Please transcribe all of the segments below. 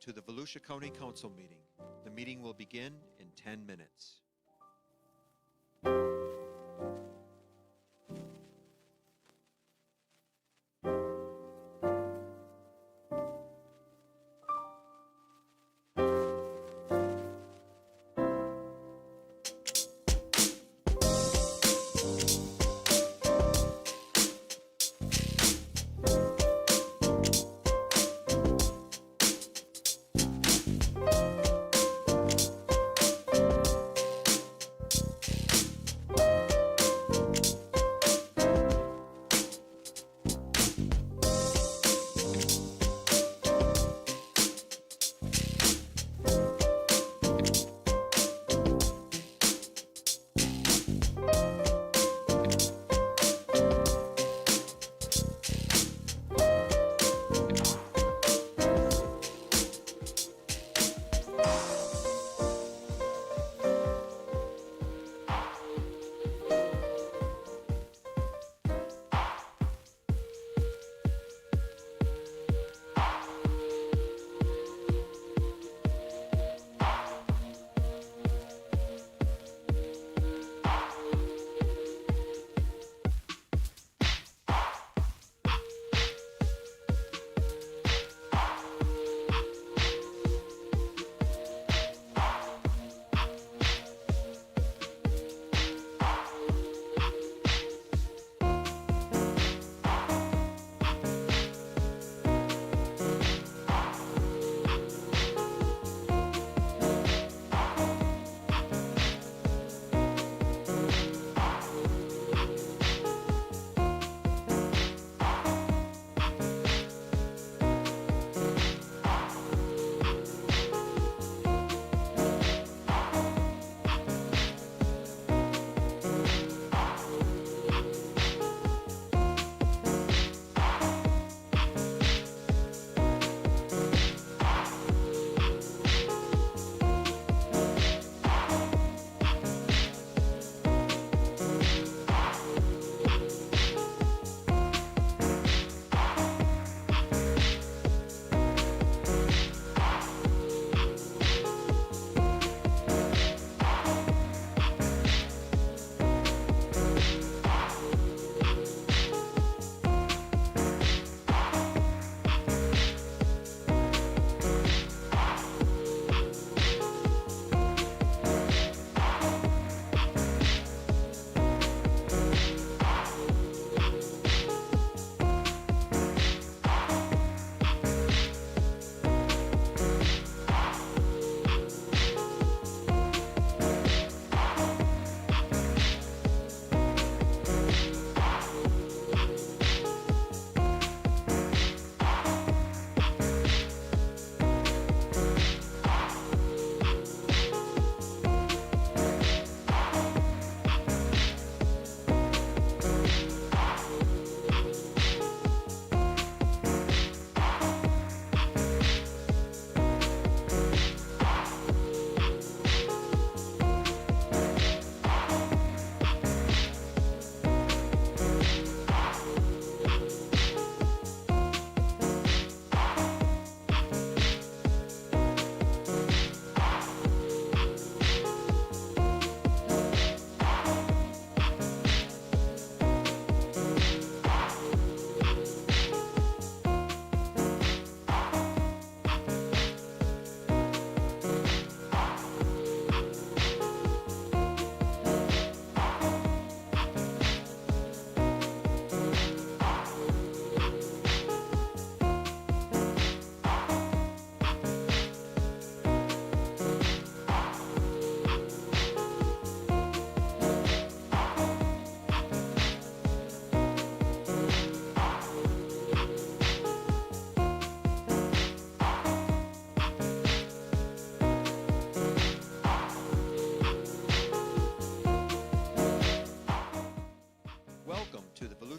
to the Volusia County Council meeting. The meeting will begin in 10 minutes.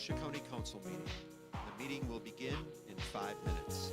Volusia County Council meeting. The meeting will begin in 5 minutes.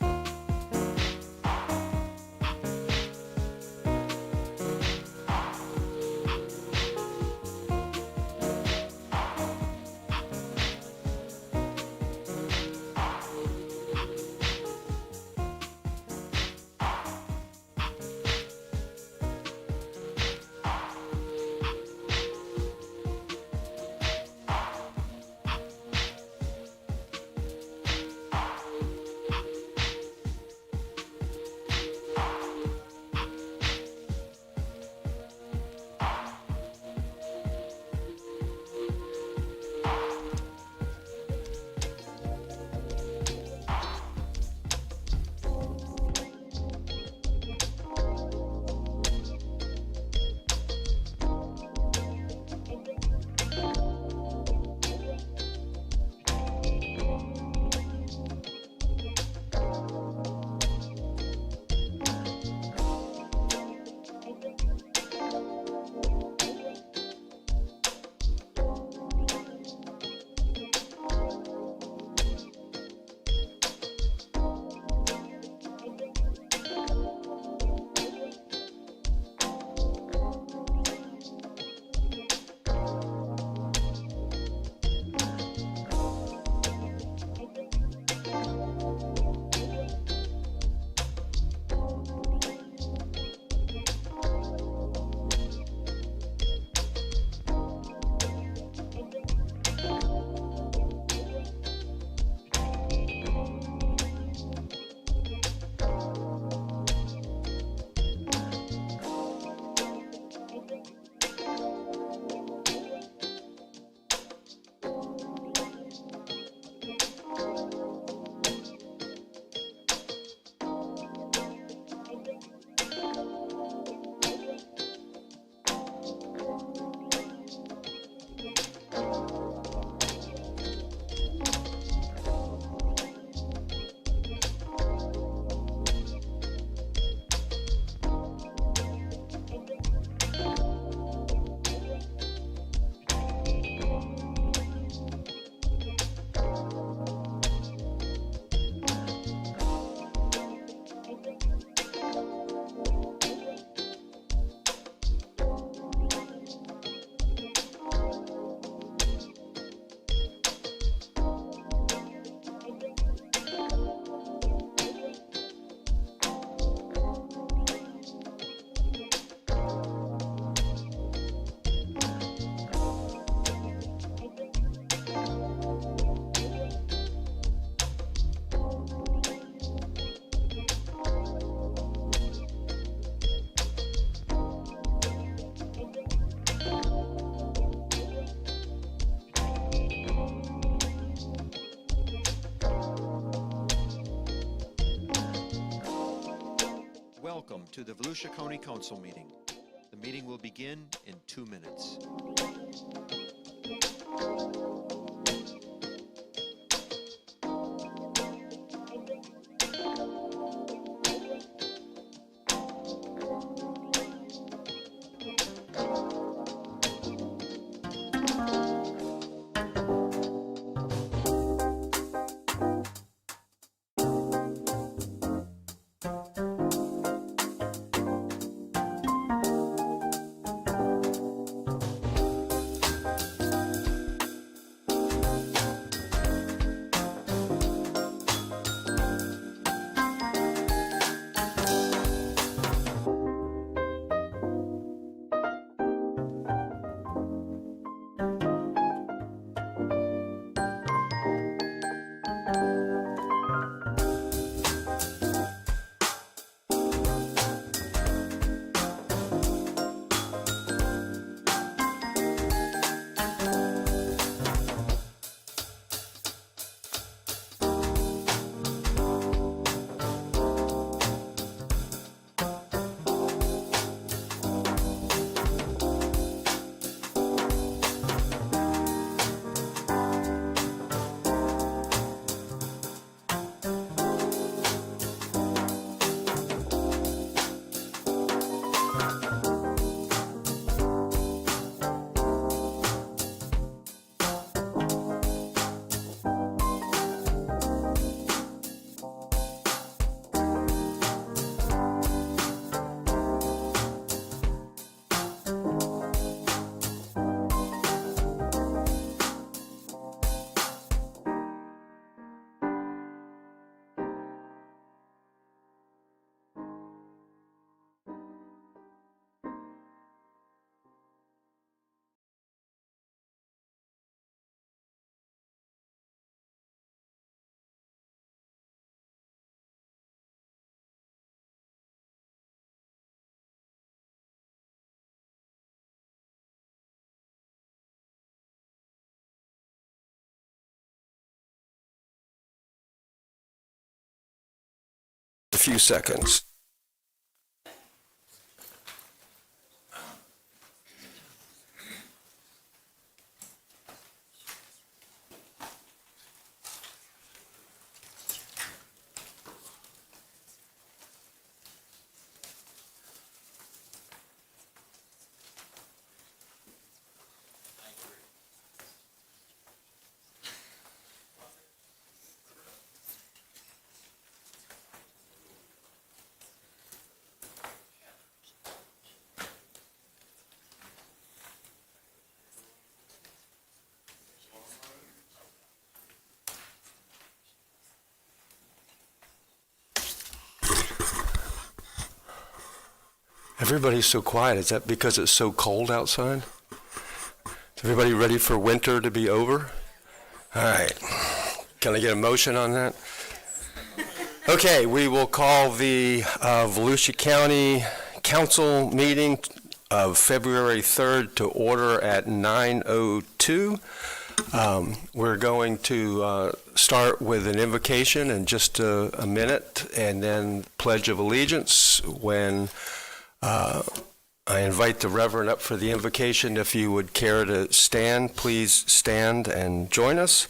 to the Volusia County Council meeting. The meeting will begin in 2 minutes. A few seconds. Everybody's so quiet. Is that because it's so cold outside? Is everybody ready for winter to be over? All right. Can I get a motion on that? Okay, we will call the Volusia County Council meeting of February 3rd to order at 9:02. We're going to start with an invocation in just a minute, and then Pledge of Allegiance when I invite the Reverend up for the invocation. If you would care to stand, please stand and join us.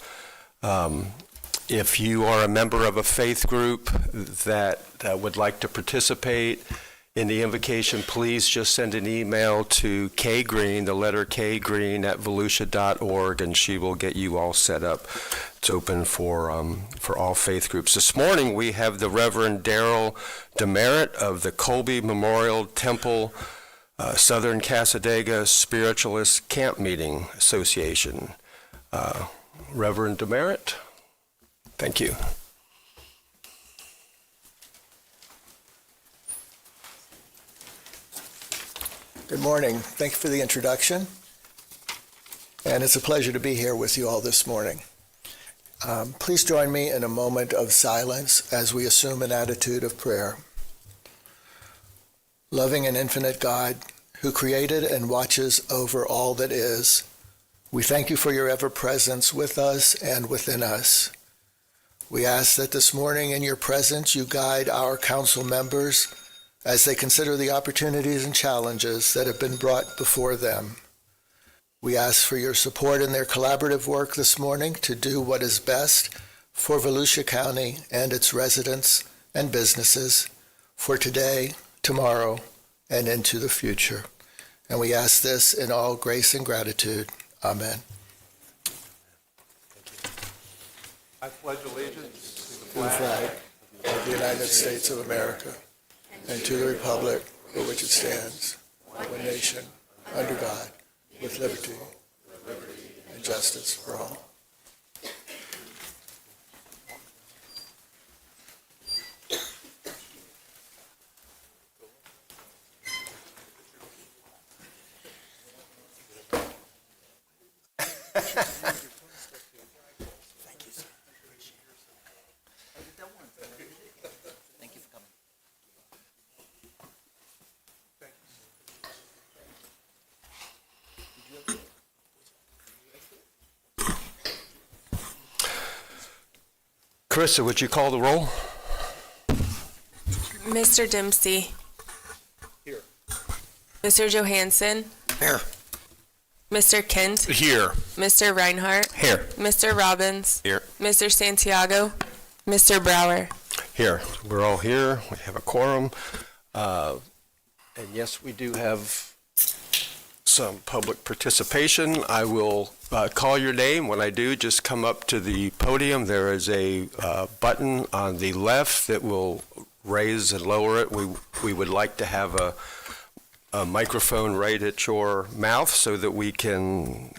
If you are a member of a faith group that would like to participate in the invocation, please just send an email to K Green, the letter K Green @volusia.org, and she will get you all set up. It's open for all faith groups. This morning we have the Reverend Daryl Demerit of the Colby Memorial Temple Southern Cassadaga Spiritualist Camp Meeting Association. Reverend Demerit, thank you. Good morning. Thank you for the introduction. And it's a pleasure to be here with you all this morning. Please join me in a moment of silence as we assume an attitude of prayer. Loving and infinite God, who created and watches over all that is, we thank you for your ever-presence with us and within us. We ask that this morning in your presence you guide our council members as they consider the opportunities and challenges that have been brought before them. We ask for your support in their collaborative work this morning to do what is best for Volusia County and its residents and businesses for today, tomorrow, and into the future. And we ask this in all grace and gratitude. Amen. I pledge allegiance To the flag of the United States of America and to the republic for which it stands, one nation, under God, with liberty and justice for all. Thank you for coming. Carissa, would you call the roll? Mr. Dempsey. Here. Mr. Johansson. Here. Mr. Kent. Here. Mr. Reinhardt. Here. Mr. Robbins. Here. Mr. Santiago. Mr. Brower. Here. We're all here. We have a quorum. And yes, we do have some public participation. I will call your name. When I do, just come up to the podium. There is a button on the left that will raise and lower it. We would like to have a microphone right at your mouth so that we can,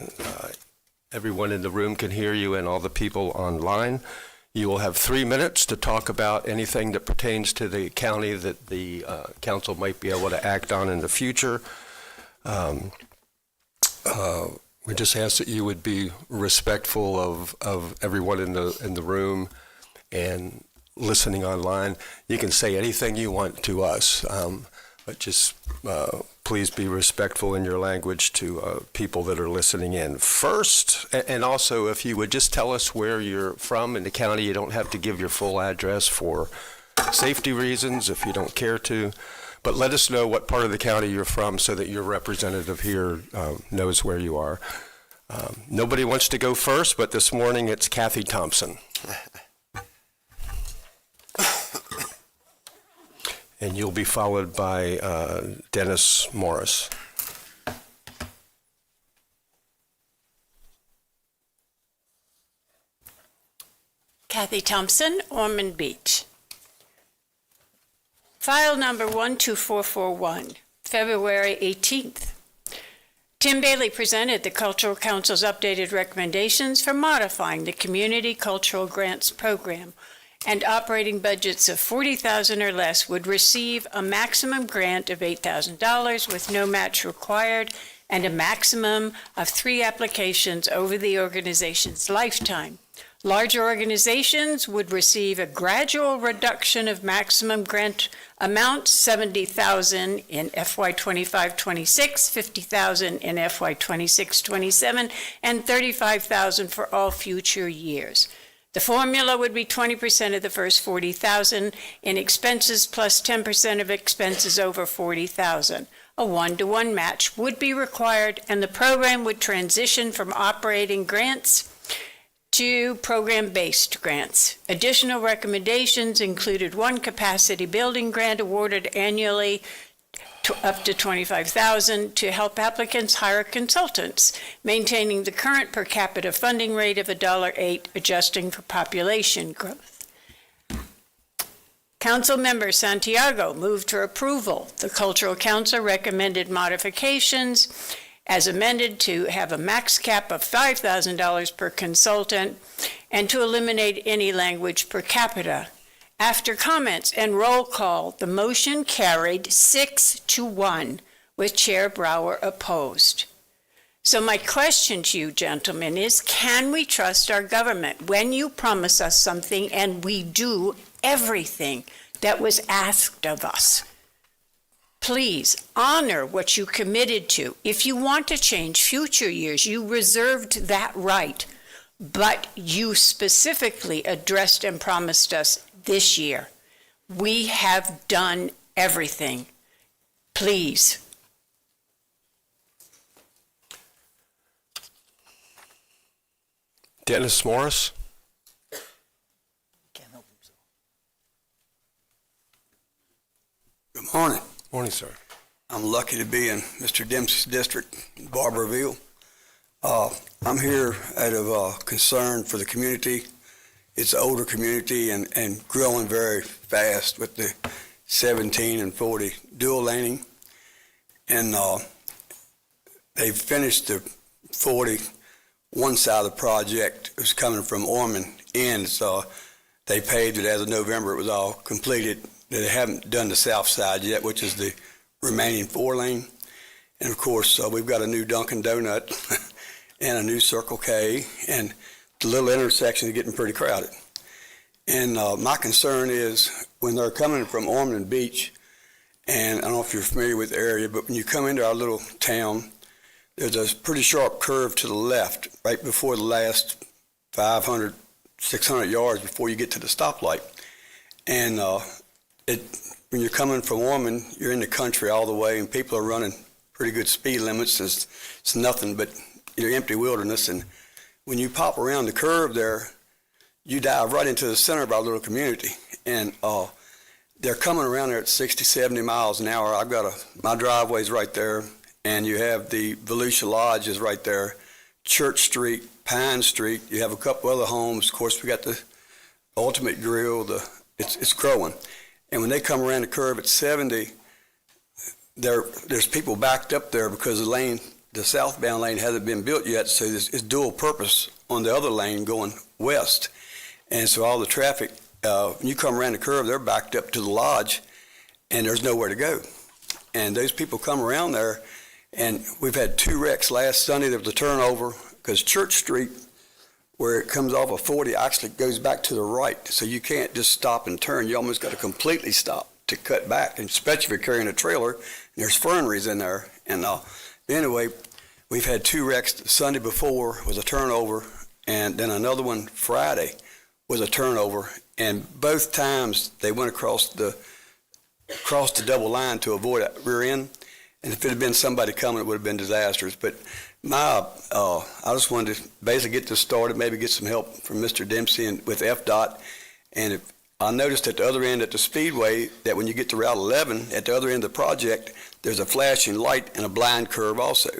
everyone in the room can hear you and all the people online. You will have 3 minutes to talk about anything that pertains to the county that the council might be able to act on in the future. We just ask that you would be respectful of everyone in the room and listening online. You can say anything you want to us, but just please be respectful in your language to people that are listening in. First, and also if you would just tell us where you're from in the county. You don't have to give your full address for safety reasons if you don't care to. But let us know what part of the county you're from so that your representative here knows where you are. Nobody wants to go first, but this morning it's Kathy Thompson. And you'll be followed by Dennis Morris. Kathy Thompson, Ormond Beach. File number 12441, February 18th. Tim Bailey presented the Cultural Council's updated recommendations for modifying the Community Cultural Grants Program, and operating budgets of $40,000 or less would receive a maximum grant of $8,000 with no match required and a maximum of 3 applications over the organization's lifetime. Larger organizations would receive a gradual reduction of maximum grant amount, $70,000 in FY 25-26, $50,000 in FY 26-27, and $35,000 for all future years. The formula would be 20% of the first $40,000 in expenses plus 10% of expenses over $40,000. A 1-to-1 match would be required, and the program would transition from operating grants to program-based grants. Additional recommendations included 1 capacity building grant awarded annually to up to $25,000 to help applicants hire consultants, maintaining the current per capita funding rate of $1.08, adjusting for population growth. Councilmember Santiago moved for approval. The Cultural Council recommended modifications as amended to have a max cap of $5,000 per consultant and to eliminate any language per capita. After comments and roll call, the motion carried 6-1 with Chair Brower opposed. So my question to you, gentlemen, is can we trust our government when you promise us something and we do everything that was asked of us? Please honor what you committed to. If you want to change future years, you reserved that right, but you specifically addressed and promised us this year. We have done everything. Please. Dennis Morris? Good morning. Morning, sir. I'm lucky to be in Mr. Dempsey's district, Barberville. I'm here out of concern for the community. It's an older community and growing very fast with the 17 and 40 dual laning. And they finished the 40, one side of the project. It was coming from Ormond in, so they paved it as of November. It was all completed. They haven't done the south side yet, which is the remaining 4-lane. And of course, we've got a new Dunkin' Donut and a new Circle K, and the little intersection is getting pretty crowded. And my concern is when they're coming from Ormond Beach, and I don't know if you're familiar with the area, but when you come into our little town, there's a pretty sharp curve to the left right before the last 500, 600 yards before you get to the stoplight. And when you're coming from Ormond, you're in the country all the way, and people are running pretty good speed limits. It's nothing but empty wilderness. And when you pop around the curve there, you dive right into the center of our little community. And they're coming around there at 60, 70 miles an hour. My driveway's right there, and you have the Volusia Lodge is right there, Church Street, Pine Street. You have a couple other homes. Of course, we got the Ultimate Grill. It's growing. And when they come around the curve at 70, there's people backed up there because the southbound lane hasn't been built yet, so it's dual purpose on the other lane going west. And so all the traffic, when you come around the curve, they're backed up to the lodge, and there's nowhere to go. And those people come around there, and we've had 2 wrecks. Last Sunday there was a turnover because Church Street, where it comes off of 40, actually goes back to the right. So you can't just stop and turn. You almost got to completely stop to cut back, and especially if you're carrying a trailer, and there's ferneries in there. And anyway, we've had 2 wrecks. Sunday before was a turnover, and then another one Friday was a turnover. And both times they went across the double line to avoid a rear end. And if it had been somebody coming, it would have been disastrous. But I just wanted to basically get this started, maybe get some help from Mr. Dempsey and with FDOT. And I noticed at the other end at the Speedway that when you get to Route 11, at the other end of the project, there's a flashing light and a blind curve also.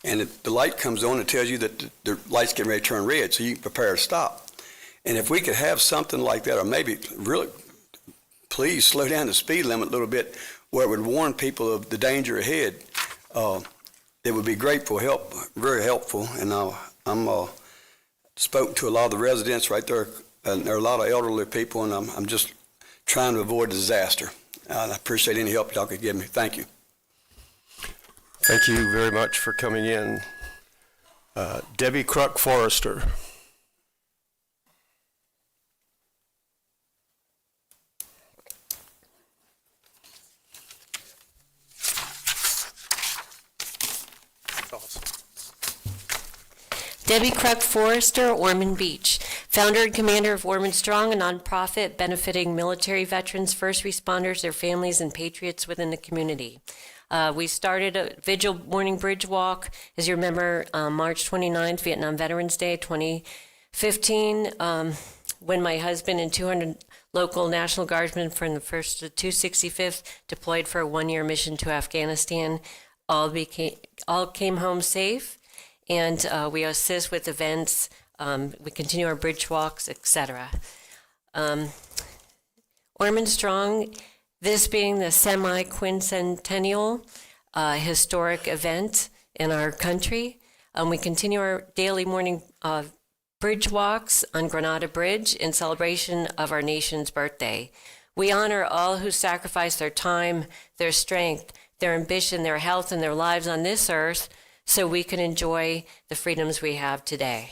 And the light comes on and tells you that the light's getting ready to turn red, so you can prepare to stop. And if we could have something like that, or maybe really, please slow down the speed limit a little bit where it would warn people of the danger ahead, it would be very helpful. And I'm spoken to a lot of the residents right there, and there are a lot of elderly people, and I'm just trying to avoid disaster. I appreciate any help y'all could give me. Thank you. Thank you very much for coming in. Debbie Kruk Forrester. Debbie Kruk Forrester, Ormond Beach, founder and commander of Ormond Strong, a nonprofit benefiting military veterans, first responders, their families, and patriots within the community. We started a vigil morning bridge walk, as you remember, March 29th, Vietnam Veterans Day 2015, when my husband and 200 local National Guardsmen from the 1st to 265th deployed for a 1-year mission to Afghanistan. All came home safe. And we assist with events, we continue our bridge walks, etc. Ormond Strong, this being the semi-quincentennial historic event in our country, we continue our daily morning bridge walks on Granada Bridge in celebration of our nation's birthday. We honor all who sacrifice their time, their strength, their ambition, their health, and their lives on this earth so we can enjoy the freedoms we have today.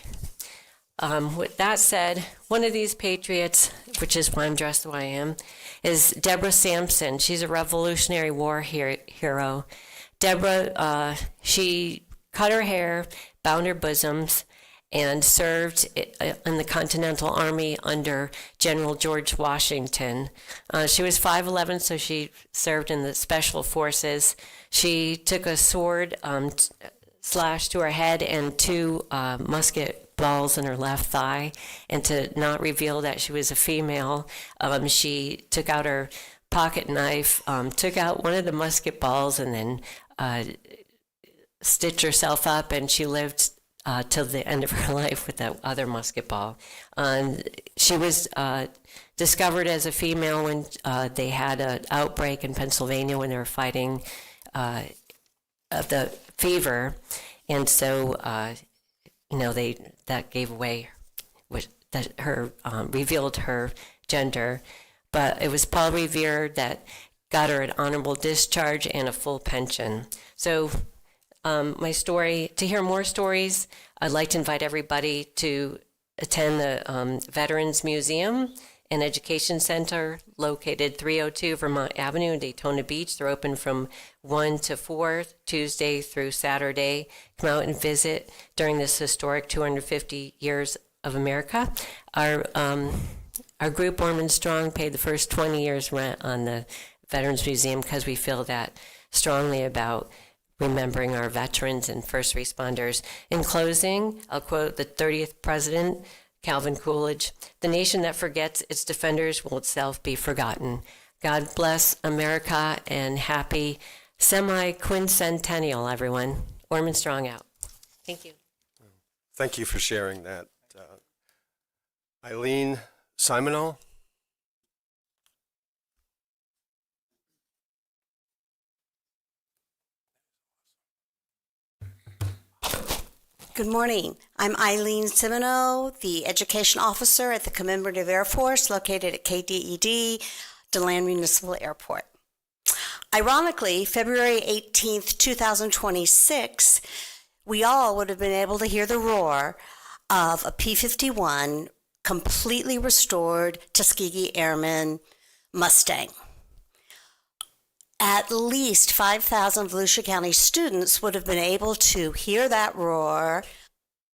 With that said, one of these patriots, which is why I'm dressed the way I am, is Deborah Sampson. She's a Revolutionary War hero. Deborah, she cut her hair, bound her bosoms, and served in the Continental Army under General George Washington. She was 5'11", so she served in the Special Forces. She took a sword slash to her head and 2 musket balls in her left thigh, and to not reveal that she was a female, she took out her pocket knife, took out one of the musket balls, and then stitched herself up, and she lived till the end of her life with that other musket ball. She was discovered as a female when they had an outbreak in Pennsylvania when they were fighting the fever, and so that gave away revealed her gender. But it was Paul Revere that got her an honorable discharge and a full pension. So my story, to hear more stories, I'd like to invite everybody to attend the Veterans Museum and Education Center located 302 Vermont Avenue in Daytona Beach. They're open from 1 to 4, Tuesday through Saturday. Come out and visit during this historic 250 years of America. Our group, Ormond Strong, paid the first 20 years rent on the Veterans Museum because we feel that strongly about remembering our veterans and first responders. In closing, I'll quote the 30th President, Calvin Coolidge: "The nation that forgets its defenders will itself be forgotten." God bless America, and happy semi-quincentennial, everyone. Ormond Strong out. Thank you. Thank you for sharing that. Eileen Simonal? Good morning. I'm Eileen Simino, the Education Officer at the Commemorative Air Force located at KDED, DeLand Municipal Airport. Ironically, February 18th, 2026, we all would have been able to hear the roar of a P-51 completely restored Tuskegee Airman Mustang. At least 5,000 Volusia County students would have been able to hear that roar,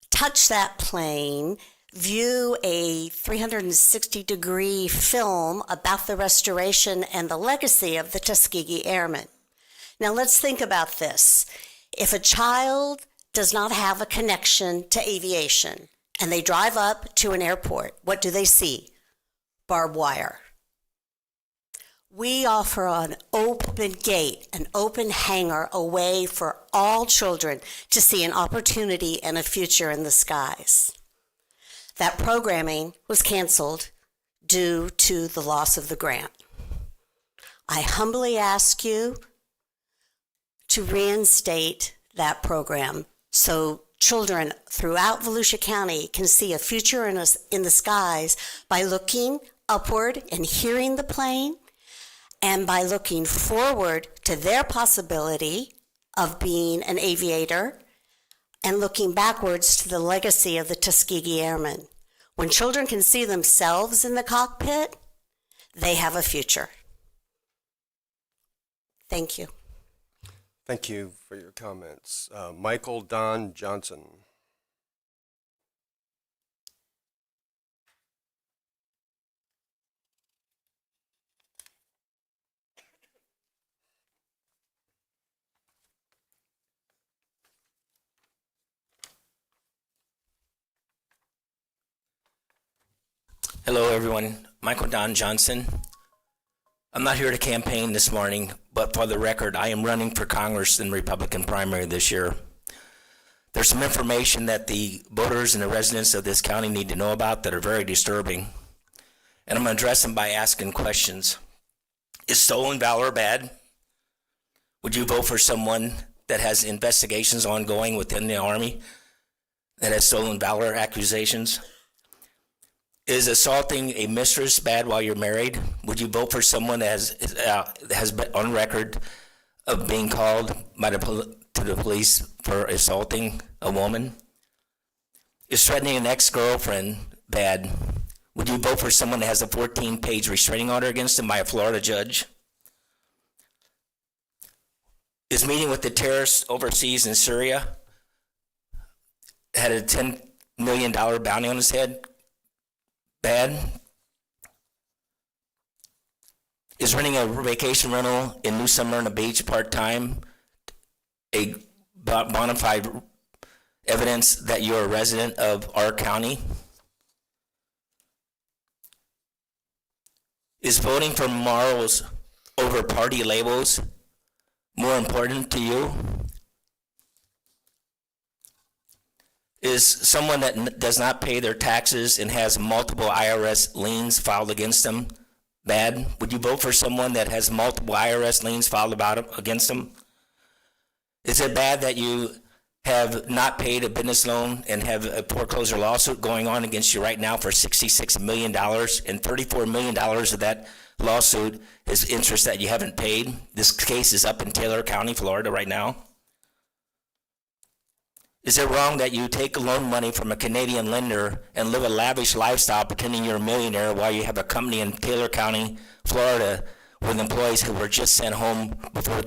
touch that plane, view a 360-degree film about the restoration and the legacy of the Tuskegee Airmen. Now let's think about this. If a child does not have a connection to aviation and they drive up to an airport, what do they see? Barbed wire. We offer an open gate, an open hangar, a way for all children to see an opportunity and a future in the skies. That programming was canceled due to the loss of the grant. I humbly ask you to reinstate that program so children throughout Volusia County can see a future in the skies by looking upward and hearing the plane, and by looking forward to their possibility of being an aviator, and looking backwards to the legacy of the Tuskegee Airmen. When children can see themselves in the cockpit, they have a future. Thank you. Thank you for your comments. Michael Don Johnson. Hello, everyone. Michael Don Johnson. I'm not here to campaign this morning, but for the record, I am running for Congress in the Republican primary this year. There's some information that the voters and the residents of this county need to know about that are very disturbing, and I'm going to address them by asking questions. Is stolen valor bad? Would you vote for someone that has investigations ongoing within the Army that has stolen valor accusations? Is assaulting a mistress bad while you're married? Would you vote for someone that has been on record of being called to the police for assaulting a woman? Is threatening an ex-girlfriend bad? Would you vote for someone that has a 14-page restraining order against them by a Florida judge? Is meeting with the terrorists overseas in Syria, had a $10 million bounty on his head bad? Is renting a vacation rental in New Smyrna Beach part-time a bona fide evidence that you're a resident of our county? Is voting for morals over party labels more important to you? Is someone that does not pay their taxes and has multiple IRS liens filed against them bad? Would you vote for someone that has multiple IRS liens filed against them? Is it bad that you have not paid a business loan and have a foreclosure lawsuit going on against you right now for $66 million, and $34 million of that lawsuit is interest that you haven't paid? This case is up in Taylor County, Florida right now. Is it wrong that you take loan money from a Canadian lender and live a lavish lifestyle pretending you're a millionaire while you have a company in Taylor County, Florida, with employees who were just sent home before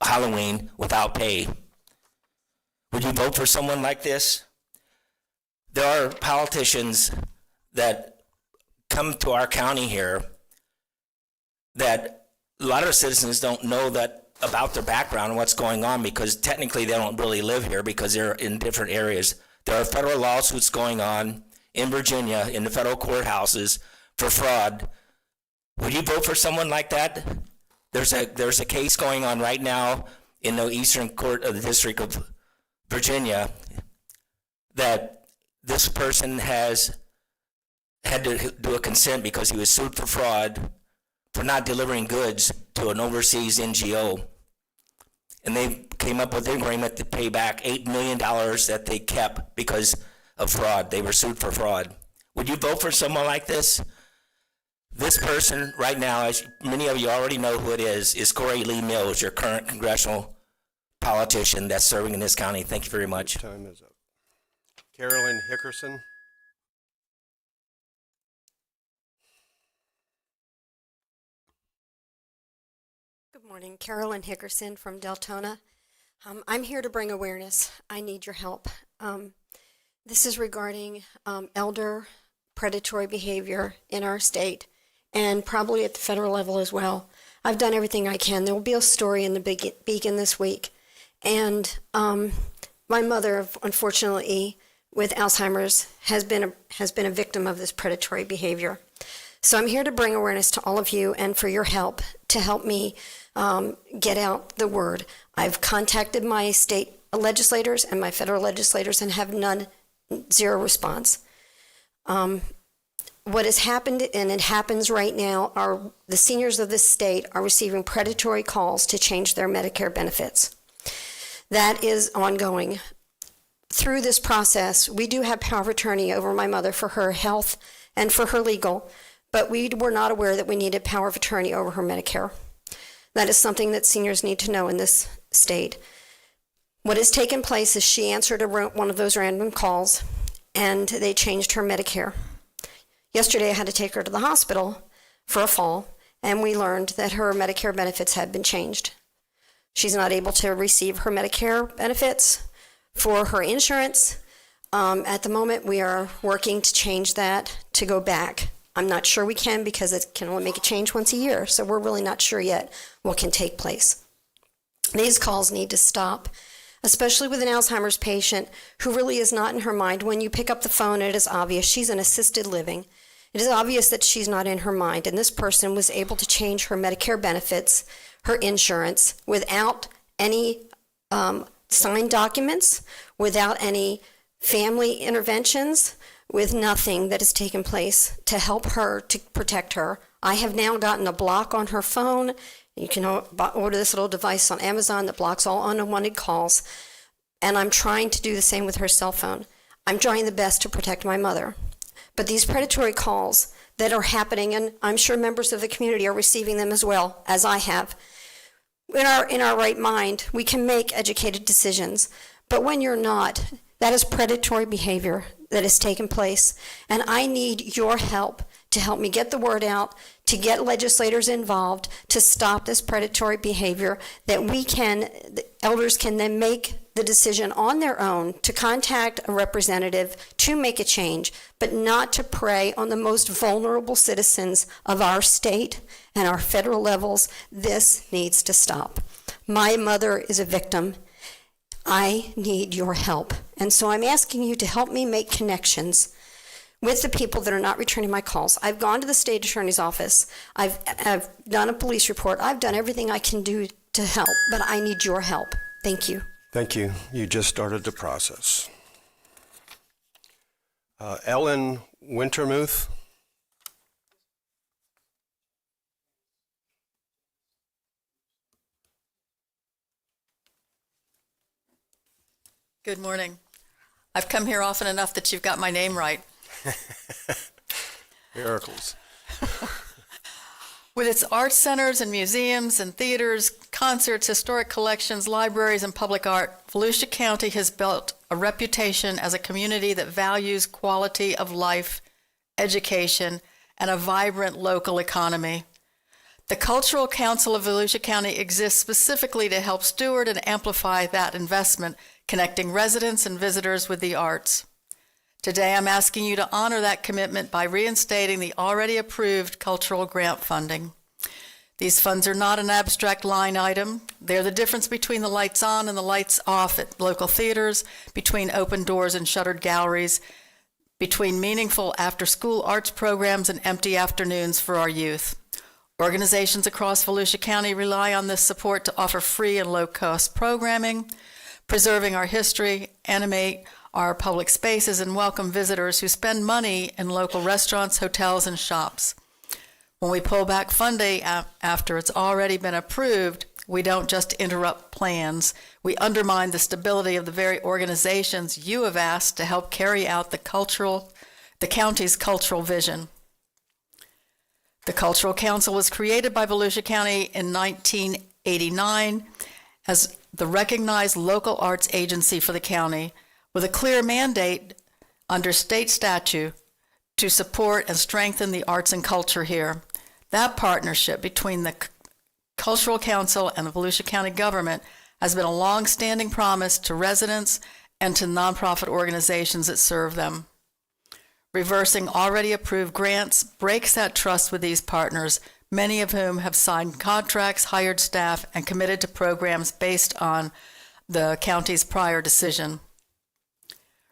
Halloween without pay? Would you vote for someone like this? There are politicians that come to our county here that a lot of citizens don't know that about their background and what's going on, because technically they don't really live here because they're in different areas. There are federal lawsuits going on in Virginia in the federal courthouses for fraud. Would you vote for someone like that? There's a case going on right now in the Eastern Court of the District of Virginia that this person has had to do a consent because he was sued for fraud for not delivering goods to an overseas NGO. And they came up with an agreement to pay back $8 million that they kept because of fraud. They were sued for fraud. Would you vote for someone like this? This person right now, as many of you already know who it is Corey Lee Mills, your current congressional politician that's serving in this county. Thank you very much. Time is up. Carolyn Hickerson. Good morning, Carolyn Hickerson from Deltona. I'm here to bring awareness. I need your help. This is regarding elder predatory behavior in our state and probably at the federal level as well. I've done everything I can. There will be a story in the Beacon this week. And my mother, unfortunately, with Alzheimer's, has been a victim of this predatory behavior. So I'm here to bring awareness to all of you and for your help to help me get out the word. I've contacted my state legislators and my federal legislators and have zero response. What has happened, and it happens right now, are the seniors of this state are receiving predatory calls to change their Medicare benefits. That is ongoing. Through this process, we do have power of attorney over my mother for her health and for her legal, but we were not aware that we needed power of attorney over her Medicare. That is something that seniors need to know in this state. What has taken place is she answered one of those random calls, and they changed her Medicare. Yesterday, I had to take her to the hospital for a fall, and we learned that her Medicare benefits had been changed. She's not able to receive her Medicare benefits for her insurance. At the moment, we are working to change that to go back. I'm not sure we can because it can only make a change once a year, so we're really not sure yet what can take place. These calls need to stop, especially with an Alzheimer's patient who really is not in her mind. When you pick up the phone, it is obvious she's in assisted living. It is obvious that she's not in her mind, and this person was able to change her Medicare benefits, her insurance, without any signed documents, without any family interventions, with nothing that has taken place to help her, to protect her. I have now gotten a block on her phone. You can order this little device on Amazon that blocks all unwanted calls, and I'm trying to do the same with her cell phone. I'm trying the best to protect my mother. But these predatory calls that are happening, and I'm sure members of the community are receiving them as well, as I have, in our right mind, we can make educated decisions. But when you're not, that is predatory behavior that has taken place. And I need your help to help me get the word out, to get legislators involved, to stop this predatory behavior, that the elders can then make the decision on their own to contact a representative to make a change, but not to prey on the most vulnerable citizens of our state and our federal levels. This needs to stop. My mother is a victim. I need your help. And so I'm asking you to help me make connections with the people that are not returning my calls. I've gone to the state attorney's office. I've done a police report. I've done everything I can do to help, but I need your help. Thank you. Thank you. You just started the process. Ellen Wintermuth. Good morning. I've come here often enough that you've got my name right. Miracles. With its art centers and museums and theaters, concerts, historic collections, libraries, and public art, Volusia County has built a reputation as a community that values quality of life, education, and a vibrant local economy. The Cultural Council of Volusia County exists specifically to help steward and amplify that investment, connecting residents and visitors with the arts. Today, I'm asking you to honor that commitment by reinstating the already approved cultural grant funding. These funds are not an abstract line item. They're the difference between the lights on and the lights off at local theaters, between open doors and shuttered galleries, between meaningful after-school arts programs and empty afternoons for our youth. Organizations across Volusia County rely on this support to offer free and low-cost programming, preserving our history, animate our public spaces, and welcome visitors who spend money in local restaurants, hotels, and shops. When we pull back funding after it's already been approved, we don't just interrupt plans. We undermine the stability of the very organizations you have asked to help carry out the county's cultural vision. The Cultural Council was created by Volusia County in 1989 as the recognized local arts agency for the county, with a clear mandate under state statute to support and strengthen the arts and culture here. That partnership between the Cultural Council and the Volusia County government has been a long-standing promise to residents and to nonprofit organizations that serve them. Reversing already approved grants breaks that trust with these partners, many of whom have signed contracts, hired staff, and committed to programs based on the county's prior decision.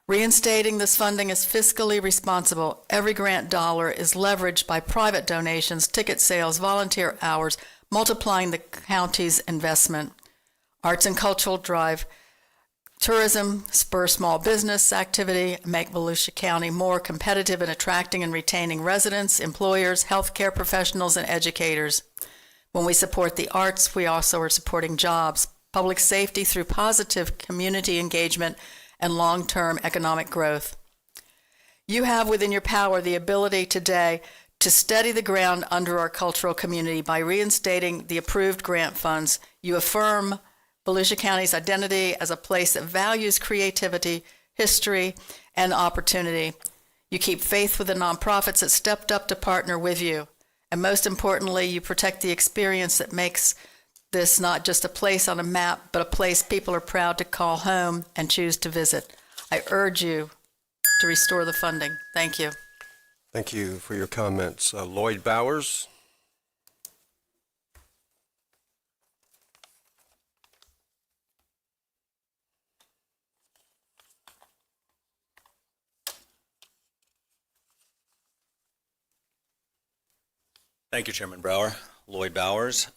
Reinstating this funding is fiscally responsible. Every grant dollar is leveraged by private donations, ticket sales, volunteer hours, multiplying the county's investment. Arts and cultural drive tourism, spur small business activity, make Volusia County more competitive in attracting and retaining residents, employers, healthcare professionals, and educators. When we support the arts, we also are supporting jobs, public safety through positive community engagement, and long-term economic growth. You have within your power the ability today to steady the ground under our cultural community by reinstating the approved grant funds. You affirm Volusia County's identity as a place that values creativity, history, and opportunity. You keep faith with the nonprofits that stepped up to partner with you. And most importantly, you protect the experience that makes this not just a place on a map, but a place people are proud to call home and choose to visit. I urge you to restore the funding. Thank you. Thank you for your comments. Lloyd Bowers. Thank you, Chairman Brower. Lloyd Bowers,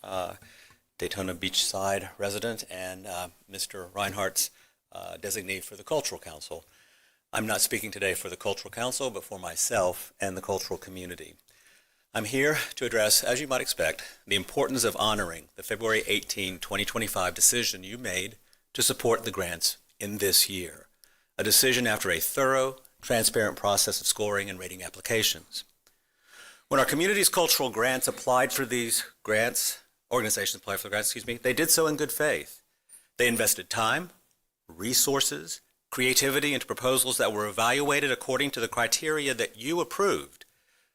Daytona Beachside resident, and Mr. Reinhardt's designee for the Cultural Council. I'm not speaking today for the Cultural Council, but for myself and the cultural community. I'm here to address, as you might expect, the importance of honoring the February 18, 2025 decision you made to support the grants in this year, a decision after a thorough, transparent process of scoring and rating applications. When our community's cultural grants applied for these grants, organizations applied for the grants, they did so in good faith. They invested time, resources, creativity into proposals that were evaluated according to the criteria that you approved,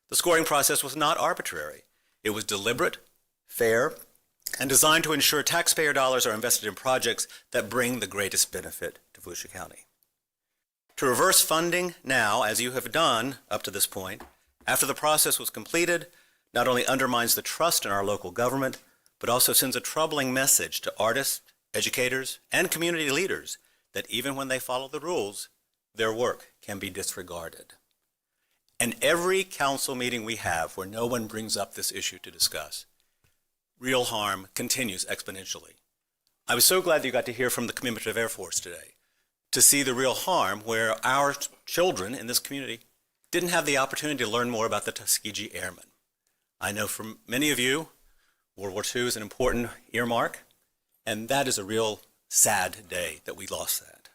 The scoring process was not arbitrary. It was deliberate, fair, and designed to ensure taxpayer dollars are invested in projects that bring the greatest benefit to Volusia County. To reverse funding now, as you have done up to this point, after the process was completed, not only undermines the trust in our local government, but also sends a troubling message to artists, educators, and community leaders that even when they follow the rules, their work can be disregarded. And every council meeting we have where no one brings up this issue to discuss, real harm continues exponentially. I was so glad that you got to hear from the Commemorative Air Force today, to see the real harm where our children in this community didn't have the opportunity to learn more about the Tuskegee Airmen. I know for many of you, World War II is an important earmark, and that is a real sad day that we lost that.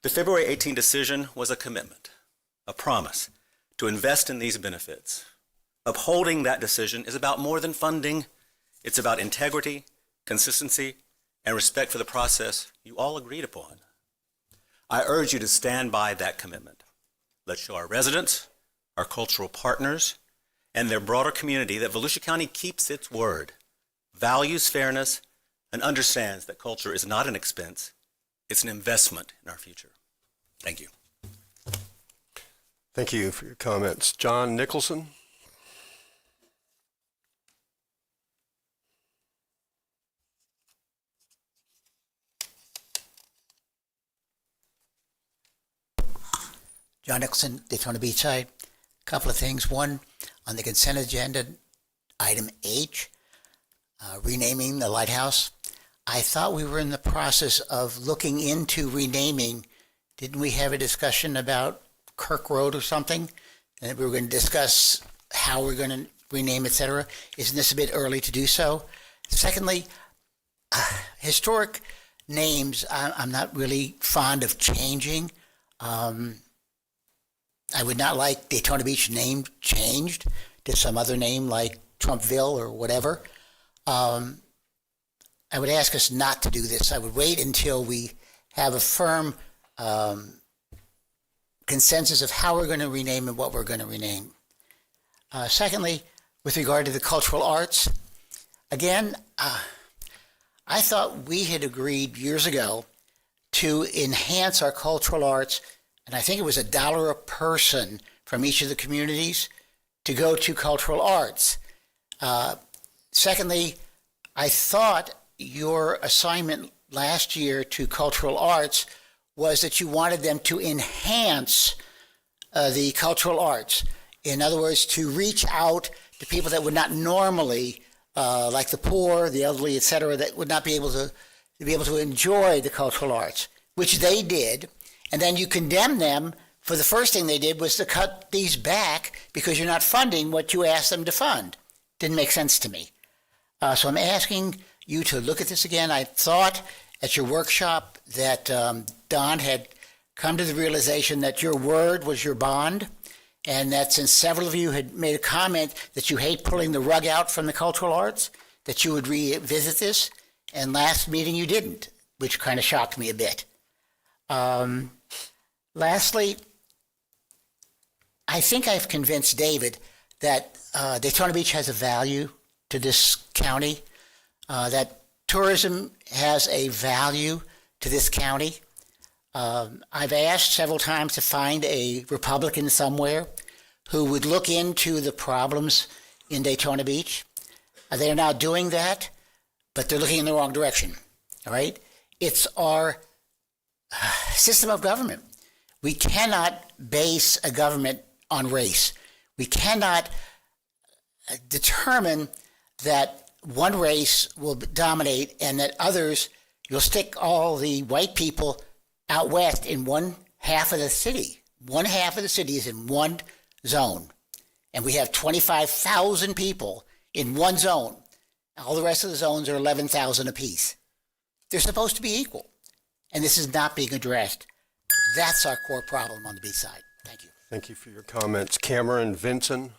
The February 18 decision was a commitment, a promise to invest in these benefits. Upholding that decision is about more than funding. It's about integrity, consistency, and respect for the process you all agreed upon. I urge you to stand by that commitment. Let's show our residents, our cultural partners, and their broader community that Volusia County keeps its word, values fairness, and understands that culture is not an expense, it's an investment in our future. Thank you. Thank you for your comments. John Nicholson? John Nicholson, Daytona Beachside. Couple of things. One, on the consent agenda, item H, renaming the lighthouse. I thought we were in the process of looking into renaming. Didn't we have a discussion about Kirk Road or something? And we were going to discuss how we're going to rename, et cetera. Isn't this a bit early to do so? Secondly, historic names, I'm not really fond of changing. I would not like Daytona Beach name changed to some other name like Trumpville or whatever. I would ask us not to do this. I would wait until we have a firm consensus of how we're going to rename and what we're going to rename. Secondly, with regard to the cultural arts, again, I thought we had agreed years ago to enhance our cultural arts, and I think it was $1 a person from each of the communities to go to cultural arts. Secondly, I thought your assignment last year to cultural arts was that you wanted them to enhance the cultural arts. In other words, to reach out to people that would not normally, like the poor, the elderly, et cetera, that would not be able to enjoy the cultural arts, which they did. And then you condemn them for the first thing they did was to cut these back because you're not funding what you asked them to fund. Didn't make sense to me. So I'm asking you to look at this again. I thought at your workshop that Don had come to the realization that your word was your bond, and that since several of you had made a comment that you hate pulling the rug out from the cultural arts, that you would revisit this, and last meeting you didn't, which kind of shocked me a bit. Lastly, I think I've convinced David that Daytona Beach has a value to this county, that tourism has a value to this county. I've asked several times to find a Republican somewhere who would look into the problems in Daytona Beach. They are now doing that, but they're looking in the wrong direction, all right? It's our system of government. We cannot base a government on race. We cannot determine that one race will dominate and that others, you'll stick all the white people out west in one half of the city. One half of the city is in one zone. And we have 25,000 people in one zone. All the rest of the zones are 11,000 apiece. They're supposed to be equal. And this is not being addressed. That's our core problem on the beach side. Thank you. Thank you for your comments. Cameron Vinson?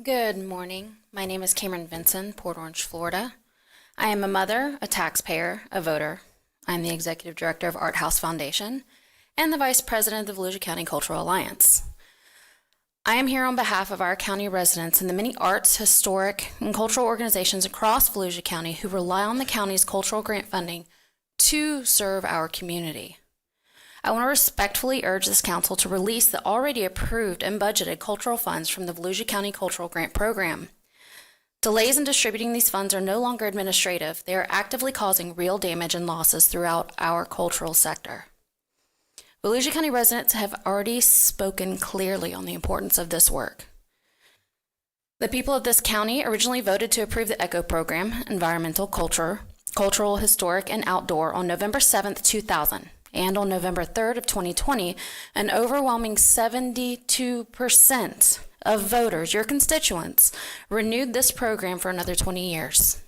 Good morning. My name is Cameron Vinson, Port Orange, Florida. I am a mother, a taxpayer, a voter. I'm the executive director of Art House Foundation and the vice president of the Volusia County Cultural Alliance. I am here on behalf of our county residents and the many arts, historic, and cultural organizations across Volusia County who rely on the county's cultural grant funding to serve our community. I want to respectfully urge this council to release the already approved and budgeted cultural funds from the Volusia County Cultural Grant Program. Delays in distributing these funds are no longer administrative. They are actively causing real damage and losses throughout our cultural sector. Volusia County residents have already spoken clearly on the importance of this work. The people of this county originally voted to approve the ECHO program, Environmental, Cultural, Historic, and Outdoor, on November 7th, 2000. And on November 3rd of 2020, an overwhelming 72% of voters, your constituents, renewed this program for another 20 years.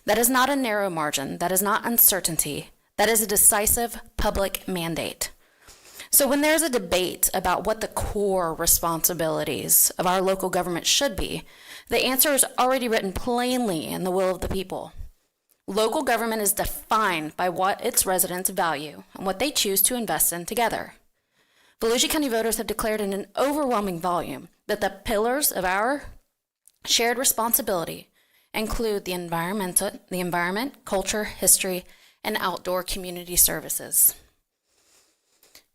That is not a narrow margin. That is not uncertainty. That is a decisive public mandate. So when there's a debate about what the core responsibilities of our local government should be, the answer is already written plainly in the will of the people. Local government is defined by what its residents value and what they choose to invest in together. Volusia County voters have declared in an overwhelming volume that the pillars of our shared responsibility include the environment, culture, history, and outdoor community services.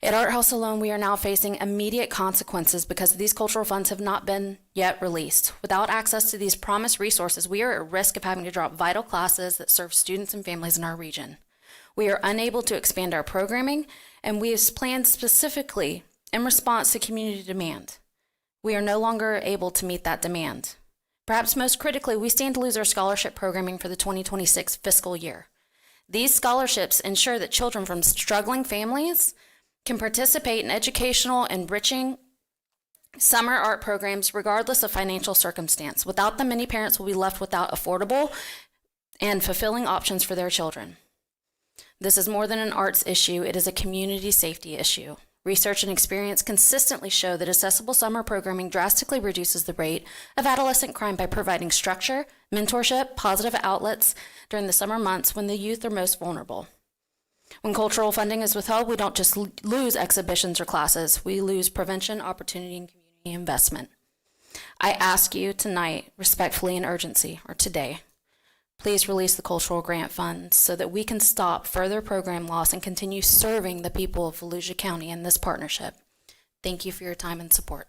At Art House alone, we are now facing immediate consequences because these cultural funds have not been yet released. Without access to these promised resources, we are at risk of having to drop vital classes that serve students and families in our region. We are unable to expand our programming, and we have planned specifically in response to community demand. We are no longer able to meet that demand. Perhaps most critically, we stand to lose our scholarship programming for the 2026 fiscal year. These scholarships ensure that children from struggling families can participate in educational, enriching summer art programs regardless of financial circumstance. Without them, many parents will be left without affordable and fulfilling options for their children. This is more than an arts issue, it is a community safety issue. Research and experience consistently show that accessible summer programming drastically reduces the rate of adolescent crime by providing structure, mentorship, positive outlets during the summer months when the youth are most vulnerable. When cultural funding is withheld, we don't just lose exhibitions or classes, we lose prevention, opportunity, and community investment. I ask you tonight, respectfully and urgency, or today, please release the cultural grant funds so that we can stop further program loss and continue serving the people of Volusia County in this partnership. Thank you for your time and support.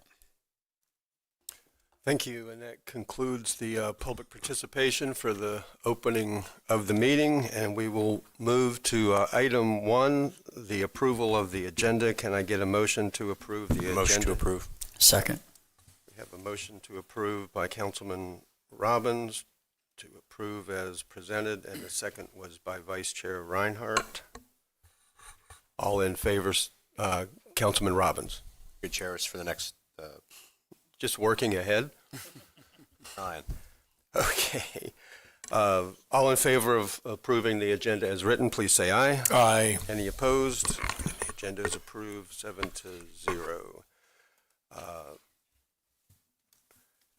Thank you, and that concludes the public participation for the opening of the meeting, and we will move to item 1, the approval of the agenda. Can I get a motion to approve the agenda? Motion to approve. Second. We have a motion to approve by Councilman Robbins to approve as presented, and the second was by Vice Chair Reinhardt. All in favor, Councilman Robbins. Good chairs for the next Just working ahead? 9. Okay. All in favor of approving the agenda as written, please say aye. Aye. Any opposed? The agenda is approved 7-0.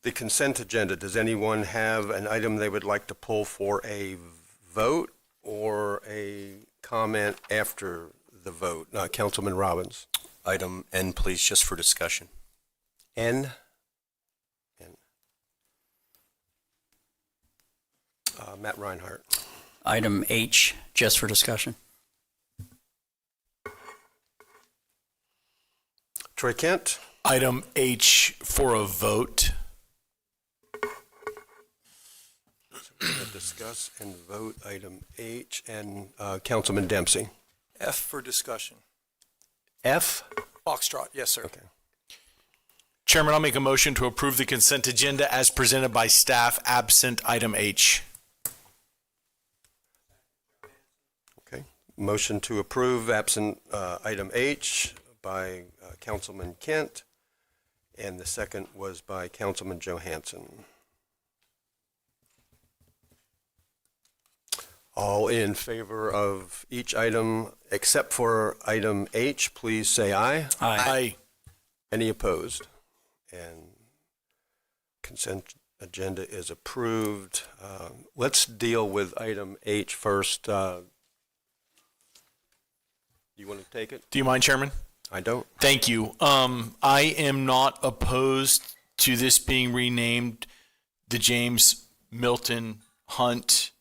The consent agenda, does anyone have an item they would like to pull for a vote or a comment after the vote? Councilman Robbins. Item N, please, just for discussion. N? Matt Reinhardt. Item H, just for discussion. Troy Kent. Item H for a vote. So we're going to discuss and vote item H, and Councilman Dempsey. F for discussion. F? Foxtrot, yes, sir. Okay. Chairman, I'll make a motion to approve the consent agenda as presented by staff, absent item H. Okay. Motion to approve absent item H by Councilman Kent, and the second was by Councilman Johansson. All in favor of each item except for item H, please say aye. Aye. Any opposed? And consent agenda is approved. Let's deal with item H first. You want to take it? Do you mind, Chairman? I don't. Thank you. I am not opposed to this being renamed the James Milton Hunt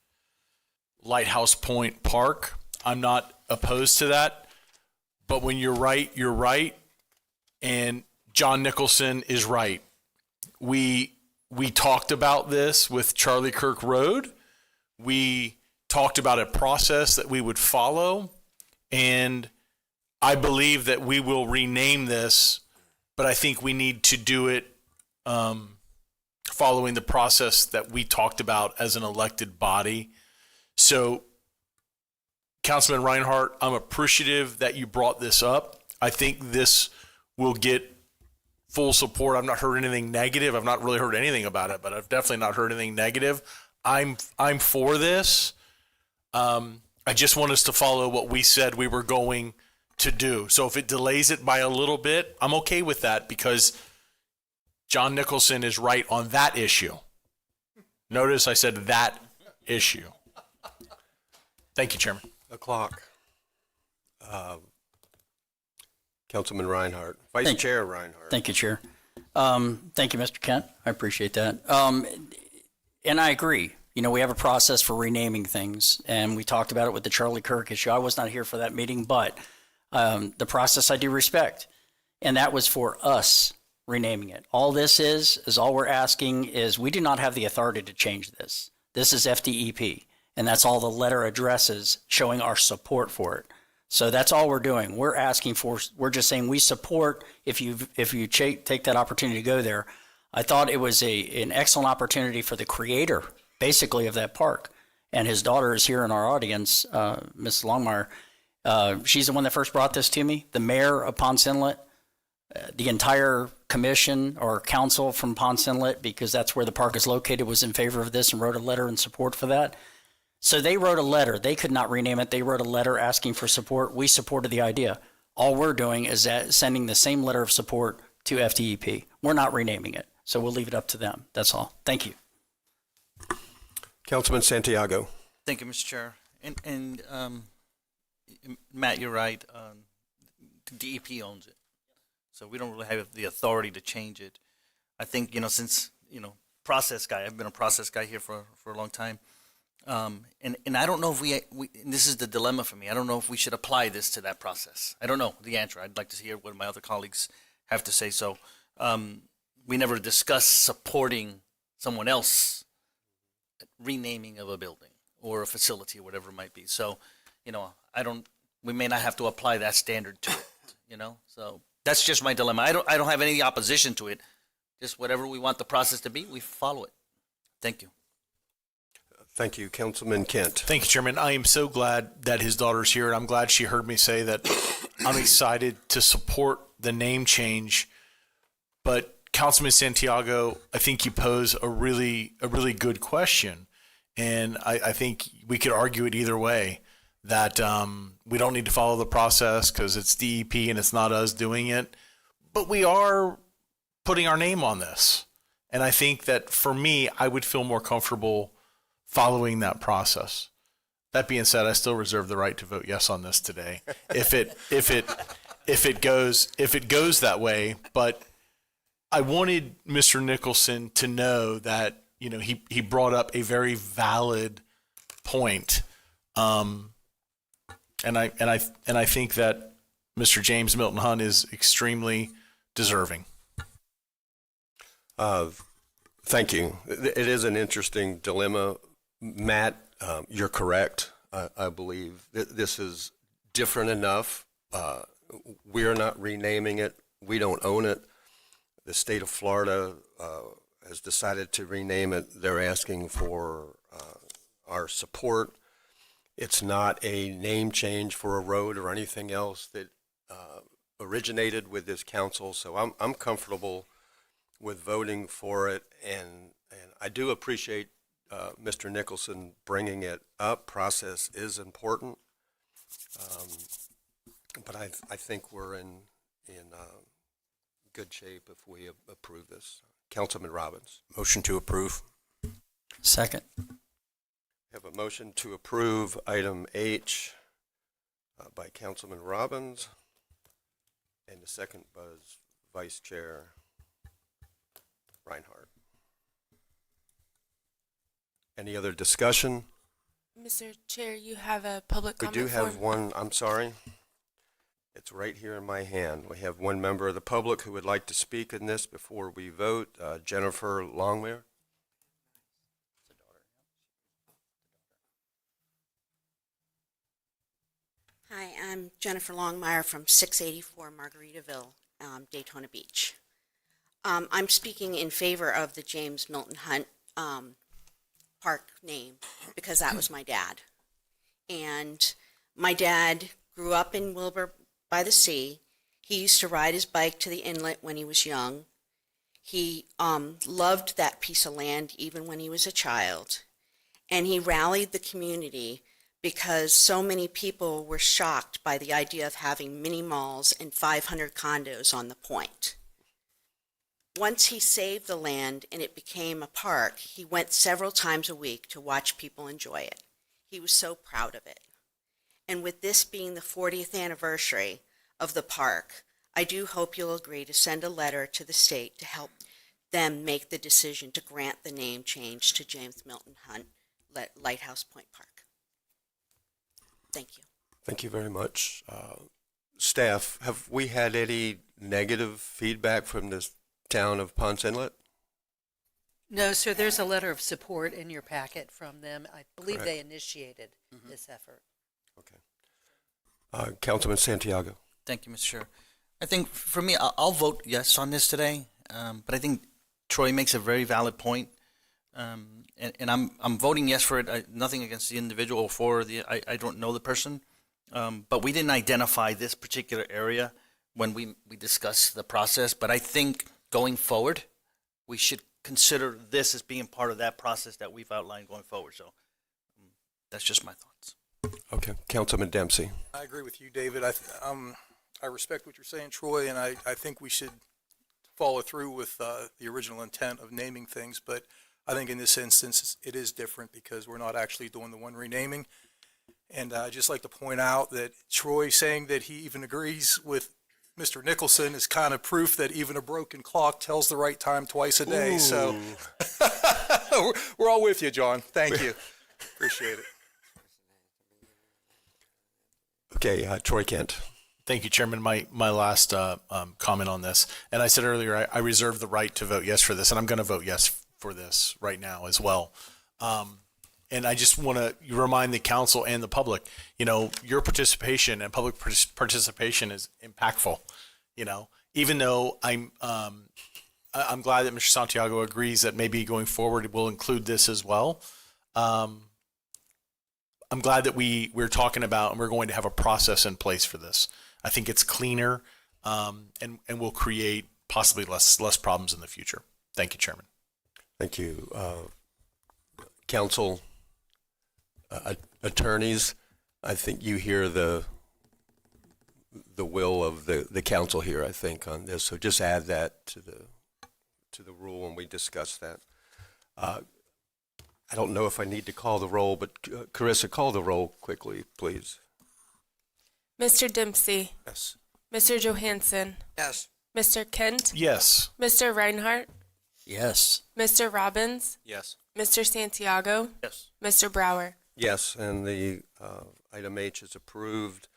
Lighthouse Point Park. I'm not opposed to that. But when you're right, you're right. And John Nicholson is right. We talked about this with Charlie Kirk Road. We talked about a process that we would follow. And I believe that we will rename this, but I think we need to do it following the process that we talked about as an elected body. So, Councilman Reinhardt, I'm appreciative that you brought this up. I think this will get full support. I've not heard anything negative. I've not really heard anything about it, but I've definitely not heard anything negative. I'm for this. I just want us to follow what we said we were going to do. So if it delays it by a little bit, I'm okay with that because John Nicholson is right on that issue. Notice I said that issue. Thank you, Chairman. O'clock. Councilman Reinhardt. Vice Chair Reinhardt. Thank you, Chair. Thank you, Mr. Kent. I appreciate that. And I agree. You know, we have a process for renaming things, and we talked about it with the Charlie Kirk issue. I was not here for that meeting, but the process I do respect. And that was for us renaming it. All this is all we're asking is we do not have the authority to change this. This is FDEP, and that's all the letter addresses showing our support for it. So that's all we're doing. We're asking for, we're just saying we support if you take that opportunity to go there. I thought it was an excellent opportunity for the creator, basically, of that park. And his daughter is here in our audience, Ms. Longmire. She's the one that first brought this to me. The mayor of Ponce Inlet, the entire commission or council from Ponce Inlet, because that's where the park is located, was in favor of this and wrote a letter in support for that. So they wrote a letter. They could not rename it. They wrote a letter asking for support. We supported the idea. All we're doing is sending the same letter of support to FDEP. We're not renaming it. So we'll leave it up to them. That's all. Thank you. Councilman Santiago. Thank you, Mr. Chair. And Matt, you're right. DEP owns it. So we don't really have the authority to change it. I think, since, process guy, I've been a process guy here for a long time. And I don't know if we this is the dilemma for me. I don't know if we should apply this to that process. I don't know the answer. I'd like to hear what my other colleagues have to say. So we never discussed supporting someone else renaming of a building or a facility or whatever it might be. So, we may not have to apply that standard to it, So that's just my dilemma. I don't have any opposition to it. Just whatever we want the process to be, we follow it. Thank you. Thank you, Councilman Kent. Thank you, Chairman. I am so glad that his daughter's here, and I'm glad she heard me say that I'm excited to support the name change. But Councilman Santiago, I think you pose a really good question, and I think we could argue it either way, that we don't need to follow the process because it's DEP and it's not us doing it, but we are putting our name on this. And I think that for me, I would feel more comfortable following that process. That being said, I still reserve the right to vote yes on this today if it goes that way. But I wanted Mr. Nicholson to know that he brought up a very valid point, and I think that Mr. James Milton Hunt is extremely deserving. Thank you. It is an interesting dilemma. Matt, you're correct. I believe this is different enough. We're not renaming it. We don't own it. The state of Florida has decided to rename it. They're asking for our support. It's not a name change for a road or anything else that originated with this council. So I'm comfortable with voting for it, and I do appreciate Mr. Nicholson bringing it up. Process is important, but I think we're in good shape if we approve this. Councilman Robbins. Motion to approve. Second. We have a motion to approve item H by Councilman Robbins, and the second was Vice Chair Reinhardt. Any other discussion? Mr. Chair, you have a public We comment do have form. one, I'm sorry. It's right here in my hand. We have one member of the public who would like to speak in this before we vote, Jennifer Longmire. Hi, I'm Jennifer Longmire from 684 Margaritaville, Daytona Beach. I'm speaking in favor of the James Milton Hunt Park name because that was my dad. And my dad grew up in Wilbur by the sea. He used to ride his bike to the inlet when he was young. He loved that piece of land even when he was a child. And he rallied the community because so many people were shocked by the idea of having mini malls and 500 condos on the point. Once he saved the land and it became a park, he went several times a week to watch people enjoy it. He was so proud of it. And with this being the 40th anniversary of the park, I do hope you'll agree to send a letter to the state to help them make the decision to grant the name change to James Milton Hunt Lighthouse Point Park. Thank you. Thank you very much. Staff, have we had any negative feedback from the town of Ponce Inlet? No, sir, there's a letter of support in your packet from them. I believe Correct. they initiated this effort. Councilman Santiago. Thank you, Mr. Chair. I think for me, I'll vote yes on this today, but I think Troy makes a very valid point, and I'm voting yes for it. Nothing against the individual or for the I don't know the person, but we didn't identify this particular area when we discussed the process. But I think going forward, we should consider this as being part of that process that we've outlined going forward. So that's just my thoughts. Okay, Councilman Dempsey. I agree with you, David. I respect what you're saying, Troy, and I think we should follow through with the original intent of naming things. But I think in this instance, it is different because we're not actually doing the one renaming. And I'd just like to point out that Troy saying that he even agrees with Mr. Nicholson is kind of proof that even a broken clock tells the right time twice a day. Ooh. So we're all with you, John. Thank you. Appreciate it. Okay, Troy Kent. Thank you, Chairman. My last comment on this, and I said earlier, I reserve the right to vote yes for this, and I'm going to vote yes for this right now as well. And I just want to remind the council and the public, your participation and public participation is impactful. Even though I'm glad that Mr. Santiago agrees that maybe going forward we'll include this as well. I'm glad that we're talking about and we're going to have a process in place for this. I think it's cleaner and will create possibly less problems in the future. Thank you, Chairman. Thank you. Council attorneys, I think you hear the will of the council here, I think, on this. So just add that to the rule when we discuss that. I don't know if I need to call the roll, but Carissa, call the roll quickly, please. Mr. Dempsey. Yes. Mr. Johansson. Yes. Mr. Kent. Yes. Mr. Reinhardt. Yes. Mr. Robbins. Yes. Mr. Santiago. Yes. Mr. Brower. Yes, and the item H is approved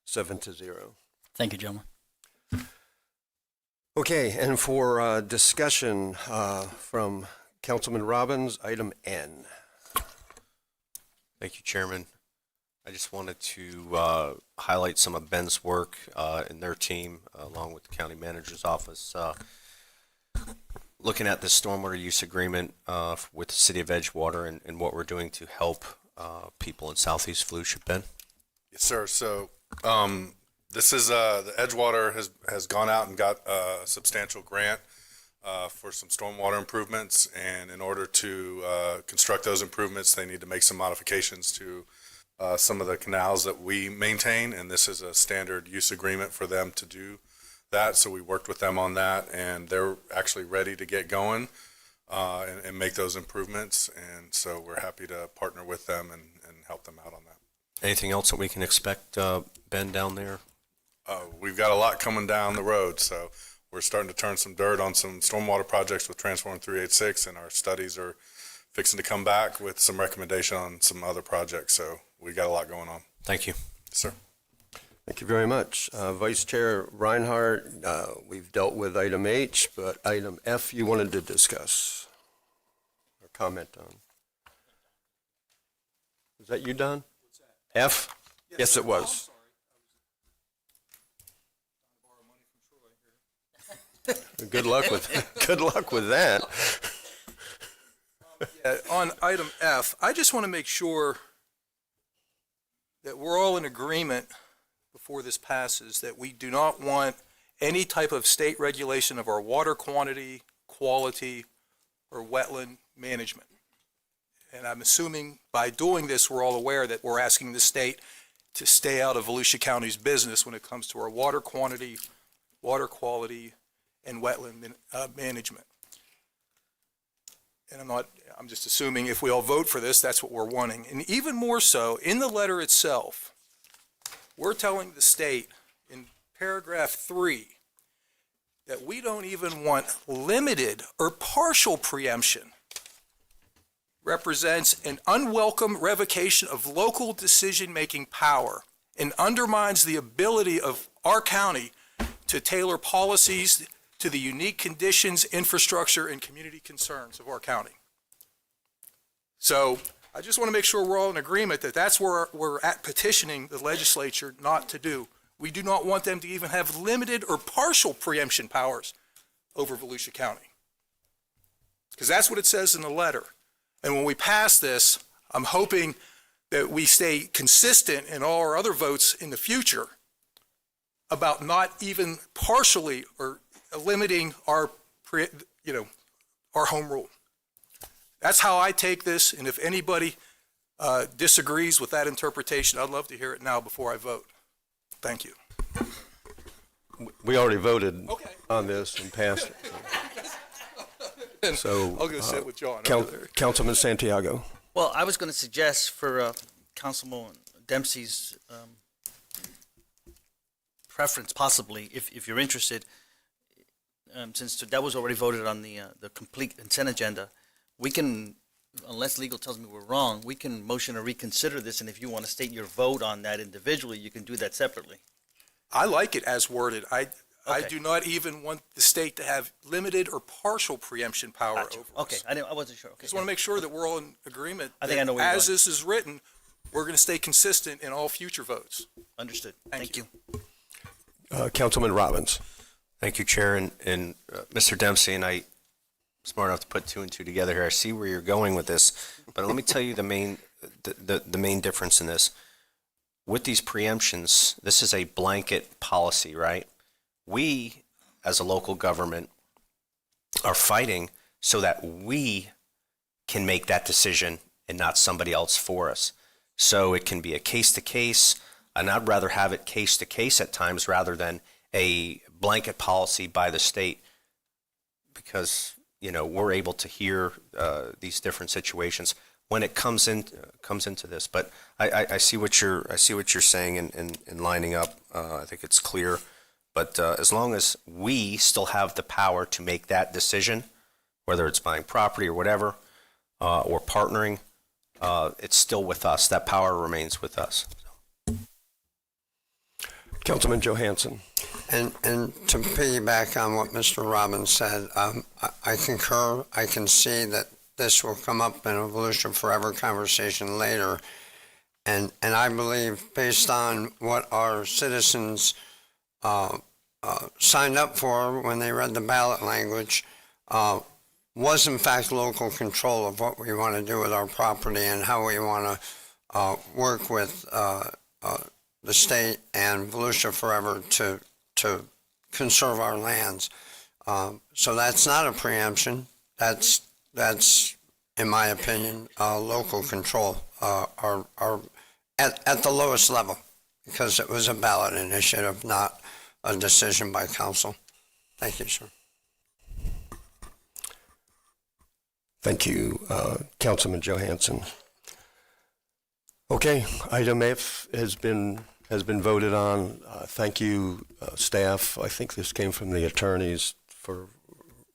7-0. Thank you, gentlemen. Okay, and for discussion from Councilman Robbins, item N. Thank you, Chairman. I just wanted to highlight some of Ben's work and their team, along with the county manager's office, looking at the stormwater use agreement with the city of Edgewater and what we're doing to help people in Southeast Volusia. Ben? Yes, sir. So this is the Edgewater has gone out and got a substantial grant for some stormwater improvements, and in order to construct those improvements, they need to make some modifications to some of the canals that we maintain, and this is a standard use agreement for them to do that, so we worked with them on that, and they're actually ready to get going and make those improvements. And so we're happy to partner with them and help them out on that. Anything else that we can expect, Ben, down there? We've got a lot coming down the road, so we're starting to turn some dirt on some stormwater projects with Transform 386, and our studies are fixing to come back with some recommendation on some other projects. So we got a lot going on. Thank you. Yes, sir. Thank you very much. Vice Chair Reinhardt, we've dealt with item H, but item F you wanted to discuss or comment on. Was that you, Don? F? Yes, it was. Good luck with that. Yeah, on item F, I just want to make sure that we're all in agreement before this passes that we do not want any type of state regulation of our water quantity, quality, or wetland management. And I'm assuming by doing this, we're all aware that we're asking the state to stay out of Volusia County's business when it comes to our water quantity, water quality, and wetland management. And I'm just assuming if we all vote for this, that's what we're wanting. And even more so, in the letter itself, we're telling the state in paragraph 3 that we don't even want limited or partial preemption. Represents an unwelcome revocation of local decision-making power and undermines the ability of our county to tailor policies to the unique conditions, infrastructure, and community concerns of our county. So I just want to make sure we're all in agreement that that's where we're at petitioning the legislature not to do. We do not want them to even have limited or partial preemption powers over Volusia County. Because that's what it says in the letter. And when we pass this, I'm hoping that we stay consistent in all our other votes in the future about not even partially or limiting our home rule. That's how I take this, and if anybody disagrees with that interpretation, I'd love to hear it now before I vote. Thank you. We already voted on this and passed it. So I'll go sit with John. Councilman Santiago. Well, I was going to suggest for Councilman Dempsey's preference, possibly, if you're interested, since that was already voted on the complete consent agenda, we can, unless legal tells me we're wrong, we can motion to reconsider this, and if you want to state your vote on that individually, you can do that separately. I like it as worded. I do not even want the state to have limited or partial preemption power over us. Okay, I wasn't sure. Okay, Just want to make sure that we're all in agreement. I think I know where you're as going. this is written, we're going to stay consistent in all future votes. Understood. Thank you. Councilman Robbins. Thank you, Chair. And Mr. Dempsey, and I'm smart enough to put two and two together here. I see where you're going with this, but let me tell you the main difference in this. With these preemptions, this is a blanket policy, right? We, as a local government, are fighting so that we can make that decision and not somebody else for us. So it can be a case-to-case, and I'd rather have it case-to-case at times rather than a blanket policy by the state, because we're able to hear these different situations when it comes into this. But I see what you're saying and lining up. I think it's clear. But as long as we still have the power to make that decision, whether it's buying property or whatever, or partnering, it's still with us. That power remains with us. Councilman Johansson. And to piggyback on what Mr. Robbins said, I concur. I can see that this will come up in a Volusia Forever conversation later. And I believe, based on what our citizens signed up for when they read the ballot language, was in fact local control of what we want to do with our property and how we want to work with the state and Volusia Forever to conserve our lands. So that's not a preemption. That's in my opinion, local control, are at the lowest level, because it was a ballot initiative, not a decision by council. Thank you, sir. Thank you, Councilman Johansson. Okay, item F has been voted on. Thank you, staff. I think this came from the attorneys for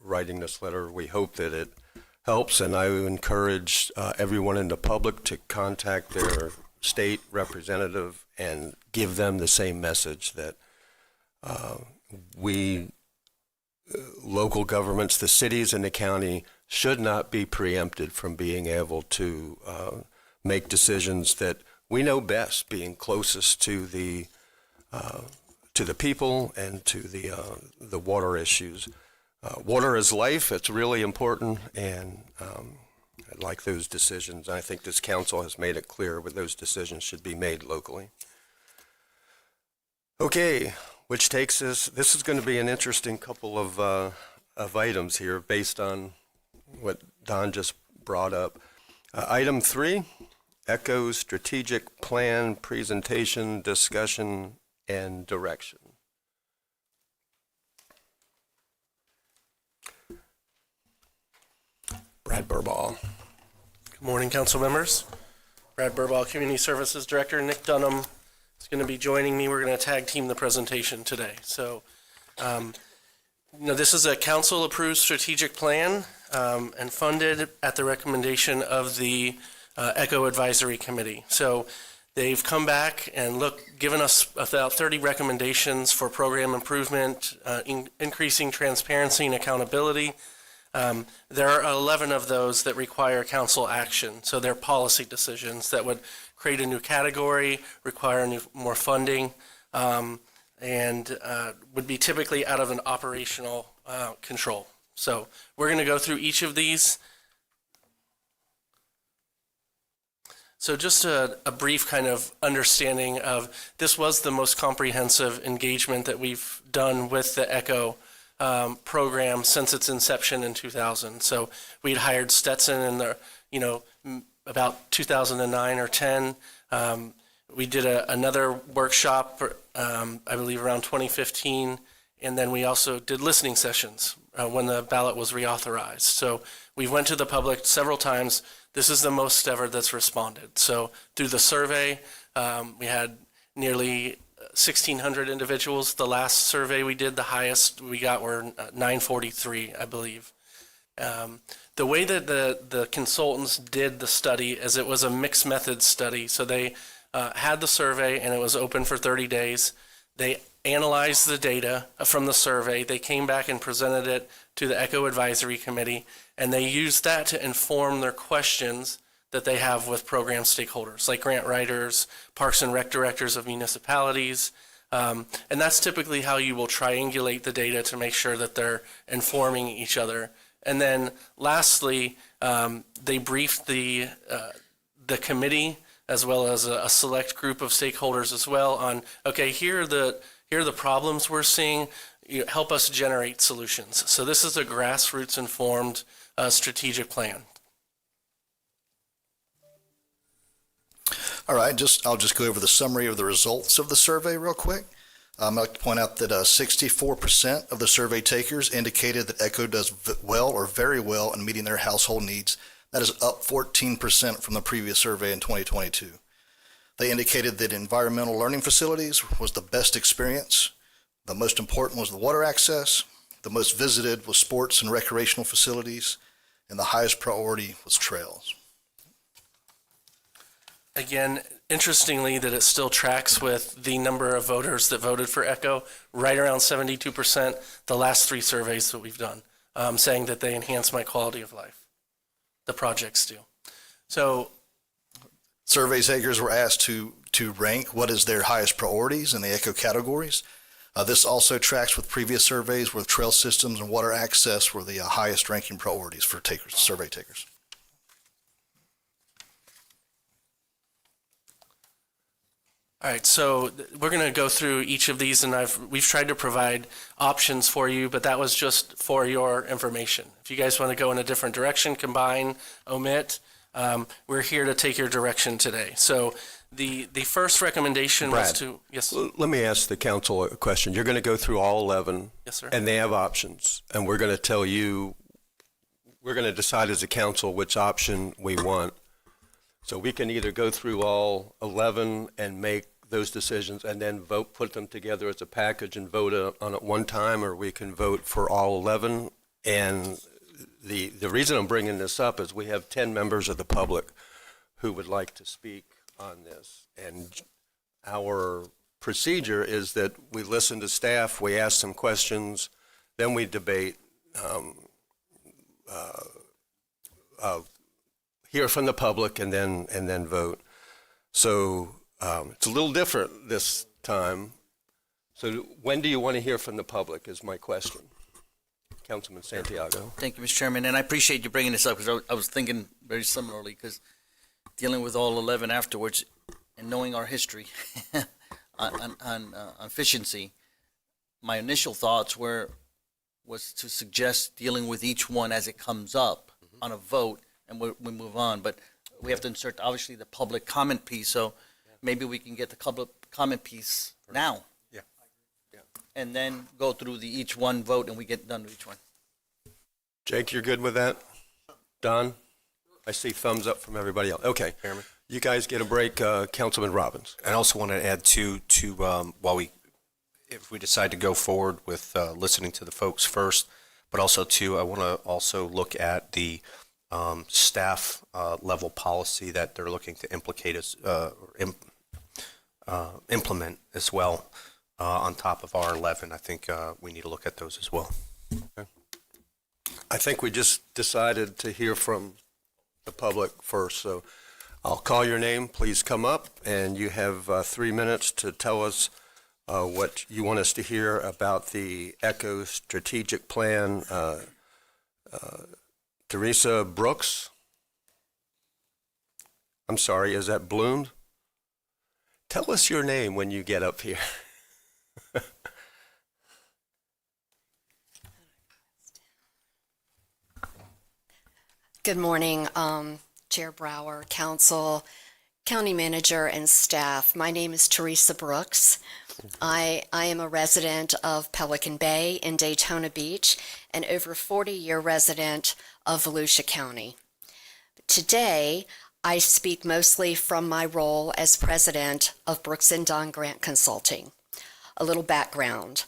writing this letter. We hope that it helps, and I encourage everyone in the public to contact their state representative and give them the same message that we, local governments, the cities and the county, should not be preempted from being able to make decisions that we know best, being closest to the people and to the water issues. Water is life. It's really important, and I like those decisions. I think this council has made it clear that those decisions should be made locally. Okay, which takes us, this is going to be an interesting couple of items here based on what Don just brought up. Item 3, ECHO strategic plan presentation, discussion, and direction. Brad Burball. Good morning, council members. Brad Burball, Community Services Director. Nick Dunham is going to be joining me. We're going to tag team the presentation today. So, this is a council-approved strategic plan and funded at the recommendation of the ECHO Advisory Committee. So they've come back and given us about 30 recommendations for program improvement, increasing transparency and accountability. There are 11 of those that require council action. So they're policy decisions that would create a new category, require more funding, and would be typically out of an operational control. So we're going to go through each of these. So just a brief kind of understanding of this was the most comprehensive engagement that we've done with the ECHO program since its inception in 2000. So we'd hired Stetson in the, about 2009 or 10. We did another workshop, I believe around 2015, and then we also did listening sessions when the ballot was reauthorized. So we went to the public several times. This is the most ever that's responded. So through the survey, we had nearly 1,600 individuals. The last survey we did, the highest we got were 943, I believe. The way that the consultants did the study is it was a mixed method study. So they had the survey and it was open for 30 days. They analyzed the data from the survey. They came back and presented it to the ECHO Advisory Committee, and they used that to inform their questions that they have with program stakeholders, like grant writers, parks and rec directors of municipalities. And that's typically how you will triangulate the data to make sure that they're informing each other. And then lastly, they briefed the committee as well as a select group of stakeholders as well on, okay, here are the problems we're seeing. Help us generate solutions. So this is a grassroots informed strategic plan. All right, I'll just go over the summary of the results of the survey real quick. I'd like to point out that 64% of the survey takers indicated that ECHO does well or very well in meeting their household needs. That is up 14% from the previous survey in 2022. They indicated that environmental learning facilities was the best experience. The most important was the water access. The most visited was sports and recreational facilities. And the highest priority was trails. Again, interestingly that it still tracks with the number of voters that voted for ECHO, right around 72%, the last 3 surveys that we've done, saying that they enhance my quality of life. The projects do. So survey takers were asked to rank what is their highest priorities in the ECHO categories. This also tracks with previous surveys where trail systems and water access were the highest ranking priorities for survey takers. All right, so we're going to go through each of these, and we've tried to provide options for you, but that was just for your information. If you guys want to go in a different direction, combine, omit, we're here to take your direction today. So The first recommendation was Brad, to, yes, Let me ask the council a question. You're going to go through all 11. Yes, sir. And they have options. And we're going to tell you, we're going to decide as a council which option we want. So we can either go through all 11 and make those decisions and then vote, put them together as a package and vote on it one time, or we can vote for all 11. And the reason I'm bringing this up is we have 10 members of the public who would like to speak on this. And our procedure is that we listen to staff, we ask them questions, then we debate, hear from the public, and then vote. So it's a little different this time. So when do you want to hear from the public is my question. Councilman Santiago. Thank you, Mr. Chairman, and I appreciate you bringing this up because I was thinking very similarly because dealing with all 11 afterwards and knowing our history on efficiency, my initial thoughts was to suggest dealing with each one as it comes up on a vote, and we move on. But we have to insert, obviously, the public comment piece, so maybe we can get the public comment piece now. Yeah. And then go through each one vote, and we get done with each one. Jake, you're good with that? Don? I see thumbs up from everybody else. Okay. Chairman. You guys get a break, Councilman Robbins. I also want to add to if we decide to go forward with listening to the folks first, but also I want to also look at the staff level policy that they're looking to implement as well on top of our 11. I think we need to look at those as well. Okay. I think we just decided to hear from the public first, so I'll call your name. Please come up, and you have 3 minutes to tell us what you want us to hear about the ECHO strategic plan. Teresa Brooks. I'm sorry, is that Bloom? Tell us your name when you get up here. Good morning, Chair Brower, Council, County Manager, and staff. My name is Teresa Brooks. I am a resident of Pelican Bay in Daytona Beach and over 40-year resident of Volusia County. Today, I speak mostly from my role as president of Brooks and Dunn Grant Consulting. A little background.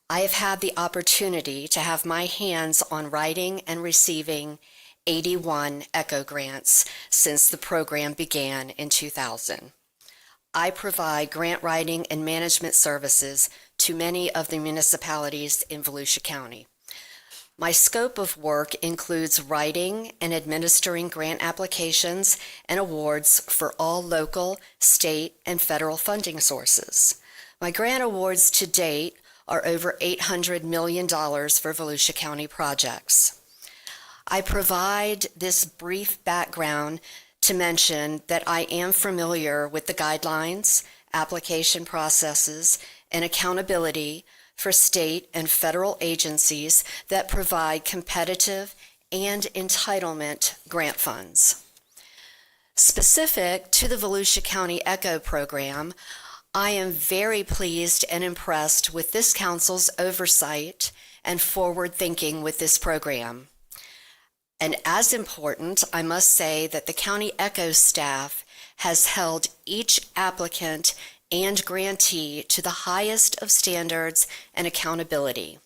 I have had the opportunity to have my hands on writing and receiving 81 ECHO grants since the program began in 2000. I provide grant writing and management services to many of the municipalities in Volusia County. My scope of work includes writing and administering grant applications and awards for all local, state, and federal funding sources. My grant awards to date are over $800 million for Volusia County projects. I provide this brief background to mention that I am familiar with the guidelines, application processes, and accountability for state and federal agencies that provide competitive and entitlement grant funds. Specific to the Volusia County ECHO program, I am very pleased and impressed with this council's oversight and forward thinking with this program. And as important, I must say that the County ECHO staff has held each applicant and grantee to the highest of standards and accountability.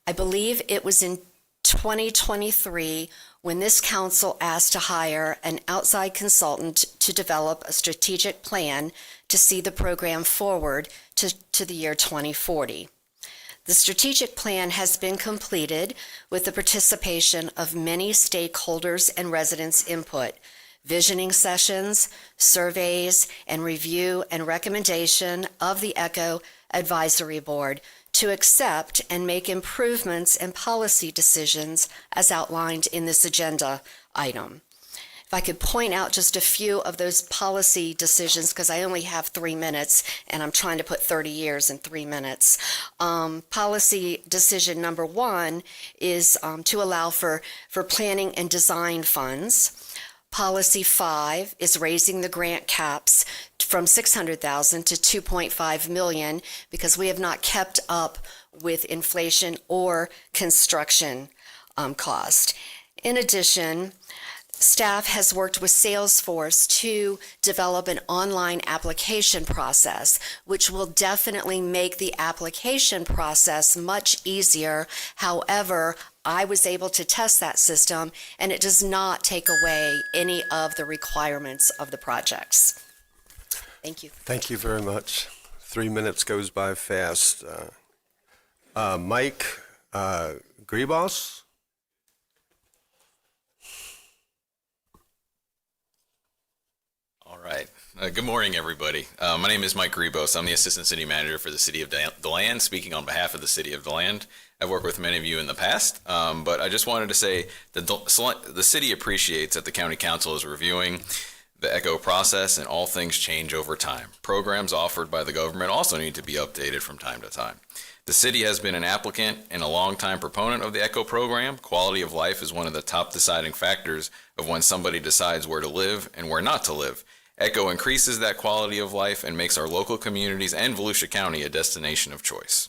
I believe it was in 2023 when this council asked to hire an outside consultant to develop a strategic plan to see the program forward to the year 2040. The strategic plan has been completed with the participation of many stakeholders and residents' input, visioning sessions, surveys, and review and recommendation of the ECHO Advisory Board to accept and make improvements and policy decisions as outlined in this agenda item. If I could point out just a few of those policy decisions, because I only have 3 minutes and I'm trying to put 30 years in 3 minutes. Policy decision number 1 is to allow for planning and design funds. Policy 5 is raising the grant caps from $600,000 to $2.5 million because we have not kept up with inflation or construction cost. In addition, staff has worked with Salesforce to develop an online application process, which will definitely make the application process much easier. However, I was able to test that system, and it does not take away any of the requirements of the projects. Thank you. Thank you very much. 3 minutes goes by fast. Mike Gribos? All right. Good morning, everybody. My name is Mike Gribos. I'm the Assistant City Manager for the City of DeLand, speaking on behalf of the City of DeLand. I've worked with many of you in the past, but I just wanted to say that the city appreciates that the County Council is reviewing the ECHO process, and all things change over time. Programs offered by the government also need to be updated from time to time. The city has been an applicant and a longtime proponent of the ECHO program. Quality of life is one of the top deciding factors of when somebody decides where to live and where not to live. ECHO increases that quality of life and makes our local communities and Volusia County a destination of choice.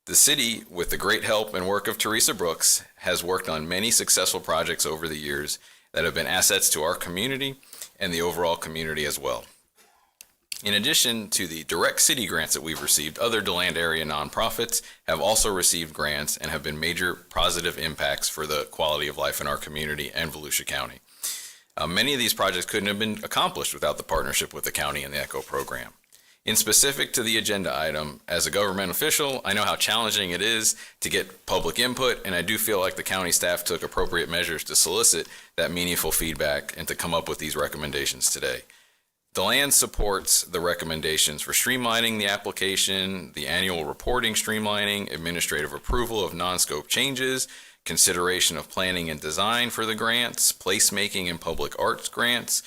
The city, with the great help and work of Teresa Brooks, has worked on many successful projects over the years that have been assets to our community and the overall community as well. In addition to the direct city grants that we've received, other DeLand area nonprofits have also received grants and have been major positive impacts for the quality of life in our community and Volusia County. Many of these projects couldn't have been accomplished without the partnership with the county and the ECHO program. In specific to the agenda item, as a government official, I know how challenging it is to get public input, and I do feel like the county staff took appropriate measures to solicit that meaningful feedback and to come up with these recommendations today. DeLand supports the recommendations for streamlining the application, the annual reporting streamlining, administrative approval of non-scope changes, consideration of planning and design for the grants, placemaking and public arts grants,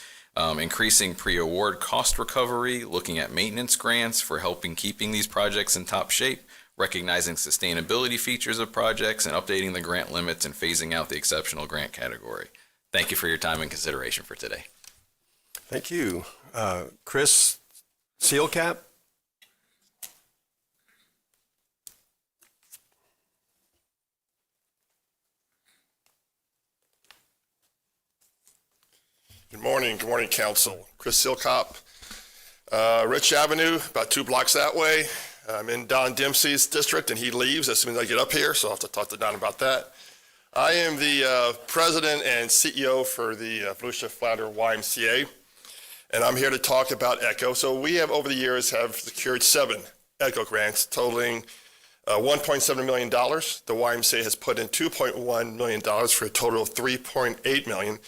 increasing pre-award cost recovery, looking at maintenance grants for helping keeping these projects in top shape, recognizing sustainability features of projects, and updating the grant limits and phasing out the exceptional grant category. Thank you for your time and consideration for today. Thank you. Chris Sealcap? Good morning, Council. Chris Silcop, Rich Avenue, about 2 blocks that way. I'm in Don Dempsey's district, and he leaves as soon as I get up here, so I'll have to talk to Don about that. I am the president and CEO for the Volusia Flatter YMCA, and I'm here to talk about ECHO. So we have, over the years, have secured 7 ECHO grants totaling $1.7 million. The YMCA has put in $2.1 million for a total of $3.8 million.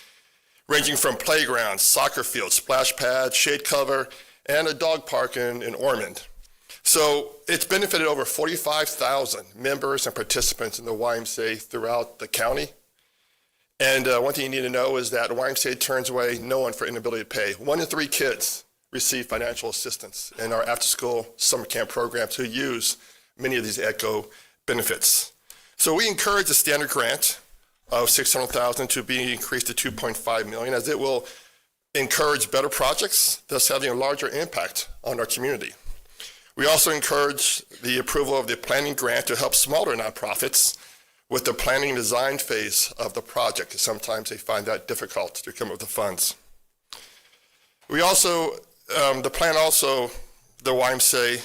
Ranging from playgrounds, soccer fields, splash pads, shade cover, and a dog park in Ormond. So it's benefited over 45,000 members and participants in the YMCA throughout the county. And one thing you need to know is that the YMCA turns away no one for inability to pay. 1 in 3 kids receive financial assistance in our after-school summer camp programs who use many of these ECHO benefits. So we encourage the standard grant of $600,000 to be increased to $2.5 million, as it will encourage better projects, thus having a larger impact on our community. We also encourage the approval of the planning grant to help smaller nonprofits with the planning and design phase of the project, because sometimes they find that difficult to come up with the funds. We also, the plan also, the YMCA,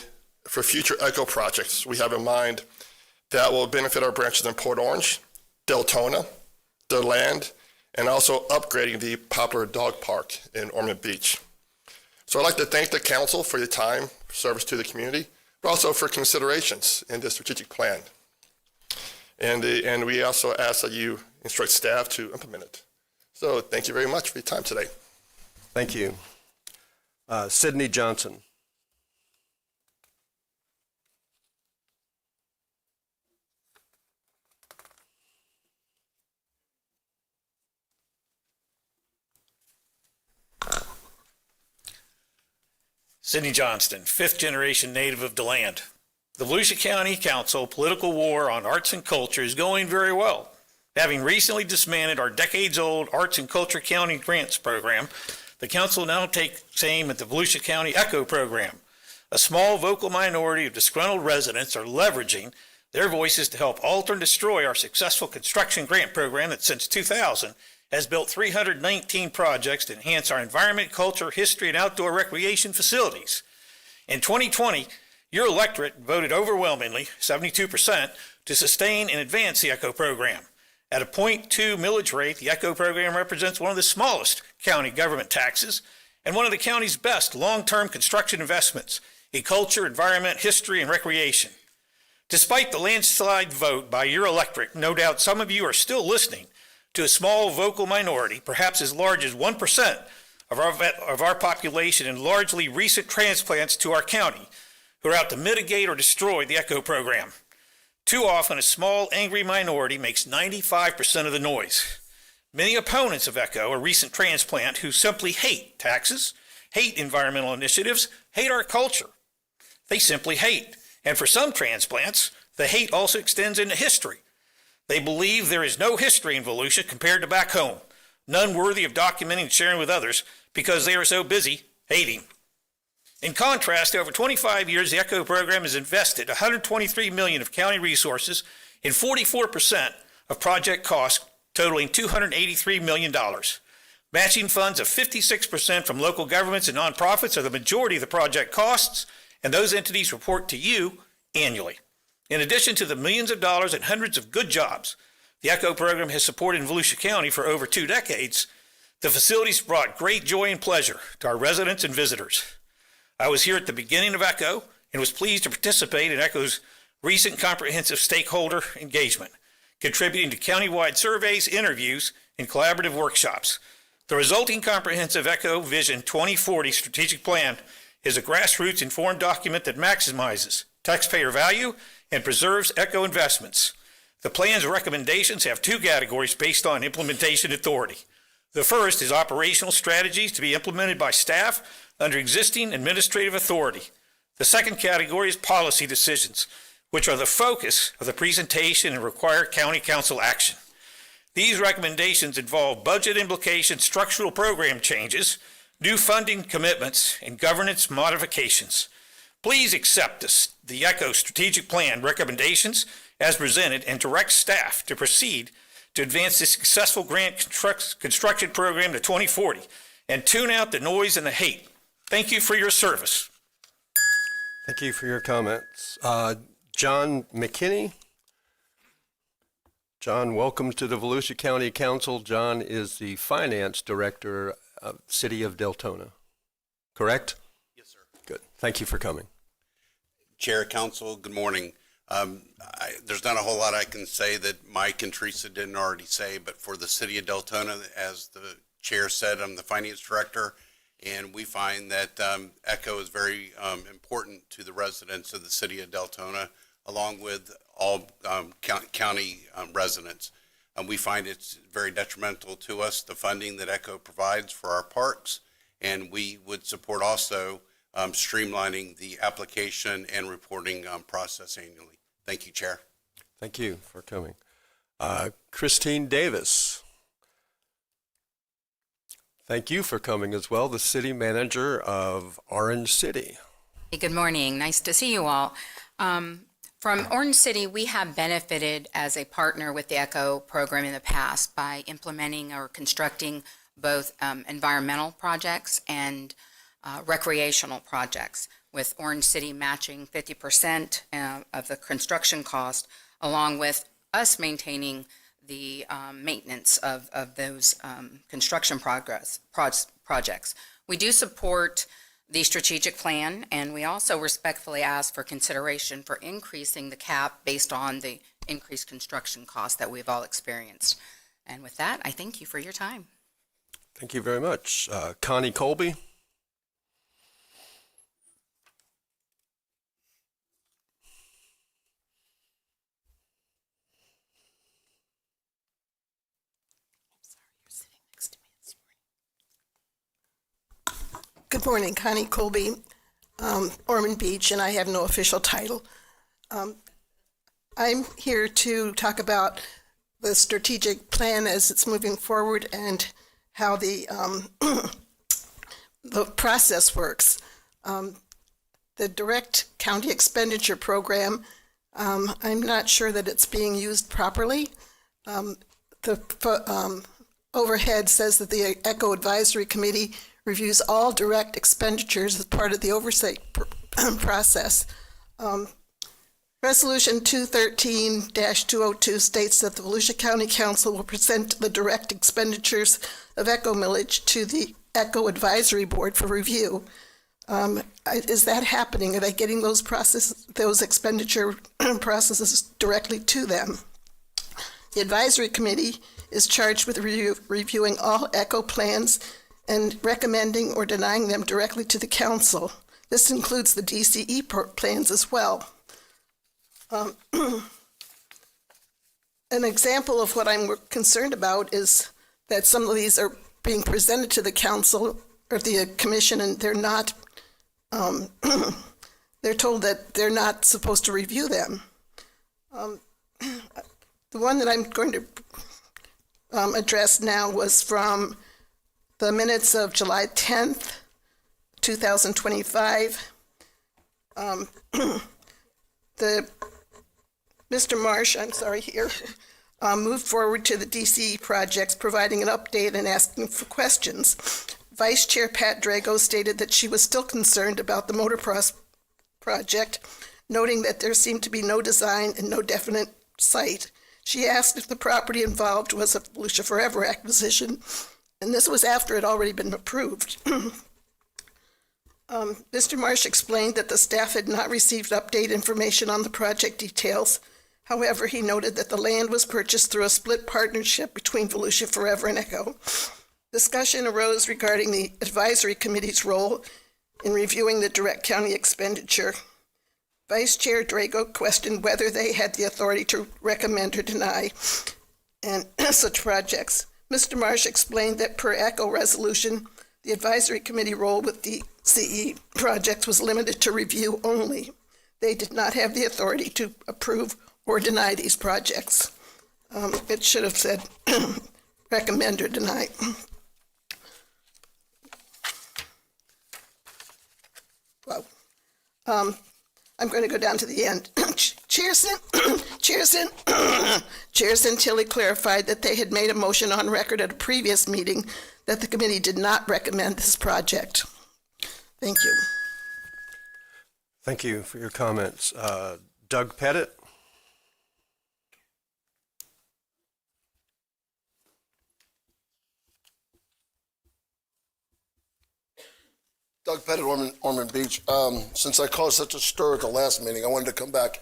for future ECHO projects we have in mind that will benefit our branches in Port Orange, Deltona, DeLand, and also upgrading the popular dog park in Ormond Beach. So I'd like to thank the council for your time, service to the community, but also for considerations in this strategic plan. And we also ask that you instruct staff to implement it. So thank you very much for your time today. Thank you. Sydney Johnson. Sidney Johnston, 5th generation native of DeLand. The Volusia County Council political war on arts and culture is going very well. Having recently dismantled our decades-old Arts and Culture County Grants Program, the council now takes aim at the Volusia County ECHO Program. A small vocal minority of disgruntled residents are leveraging their voices to help alter and destroy our successful construction grant program that since 2000 has built 319 projects to enhance our environment, culture, history, and outdoor recreation facilities. In 2020, your electorate voted overwhelmingly, 72%, to sustain and advance the ECHO program. At a 0.2 millage rate, the ECHO program represents one of the smallest county government taxes and one of the county's best long-term construction investments in culture, environment, history, and recreation. Despite the landslide vote by your electorate, no doubt some of you are still listening to a small vocal minority, perhaps as large as 1% of our population and largely recent transplants to our county, who are out to mitigate or destroy the ECHO program. Too often, a small, angry minority makes 95% of the noise. Many opponents of ECHO, a recent transplant, who simply hate taxes, hate environmental initiatives, hate our culture. They simply hate. And for some transplants, the hate also extends into history. They believe there is no history in Volusia compared to back home, none worthy of documenting and sharing with others because they are so busy hating. In contrast, over 25 years, the ECHO program has invested $123 million of county resources in 44% of project costs, totaling $283 million. Matching funds of 56% from local governments and nonprofits are the majority of the project costs, and those entities report to you annually. In addition to the millions of dollars and hundreds of good jobs the ECHO program has supported in Volusia County for over 2 decades, the facilities brought great joy and pleasure to our residents and visitors. I was here at the beginning of ECHO and was pleased to participate in ECHO's recent comprehensive stakeholder engagement, contributing to countywide surveys, interviews, and collaborative workshops. The resulting comprehensive ECHO Vision 2040 strategic plan is a grassroots informed document that maximizes taxpayer value and preserves ECHO investments. The plan's recommendations have 2 categories based on implementation authority. The first is operational strategies to be implemented by staff under existing administrative authority. The second category is policy decisions, which are the focus of the presentation and require county council action. These recommendations involve budget implications, structural program changes, new funding commitments, and governance modifications. Please accept the ECHO strategic plan recommendations as presented and direct staff to proceed to advance this successful grant construction program to 2040 and tune out the noise and the hate. Thank you for your service. Thank you for your comments. John McKinney. John, welcome to the Volusia County Council. John is the Finance Director of City of Deltona, correct? Yes, sir. Good. Thank you for coming. Chair, Council, good morning. There's not a whole lot I can say that Mike and Teresa didn't already say, but for the City of Deltona, as the Chair said, I'm the Finance Director, and we find that ECHO is very important to the residents of the City of Deltona, along with all county residents. We find it's very detrimental to us, the funding that ECHO provides for our parks, and we would support also streamlining the application and reporting process annually. Thank you, Chair. Thank you for coming. Christine Davis. Thank you for coming as well, the City Manager of Orange City. Hey, good morning. Nice to see you all. From Orange City, we have benefited as a partner with the ECHO program in the past by implementing or constructing both environmental projects and recreational projects, with Orange City matching 50% of the construction cost, along with us maintaining the maintenance of those construction projects. We do support the strategic plan, and we also respectfully ask for consideration for increasing the cap based on the increased construction costs that we've all experienced. And with that, I thank you for your time. Thank you very much. Connie Colby. Good morning, Connie Colby, Ormond Beach, and I have no official title. I'm here to talk about the strategic plan as it's moving forward and how the the process works. The direct county expenditure program, I'm not sure that it's being used properly. The overhead says that the ECHO Advisory Committee reviews all direct expenditures as part of the oversight process. Resolution 213-202 states that the Volusia County Council will present the direct expenditures of ECHO millage to the ECHO Advisory Board for review. Is that happening? Are they getting those expenditure processes directly to them? The Advisory Committee is charged with reviewing all ECHO plans and recommending or denying them directly to the Council. This includes the DCE plans as well. An example of what I'm concerned about is that some of these are being presented to the Council or the Commission, and they're not, they're told that they're not supposed to review them. The one that I'm going to address now was from the minutes of July 10th, 2025. Mr. Marsh, moved forward to the DCE projects, providing an update and asking for questions. Vice Chair Pat Drago stated that she was still concerned about the Motorcross project, noting that there seemed to be no design and no definite site. She asked if the property involved was a Volusia Forever acquisition, and this was after it had already been approved. Mr. Marsh explained that the staff had not received update information on the project details. However, he noted that the land was purchased through a split partnership between Volusia Forever and ECHO. Discussion arose regarding the advisory committee's role in reviewing the direct county expenditure. Vice Chair Drago questioned whether they had the authority to recommend or deny and such projects. Mr. Marsh explained that per ECHO resolution, the advisory committee role with the CE projects was limited to review only. They did not have the authority to approve or deny these projects. It should have said recommend or deny. Well, I'm going to go down to the end. Chair Santilli clarified that they had made a motion on record at a previous meeting that the committee did not recommend this project. Thank you. Thank you for your comments. Doug Pettit? Doug Pettit, Ormond Beach. Since I caused such a stir at the last meeting, I wanted to come back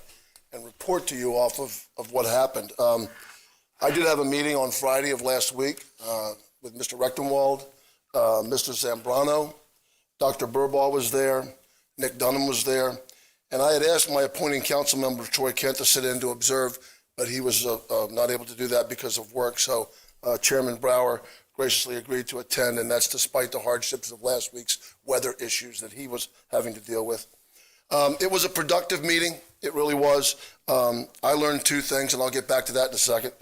and report to you off of what happened. I did have a meeting on Friday of last week with Mr. Rechtenwald, Mr. Zambrano, Dr. Burbaugh was there, Nick Dunham was there, and I had asked my appointing council member, Troy Kent, to sit in to observe, but he was not able to do that because of work. So Chairman Brower graciously agreed to attend, and that's despite the hardships of last week's weather issues that he was having to deal with. It was a productive meeting. It really was. I learned two things, and I'll get back to that in a second.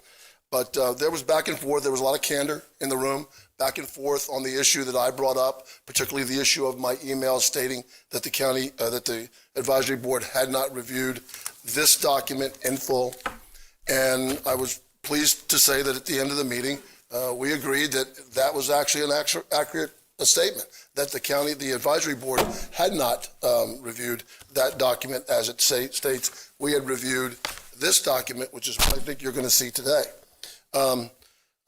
But there was back and forth. There was a lot of candor in the room, back and forth on the issue that I brought up, particularly the issue of my email stating that the county, that the advisory board had not reviewed this document in full. And I was pleased to say that at the end of the meeting, we agreed that that was actually an accurate statement, that the county, the advisory board had not reviewed that document as it states. We had reviewed this document, which is what I think you're going to see today.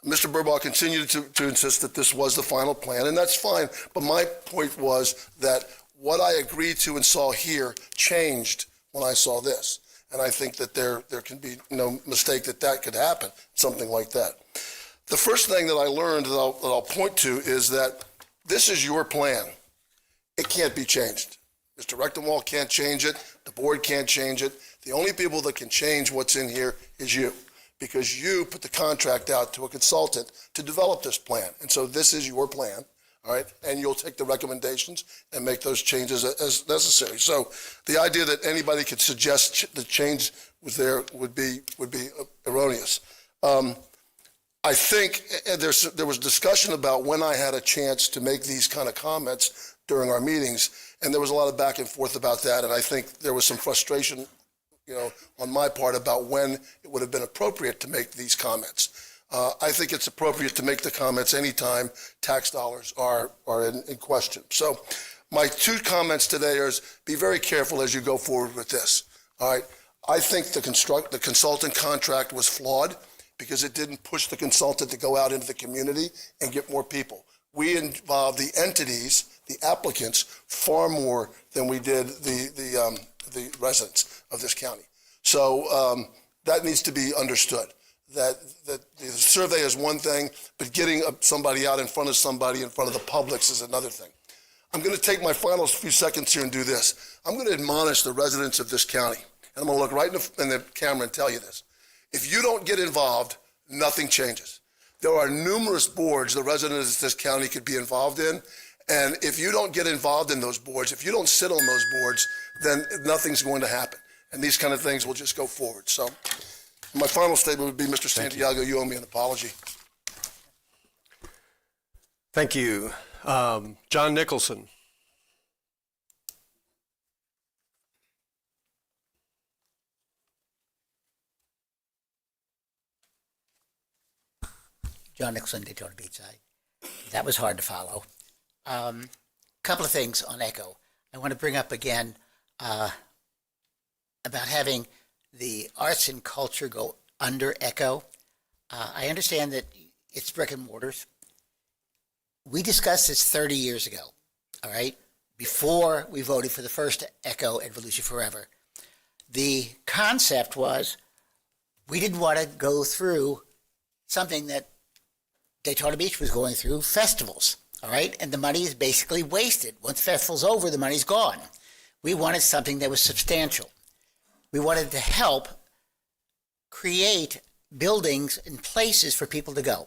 Mr. Burbaugh continued to insist that this was the final plan, and that's fine. But my point was that what I agreed to and saw here changed when I saw this. And I think that there can be no mistake that that could happen, something like that. The first thing that I learned that I'll point to is that this is your plan. It can't be changed. Mr. Rechtenwald can't change it. The board can't change it. The only people that can change what's in here is you, because you put the contract out to a consultant to develop this plan. And so this is your plan, all right? And you'll take the recommendations and make those changes as necessary. So the idea that anybody could suggest the change was there would be erroneous. I think there was discussion about when I had a chance to make these kind of comments during our meetings, and there was a lot of back and forth about that, and I think there was some frustration, on my part about when it would have been appropriate to make these comments. I think it's appropriate to make the comments anytime tax dollars are in question. So my two comments today is be very careful as you go forward with this. All right. I think the consultant contract was flawed because it didn't push the consultant to go out into the community and get more people. We involved the entities, the applicants, far more than we did the residents of this county. So that needs to be understood. That the survey is one thing, but getting somebody out in front of somebody, in front of the publics, is another thing. I'm going to take my final few seconds here and do this. I'm going to admonish the residents of this county, and I'm going to look right in the camera and tell you this. If you don't get involved, nothing changes. There are numerous boards the residents of this county could be involved in, and if you don't get involved in those boards, if you don't sit on those boards, then nothing's going to happen. And these kind of things will just go forward. So my final statement would be, Mr. Santiago, you owe me an apology. Thank you. John Nicholson. John Nicholson, Daytona Beachside. That was hard to follow. Couple of things on ECHO. I want to bring up again about having the arts and culture go under ECHO. I understand that it's brick and mortars. We discussed this 30 years ago, all right, before we voted for the first ECHO at Volusia Forever. The concept was we didn't want to go through something that Daytona Beach was going through, festivals, all right? And the money is basically wasted. Once the festival's over, the money's gone. We wanted something that was substantial. We wanted to help create buildings and places for people to go,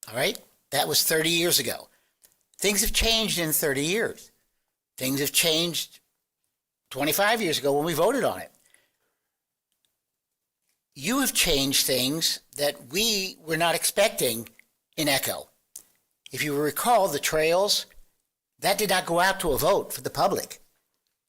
all right? That was 30 years ago. Things have changed in 30 years. Things have changed 25 years ago when we voted on it. You have changed things that we were not expecting in ECHO. If you recall, the trails, that did not go out to a vote for the public.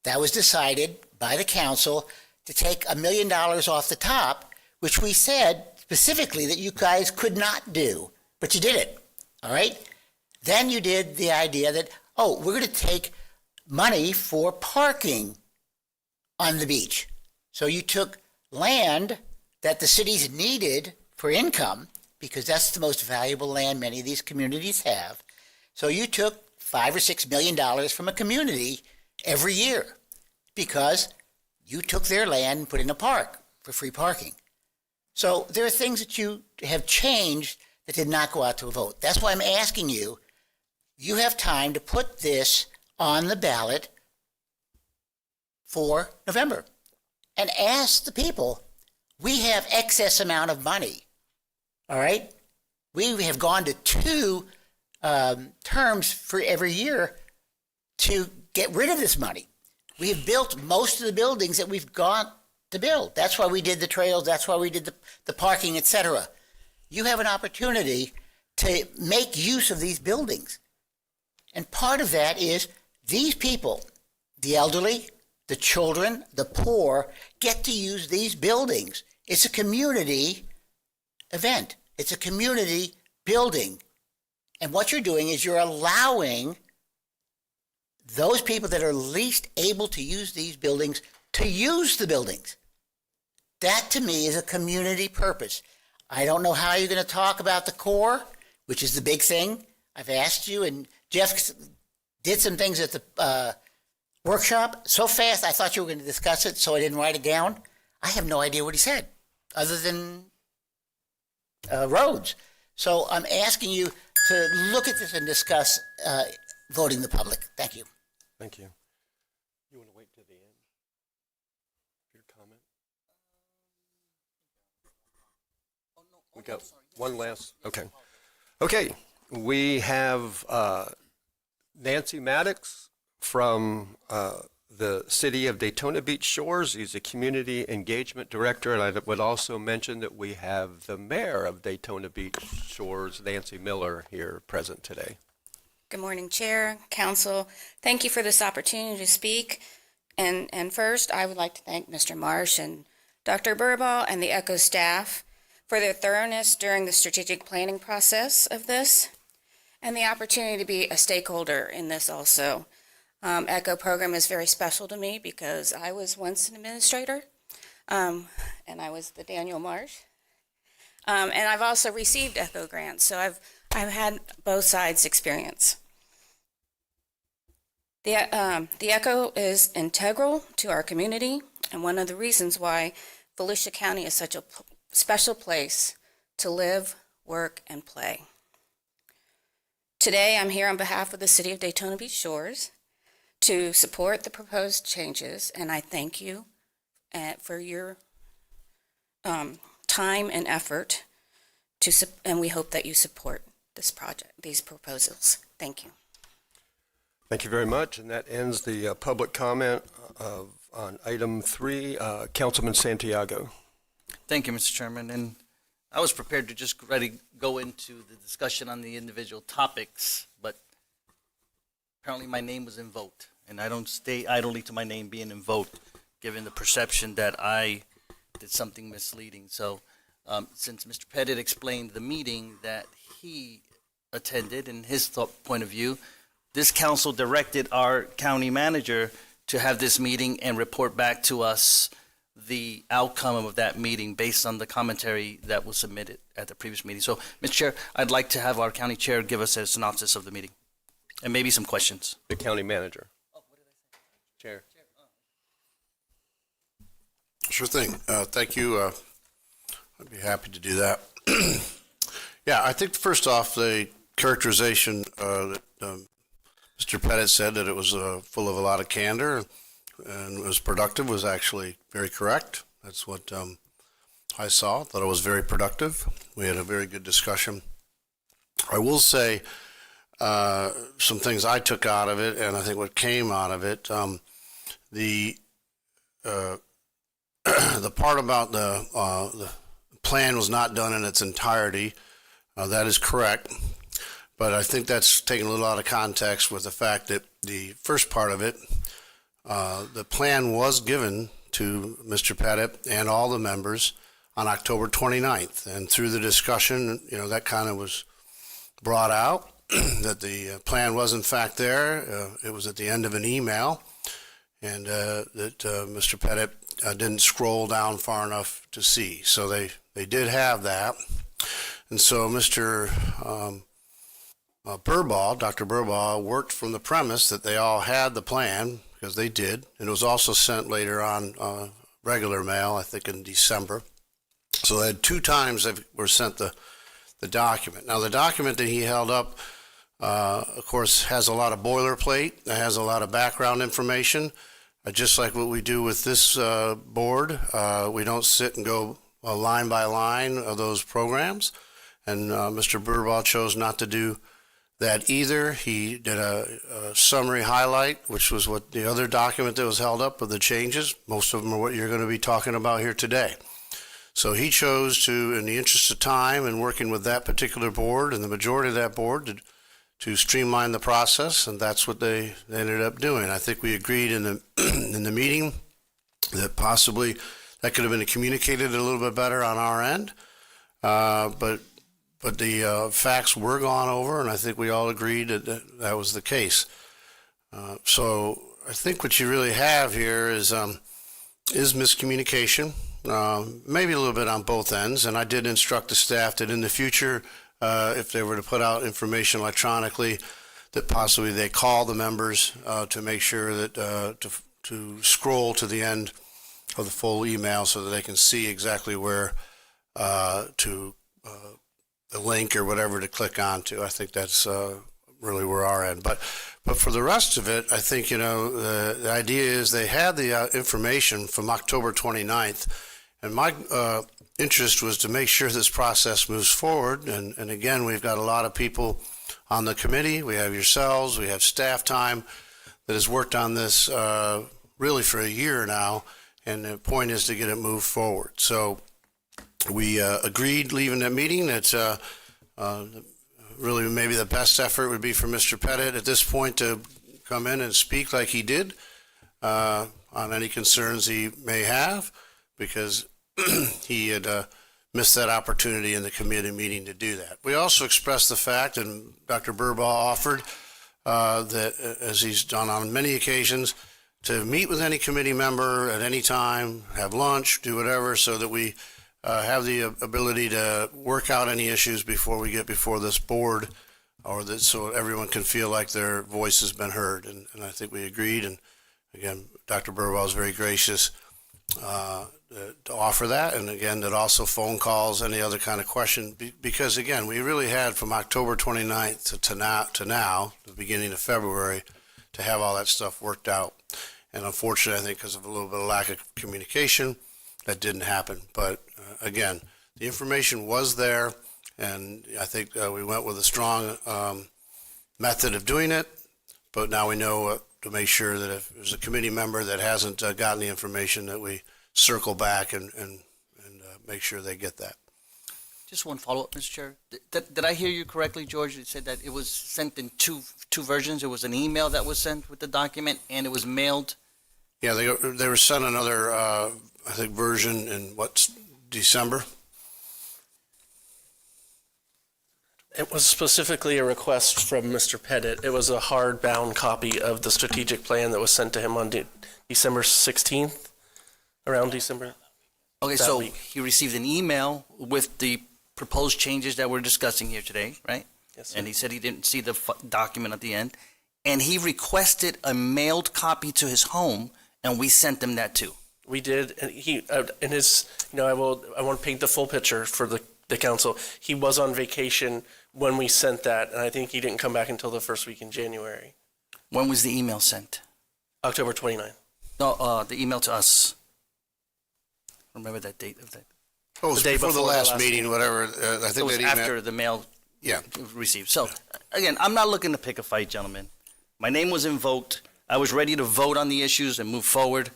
That was decided by the council to take $1 million off the top, which we said specifically that you guys could not do, but you did it, all right? Then you did the idea that, oh, we're going to take money for parking on the beach. So you took land that the cities needed for income, because that's the most valuable land many of these communities have. So you took $5 or $6 million from a community every year because you took their land and put in a park for free parking. So there are things that you have changed that did not go out to a vote. That's why I'm asking you, you have time to put this on the ballot for November and ask the people, we have excess amount of money. All right? We have gone to two terms for every year to get rid of this money. We have built most of the buildings that we've got to build. That's why we did the trails. That's why we did the parking, etc. You have an opportunity to make use of these buildings. And part of that is these people, the elderly, the children, the poor, get to use these buildings. It's a community event. It's a community building. And what you're doing is you're allowing those people that are least able to use these buildings to use the buildings. That to me is a community purpose. I don't know how you're going to talk about the core, which is the big thing. I've asked you, and Jeff did some things at the workshop so fast I thought you were going to discuss it, so I didn't write it down. I have no idea what he said, other than roads. So I'm asking you to look at this and discuss voting the public. Thank you. Thank you. You want to wait till the end? Your comment? We got one last. Okay. Okay. We have Nancy Maddox from the City of Daytona Beach Shores. He's a Community Engagement Director, and I would also mention that we have the Mayor of Daytona Beach Shores, Nancy Miller, here present today. Good morning, Chair, Council. Thank you for this opportunity to speak. And first, I would like to thank Mr. Marsh and Dr. Burball and the ECHO staff for their thoroughness during the strategic planning process of this, and the opportunity to be a stakeholder in this also. ECHO program is very special to me because I was once an administrator, and I was the Daniel Marsh. And I've also received ECHO grants, so I've had both sides experience. The ECHO is integral to our community, and one of the reasons why Volusia County is such a special place to live, work, and play. Today, I'm here on behalf of the City of Daytona Beach Shores to support the proposed changes, and I thank you for your time and effort, and we hope that you support this project, these proposals. Thank you. Thank you very much, and that ends the public comment on item 3. Councilman Santiago. Thank you, Mr. Chairman. And I was prepared to just go into the discussion on the individual topics, but apparently my name was invoked, and I don't stay idly to my name being invoked, given the perception that I did something misleading. So since Mr. Pettit explained the meeting that he attended and his point of view, this council directed our county manager to have this meeting and report back to us the outcome of that meeting based on the commentary that was submitted at the previous meeting. So, Mr. Chair, I'd like to have our county chair give us a synopsis of the meeting and maybe some questions. The county manager. Chair. Sure thing. Thank you. I'd be happy to do that. Yeah, I think first off, the characterization that Mr. Pettit said that it was full of a lot of candor and was productive was actually very correct. That's what I saw. Thought it was very productive. We had a very good discussion. I will say some things I took out of it, and I think what came out of it, the part about the plan was not done in its entirety. That is correct. But I think that's taken a little out of context with the fact that the first part of it, the plan was given to Mr. Pettit and all the members on October 29th. And through the discussion, that kind of was brought out that the plan was in fact there. It was at the end of an email, and that Mr. Pettit didn't scroll down far enough to see. So they did have that. And so Mr. Burball, Dr. Burball, worked from the premise that they all had the plan, because they did. And it was also sent later on regular mail, I think in December. So they had 2 times they were sent the document. Now, the document that he held up, of course, has a lot of boilerplate. It has a lot of background information. Just like what we do with this board, we don't sit and go line by line of those programs. And Mr. Burball chose not to do that either. He did a summary highlight, which was what the other document that was held up of the changes. Most of them are what you're going to be talking about here today. So he chose to, in the interest of time and working with that particular board and the majority of that board, to streamline the process, and that's what they ended up doing. I think we agreed in the in the meeting that possibly that could have been communicated a little bit better on our end, but the facts were gone over, and I think we all agreed that that was the case. So I think what you really have here is miscommunication, maybe a little bit on both ends, and I did instruct the staff that in the future, if they were to put out information electronically, that possibly they call the members to make sure that to scroll to the end of the full email so that they can see exactly where to the link or whatever to click onto. I think that's really where our end. But for the rest of it, I think the idea is they had the information from October 29th, and my interest was to make sure this process moves forward. And again, we've got a lot of people on the committee. We have yourselves, we have staff time that has worked on this really for a year now, and the point is to get it moved forward. So we agreed leaving that meeting that really maybe the best effort would be for Mr. Pettit at this point to come in and speak like he did on any concerns he may have, because he had missed that opportunity in the committee meeting to do that. We also expressed the fact, and Dr. Burbaugh offered, that, as he's done on many occasions, to meet with any committee member at any time, have lunch, do whatever, so that we have the ability to work out any issues before we get before this board, or that so everyone can feel like their voice has been heard. And I think we agreed. And again, Dr. Burbaugh was very gracious to offer that. And again, that also phone calls, any other kind of question, because again, we really had from October 29th to now, the beginning of February, to have all that stuff worked out. And unfortunately, I think because of a little bit of lack of communication, that didn't happen. But again, the information was there, and I think we went with a strong method of doing it. But now we know to make sure that if there's a committee member that hasn't gotten the information, that we circle back and make sure they get that. Just one follow-up, Mr. Chair. Did I hear you correctly, George? You said that it was sent in two versions. It was an email that was sent with the document, and it was mailed. Yeah, they were sent another, I think, version in December. It was specifically a request from Mr. Pettit. It was a hardbound copy of the strategic plan that was sent to him on December 16th, around December. Okay, that so week. he received an email with the proposed changes that we're discussing here today, right? Yes, sir. And he said he didn't see the document at the end. And he requested a mailed copy to his home, and we sent him that too. We did, and he, in his, I want to paint the full picture for the council. He was on vacation when we sent that, and I think he didn't come back until the first week in January. When was the email sent? October 29th. No, the email to us. Remember that date of that? Oh, it was before the last meeting, whatever. I think it was that email, after the mail yeah, received. So, again, I'm not looking to pick a fight, gentlemen. My name was invoked. I was ready to vote on the issues and move forward.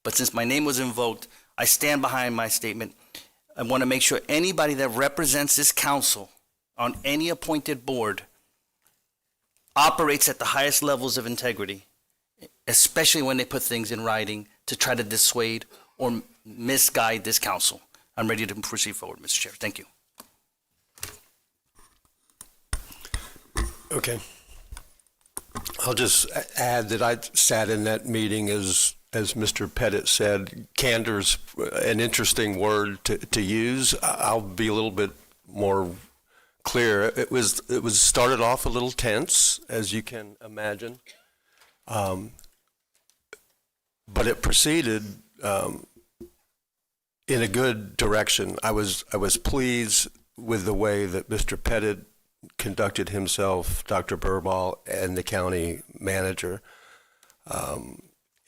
But since my name was invoked, I stand behind my statement. I want to make sure anybody that represents this council on any appointed board operates at the highest levels of integrity, especially when they put things in writing to try to dissuade or misguide this council. I'm ready to proceed forward, Mr. Chair. Thank you. Okay. I'll just add that I sat in that meeting as Mr. Pettit said. Candor's an interesting word to use. I'll be a little bit more clear. It was started off a little tense, as you can imagine, but it proceeded in a good direction. I was pleased with the way that Mr. Pettit conducted himself, Dr. Burbaugh, and the county manager.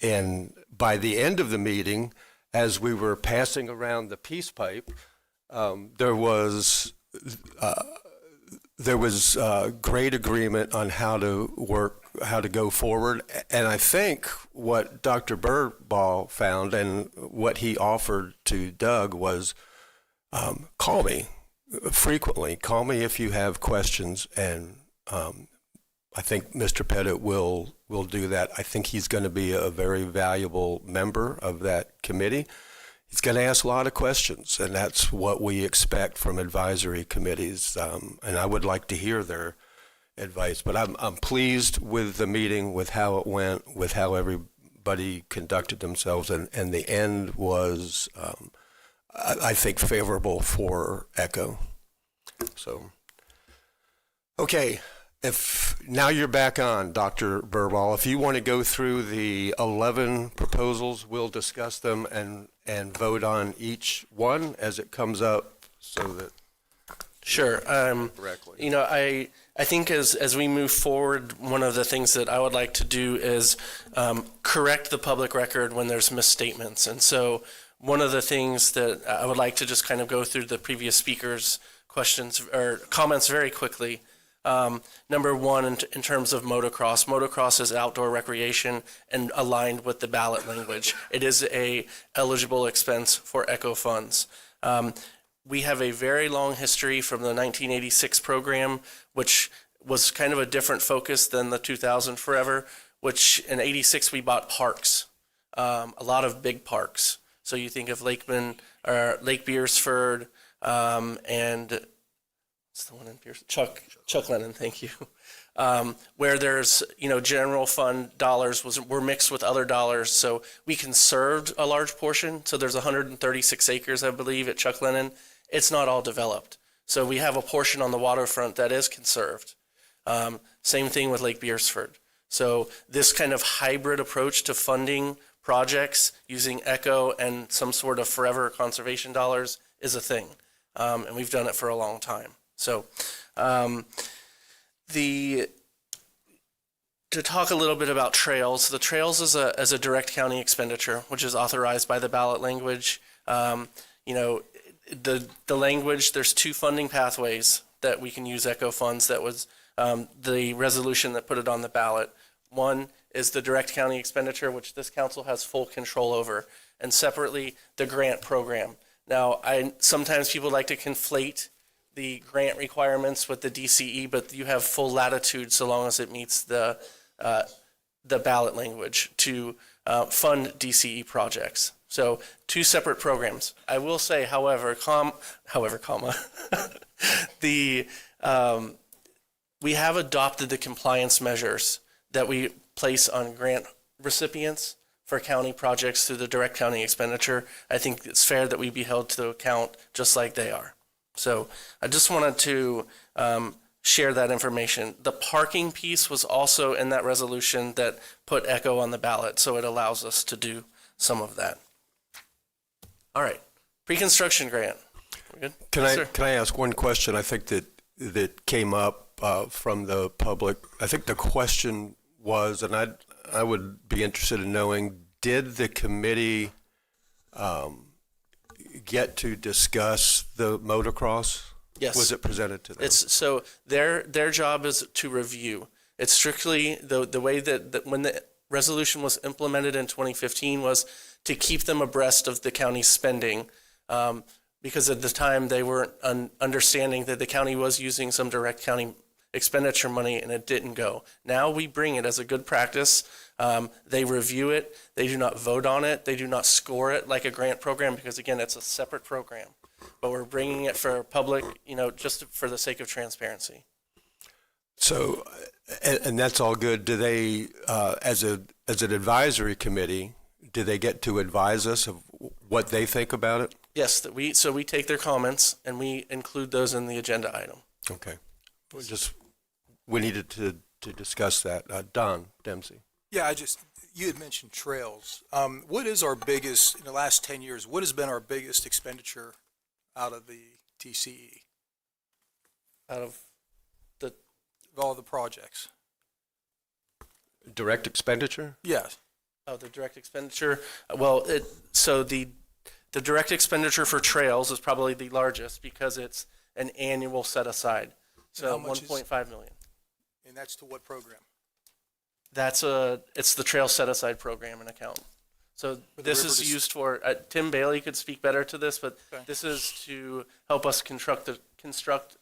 And by the end of the meeting, as we were passing around the peace pipe, there was great agreement on how to work, how to go forward. And I think what Dr. Burbaugh found and what he offered to Doug was call me frequently. Call me if you have questions, and I think Mr. Pettit will do that. I think he's going to be a very valuable member of that committee. He's going to ask a lot of questions, and that's what we expect from advisory committees. And I would like to hear their advice. But I'm pleased with the meeting, with how it went, with how everybody conducted themselves, and the end was, I think, favorable for ECHO. So, okay. If now you're back on, Dr. Burbaugh, if you want to go through the 11 proposals, we'll discuss them and vote on each one as it comes up, so that. Sure. Correctly. I think as we move forward, one of the things that I would like to do is correct the public record when there's misstatements. And so one of the things that I would like to just kind of go through the previous speakers' questions or comments very quickly. Number one, in terms of motocross, motocross is outdoor recreation and aligned with the ballot language. It is a eligible expense for ECHO funds. We have a very long history from the 1986 program, which was kind of a different focus than the 2000 Forever, which in 86 we bought parks, a lot of big parks. So you think of Lake Beersford, and what's the one in Pierce? Chuck Lennon, thank you. Where there's, general fund dollars were mixed with other dollars. So we conserved a large portion. So there's 136 acres, I believe, at Chuck Lennon. It's not all developed. So we have a portion on the waterfront that is conserved. Same thing with Lake Beersford. So this kind of hybrid approach to funding projects using ECHO and some sort of forever conservation dollars is a thing. And we've done it for a long time. So to talk a little bit about trails, the trails is a direct county expenditure, which is authorized by the ballot language. The language, there's two funding pathways that we can use ECHO funds. That was the resolution that put it on the ballot. One is the direct county expenditure, which this council has full control over, and separately, the grant program. Now, sometimes people like to conflate the grant requirements with the DCE, but you have full latitude so long as it meets the ballot language to fund DCE projects. So two separate programs. I will say, however, we have adopted the compliance measures that we place on grant recipients for county projects through the direct county expenditure. I think it's fair that we be held to account just like they are. So I just wanted to share that information. The parking piece was also in that resolution that put ECHO on the ballot, so it allows us to do some of that. All right, pre-construction grant. We're good? Can Yes, sir. I ask one question? I think that came up from the public. I think the question was, and I would be interested in knowing, did the committee get to discuss the motocross? Yes. Was it presented to them? So their job is to review. It's strictly the way that when the resolution was implemented in 2015 was to keep them abreast of the county's spending, because at the time they weren't understanding that the county was using some direct county expenditure money and it didn't go. Now we bring it as a good practice. They review it. They do not vote on it. They do not score it like a grant program because, again, it's a separate program. But we're bringing it for public, just for the sake of transparency. So, and that's all good. Do they, as an advisory committee, do they get to advise us of what they think about it? Yes, so we take their comments and we include those in the agenda item. Okay. We needed to discuss that. Don Dempsey. Yeah, you had mentioned trails. What is our biggest, in the last 10 years, what has been our biggest expenditure out of the TCE? Out of all the projects? Direct expenditure? Yes. Oh, the direct expenditure. Well, so the direct expenditure for trails is probably the largest because it's an annual set aside. So 1.5 million. And that's to what program? It's the trail set aside program and account. So this is used for, Tim Bailey could speak better to this, but this is to help us construct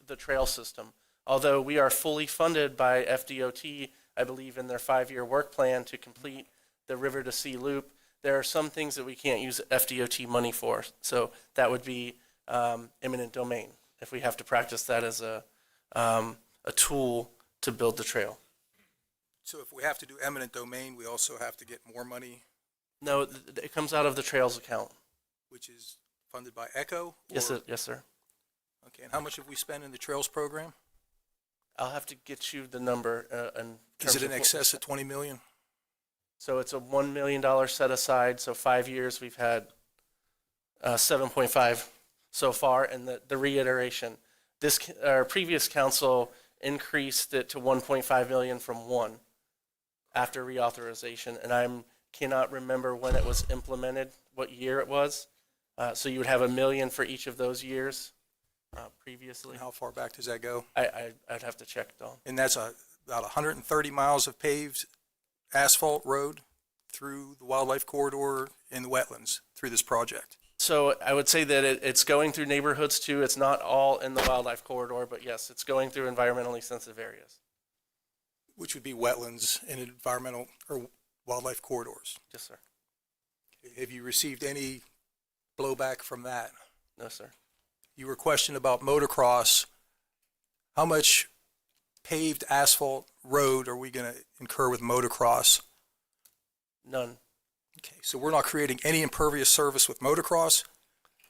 the trail system. Although we are fully funded by FDOT, I believe in their 5-year work plan to complete the River to Sea Loop, there are some things that we can't use FDOT money for. So that would be eminent domain, if we have to practice that as a tool to build the trail. So if we have to do eminent domain, we also have to get more money? No, it comes out of the trails account. Which is funded by ECHO? Yes, sir. Okay, and how much have we spent in the trails program? I'll have to get you the number. Is it in excess of 20 million? So it's a $1 million set aside. So 5 years, we've had 7.5 so far. And the reiteration, our previous council increased it to 1.5 million from 1 after reauthorization. And I cannot remember when it was implemented, what year it was. So you would have $1 million for each of those years. previously. How far back does that go? I'd have to check, Don. And that's about 130 miles of paved asphalt road through the wildlife corridor and the wetlands through this project. So I would say that it's going through neighborhoods too. It's not all in the wildlife corridor, but yes, it's going through environmentally sensitive areas. Which would be wetlands and environmental or wildlife corridors. Yes, sir. Have you received any blowback from that? No, sir. You were questioned about motocross. How much paved asphalt road are we going to incur with motocross? None. Okay, so we're not creating any impervious surface with motocross,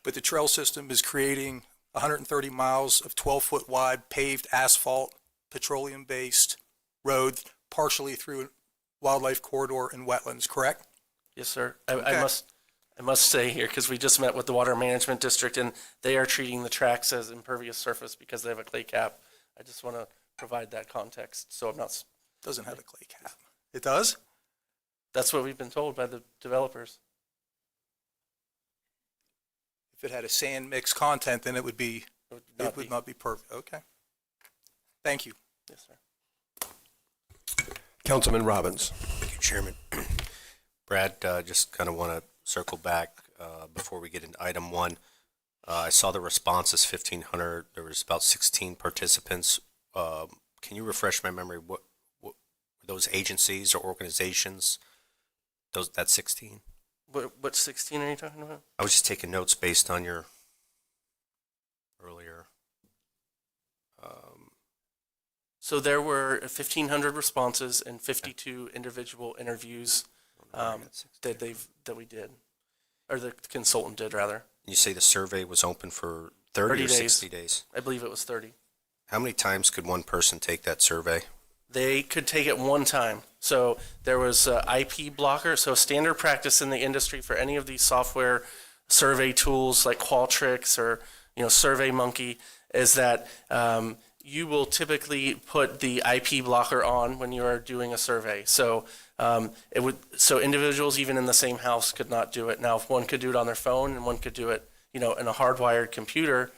but the trail system is creating 130 miles of 12-foot wide paved asphalt, petroleum-based road, partially through wildlife corridor and wetlands, correct? Yes, sir. Okay. I must say here, because we just met with the Water Management District, and they are treating the tracks as impervious surface because they have a clay cap. I just want to provide that context, so I'm not. Doesn't have a clay cap. It does? That's what we've been told by the developers. If it had a sand mix content, then it would not be perfect. Okay. Thank you. Yes, sir. Councilman Robbins. Thank you, Chairman. Brad, just kind of want to circle back before we get into item one. I saw the response is 1,500. There was about 16 participants. Can you refresh my memory? What were those agencies or organizations? That's 16? What 16 are you talking about? I was just taking notes based on your earlier. So there were 1,500 responses and 52 individual interviews that we did, or the consultant did rather. You say the survey was open for 30 or 60 days? I believe it was 30. How many times could one person take that survey? They could take it one time. So there was IP blocker. So standard practice in the industry for any of these software survey tools like Qualtrics or SurveyMonkey is that you will typically put the IP blocker on when you are doing a survey. So individuals even in the same house could not do it. Now, if one could do it on their phone and one could do it, in a hardwired computer,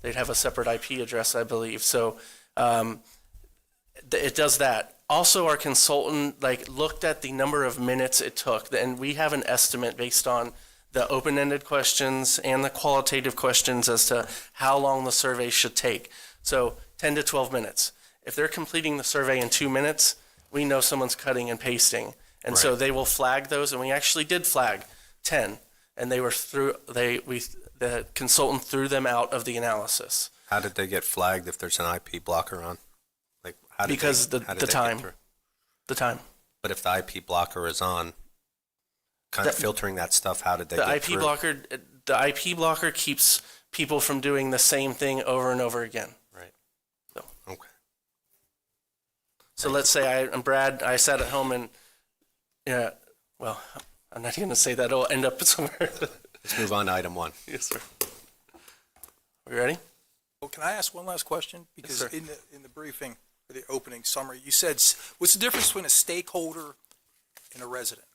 they'd have a separate IP address, I believe. So it does that. Also, our consultant looked at the number of minutes it took, and we have an estimate based on the open-ended questions and the qualitative questions as to how long the survey should take. So 10 to 12 minutes. If they're completing the survey in 2 minutes, we know someone's cutting and pasting. And so they will flag those, and we actually did flag 10, and they were the consultant threw them out of the analysis. How did they get flagged if there's an IP blocker on? Because the time. The time. But if the IP blocker is on, kind of filtering that stuff, how did they get through? The IP blocker keeps people from doing the same thing over and over again. Right. So. Okay. So let's say I'm Brad. I sat at home and, well, I'm not going to say that. It'll end up somewhere. Let's move on to item one. Yes, sir. Are we ready? Well, can I ask one last question? Because Yes, sir. in the briefing, or the opening summary, you said, what's the difference between a stakeholder and a resident?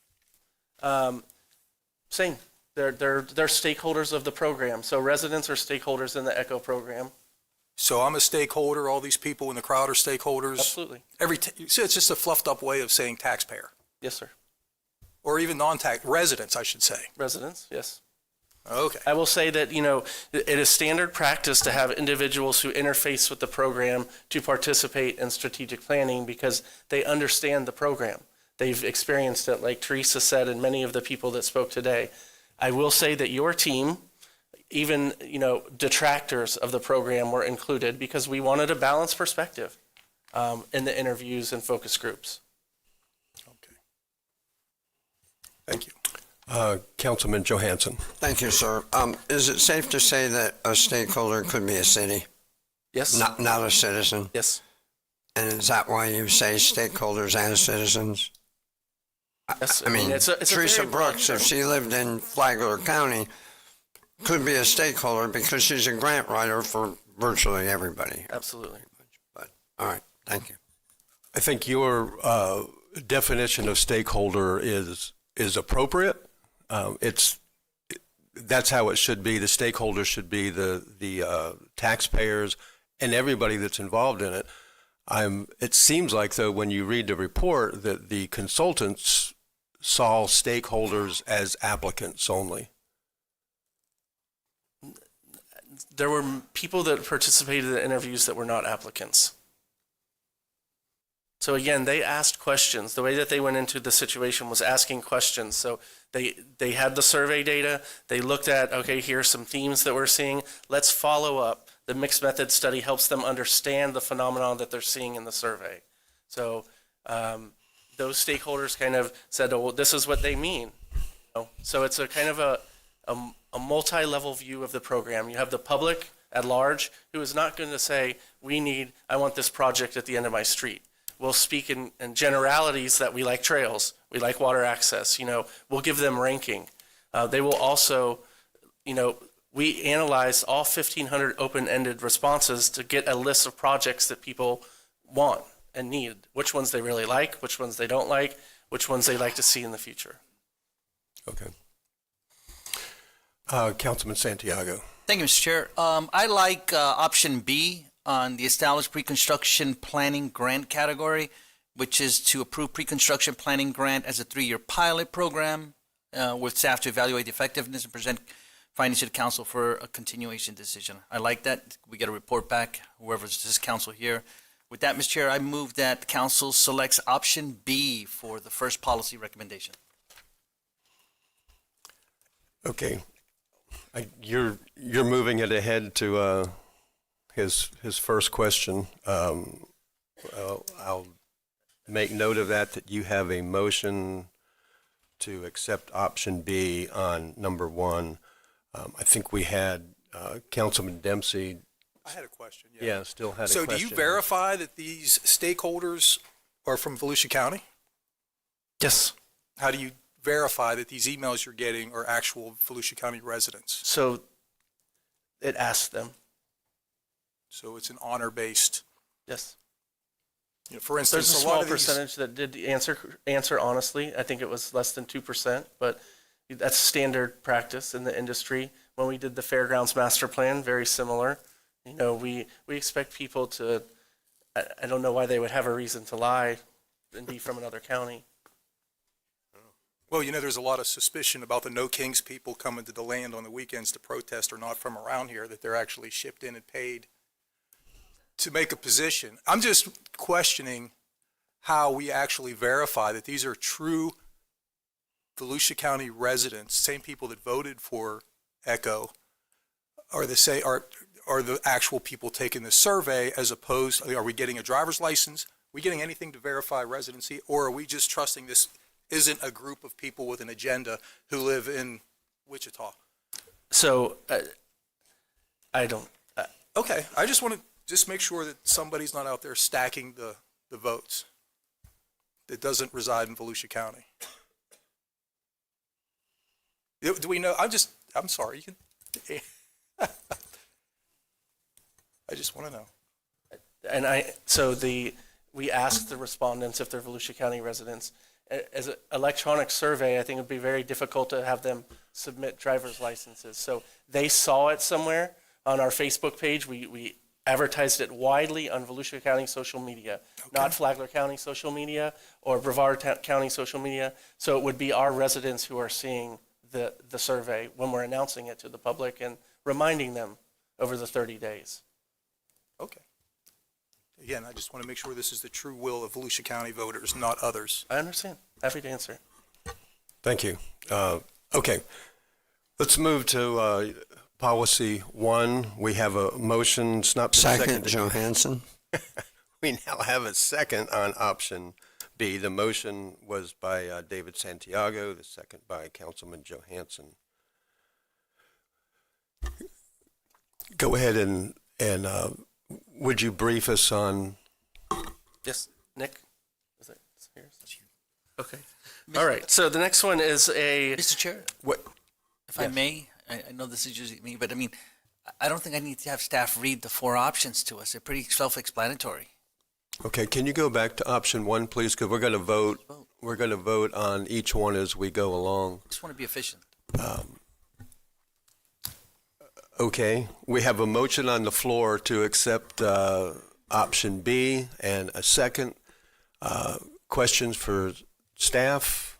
Same. They're stakeholders of the program. So residents are stakeholders in the ECHO program. So I'm a stakeholder, all these people in the crowd are stakeholders? Absolutely. So it's just a fluffed up way of saying taxpayer? Yes, sir. Or even non-tax, residents, I should say. Residents, yes. Okay. I will say that, it is standard practice to have individuals who interface with the program to participate in strategic planning because they understand the program. They've experienced it, like Teresa said, and many of the people that spoke today. I will say that your team, even, detractors of the program were included because we wanted a balanced perspective in the interviews and focus groups. Okay. Thank you. Councilman Johansson. Thank you, sir. Is it safe to say that a stakeholder could be a city? Yes. Not a citizen? Yes. And is that why you say stakeholders and citizens? Yes. I mean, it's a Teresa very broad Brooks, term. if she lived in Flagler County, could be a stakeholder because she's a grant writer for virtually everybody. Absolutely. But, all right, thank you. I think your definition of stakeholder is appropriate. that's how it should be. The stakeholders should be the taxpayers and everybody that's involved in it. It seems like, though, when you read the report, that the consultants saw stakeholders as applicants only. There were people that participated in the interviews that were not applicants. So again, they asked questions. The way that they went into the situation was asking questions. So they had the survey data. They looked at, okay, here are some themes that we're seeing. Let's follow up. The mixed method study helps them understand the phenomenon that they're seeing in the survey. So those stakeholders kind of said, oh, well, this is what they mean. So it's a kind of a multi-level view of the program. You have the public at large who is not going to say, I want this project at the end of my street. We'll speak in generalities that we like trails, we like water access, we'll give them ranking. They will also, we analyzed all 1,500 open-ended responses to get a list of projects that people want and need, which ones they really like, which ones they don't like, which ones they like to see in the future. Okay. Councilman Santiago. Thank you, Mr. Chair. I like option B on the established pre-construction planning grant category, which is to approve pre-construction planning grant as a 3-year pilot program with staff to evaluate the effectiveness and present findings to the council for a continuation decision. I like that. We get a report back, whoever's this council here. With that, Mr. Chair, I move that the council selects option B for the first policy recommendation. Okay. You're moving it ahead to his first question. I'll make note of that you have a motion to accept option B on number 1. I think we had Councilman Dempsey. I had a question. Yeah, still had a question. question. So do you verify that these stakeholders are from Volusia County? Yes. How do you verify that these emails you're getting are actual Volusia County residents? So it asks them. So it's an honor-based. Yes. For instance, there's a small percentage that did answer honestly. I think it was less than 2%, but that's standard practice in the industry. When we did the Fairgrounds Master Plan, very similar. We expect people to, I don't know why they would have a reason to lie and be from another county. Well, there's a lot of suspicion about the No Kings people coming to the land on the weekends to protest are not from around here, that they're actually shipped in and paid to make a position. I'm just questioning how we actually verify that these are true Volusia County residents, same people that voted for ECHO, are the actual people taking the survey, as opposed, are we getting a driver's license? Are we getting anything to verify residency, or are we just trusting this isn't a group of people with an agenda who live in Wichita? So I don't. Okay, I just want to make sure that somebody's not out there stacking the votes that doesn't reside in Volusia County. Do we know? I'm sorry. You can. I just want to know. And we asked the respondents if they're Volusia County residents. As an electronic survey, I think it would be very difficult to have them submit driver's licenses. So they saw it somewhere on our Facebook page. We advertised it widely on Volusia County social media, not Flagler County social media or Brevard County social media. So it would be our residents who are seeing the survey when we're announcing it to the public and reminding them over the 30 days. Okay. Again, I just want to make sure this is the true will of Volusia County voters, not others. I understand. Happy to answer. Thank you. Okay. Let's move to policy 1. We have a motion. It's not been Second, Johansson. We now have a second on option B. The motion was by David Santiago, the second by Councilman Johansson. Go ahead and would you brief us on? Yes, Nick? Is it yours? Okay. All right. So the next one is Mr. Chair? What? If I may, I know this is usually me, but I don't think I need to have staff read the 4 options to us. They're pretty self-explanatory. Okay, can you go back to option 1, please? Because we're going to vote. We're going to vote on each one as we go along. I just want to be efficient. Okay, we have a motion on the floor to accept option B and a second. Questions for staff?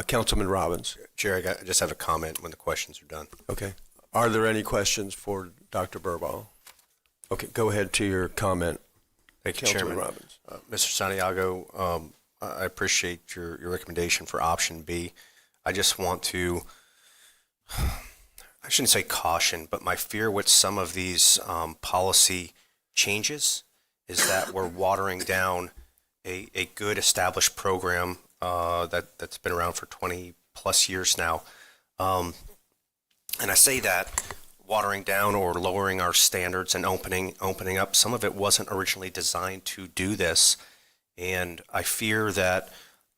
Councilman Robbins. Jerry, I just have a comment when the questions are done. Okay. Are there any questions for Dr. Burball? Okay, go ahead to your comment. Thank you, Councilman Chairman. Robbins. Mr. Santiago, I appreciate your recommendation for option B. I just want to, I shouldn't say caution, but my fear with some of these policy changes is that we're watering down a good established program that's been around for 20 plus years now. And I say that watering down or lowering our standards and opening up, some of it wasn't originally designed to do this. And I fear that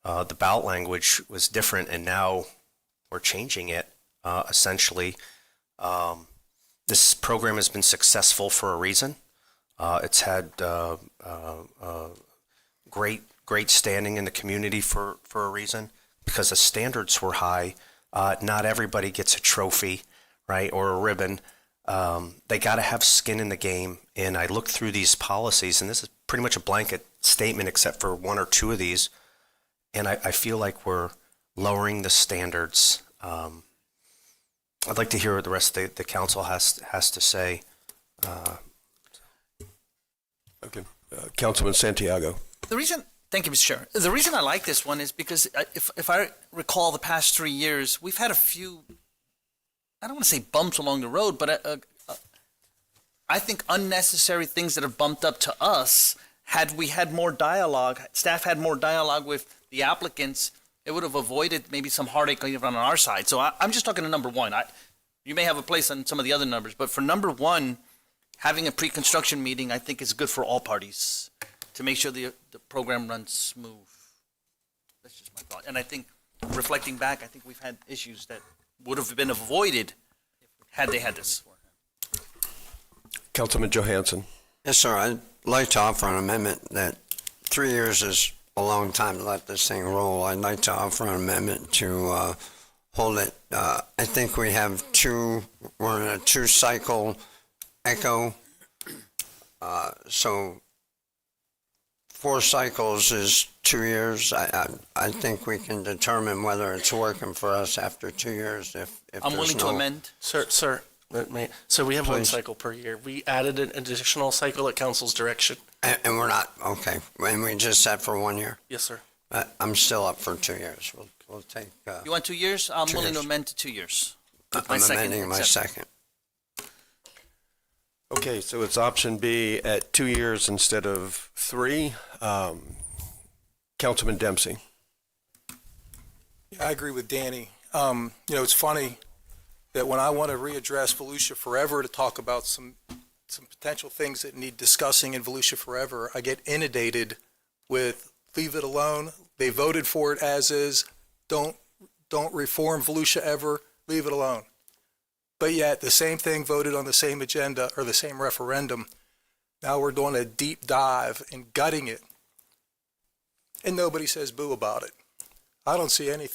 the ballot language was different, and now we're changing it essentially. This program has been successful for a reason. It's had great standing in the community for a reason, because the standards were high. Not everybody gets a trophy, right, or a ribbon. They got to have skin in the game. And I looked through these policies, and this is pretty much a blanket statement except for one or two of these. And I feel like we're lowering the standards. I'd like to hear what the rest of the council has to say. Okay. Councilman Santiago. Thank you, Mr. Chair. The reason I like this one is because if I recall the past 3 years, we've had a few, I don't want to say bumps along the road, but I think unnecessary things that have bumped up to us. Had we had more dialogue, staff had more dialogue with the applicants, it would have avoided maybe some heartache even on our side. So I'm just talking to number one. You may have a place on some of the other numbers, but for number one, having a pre-construction meeting, I think is good for all parties to make sure the program runs smooth. That's just my thought. And I think, reflecting back, I think we've had issues that would have been avoided had they had this. Councilman Johansson. Yes, sir. I'd like to offer an amendment that 3 years is a long time to let this thing roll. I'd like to offer an amendment to hold it. I think we have we're in a 2-cycle echo. So 4 cycles is 2 years. I think we can determine whether it's working for us after 2 years. If I'm there's willing to no- amend. Sir, so we have one Please. cycle per year. We added an additional cycle at council's direction. And we're not, okay. And we just said for 1 year. Yes, sir. I'm still up for 2 years. We'll take. You want 2 years? I'm 2 willing to years. amend to 2 years. I'm amending my second. Okay, so it's option B at 2 years instead of 3. Councilman Dempsey. Yeah, I agree with Danny. It's funny that when I want to readdress Volusia Forever to talk about some potential things that need discussing in Volusia Forever, I get inundated with leave it alone. They voted for it as is. Don't reform Volusia ever. Leave it alone. But yet the same thing voted on the same agenda or the same referendum. Now we're doing a deep dive and gutting it. And nobody says boo about it. I don't see any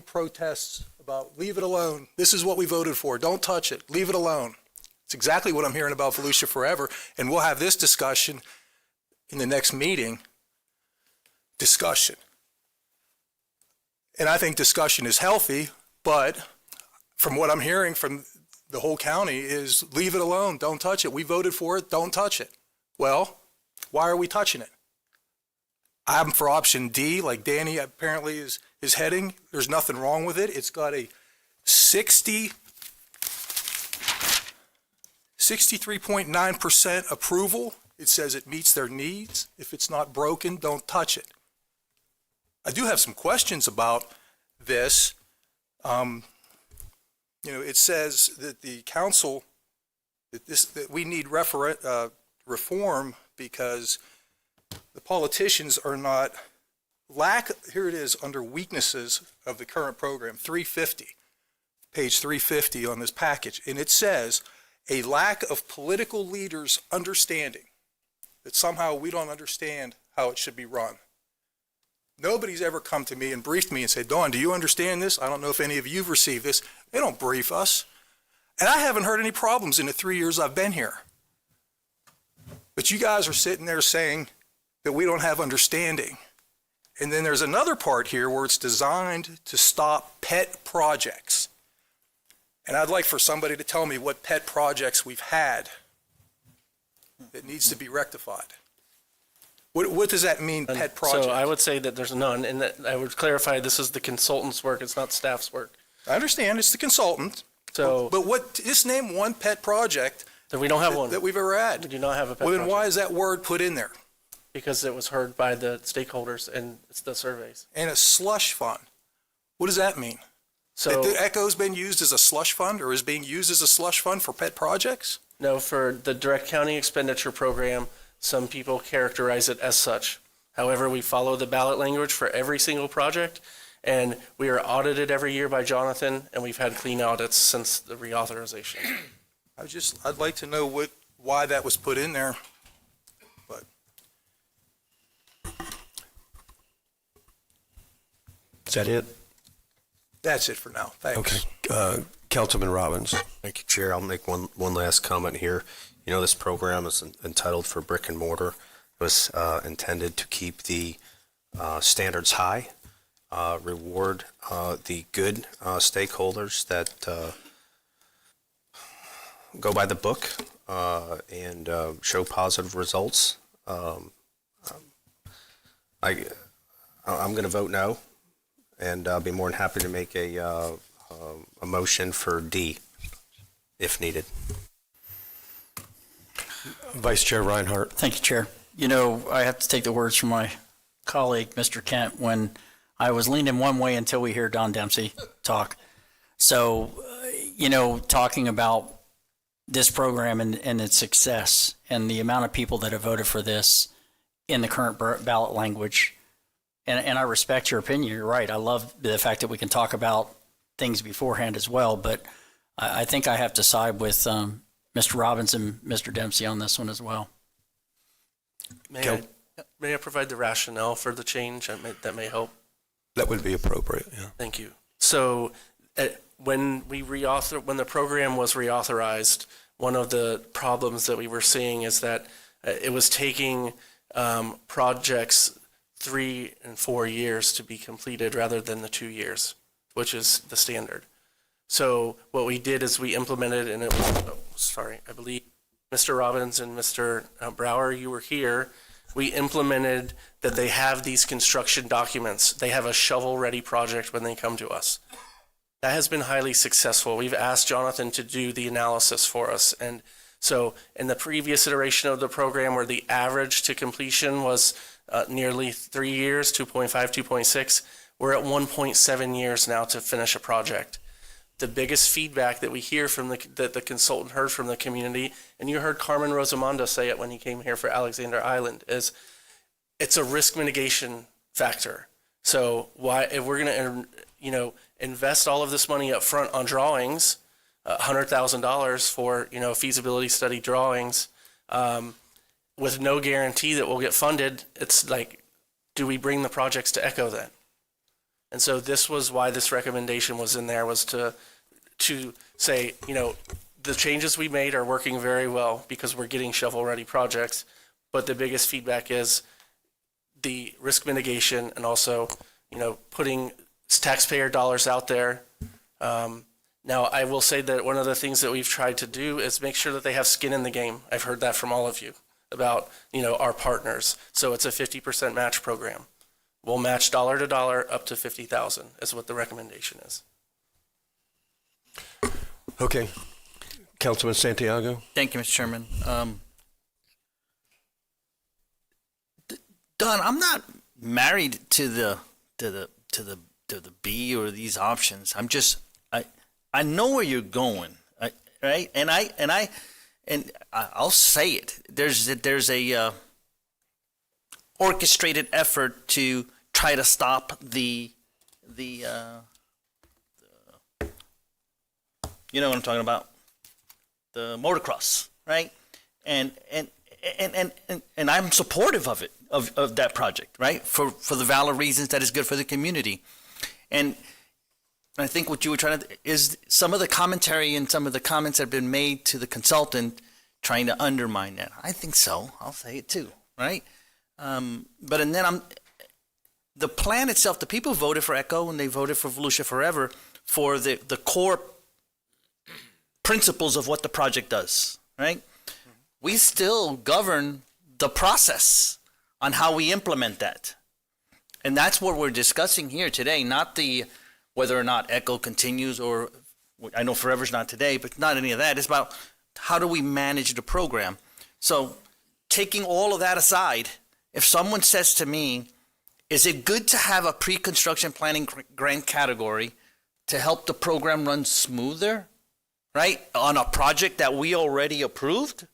protests about leave it alone. This is what we voted for. Don't touch it. Leave it alone. It's exactly what I'm hearing about Volusia Forever. And we'll have this discussion in the next meeting. Discussion. And I think discussion is healthy, but from what I'm hearing from the whole county is leave it alone. Don't touch it. We voted for it. Don't touch it. Well, why are we touching it? I'm for option D, like Danny apparently is heading. There's nothing wrong with it. It's got a 63.9% approval. It says it meets their needs. If it's not broken, don't touch it. I do have some questions about this. It says that the council, that we need reform because the politicians are not, here it is under weaknesses of the current program, 350, page 350 on this package. And it says, a lack of political leaders' understanding that somehow we don't understand how it should be run. Nobody's ever come to me and briefed me and said, Dawn, do you understand this? I don't know if any of you've received this. They don't brief us. And I haven't heard any problems in the 3 years I've been here. But you guys are sitting there saying that we don't have understanding. And then there's another part here where it's designed to stop pet projects. And I'd like for somebody to tell me what pet projects we've had that needs to be rectified. What does that mean, pet project? So I would say that there's none, and that I would clarify this is the consultant's work, it's not staff's work. I understand, it's the consultant. So, But what, just name one pet project then we don't have one. that we've ever had. We do not have a pet Well, then project. why is that word put in there? Because it was heard by the stakeholders and it's the surveys. And a slush fund. What does that mean? So, That the ECHO's been used as a slush fund or is being used as a slush fund for pet projects? no, for the direct county expenditure program, some people characterize it as such. However, we follow the ballot language for every single project, and we are audited every year by Jonathan, and we've had clean audits since the reauthorization. I'd like to know why that was put in there. But Is that it? that's it for now. Thanks. Okay. Councilman Robbins. Thank you, Chair. I'll make one last comment here. You know, this program is entitled for brick and mortar. It was intended to keep the standards high, reward the good stakeholders that go by the book and show positive results. I'm going to vote no, and I'll be more than happy to make a motion for D if needed. Vice Chair Reinhardt. Thank you, Chair. You know, I have to take the words from my colleague, Mr. Kent, when I was leaning one way until we hear Don Dempsey talk. So, you know, talking about this program and its success and the amount of people that have voted for this in the current ballot language, and I respect your opinion. You're right. I love the fact that we can talk about things beforehand as well, but I think I have to side with Mr. Robbins and Mr. Dempsey on this one as well. May I provide the rationale for the change that may help? That would be appropriate, yeah. Thank you. So when the program was reauthorized, one of the problems that we were seeing is that it was taking projects 3 and 4 years to be completed rather than the 2 years, which is the standard. So what we did is we implemented, and it was, I believe Mr. Robbins and Mr. Brower, you were here. We implemented that they have these construction documents. They have a shovel-ready project when they come to us. That has been highly successful. We've asked Jonathan to do the analysis for us. And so in the previous iteration of the program where the average to completion was nearly 3 years, 2.5, 2.6, we're at 1.7 years now to finish a project. The biggest feedback that we hear from that the consultant heard from the community, and you heard Carmen Rosamondo say it when he came here for Alexander Island, is it's a risk mitigation factor. So why, if we're going to, invest all of this money up front on drawings, $100,000 for, feasibility study drawings, with no guarantee that we'll get funded, it's like, do we bring the projects to ECHO then? And so this was why this recommendation was in there, was to say, the changes we made are working very well because we're getting shovel-ready projects, but the biggest feedback is the risk mitigation and also, putting taxpayer dollars out there. Now, I will say that one of the things that we've tried to do is make sure that they have skin in the game. I've heard that from all of you about, our partners. So it's a 50% match program. We'll match dollar to dollar up to $50,000 is what the recommendation is. Okay. Councilman Santiago. Thank you, Mr. Chairman. Don, I'm not married to the B or these options. I know where you're going, right? And I'll say it. There's a orchestrated effort to try to stop the you know what I'm talking about, the motocross, right? And I'm supportive of it, of that project, right? For the valid reasons that is good for the community. And I think what you were trying to, is some of the commentary and some of the comments that have been made to the consultant trying to undermine that. I think so. I'll say it too, right? The plan itself, the people voted for ECHO and they voted for Volusia Forever for the core principles of what the project does, right? We still govern the process on how we implement that. And that's what we're discussing here today, not whether or not ECHO continues, or I know Forever's not today, but not any of that. It's about how do we manage the program. So taking all of that aside, if someone says to me, is it good to have a pre-construction planning grant category to help the program run smoother, right, on a project that we already approved?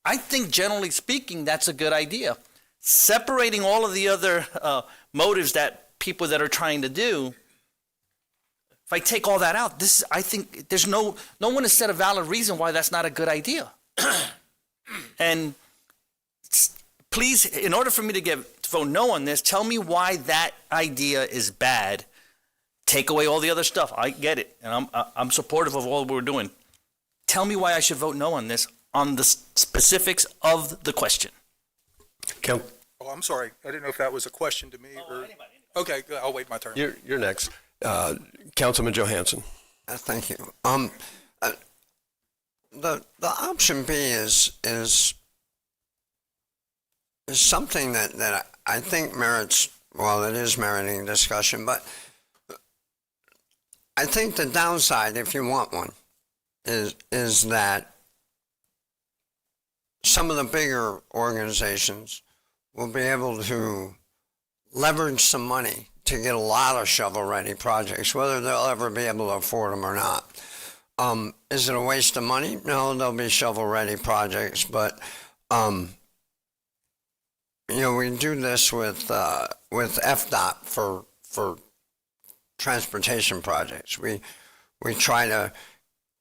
I think generally speaking, that's a good idea. Separating all of the other motives that people that are trying to do, if I take all that out, I think there's no one has said a valid reason why that's not a good idea. And please, in order for me to vote no on this, tell me why that idea is bad. Take away all the other stuff. I get it, and I'm supportive of all we're doing. Tell me why I should vote no on this, on the specifics of the question. Oh, I'm sorry. I didn't know if that was a question to me or. Anybody. Okay, I'll wait my turn. You're next. Councilman Johansson. Thank you. The option B is something that I think merits, well, it is meriting discussion, but I think the downside, if you want one, is that some of the bigger organizations will be able to leverage some money to get a lot of shovel-ready projects, whether they'll ever be able to afford them or not. Is it a waste of money? No, there'll be shovel-ready projects, but we do this with FDOT for transportation projects. We try to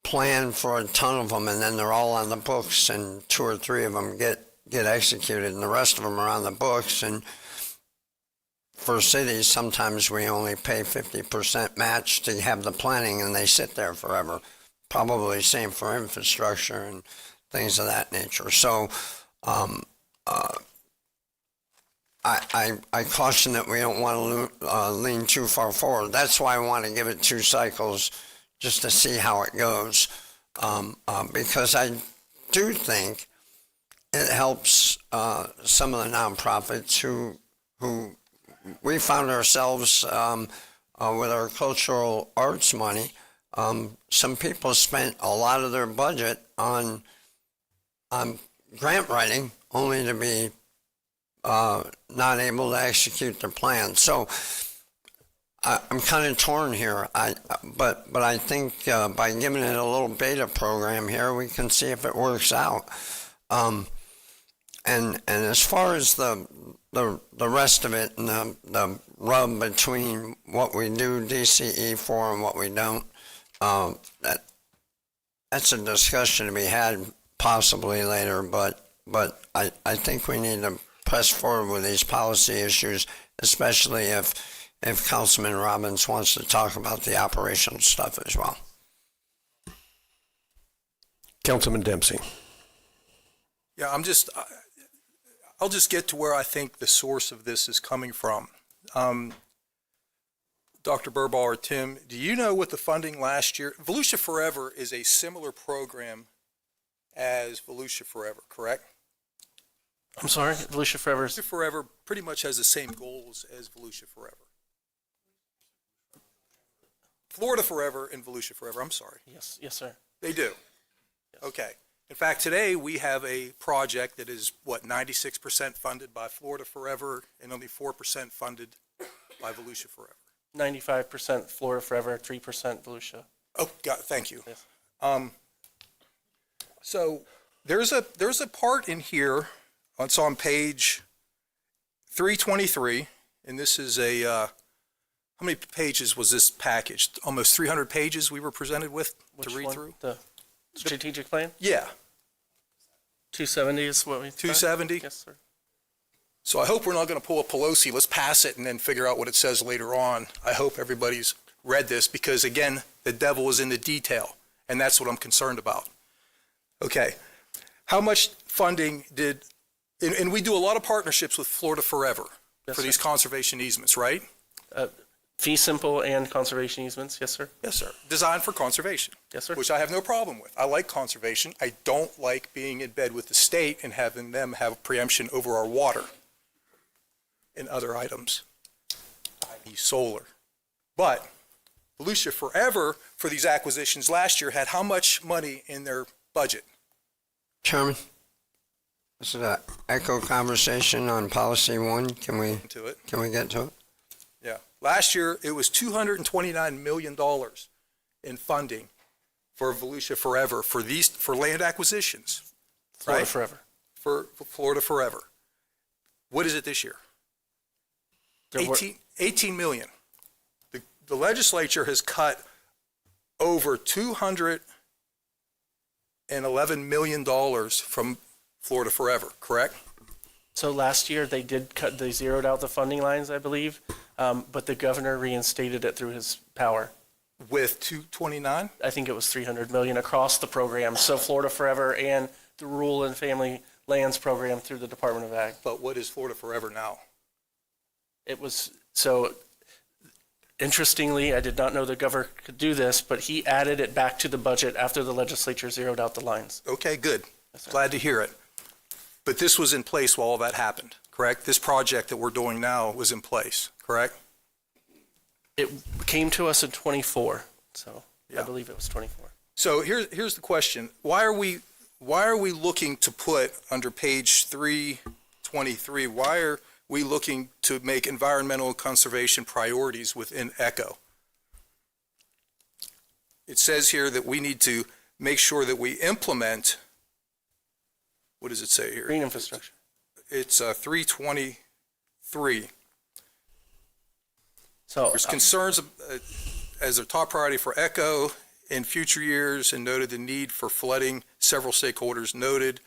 plan for a ton of them, and then they're all on the books, and 2 or 3 of them get executed, and the rest of them are on the books. And for cities, sometimes we only pay 50% match to have the planning, and they sit there forever. Probably same for infrastructure and things of that nature. So I caution that we don't want to lean too far forward. That's why I want to give it 2 cycles just to see how it goes, because I do think it helps some of the nonprofits who we found ourselves with our cultural arts money. Some people spent a lot of their budget on grant writing, only to be not able to execute their plan. So I'm kind of torn here. But I think by giving it a little beta program here, we can see if it works out. And as far as the rest of it and the rub between what we do DCE for and what we don't, that's a discussion to be had possibly later. But I think we need to press forward with these policy issues, especially if Councilman Robbins wants to talk about the operational stuff as well. Councilman Dempsey. Yeah, I'll just get to where I think the source of this is coming from. Dr. Burball or Tim, do you know what the funding last year? Volusia Forever is a similar program as Volusia Forever, correct? I'm sorry, Volusia Forever. Volusia Forever pretty much has the same goals as Volusia Forever. Florida Forever and Volusia Forever, I'm sorry. Yes, sir. They do? Yes. Okay. In fact, today we have a project that is, 96% funded by Florida Forever and only 4% funded by Volusia Forever. 95% Florida Forever, 3% Volusia. Oh, thank you. Yes. So there's a part in here, it's on page 323, and this is how many pages was this package? Almost 300 pages we were presented with to read through? The strategic plan? Yeah. 270 is what we... 270? Yes, sir. So I hope we're not going to pull a Pelosi, let's pass it and then figure out what it says later on. I hope everybody's read this because, again, the devil is in the detail, and that's what I'm concerned about. Okay, how much funding did, and we do a lot of partnerships with Florida Forever for these conservation easements, right? Fee simple and conservation easements, yes, sir? Yes, sir. Designed for conservation. Yes, sir. Which I have no problem with. I like conservation. I don't like being in bed with the state and having them have preemption over our water and other items, i.e. solar. But Volusia Forever, for these acquisitions last year, had how much money in their budget? Chairman, this is an echo conversation on policy 1. Can we get to it? Yeah. Last year, it was $229 million in funding for Volusia Forever for land acquisitions. Florida right? Forever. For Florida Forever. What is it this year? 18 million. The legislature has cut over $211 million from Florida Forever, correct? So last year, they zeroed out the funding lines, I believe, but the governor reinstated it through his power. With 229? I think it was 300 million across the program. So Florida Forever and the Rural and Family Lands Program through the Department of Ag. But what is Florida Forever now? It was, so interestingly, I did not know the governor could do this, but he added it back to the budget after the legislature zeroed out the lines. Okay, good. Glad to hear it. But this was in place while all that happened, correct? This project that we're doing now was in place, correct? It came to us in 24, so I believe it was 24. So here's the question. Why are we looking to put under page 323, why are we looking to make environmental and conservation priorities within ECHO? It says here that we need to make sure that we implement, what does it say here? Green infrastructure. It's 323. So there's concerns as a top priority for ECHO in future years, and noted the need for flooding. Several stakeholders noted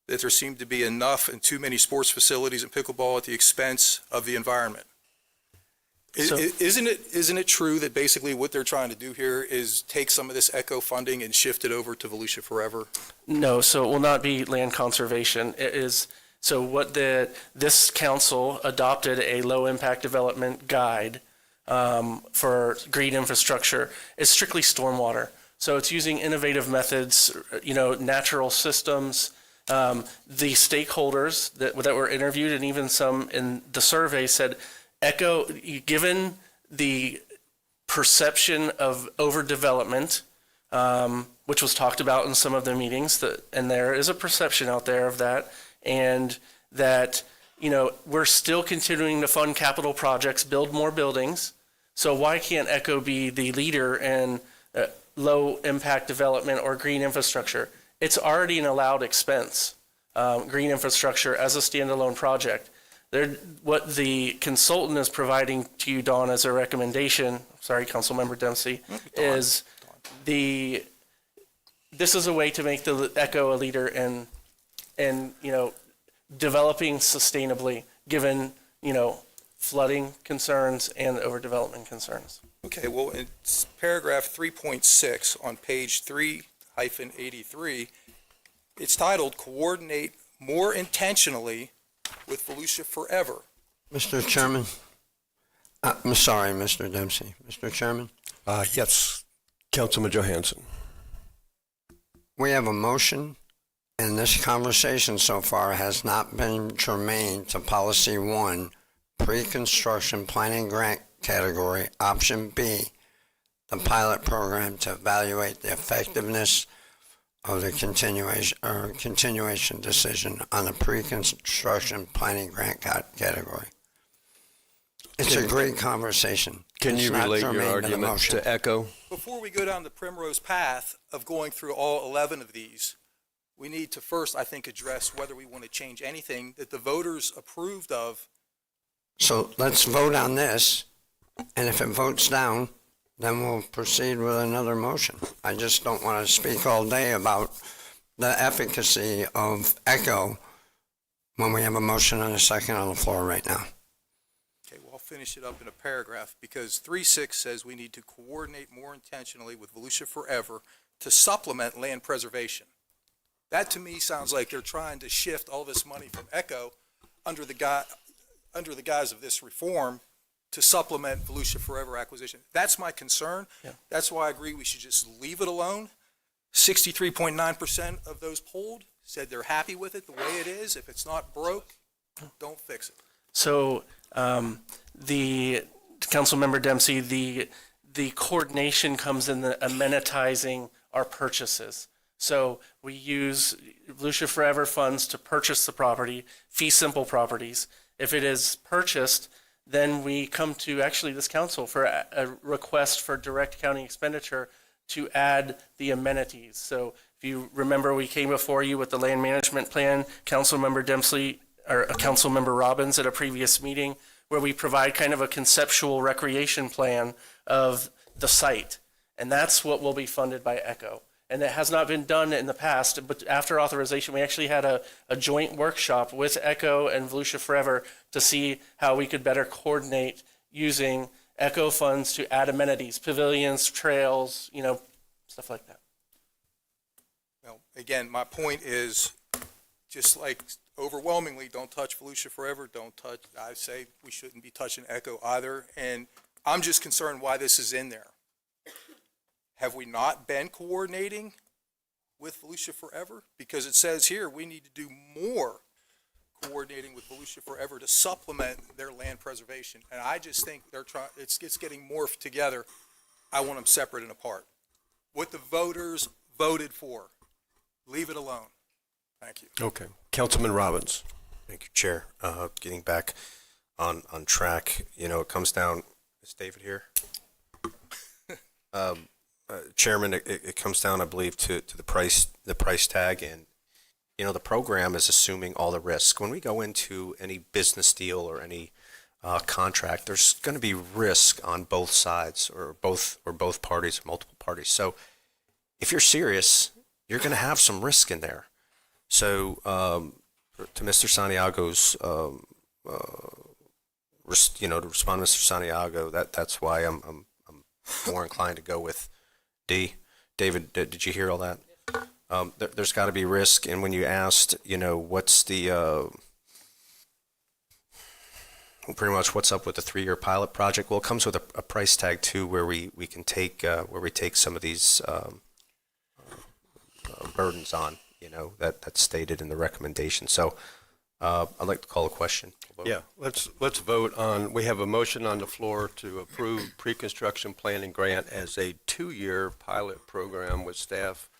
that there seemed to be enough and too many sports facilities and pickleball at the expense of the environment. Isn't it true that basically what they're trying to do here is take some of this ECHO funding and shift it over to Volusia Forever? No, so it will not be land conservation. It is, so what this council adopted a low impact development guide for green infrastructure. It's strictly stormwater. So it's using innovative methods, natural systems. The stakeholders that were interviewed, and even some in the survey, said ECHO, given the perception of overdevelopment, which was talked about in some of the meetings, and there is a perception out there of that, and that, we're still continuing to fund capital projects, build more buildings. So why can't ECHO be the leader in low impact development or green infrastructure? It's already an allowed expense, green infrastructure as a standalone project. What the consultant is providing to you, Dawn, as a recommendation, sorry, Councilmember Dempsey, is this is a way to make the ECHO a leader in developing sustainably, given, flooding concerns and overdevelopment concerns. Okay, well, it's paragraph 3.6 on page 3-83. It's titled "Coordinate More Intentionally with Volusia Forever." Mr. Chairman, I'm sorry, Mr. Dempsey. Mr. Chairman? Yes, Councilman Johansson. We have a motion, and this conversation so far has not been germane to policy 1, pre-construction planning grant category, option B, the pilot program to evaluate the effectiveness of the continuation decision on the pre-construction planning grant category. It's a great conversation. Can you relate your argument to ECHO? Before we go down the primrose path of going through all 11 of these, we need to first, I think, address whether we want to change anything that the voters approved of. So let's vote on this, and if it votes down, then we'll proceed with another motion. I just don't want to speak all day about the efficacy of ECHO when we have a motion and a second on the floor right now. Okay, well, finish it up in a paragraph, because 3.6 says we need to coordinate more intentionally with Volusia Forever to supplement land preservation. That to me sounds like they're trying to shift all this money from ECHO under the guise of this reform to supplement Volusia Forever acquisition. That's my concern. Yeah. That's why I agree we should just leave it alone. 63.9% of those polled said they're happy with it the way it is. If it's not broke, don't fix it. So the Councilmember Dempsey, the coordination comes in the amenitizing our purchases. So we use Volusia Forever funds to purchase the property, fee simple properties. If it is purchased, then we come to actually this council for a request for direct county expenditure to add the amenities. So if you remember, we came before you with the land management plan, Councilmember Dempsey, or Councilmember Robbins at a previous meeting, where we provide kind of a conceptual recreation plan of the site. And that's what will be funded by ECHO. And it has not been done in the past, but after authorization, we actually had a joint workshop with ECHO and Volusia Forever to see how we could better coordinate using ECHO funds to add amenities, pavilions, trails, stuff like that. Well, again, my point is, just like overwhelmingly, don't touch Volusia Forever, I say we shouldn't be touching ECHO either. And I'm just concerned why this is in there. Have we not been coordinating with Volusia Forever? Because it says here we need to do more coordinating with Volusia Forever to supplement their land preservation. And I just think it's getting morphed together. I want them separate and apart. What the voters voted for, leave it alone. Thank you. Okay. Councilman Robbins. Thank you, Chair. Getting back on track, it comes down, is David here? Chairman, it comes down, I believe, to the price tag, and the program is assuming all the risk. When we go into any business deal or any contract, there's going to be risk on both sides, or both parties, or multiple parties. So if you're serious, you're going to have some risk in there. So to Mr. Santiago's, to respond to Mr. Santiago, that's why I'm more inclined to go with D. David, did you hear all that? There's got to be risk, and when you asked, what's the pretty much what's up with the 3-year pilot project? Well, it comes with a price tag too, where we can take some of these burdens on, that's stated in the recommendation. So I'd like to call a question. Yeah, let's vote on, we have a motion on the floor to approve pre-construction planning grant as a 2-year pilot program with staff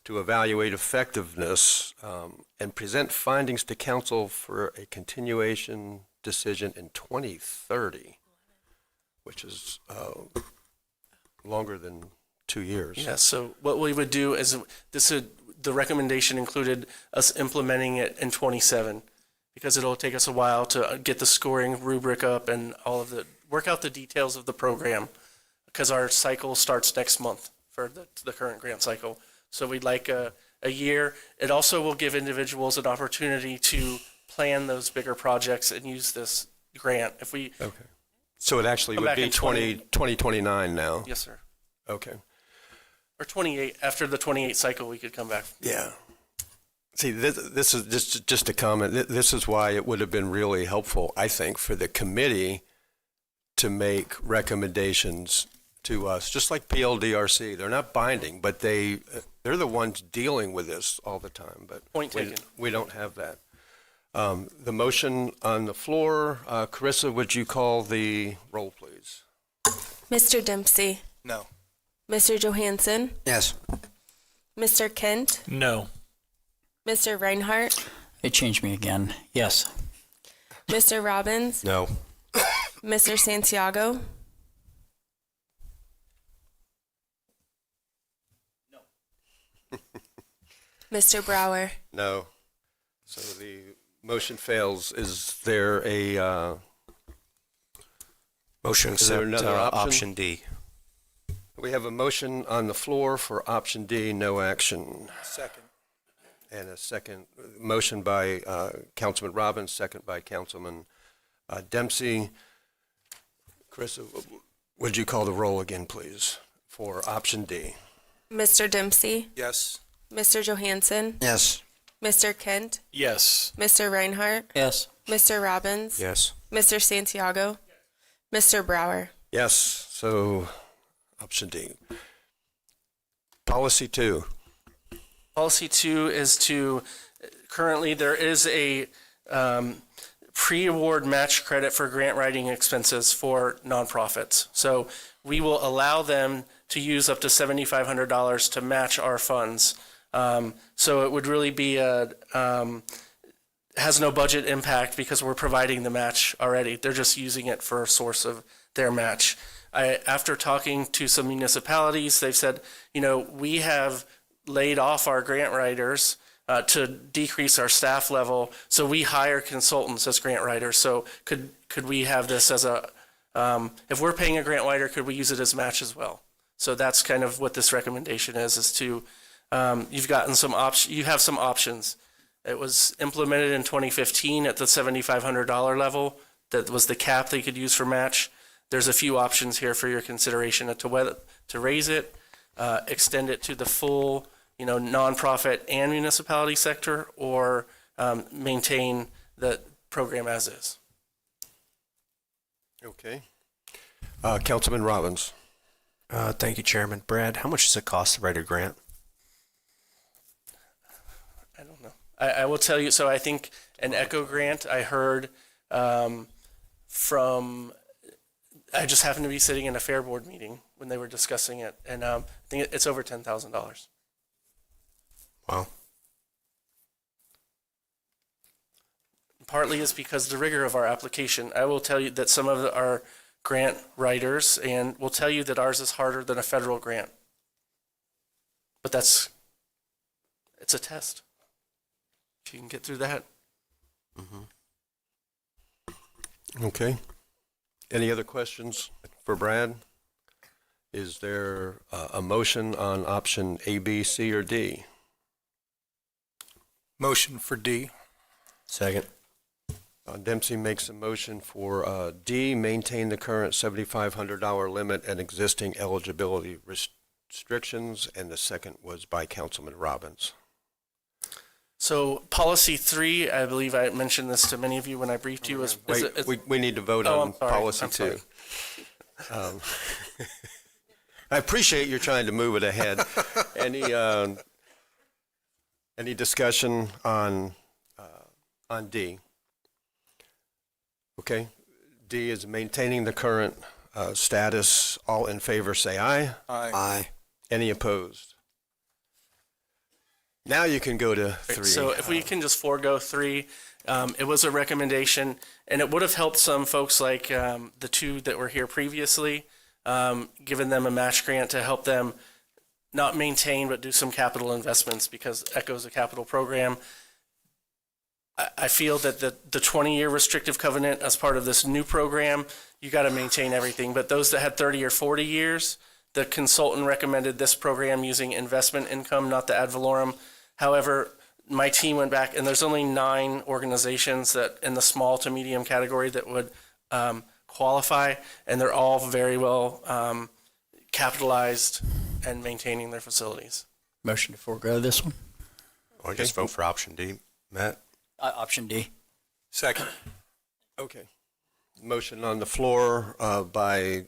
to evaluate effectiveness and present findings to council for a continuation decision in 2030, which is longer than 2 years. Yeah, so what we would do is the recommendation included us implementing it in 27, because it'll take us a while to get the scoring rubric up and work out the details of the program, because our cycle starts next month for the current grant cycle. So we'd like a year. It also will give individuals an opportunity to plan those bigger projects and use this grant. Okay. So it actually would be 2029 now? Yes, sir. Okay. Or 28, after the 28 cycle, we could come back. Yeah. See, this is just a comment. This is why it would have been really helpful, I think, for the committee to make recommendations to us, just like PLDRC. They're not binding, but they're the ones dealing with this all the time. But Point taken. We don't have that. The motion on the floor, Carissa, would you call the roll, please? Mr. Dempsey? No. Mr. Johansson? Yes. Mr. Kent? No. Mr. Reinhardt? They changed me again. Yes. Mr. Robbins? No. Mr. Santiago? No. Mr. Brower? No. So the motion fails. Is there a motion is there accept another option D? We have a motion on the floor for option D, no action. Second. And a second motion by Councilman Robbins, second by Councilman Dempsey. Chris, would you call the roll again, please, for option D? Mr. Dempsey, Yes. Mr. Johansson, Yes. Mr. Kent, Yes. Mr. Reinhardt, Yes. Mr. Robbins, Yes. Mr. Santiago, Mr. Brower. Yes, so option D. Policy 2. Policy 2 is to, currently there is a pre-award match credit for grant writing expenses for nonprofits. So we will allow them to use up to $7,500 to match our funds. So it would really be has no budget impact because we're providing the match already. They're just using it for a source of their match. After talking to some municipalities, they've said, we have laid off our grant writers to decrease our staff level, so we hire consultants as grant writers. So could we have this as a, if we're paying a grant writer, could we use it as match as well? So that's kind of what this recommendation is to, you have some options. It was implemented in 2015 at the $7,500 level. That was the cap they could use for match. There's a few options here for your consideration to whether to raise it, extend it to the full, nonprofit and municipality sector, or maintain the program as is. Okay. Councilman Robbins. Thank you, Chairman. Brad, how much does it cost to write a grant? I don't know. I will tell you, so I think an ECHO grant, I heard from, I just happened to be sitting in a fair board meeting when they were discussing it, and I think it's over $10,000. Wow. Partly is because the rigor of our application. I will tell you that some of our grant writers and will tell you that ours is harder than a federal grant. But it's a test. If you can get through that. Okay. Any other questions for Brad? Is there a motion on option A, B, C, or D? Motion for D. Second. Dempsey makes a motion for D, maintain the current $7,500 limit and existing eligibility restrictions, and the second was by Councilman Robbins. So policy 3, I believe I mentioned this to many of you when I briefed you. We need to vote on policy 2. I appreciate you're trying to move it ahead. Any discussion on D? Okay. D is maintaining the current status. All in favor say aye. Aye. Aye. Any opposed? Now you can go to 3. So if we can just forego 3, it was a recommendation, and it would have helped some folks like the 2 that were here previously, given them a match grant to help them not maintain but do some capital investments, because ECHO is a capital program. I feel that the 20-year restrictive covenant as part of this new program, you got to maintain everything. But those that had 30 or 40 years, the consultant recommended this program using investment income, not the ad valorem. However, my team went back, and there's only 9 organizations that in the small to medium category that would qualify, and they're all very well capitalized and maintaining their facilities. Motion to forego this one. Or just vote for option D, Matt? Option D. Second. Okay. Motion on the floor by,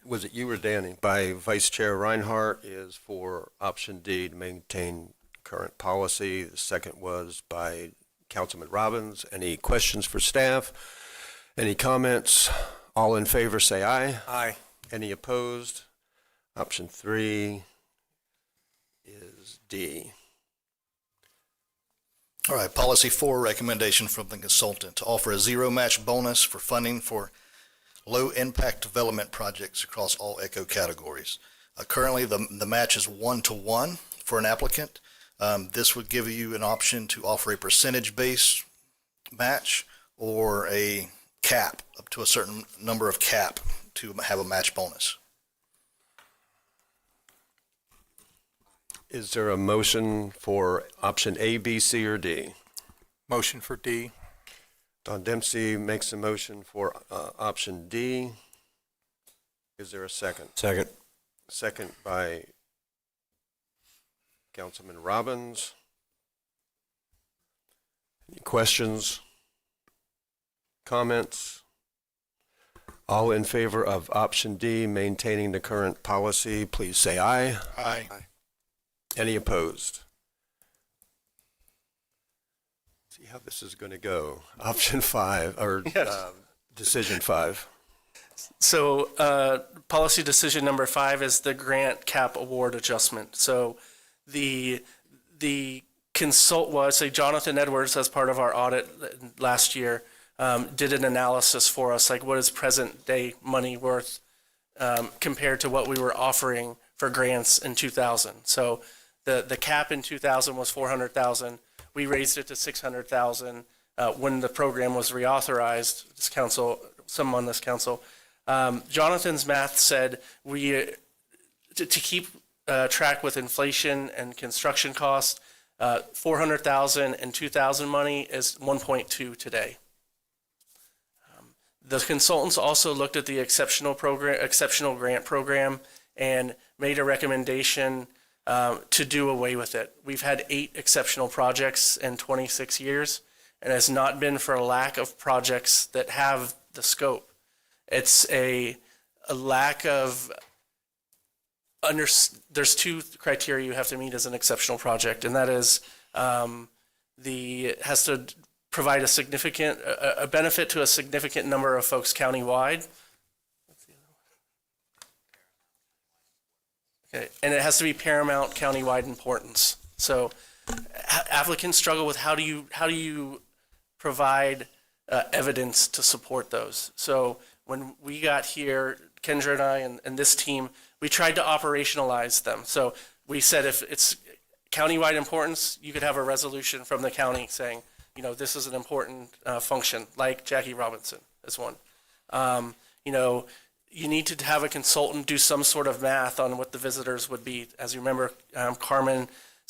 was it you or Danny? By Vice Chair Reinhardt is for option D, to maintain current policy. The second was by Councilman Robbins. Any questions for staff? Any comments? All in favor say aye. Aye. Any opposed? Option 3 is D. All right, policy 4, recommendation from the consultant to offer a zero match bonus for funding for low impact development projects across all ECHO categories. Currently, the match is 1-to-1 for an applicant. This would give you an option to offer a percentage-based match or a cap, up to a certain number of cap to have a match bonus. Is there a motion for option A, B, C, or D? Motion for D. Don Dempsey makes a motion for option D. Is there a second? Second. Second by Councilman Robbins. Any questions? Comments? All in favor of option D, maintaining the current policy, please say aye. Aye. Any opposed? See how this is going to go. Option 5, or decision 5. So policy decision number 5 is the grant cap award adjustment. So the say Jonathan Edwards, as part of our audit last year, did an analysis for us, like what is present day money worth compared to what we were offering for grants in 2000. So the cap in 2000 was 400,000. We raised it to 600,000 when the program was reauthorized. Some on this council. Jonathan's math said to keep track with inflation and construction costs, 400,000 and 2000 money is 1.2 today. The consultants also looked at the exceptional grant program and made a recommendation to do away with it. We've had 8 exceptional projects in 26 years, and it's not been for a lack of projects that have the scope. It's a lack of there's 2 criteria you have to meet as an exceptional project, and that is has to provide a benefit to a significant number of folks countywide. Okay, and it has to be paramount countywide importance. So applicants struggle with how do you provide evidence to support those. So when we got here, Kendra and I and this team, we tried to operationalize them. So we said if it's countywide importance, you could have a resolution from the county saying, this is an important function, like Jackie Robinson is one. You need to have a consultant do some sort of math on what the visitors would be. As you remember, Carmen's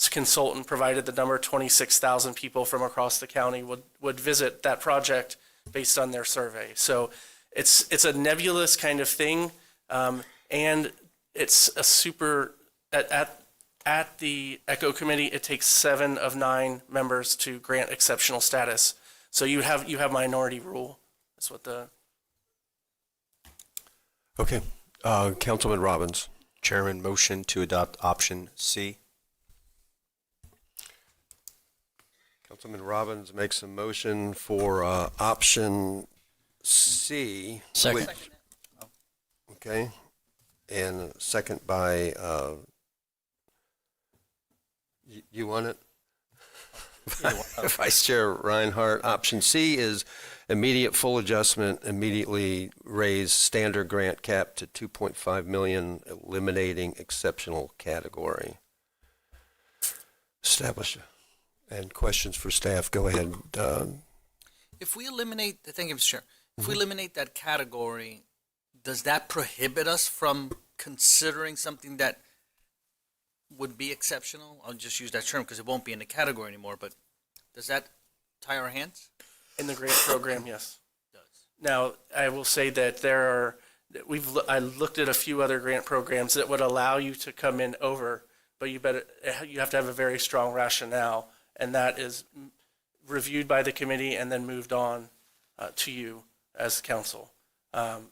consultant provided the number 26,000 people from across the county would visit that project based on their survey. So it's a nebulous kind of thing, and it's a super at the ECHO committee, it takes 7 of 9 members to grant exceptional status. So you have minority rule. That's what the. Okay. Councilman Robbins. Chairman, motion to adopt option C. Councilman Robbins makes a motion for option C. Second. Okay. And second by, you want it? Vice Chair Reinhardt. Option C is immediate full adjustment, immediately raise standard grant cap to 2.5 million, eliminating exceptional category. Establish. And questions for staff, go ahead. If we eliminate, thank you, Mr. Chair. If we eliminate that category, does that prohibit us from considering something that would be exceptional? I'll just use that term because it won't be in the category anymore, but does that tie our hands? In the grant program, yes. It does. Now, I will say that I looked at a few other grant programs that would allow you to come in over, but you have to have a very strong rationale, and that is reviewed by the committee and then moved on to you as council.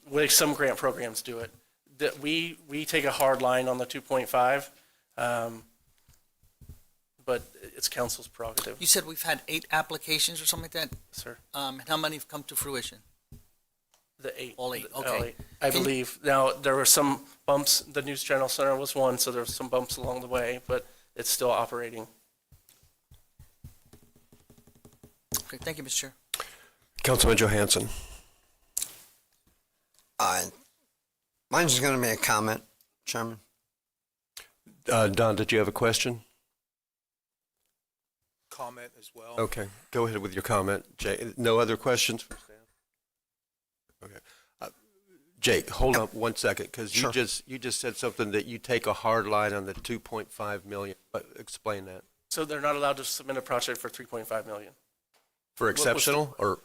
Like some grant programs do it. That we take a hard line on the 2.5, but it's council's prerogative. You said we've had 8 applications or something like that? Sir. And how many have come to fruition? The 8. All 8, All okay. 8, I believe. Now, there were some bumps. The News General Center was one, so there were some bumps along the way, but it's still operating. Okay, thank you, Mr. Chair. Councilman Johansson. Mine's going to be a comment, Chairman. Don, did you have a question? Comment as well. Okay, go ahead with your comment. Jay, no other questions for staff? Okay. Jake, hold on 1 second, because Sure. you just said something that you take a hard line on the 2.5 million, but explain that. So they're not allowed to submit a project for 3.5 million. For exceptional, or?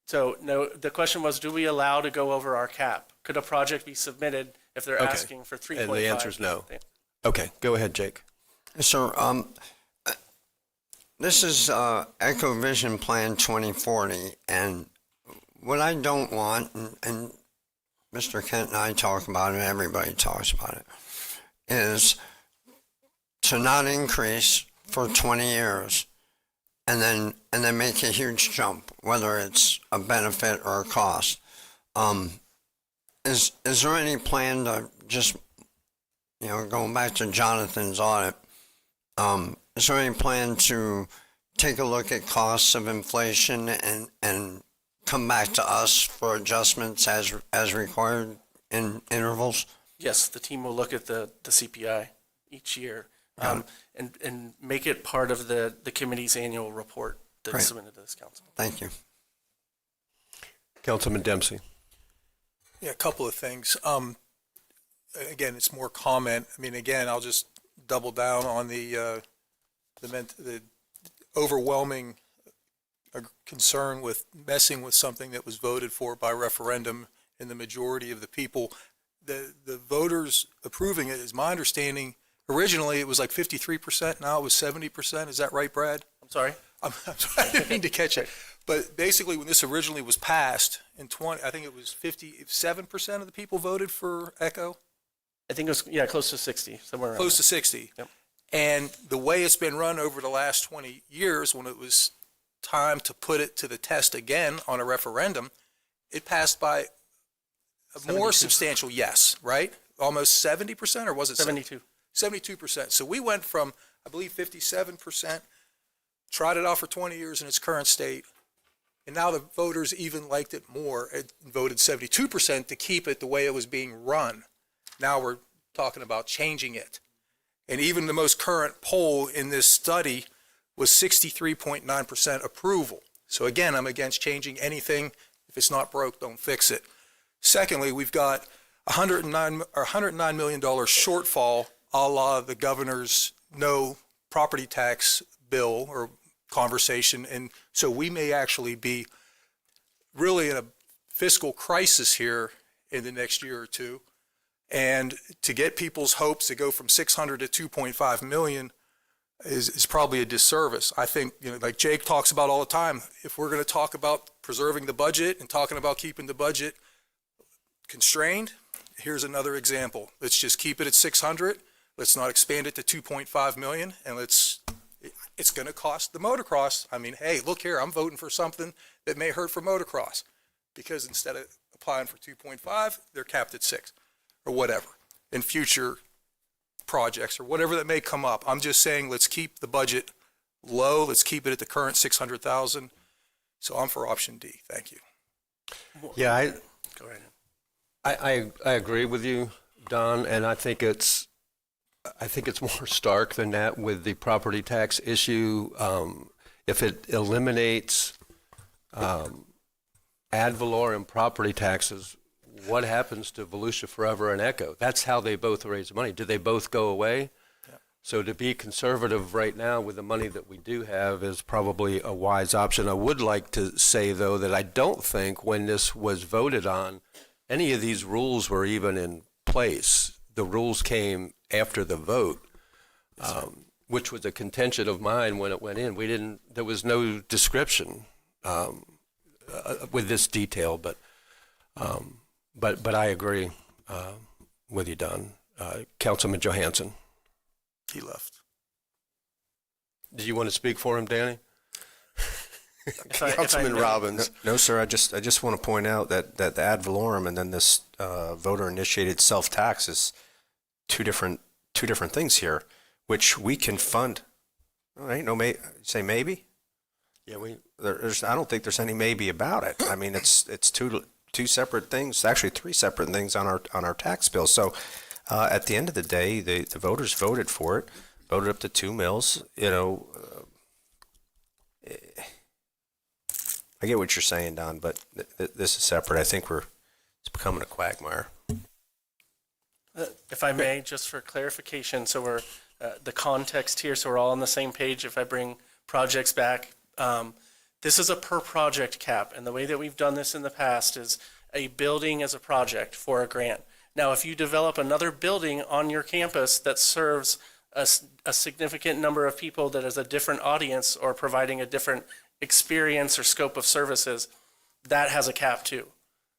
So no, the question was, do we allow to go over our cap? Could a project be submitted if they're Okay. asking for 3.5? And the answer is no. Okay, go ahead, Jake. So, this is Eco Vision Plan 2040, and what I don't want, and Mr. Kent and I talk about it, everybody talks about it, is to not increase for 20 years and then make a huge jump, whether it's a benefit or a cost. Is there any plan to just, going back to Jonathan's audit, is there any plan to take a look at costs of inflation and come back to us for adjustments as required in intervals? Yes, the team will look at the CPI each year and make it part of the committee's annual report that's Great. submitted to this council. Thank you. Councilman Dempsey. Yeah, a couple of things. Again, it's more comment. I mean, again, I'll just double down on the overwhelming concern with messing with something that was voted for by referendum in the majority of the people. The voters approving it, is my understanding, originally it was like 53%, now it was 70%. Is that right, Brad? I'm sorry? I'm sorry, I didn't mean to catch it. But basically, when this originally was passed in I think it was 57% of the people voted for ECHO. I think it was, close to 60, somewhere around Close to there. 60. Yep. And the way it's been run over the last 20 years, when it was time to put it to the test again on a referendum, it passed by a more 72. substantial yes, right? Almost 70%, or was it 72. 72%. So we went from, I believe, 57%, tried it out for 20 years in its current state, and now the voters even liked it more and voted 72% to keep it the way it was being run. Now we're talking about changing it. And even the most current poll in this study was 63.9% approval. So again, I'm against changing anything. If it's not broke, don't fix it. Secondly, we've got $109 million shortfall, a la the governor's no property tax bill or conversation. And so we may actually be really in a fiscal crisis here in the next year or two. And to get people's hopes to go from 600 to 2.5 million is probably a disservice. I think, like Jake talks about all the time, if we're going to talk about preserving the budget and talking about keeping the budget constrained, here's another example. Let's just keep it at 600. Let's not expand it to 2.5 million. And it's going to cost the motocross. I mean, hey, look here, I'm voting for something that may hurt for motocross, because instead of applying for 2.5, they're capped at 6 or whatever in future projects or whatever that may come up. I'm just saying, let's keep the budget low. Let's keep it at the current 600,000. So I'm for option D. Thank you. Yeah, Go right I ahead. agree with you, Don, and I think it's more stark than that with the property tax issue. If it eliminates ad valorem property taxes, what happens to Volusia Forever and ECHO? That's how they both raise money. Do they both go away? Yeah. So to be conservative right now with the money that we do have is probably a wise option. I would like to say, though, that I don't think when this was voted on, any of these rules were even in place. The rules came after the vote, which was a contention of mine when it went in. There was no description with this detail, but I agree with you, Don. Councilman Johansson. He left. Do you want to speak for him, Danny? If I Councilman may. Robbins. No, sir, I just want to point out that the ad valorem and then this voter-initiated self-tax is two different things here, which we can fund. Oh, ain't no say maybe? Yeah, I don't think there's any maybe about it. I mean, it's two separate things, actually three separate things on our tax bill. So at the end of the day, the voters voted for it, voted up to 2 mills. I get what you're saying, Don, but this is separate. I think it's becoming a quagmire. If I may, just for clarification, so we're the context here, so we're all on the same page. If I bring projects back, This is a per project cap, and the way that we've done this in the past is a building as a project for a grant. Now, if you develop another building on your campus that serves a significant number of people that is a different audience or providing a different experience or scope of services, that has a cap too.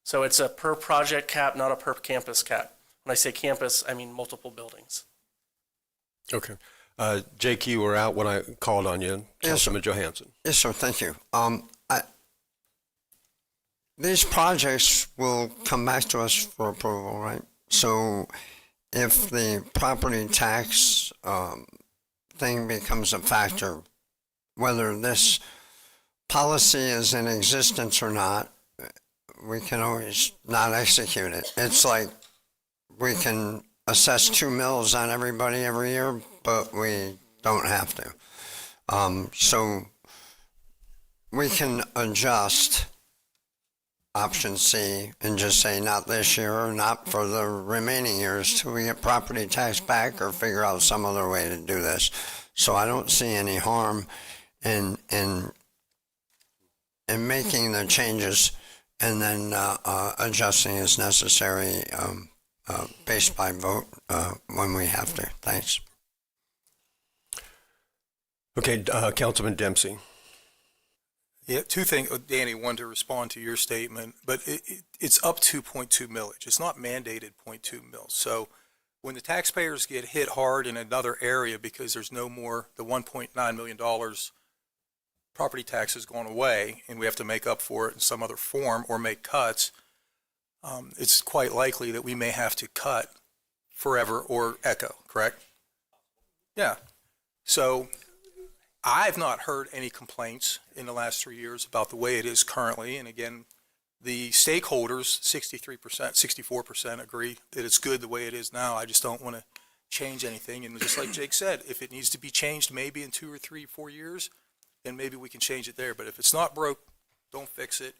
So it's a per project cap, not a per campus cap. When I say campus, I mean multiple buildings. Okay. Jake, you were out when I called on you. Councilman Johansson. Yes, sir. Thank you. These projects will come back to us for approval, right? So if the property tax thing becomes a factor, whether this policy is in existence or not, we can always not execute it. It's like we can assess 2 mills on everybody every year, but we don't have to. So we can adjust option C and just say not this year or not for the remaining years till we get property tax back or figure out some other way to do this. So I don't see any harm in making the changes and then adjusting as necessary based by vote when we have to. Thanks. Okay, Councilman Dempsey. Yeah, two things, Danny, one to respond to your statement, but it's up to 0.2 millage. It's not mandated 0.2 mils. So when the taxpayers get hit hard in another area because there's no more, the $1.9 million property tax has gone away and we have to make up for it in some other form or make cuts, it's quite likely that we may have to cut Forever or Echo, correct? Yeah. So I've not heard any complaints in the last 3 years about the way it is currently. And again, the stakeholders, 63%, 64% agree that it's good the way it is now. I just don't want to change anything. And just like Jake said, if it needs to be changed maybe in 2 or 3, 4 years, then maybe we can change it there. But if it's not broke, don't fix it.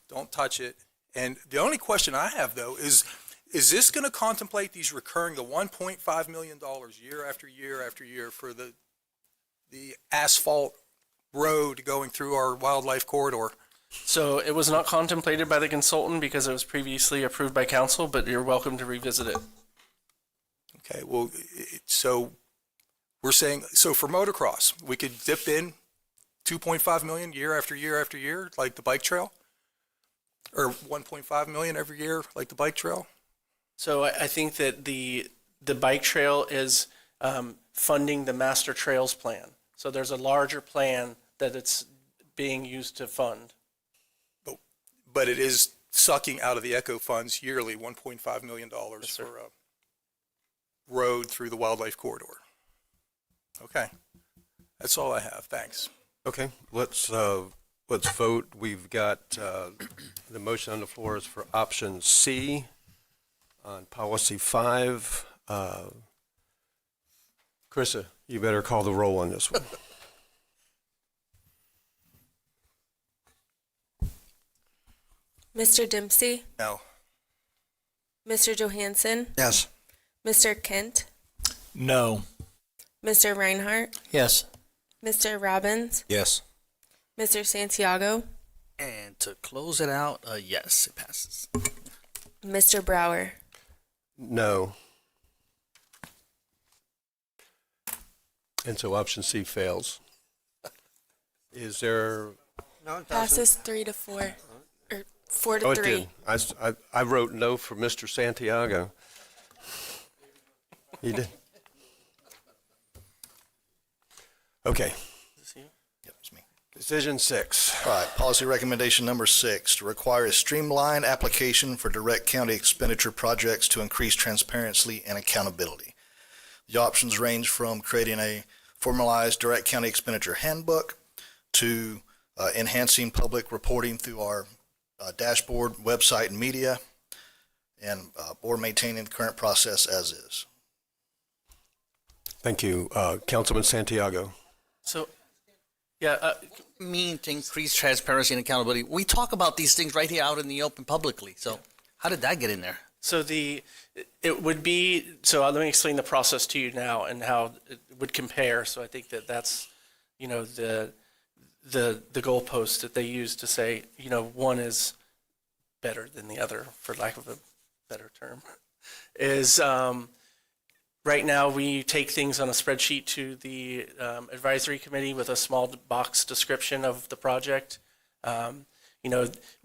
Don't touch it. And the only question I have, though, is this going to contemplate these recurring, the $1.5 million year after year after year for the asphalt road going through our wildlife corridor? So it was not contemplated by the consultant because it was previously approved by council, but you're welcome to revisit it. Okay, well, so we're saying, so for motocross, we could dip in 2.5 million year after year after year, like the bike trail? Or 1.5 million every year, like the bike trail? So I think that the bike trail is funding the master trails plan. So there's a larger plan that it's being used to fund. But it is sucking out of the ECHO funds yearly $1.5 million for a road through the wildlife corridor. Okay, that's all I have. Thanks. Okay, let's vote. We've got the motion on the floor is for option C on policy 5. Krista, you better call the roll on this one. Mr. Dempsey? No. Mr. Johansson? Yes. Mr. Kent? No. Mr. Reinhardt? Yes. Mr. Robbins? Yes. Mr. Santiago? And to close it out, yes, it passes. Mr. Brower? No. And so option C fails. Is there? No, it doesn't. Passes 3-4. Or 4-3. Oh, it did. I wrote no for Mr. Santiago. He did. Okay. Yep, it's me. Decision 6. All right, policy recommendation number 6, to require a streamlined application for direct county expenditure projects to increase transparency and accountability. The options range from creating a formalized direct county expenditure handbook to enhancing public reporting through our dashboard, website, and media, and or maintaining the current process as is. Thank you. Councilman Santiago. So, yeah. Mean to increase transparency and accountability. We talk about these things right here out in the open publicly. So how did that get in there? So it would be, so let me explain the process to you now and how it would compare. So I think that's, the goalpost that they use to say, one is better than the other, for lack of a better term, is right now we take things on a spreadsheet to the advisory committee with a small box description of the project.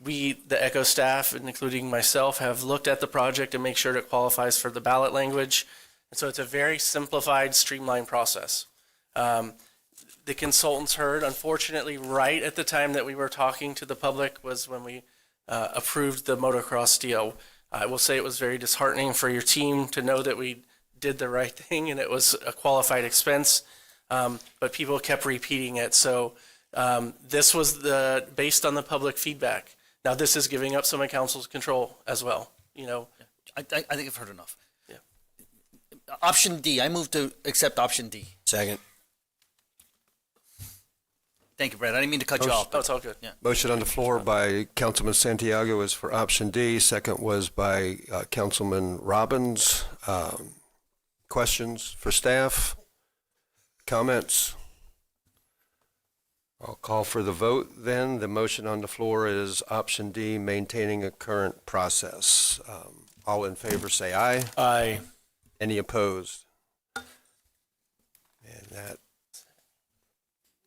We, the ECHO staff, and including myself, have looked at the project and make sure it qualifies for the ballot language. And so it's a very simplified, streamlined process. The consultants heard, unfortunately, right at the time that we were talking to the public was when we approved the motocross deal. I will say it was very disheartening for your team to know that we did the right thing and it was a qualified expense, but people kept repeating it. So this was based on the public feedback. Now this is giving up some of council's control as well. I think I've heard enough. Yeah. Option D, I move to accept option D. Second. Thank you, Brad. I didn't mean to cut you off. Oh, it's all good. Yeah. Motion on the floor by Councilman Santiago is for option D. Second was by Councilman Robbins. Questions for staff? Comments? I'll call for the vote then. The motion on the floor is option D, maintaining a current process. All in favor say aye. Aye. Any opposed? And that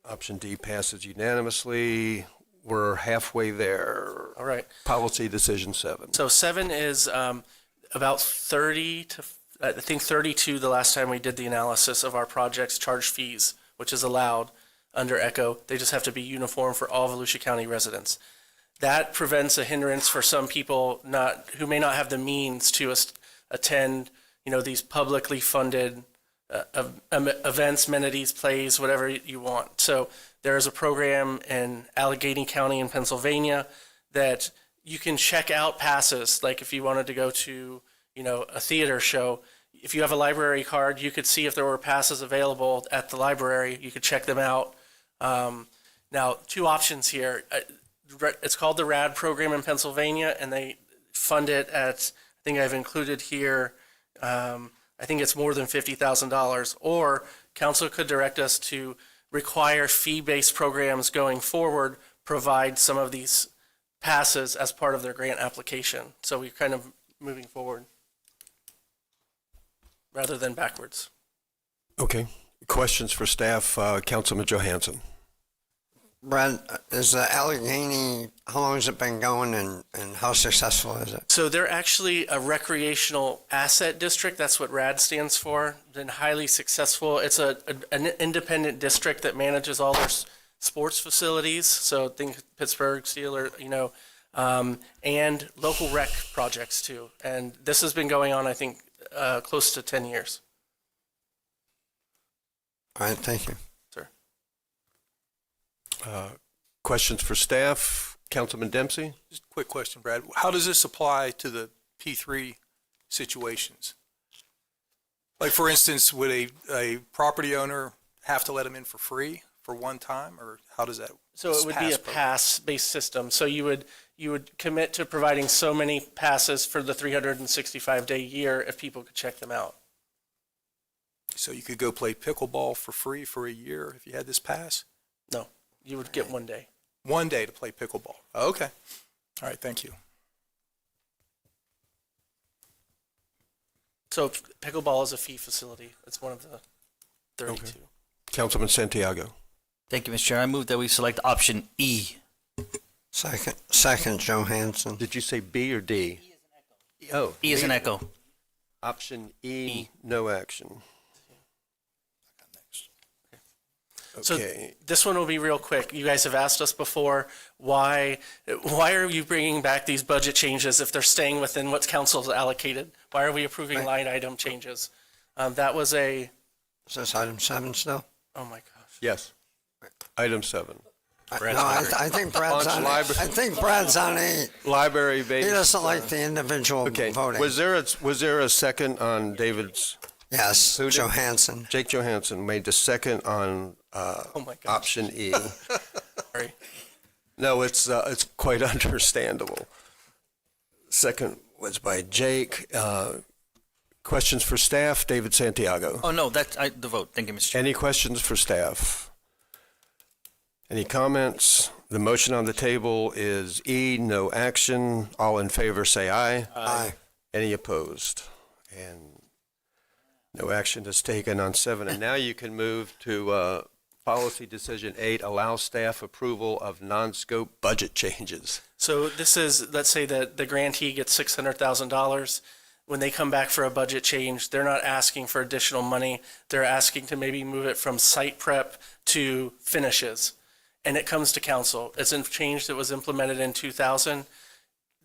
option D passes unanimously. We're halfway there. All right. Policy decision 7. So 7 is about 30 to, I think 32 the last time we did the analysis of our projects charge fees, which is allowed under ECHO. They just have to be uniform for all Volusia County residents. That prevents a hindrance for some people who may not have the means to attend, these publicly funded events, amenities, plays, whatever you want. So there is a program in Allegheny County in Pennsylvania that you can check out passes. Like if you wanted to go to, a theater show, if you have a library card, you could see if there were passes available at the library. You could check them out. Now, 2 options here. It's called the RAD program in Pennsylvania, and they fund it at, I think I've included here, I think it's more than $50,000. Or council could direct us to require fee-based programs going forward, provide some of these passes as part of their grant application. So we're kind of moving forward rather than backwards. Okay. Questions for staff? Councilman Johansson. Brad, is the Allegheny, how long has it been going and how successful is it? So they're actually a recreational asset district. That's what RAD stands for. Been highly successful. It's an independent district that manages all their sports facilities. So think Pittsburgh Steelers, and local rec projects too. And this has been going on, I think, close to 10 years. All right, thank you. Questions for staff? Councilman Dempsey? Just a quick question, Brad. How does this apply to the P3 situations? Like, for instance, would a property owner have to let them in for free for one time, or how does that? So it would be a pass-based system. So you would commit to providing so many passes for the 365-day year if people could check them out. So you could go play pickleball for free for a year if you had this pass? No, you would get 1 day. 1 day to play pickleball. Okay. All right, thank you. So pickleball is a fee facility. It's one of the 32. Okay. Councilman Santiago. Thank you, Mr. Chair. I move that we select option E. Second, Johansson. Did you say B or D? Oh. E is an echo. Option E, no action. So Okay. this one will be real quick. You guys have asked us before, why are you bringing back these budget changes if they're staying within what council's allocated? Why are we approving line item changes? That was Is this item 7 still? oh my gosh. Yes. Item 7. I think Brad's on 8. I think Brad's on 8. Library He based. doesn't like the individual Okay. voting. Was there a second on David's? Yes, Who did? Johansson. Jake Johansson made the second on Oh my gosh. option E. Sorry. No, it's quite understandable. Second was by Jake. Questions for staff? David Santiago. Oh, no, that's the vote. Thank you, Mr. Chair. Any questions for staff? Any comments? The motion on the table is E, no action. All in favor, say aye. Aye. Any opposed? And no action is taken on 7. And now you can move to Policy Decision 8, allow staff approval of non-scope budget changes. So this is, let's say that the grantee gets $600,000. When they come back for a budget change, they're not asking for additional money. They're asking to maybe move it from site prep to finishes. And it comes to council. It's a change that was implemented in 2000.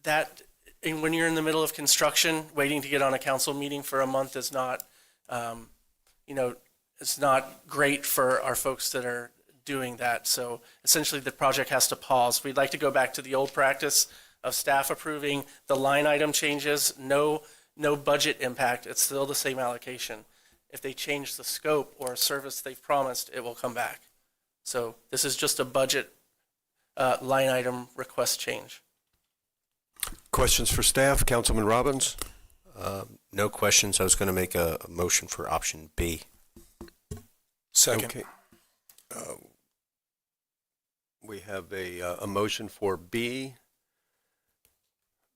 And when you're in the middle of construction, waiting to get on a council meeting for a month is not, it's not great for our folks that are doing that. So essentially the project has to pause. We'd like to go back to the old practice of staff approving the line item changes, no budget impact. It's still the same allocation. If they change the scope or a service they've promised, it will come back. So this is just a budget line item request change. Questions for staff? Councilman Robbins? No questions. I was going to make a motion for option B. Second. Okay. We have a motion for B.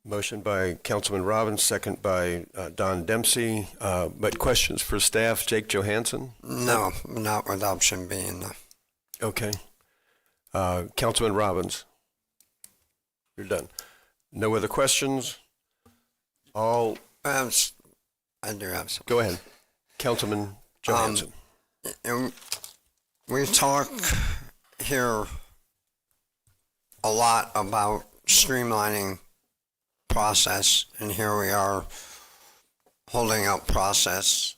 Motion by Councilman Robbins, second by Don Dempsey. But questions for staff? Jake Johansson? No, not with option B. No. Okay. Councilman Robbins? You're done. No other questions? All. I do have some. Go ahead. Councilman Johansson. We talk here a lot about streamlining process, and here we are holding up process.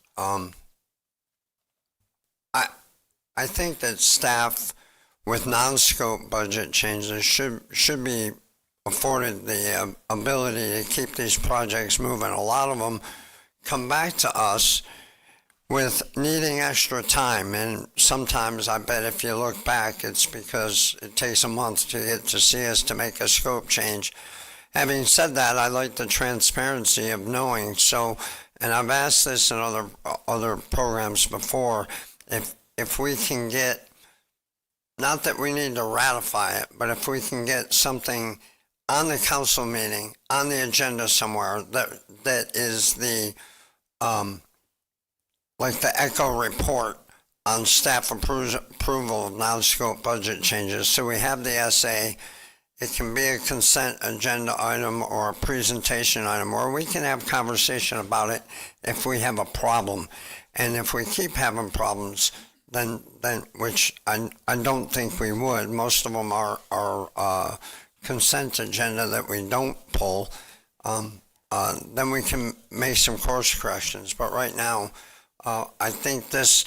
I think that staff with non-scope budget changes should be afforded the ability to keep these projects moving. A lot of them come back to us with needing extra time, and sometimes I bet if you look back, it's because it takes a month to get to see us to make a scope change. Having said that, I like the transparency of knowing. So, and I've asked this in other programs before, if we can get, not that we need to ratify it, but if we can get something on the council meeting, on the agenda somewhere, that is the, like the ECHO report on staff approval of non-scope budget changes. So we have the essay. It can be a consent agenda item or a presentation item, or we can have conversation about it if we have a problem. And if we keep having problems, then which I don't think we would. Most of them are consent agenda that we don't pull. Then we can make some course corrections. But right now, I think this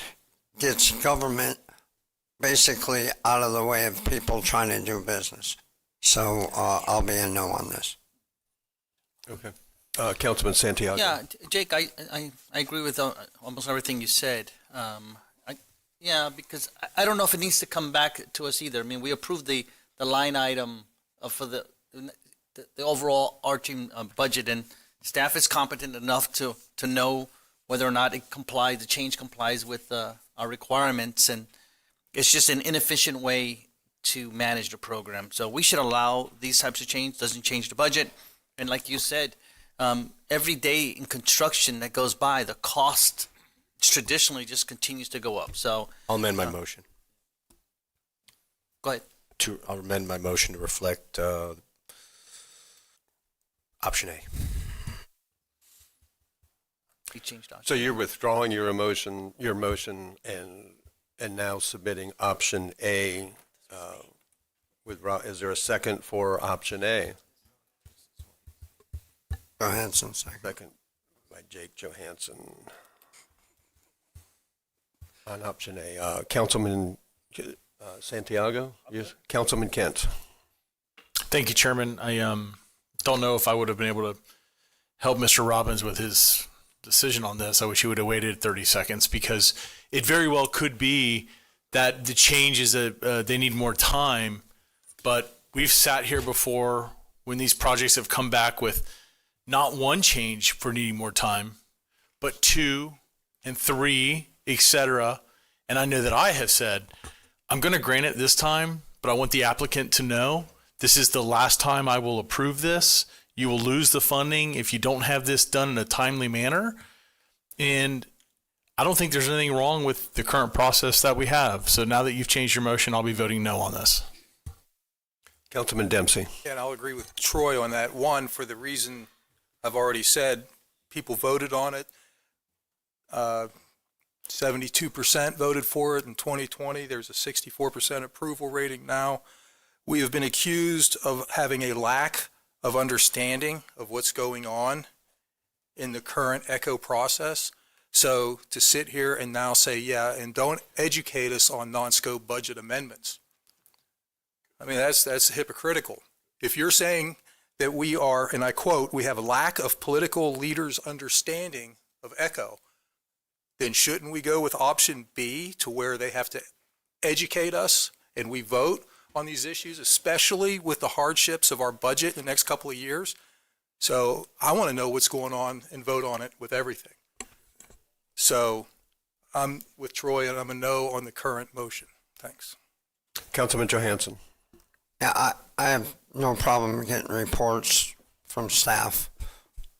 gets government basically out of the way of people trying to do business. So I'll be a no on this. Okay. Councilman Santiago. Yeah, Jake, I agree with almost everything you said. Because I don't know if it needs to come back to us either. I mean, we approved the line item for the overall arching budget, and staff is competent enough to know whether or not the change complies with our requirements, and it's just an inefficient way to manage the program. So we should allow these types of change. Doesn't change the budget, and like you said, every day in construction that goes by, the cost traditionally just continues to go up. So I'll amend my motion. Go ahead. I'll amend my motion to reflect option A. You changed option. So you're withdrawing your motion and now submitting option A. Is there a second for option A? Johansson, second. Second by Jake Johansson on option A. Councilman Santiago? Yes. Councilman Kent. Thank you, Chairman. I don't know if I would have been able to help Mr. Robbins with his decision on this. I wish he would have waited 30 seconds, because it very well could be that the change is that they need more time, but we've sat here before when these projects have come back with not one change for needing more time, but 2 and 3, etc. And I know that I have said, I'm going to grant it this time, but I want the applicant to know this is the last time I will approve this. You will lose the funding if you don't have this done in a timely manner. And I don't think there's anything wrong with the current process that we have. So now that you've changed your motion, I'll be voting no on this. Councilman Dempsey. And I'll agree with Troy on that. One, for the reason I've already said, people voted on it. 72% voted for it in 2020. There's a 64% approval rating now. We have been accused of having a lack of understanding of what's going on in the current ECHO process. So to sit here and now say, yeah, and don't educate us on non-scope budget amendments. I mean, that's hypocritical. If you're saying that we are, and I quote, we have a lack of political leaders' understanding of ECHO, then shouldn't we go with option B to where they have to educate us and we vote on these issues, especially with the hardships of our budget in the next couple of years? So I want to know what's going on and vote on it with everything. So I'm with Troy and I'm a no on the current motion. Thanks. Councilman Johansson. Yeah, I have no problem getting reports from staff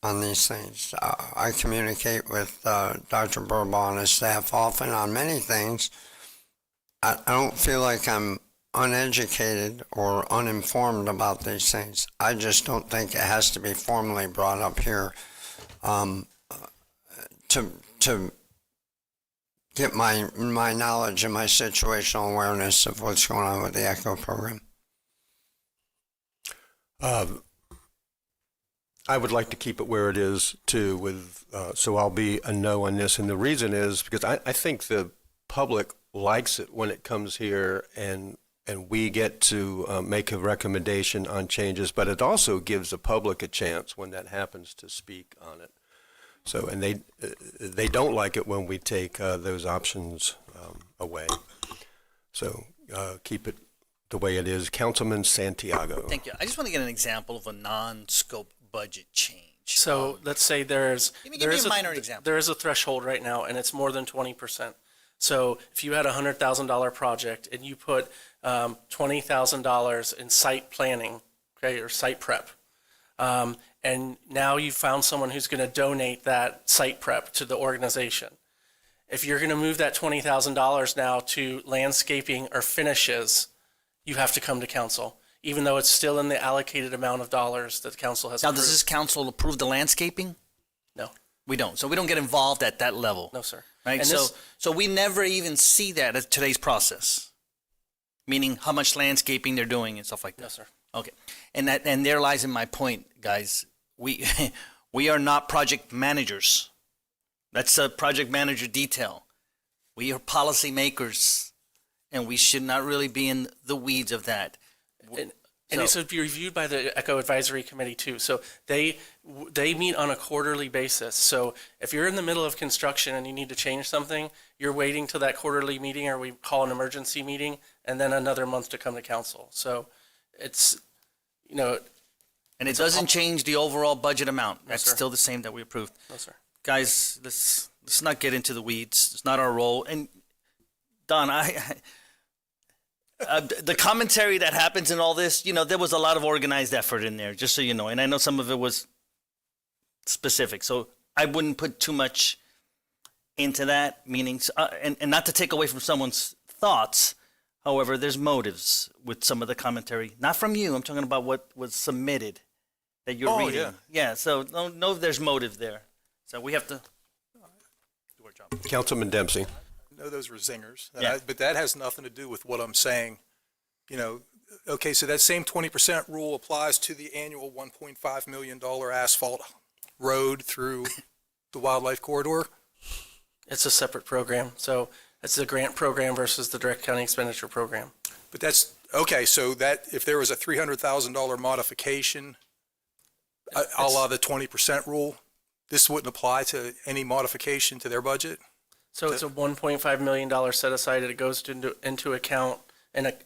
on these things. I communicate with Dr. Burbaugh and his staff often on many things. I don't feel like I'm uneducated or uninformed about these things. I just don't think it has to be formally brought up here to get my knowledge and my situational awareness of what's going on with the ECHO program. I would like to keep it where it is too, with so I'll be a no on this. And the reason is because I think the public likes it when it comes here and we get to make a recommendation on changes, but it also gives the public a chance when that happens to speak on it. So, and they don't like it when we take those options away. So keep it the way it is. Councilman Santiago. Thank you. I just want to get an example of a non-scope budget change. So let's say give me a minor example. There is a threshold right now, and it's more than 20%. So if you had a $100,000 project and you put $20,000 in site planning, okay, or site prep, and now you've found someone who's going to donate that site prep to the organization. If you're going to move that $20,000 now to landscaping or finishes, you have to come to council, even though it's still in the allocated amount of dollars that the council has Now, approved. does this council approve the landscaping? No. We don't. So we don't get involved at that level. No, sir. Right? And So we never even see that at today's process, meaning how much landscaping they're doing and stuff like that. No, sir. Okay. And there lies in my point, guys. We are not project managers. That's a project manager detail. We are policy makers, and we should not really be in the weeds of that. And it's to be reviewed by the ECHO Advisory Committee too. So they meet on a quarterly basis. So if you're in the middle of construction and you need to change something, you're waiting till that quarterly meeting, or we call an emergency meeting, and then another month to come to council. So it's, And it doesn't change the overall budget amount. No, That's sir. still the same that we approved. No, sir. Guys, let's not get into the weeds. It's not our role. And Don, the commentary that happens in all this, there was a lot of organized effort in there, just so you know. And I know some of it was specific. So I wouldn't put too much into that, meaning, and not to take away from someone's thoughts. However, there's motives with some of the commentary. Not from you. I'm talking about what was submitted that you're reading. Yeah. Yeah, so know if there's motive there. So we have to do our job. Councilman Dempsey. I know those were zingers, Yeah. but that has nothing to do with what I'm saying. Okay, so that same 20% rule applies to the annual $1.5 million asphalt road through the wildlife corridor. It's a separate program. So it's the grant program versus the direct county expenditure program. But that's, okay, so that, if there was a $300,000 modification, a la the 20% rule, this wouldn't apply to any modification to their budget? So it's a $1.5 million set aside. It goes into account, and it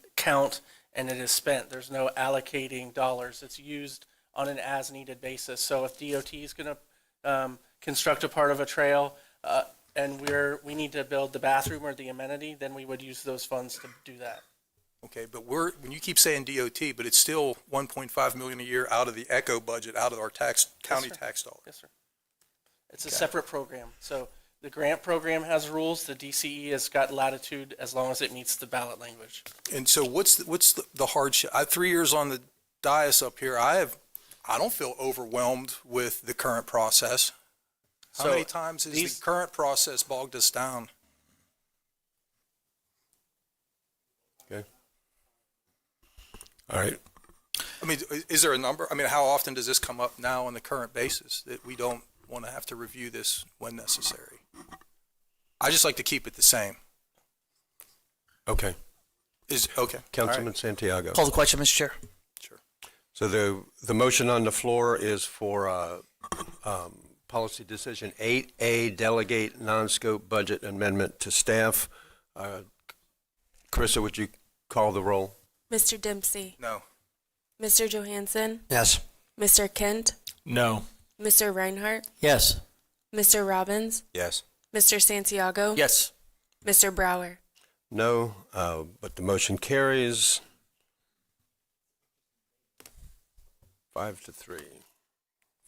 is spent. There's no allocating dollars. It's used on an as-needed basis. So if DOT is going to construct a part of a trail, and we need to build the bathroom or the amenity, then we would use those funds to do that. Okay, but when you keep saying DOT, but it's still 1.5 million a year out of the ECHO budget, out of our county tax dollars. Yes, sir. It's a separate program. So the grant program has rules. The DCE has got latitude as long as it meets the ballot language. And so what's the hardship? 3 years on the dais up here, I don't feel overwhelmed with the current process. How So many times has the current process bogged us down? All right. I mean, is there a number? I mean, how often does this come up now on the current basis that we don't want to have to review this when necessary? I just like to keep it the same. Okay. Okay. Councilman Santiago. Call the question, Mr. Chair. So the motion on the floor is for policy decision 8A, delegate non-scope budget amendment to staff. Carissa, would you call the roll? Mr. Dempsey. No. Mr. Johansson. Yes. Mr. Kent. No. Mr. Reinhardt. Yes. Mr. Robbins. Yes. Mr. Santiago. Yes. Mr. Brower. No, but the motion carries 5-3,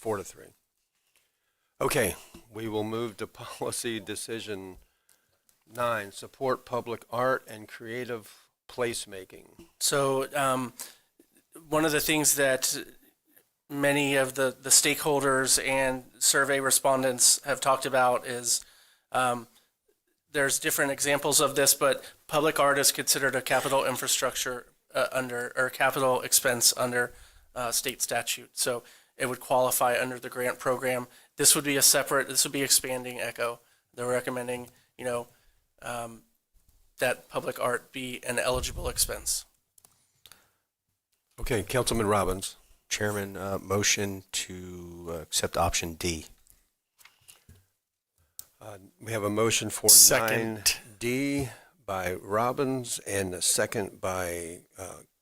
4-3. Okay, we will move to policy decision 9, support public art and creative placemaking. So one of the things that many of the stakeholders and survey respondents have talked about is there's different examples of this, but public art is considered a capital infrastructure or capital expense under state statute. So it would qualify under the grant program. This would be this would be expanding ECHO. They're recommending, that public art be an eligible expense. Okay, Councilman Robbins. Chairman, motion to accept option D. We have a motion for Second. 9D by Robbins and a second by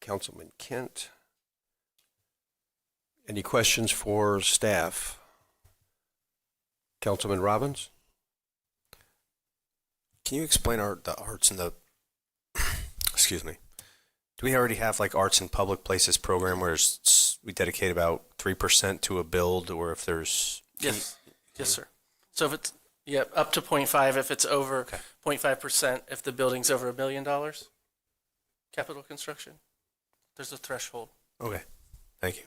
Councilman Kent. Any questions for staff? Councilman Robbins? Can you explain the arts and the, excuse me, do we already have like arts in public places program where we dedicate about 3% to a build, or if there's? Yes, yes, sir. So if it's, up to 0.5, if it's over 0.5%, if the building's over $1 million, capital construction, there's a threshold. Okay, thank you.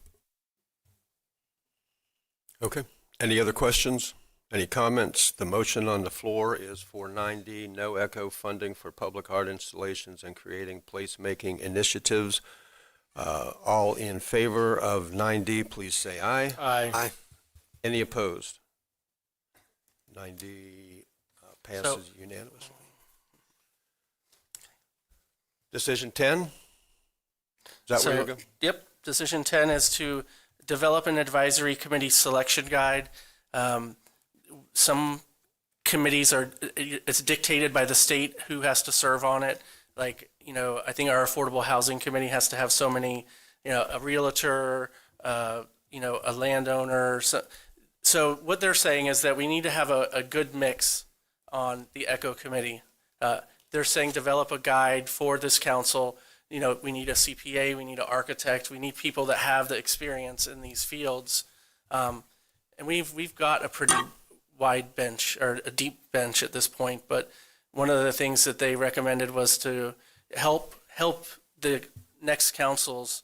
Okay. Any other questions? Any comments? The motion on the floor is for 9D, no ECHO funding for public art installations and creating placemaking initiatives. All in favor of 9D, please say aye. Aye. Aye. Any opposed? 9D passes unanimously. Decision 10? Is that where you're going? Yep. Decision 10 is to develop an advisory committee selection guide. Some committees it's dictated by the state who has to serve on it. Like, I think our affordable housing committee has to have so many, a realtor, a landowner. So what they're saying is that we need to have a good mix on the ECHO committee. They're saying develop a guide for this council. We need a CPA, we need an architect, we need people that have the experience in these fields. And we've got a pretty wide bench, or a deep bench at this point, but one of the things that they recommended was to help the next councils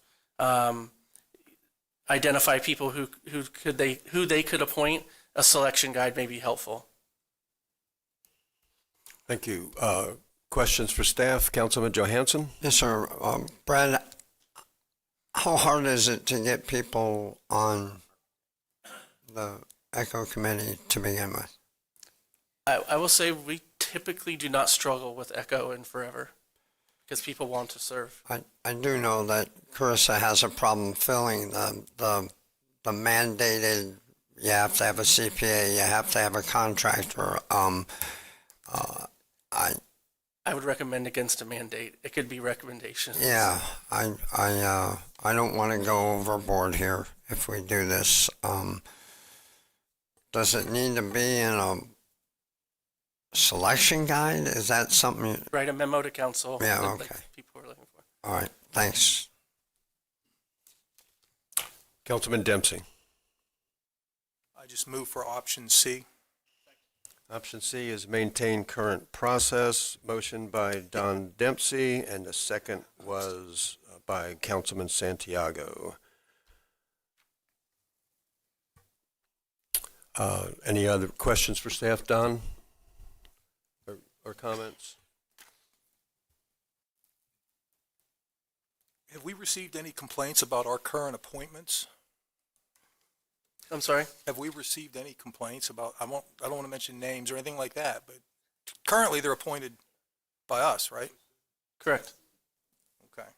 identify people who they could appoint. A selection guide may be helpful. Thank you. Questions for staff? Councilman Johansson? Yes, sir. Brad, how hard is it to get people on the ECHO committee to begin with? I will say we typically do not struggle with ECHO and Forever because people want to serve. I do know that Carissa has a problem filling the mandated, you have to have a CPA, you have to have a contractor. I would recommend against a mandate. It could be recommendations. Yeah, I don't want to go overboard here if we do this. Does it need to be in a selection guide? Is that something? Write a memo to council. Yeah, that, okay. people are looking for. All right, thanks. Councilman Dempsey. I just move for option C. Option C is maintain current process. Motion by Don Dempsey, and the second was by Councilman Santiago. Any other questions for staff, Don? Or comments? Have we received any complaints about our current appointments? I'm sorry? Have we received any complaints about, I don't want to mention names or anything like that, but currently they're appointed by us, right? Correct. Okay.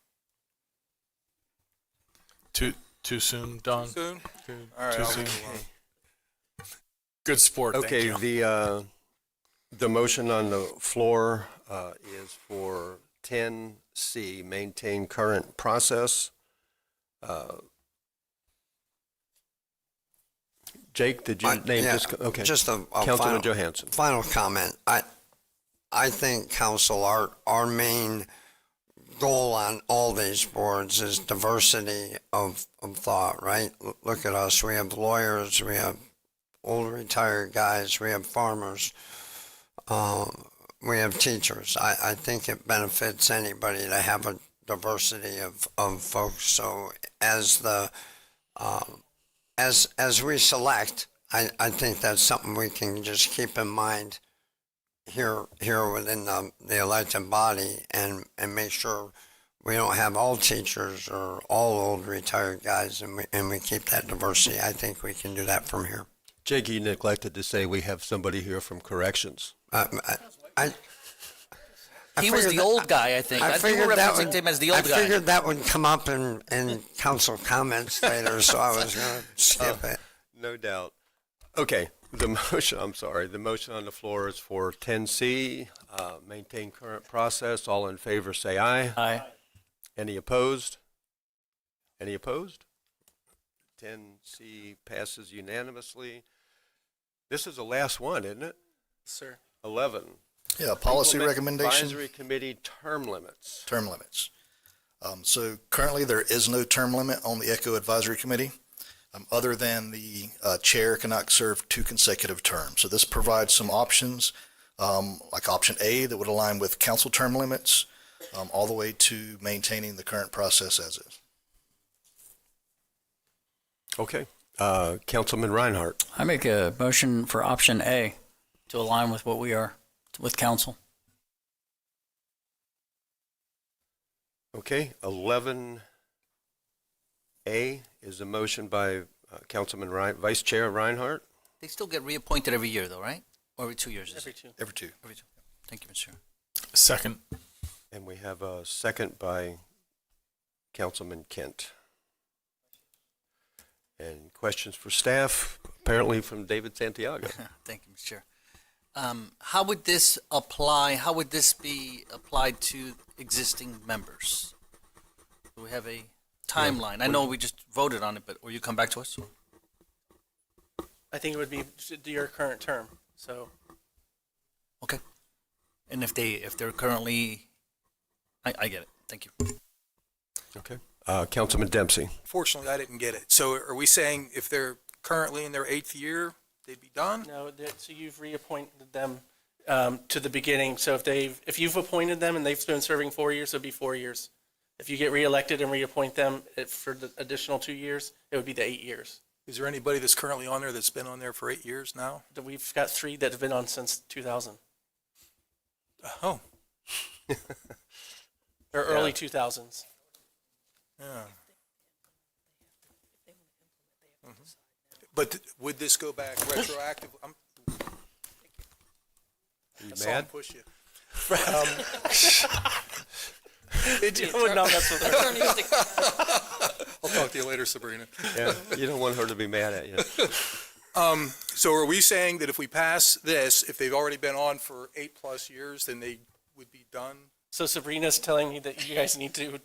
Too soon, Don? Soon? Too All right, I'll soon. move on. Good sport. Okay, Thank you. the motion on the floor is for 10C, maintain current process. Jake, did you name Yeah, this? Okay. Just a Councilman final, Johansson. final comment. I think, council, our main goal on all these boards is diversity of thought, right? Look at us. We have lawyers, we have old retired guys, we have farmers, we have teachers. I think it benefits anybody to have a diversity of folks. So as the as we select, I think that's something we can just keep in mind here within the elected body, and make sure we don't have all teachers or all old retired guys, and we keep that diversity. I think we can do that from here. Jake, you neglected to say we have somebody here from corrections. He was the old guy, I think. I think we're referencing him as the old guy. I figured that would come up in council comments later, so I was going to skip it. No doubt. Okay, the motion on the floor is for 10C, maintain current process. All in favor, say aye. Aye. Any opposed? Any opposed? 10C passes unanimously. This is the last one, isn't it? Sir. 11. Yeah, policy Implement recommendation. Advisory Committee term limits. Term limits. So currently, there is no term limit on the ECHO Advisory Committee, other than the chair cannot serve 2 consecutive terms. So this provides some options, like option A, that would align with council term limits, all the way to maintaining the current process as is. Okay. Councilman Reinhardt. I make a motion for option A to align with what we are with council. Okay, 11A is a motion by Vice Chair Reinhardt. They still get reappointed every year, though, right? Or every 2 years? Every two. Every 2. Every 2. Thank you, Mr. Chair. Second. And we have a second by Councilman Kent. And questions for staff, apparently from David Santiago. Thank you, Mr. Chair. How would this apply? How would this be applied to existing members? Do we have a timeline? I know we just voted on it, but will you come back to us? I think it would be to your current term, so. Okay. And if they're currently, I get it. Thank you. Okay. Councilman Dempsey. Fortunately, I didn't get it. So are we saying if they're currently in their 8th year, they'd be done? No, so you've reappointed them to the beginning. So if you've appointed them and they've been serving 4 years, it'll be 4 years. If you get reelected and reappoint them for the additional 2 years, it would be the 8 years. Is there anybody that's currently on there that's been on there for 8 years now? We've got 3 that have been on since 2000. Oh. Or early 2000s. Yeah. But would this go back retroactive? You I mad? Push you. I'll talk to you later, Sabrina. Yeah, you don't want her to be mad at you. So are we saying that if we pass this, if they've already been on for 8+ years, then they would be done? So Sabrina's telling me that you guys need to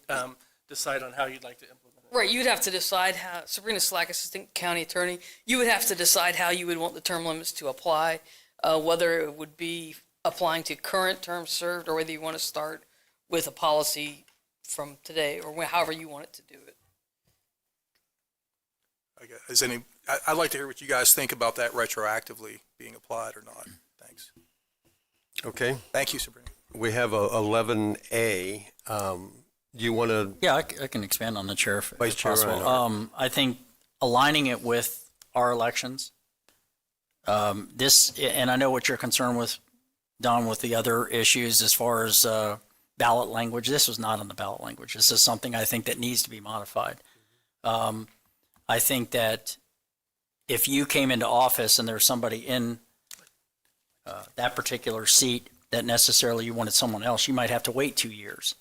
decide on how you'd like to implement it. Right, you'd have to decide how, Sabrina Slack, Assistant County Attorney, you would have to decide how you would want the term limits to apply, whether it would be applying to current terms served or whether you want to start with a policy from today, or however you want it to do it. I'd like to hear what you guys think about that retroactively being applied or not. Thanks. Okay, Thank you, Sabrina. we have a 11A. Do you want to, Yeah, I can expand on the chair if Vice Chair possible. Reinhardt. I think aligning it with our elections, and I know what you're concerned with, Don, with the other issues as far as ballot language. This was not on the ballot language. This is something I think that needs to be modified. I think that if you came into office and there's somebody in that particular seat that necessarily you wanted someone else, you might have to wait 2 years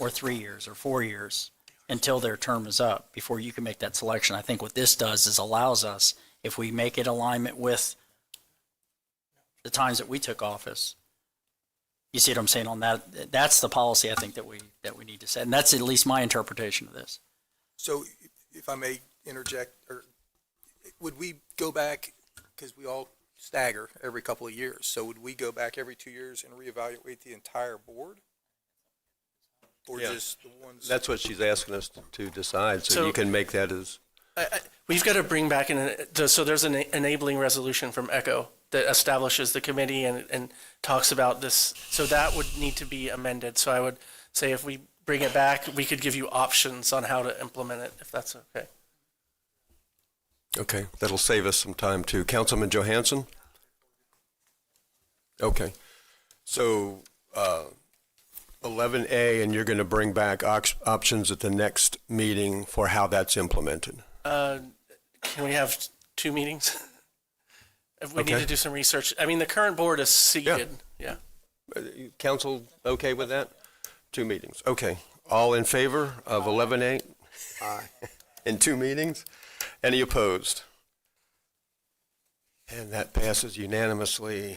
or 3 years or 4 years until their term is up before you can make that selection. I think what this does is allows us, if we make it alignment with the times that we took office, you see what I'm saying on that? That's the policy I think that we need to set, and that's at least my interpretation of this. So if I may interject, or would we go back, because we all stagger every couple of years, so would we go back every 2 years and reevaluate the entire board? Or Yeah. just the ones? that's what she's asking us to decide, so So- you can make that as, We've got to bring back so there's an enabling resolution from ECHO that establishes the committee and talks about this. So that would need to be amended. So I would say if we bring it back, we could give you options on how to implement it, if that's okay. okay, that'll save us some time too. Councilman Johansson? Okay, so 11A, and you're going to bring back options at the next meeting for how that's implemented. Can we have 2 meetings? If we need Okay. to do some research. I mean, the current board is seated. Yeah. Council okay with that? 2 meetings, okay. All in favor of 11A? Aye. In 2 meetings? Any opposed? And that passes unanimously.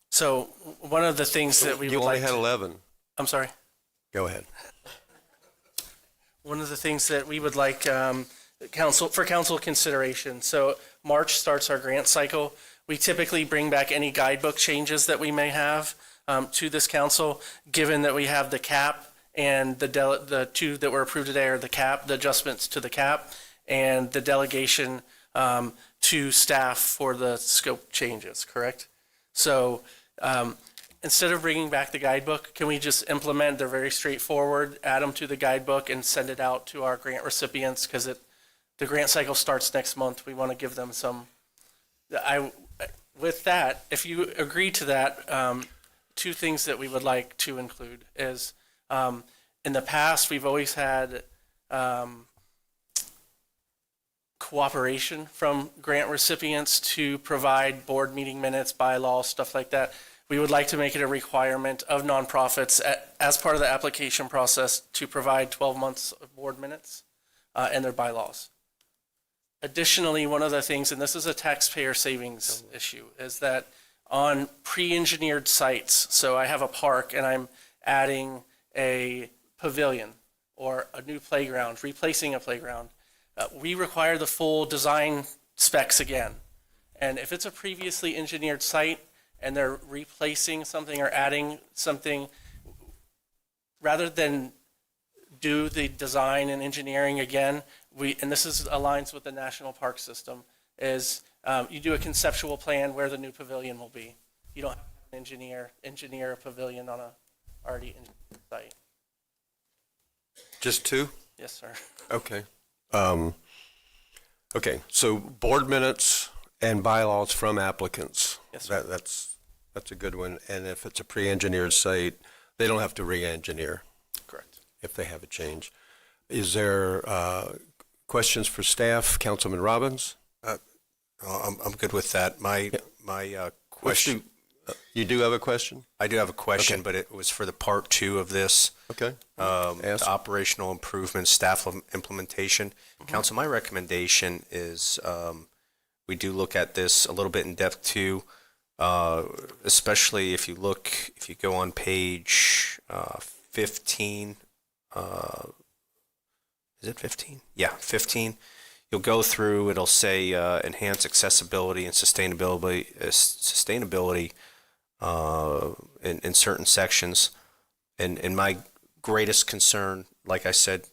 So one of the things that we You would only like had to, 11. I'm sorry. Go ahead. One of the things that we would like council consideration. So March starts our grant cycle. We typically bring back any guidebook changes that we may have to this council, given that we have the cap and the 2 that were approved today are the cap, the adjustments to the cap, and the delegation to staff for the scope changes, correct? So instead of bringing back the guidebook, can we just implement, they're very straightforward, add them to the guidebook and send it out to our grant recipients? Because the grant cycle starts next month. We want to give them some, with that, if you agree to that, 2 things that we would like to include is, in the past, we've always had cooperation from grant recipients to provide board meeting minutes, bylaws, stuff like that. We would like to make it a requirement of nonprofits as part of the application process to provide 12 months of board minutes and their bylaws. Additionally, one of the things, and this is a taxpayer savings issue, is that on pre-engineered sites, so I have a park and I'm adding a pavilion or a new playground, replacing a playground, we require the full design specs again. And if it's a previously engineered site and they're replacing something or adding something, rather than do the design and engineering again, and this aligns with the National Park System, is you do a conceptual plan where the new pavilion will be. You don't have to engineer a pavilion on a already engineered site. Just 2? Yes, sir. Okay. Okay, so board minutes and bylaws from applicants. Yes, sir. That's a good one. And if it's a pre-engineered site, they don't have to re-engineer Correct. if they have a change. Is there questions for staff? Councilman Robbins? I'm good with that. My question. You do have a question? I do have a question, Okay. but it was for the part 2 of this. Okay. The operational improvements, staff implementation. Council, my recommendation is we do look at this a little bit in depth too, especially if you go on page 15. Is it 15? Yeah, 15. You'll go through, it'll say enhance accessibility and sustainability in certain sections. and my greatest concern, like I said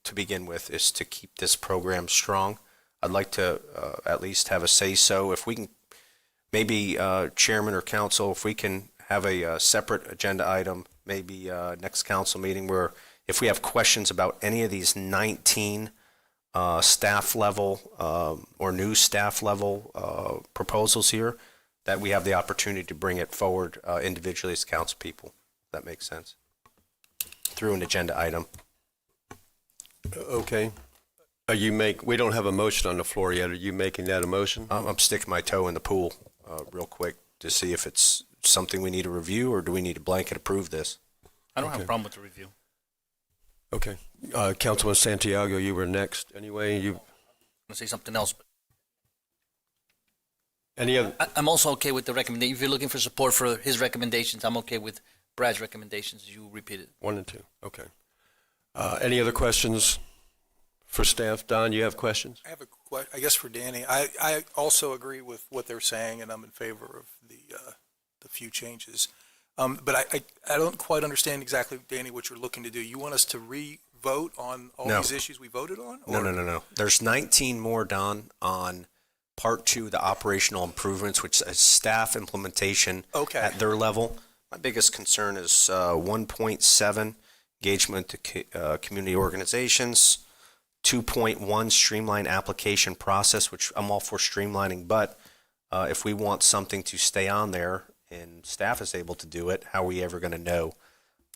to begin with, is to keep this program strong. I'd like to at least have a say-so. If we can, maybe chairman or council, if we can have a separate agenda item, maybe next council meeting, where if we have questions about any of these 19 staff level or new staff level proposals here, that we have the opportunity to bring it forward individually as council people. If that makes sense. Through an agenda item. Okay. We don't have a motion on the floor yet. Are you making that a motion? I'm sticking my toe in the pool real quick to see if it's something we need to review, or do we need to blanket approve this? I don't have a problem with the review. Okay. Councilman Santiago, you were next. Anyway, I'm going to say something else. But any other? I'm also okay with the recommendation. If you're looking for support for his recommendations, I'm okay with Brad's recommendations. You repeat it. 1 and 2. Okay. Any other questions for staff? Don, you have questions? I have a question, I guess, for Danny. I also agree with what they're saying, and I'm in favor of the few changes. But I don't quite understand exactly, Danny, what you're looking to do. You want us to re-vote on all these issues we voted on? Or? No. There's 19 more, Don, on Part 2, the operational improvements, which is staff implementation at their level. My biggest concern is 1.7, engagement to community organizations. 2.1, streamline application process, which I'm all for streamlining, but if we want something to stay on there and staff is able to do it, how are we ever going to know?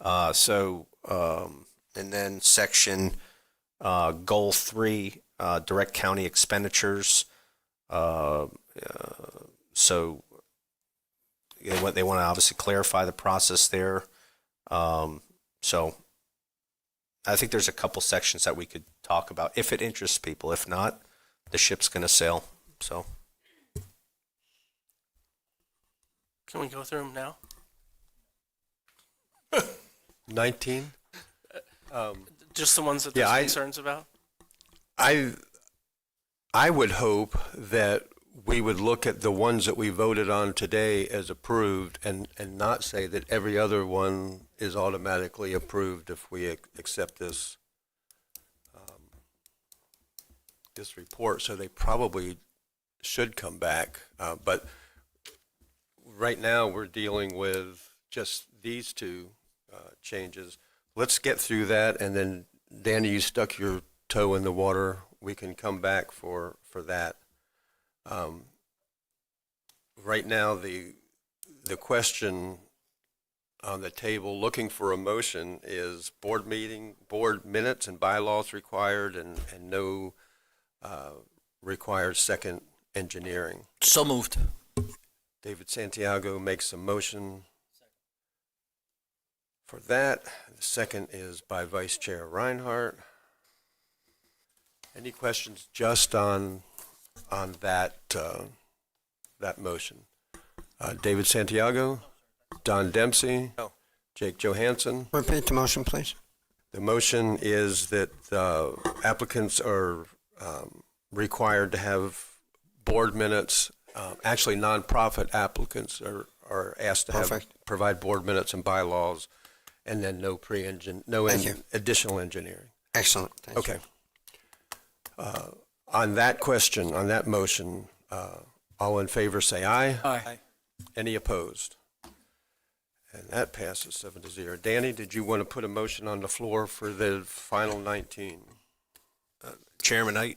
And then section goal 3, direct county expenditures. So they want to obviously clarify the process there. So I think there's a couple sections that we could talk about if it interests people. If not, the ship's going to sail. So, Can we go through them now? 19? Just the ones that there's concerns about? I would hope that we would look at the ones that we voted on today as approved and not say that every other one is automatically approved if we accept this this report. So they probably should come back. But right now we're dealing with just these two changes. Let's get through that, and then Danny, you stuck your toe in the water. We can come back for that. Right now, the question on the table looking for a motion is board minutes and bylaws required, and no required second engineering. So moved. David Santiago makes a motion for that. The second is by Vice Chair Reinhardt. Any questions just on that that motion? David Santiago, Don Dempsey, Jake Johansson. Repeat the motion, please. The motion is that applicants are required to have board minutes. Actually, nonprofit applicants are asked to provide board minutes and bylaws, and then no additional engineering. Excellent. Thank okay. On that question, on that motion, all in favor say aye. Aye. Any opposed? And that passes 7-0. Danny, did you want to put a motion on the floor for the final 19? Chairman,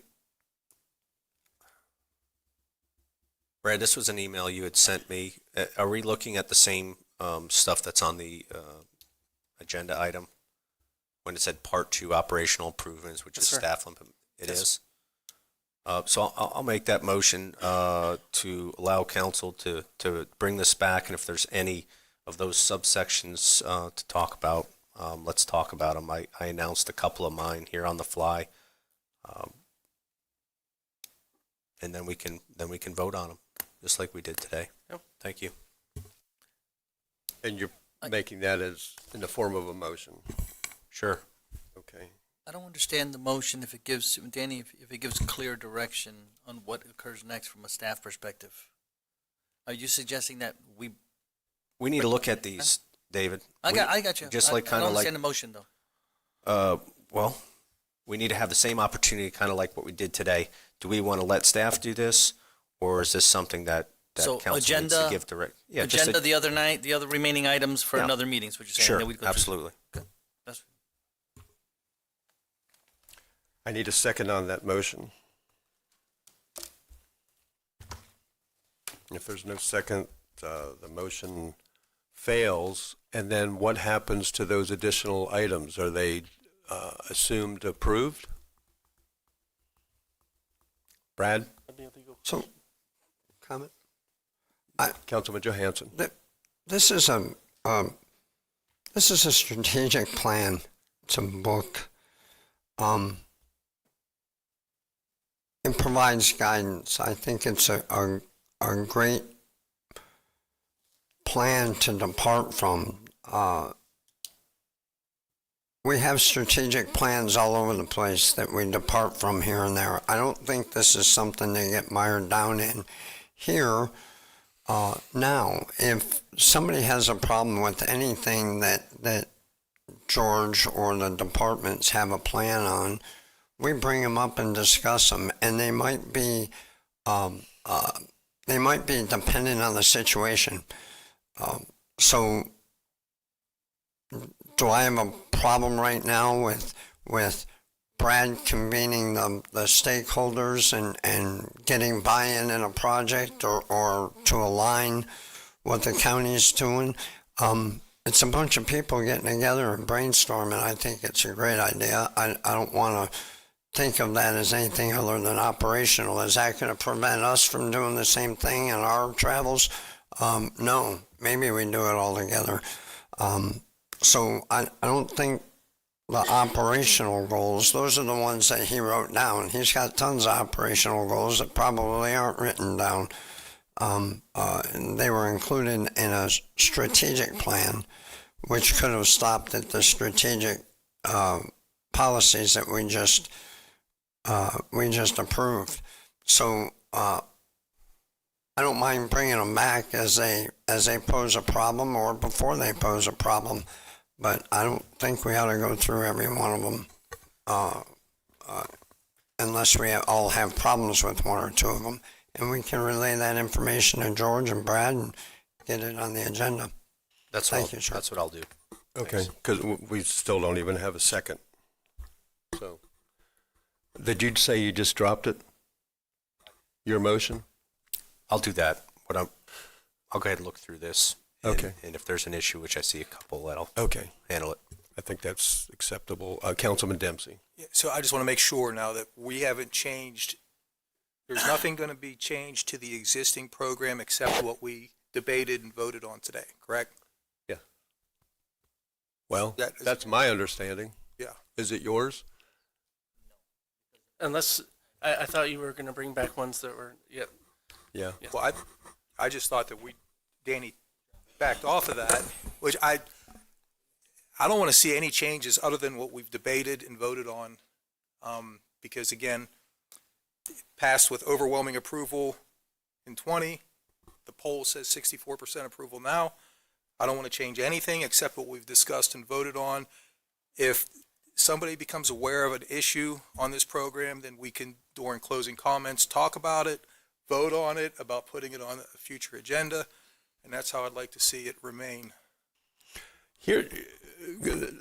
Brad, this was an email you had sent me. Are we looking at the same stuff that's on the agenda item when it said Part 2 operational improvements, which is staff implement? It is. So I'll make that motion to allow council to bring this back, and if there's any of those subsections to talk about, let's talk about them. I announced a couple of mine here on the fly, and then we can vote on them, just like we did today. Yep. Thank you. And you're making that as in the form of a motion? Sure. Okay. I don't understand the motion if it gives, Danny, if it gives clear direction on what occurs next from a staff perspective. Are you suggesting that we need to look at these David. I got you. Just I like kind don't of like understand the motion though. well, we need to have the same opportunity, kind of like what we did today. Do we want to let staff do this, or is this something that So council needs to agenda, give direct? Yeah, just agenda the other night, the other remaining items for Yeah. another meeting. Is what you're saying? Sure, Then we'd go through- absolutely. That's I need a second on that motion. If there's no second, the motion fails. And then what happens to those additional items? Are they assumed approved? Brad? So, comment? Councilman Johansson? This is a strategic plan. It's a book. It provides guidance. I think it's a great plan to depart from. We have strategic plans all over the place that we depart from here and there. I don't think this is something to get mired down in here. Now, if somebody has a problem with anything that George or the departments have a plan on, we bring them up and discuss them, and they might be dependent on the situation. So, do I have a problem right now with Brad convening the stakeholders and getting buy-in in a project or to align what the county's doing? It's a bunch of people getting together and brainstorming. I think it's a great idea. I don't want to think of that as anything other than operational. Is that going to prevent us from doing the same thing in our travels? No, maybe we do it all together. So I don't think the operational goals, those are the ones that he wrote down. He's got tons of operational goals that probably aren't written down. They were included in a strategic plan, which could have stopped at the strategic policies that we just approved. So I don't mind bringing them back as they pose a problem or before they pose a problem, but I don't think we ought to go through every one of them unless we all have problems with one or two of them, and we can relay that information to George and Brad and get it on the agenda. Thank you, sir. That's what I'll do. Okay, because we still don't even have a second. So, did you say you just dropped it? Your motion? I'll do that. I'll go ahead and look through this. Okay. And if there's an issue, which I see a couple, I'll handle it. I think that's acceptable. Councilman Dempsey. Yeah, so I just want to make sure now that we haven't changed, there's nothing going to be changed to the existing program except what we debated and voted on today, correct? Yeah. Well, That is- that's my understanding. Yeah. Is it yours? Unless, I thought you were going to bring back ones that were, Yeah. Well, I just thought that Danny backed off of that, which I don't want to see any changes other than what we've debated and voted on, because again, it passed with overwhelming approval in 20. The poll says 64% approval now. I don't want to change anything except what we've discussed and voted on. If somebody becomes aware of an issue on this program, then we can, during closing comments, talk about it, vote on it, about putting it on a future agenda, and that's how I'd like to see it remain. Here,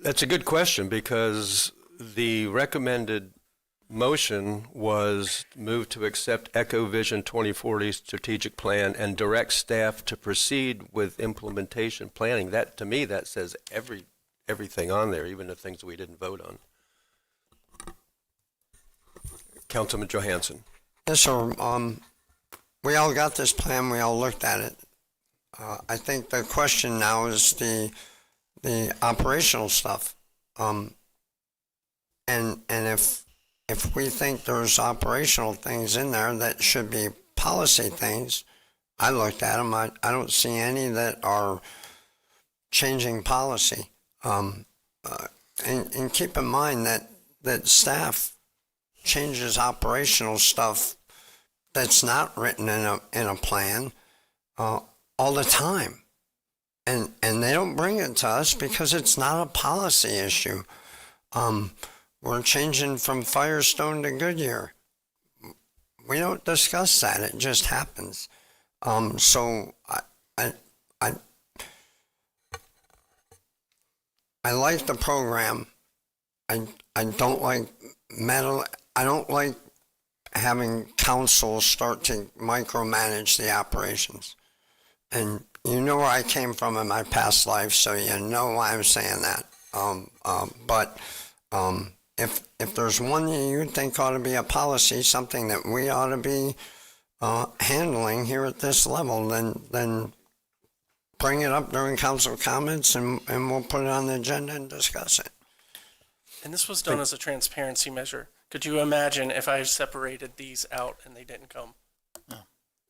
that's a good question because the recommended motion was moved to accept Echo Vision 2040 strategic plan and direct staff to proceed with implementation planning. That, to me, that says everything on there, even the things we didn't vote on. Councilman Johansson. Yes, sir. We all got this plan. We all looked at it. I think the question now is the operational stuff. And if we think there's operational things in there that should be policy things, I looked at them. I don't see any that are changing policy. And keep in mind that staff changes operational stuff that's not written in a plan all the time. and they don't bring it to us because it's not a policy issue. We're changing from Firestone to Goodyear. We don't discuss that. It just happens. So I like the program. I don't like I don't like having council start to micromanage the operations. And you know where I came from in my past life, so you know why I'm saying that. But if there's one that you think ought to be a policy, something that we ought to be handling here at this level, then bring it up during council comments and we'll put it on the agenda and discuss it. And this was done as a transparency measure. Could you imagine if I separated these out and they didn't come?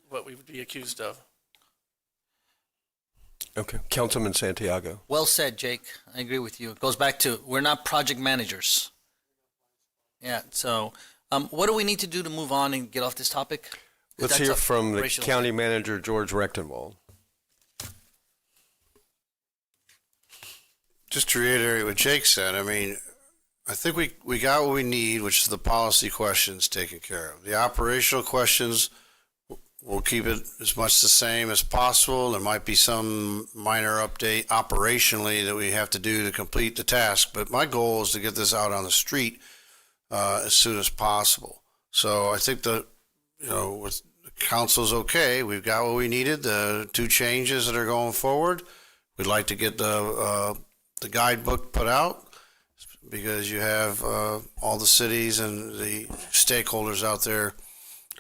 What we would be accused of? Okay, Councilman Santiago. Well said, Jake. I agree with you. It goes back to, we're not project managers. Yeah, so what do we need to do to move on and get off this topic? Let's hear from the county manager, George Rechtenwald. Just to reiterate what Jake said, I mean, I think we got what we need, which is the policy questions taken care of. The operational questions, we'll keep it as much the same as possible. There might be some minor update operationally that we have to do to complete the task, but my goal is to get this out on the street as soon as possible. So I think with the council's okay. We've got what we needed, the 2 changes that are going forward. We'd like to get the guidebook put out, because you have all the cities and the stakeholders out there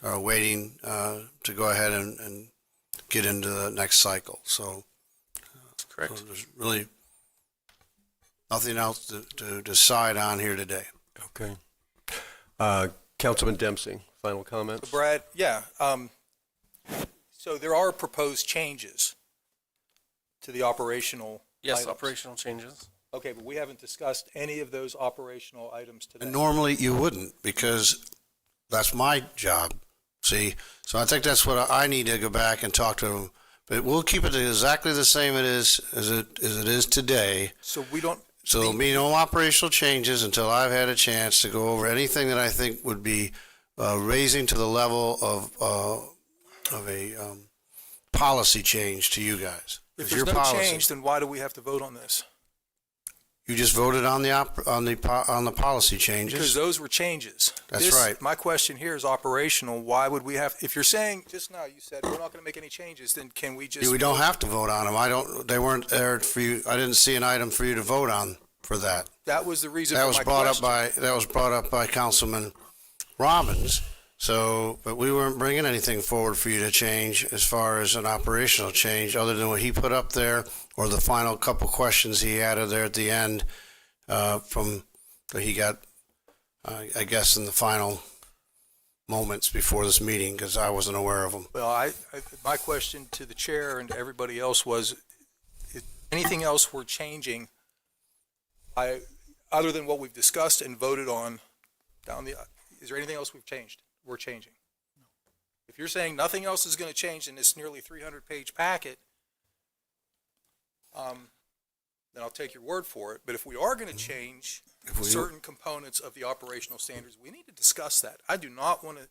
waiting to go ahead and get into the next cycle. So that's correct. So there's really nothing else to decide on here today. Okay. Councilman Dempsey, final comments? So Brad, yeah. So there are proposed changes to the operational Yes, items. operational changes. Okay, but we haven't discussed any of those operational items today. And normally you wouldn't, because that's my job. See, so I think that's what I need to go back and talk to them. But we'll keep it exactly the same as it is today. So we don't. So there'll be no operational changes until I've had a chance to go over anything that I think would be raising to the level of a policy change to you guys. If there's no change, then why do we have to vote on this? You just voted on the policy changes. Because those were changes. That's right. My question here is operational. Why would we have? If you're saying just now, you said we're not going to make any changes, then can we just? We don't have to vote on them. They weren't there for you. I didn't see an item for you to vote on for that. That was the reason. That for was my brought question. that was brought up by Councilman Robbins. So, but we weren't bringing anything forward for you to change as far as an operational change, other than what he put up there, or the final couple questions he added there at the end from that he got, I guess, in the final moments before this meeting, because I wasn't aware of them. Well, my question to the chair and to everybody else was, if anything else we're changing, other than what we've discussed and voted on is there anything else we're changing? No. If you're saying nothing else is going to change in this nearly 300-page packet, then I'll take your word for it. But if we are going to change certain components of the operational standards, we need to discuss that. I do not want to,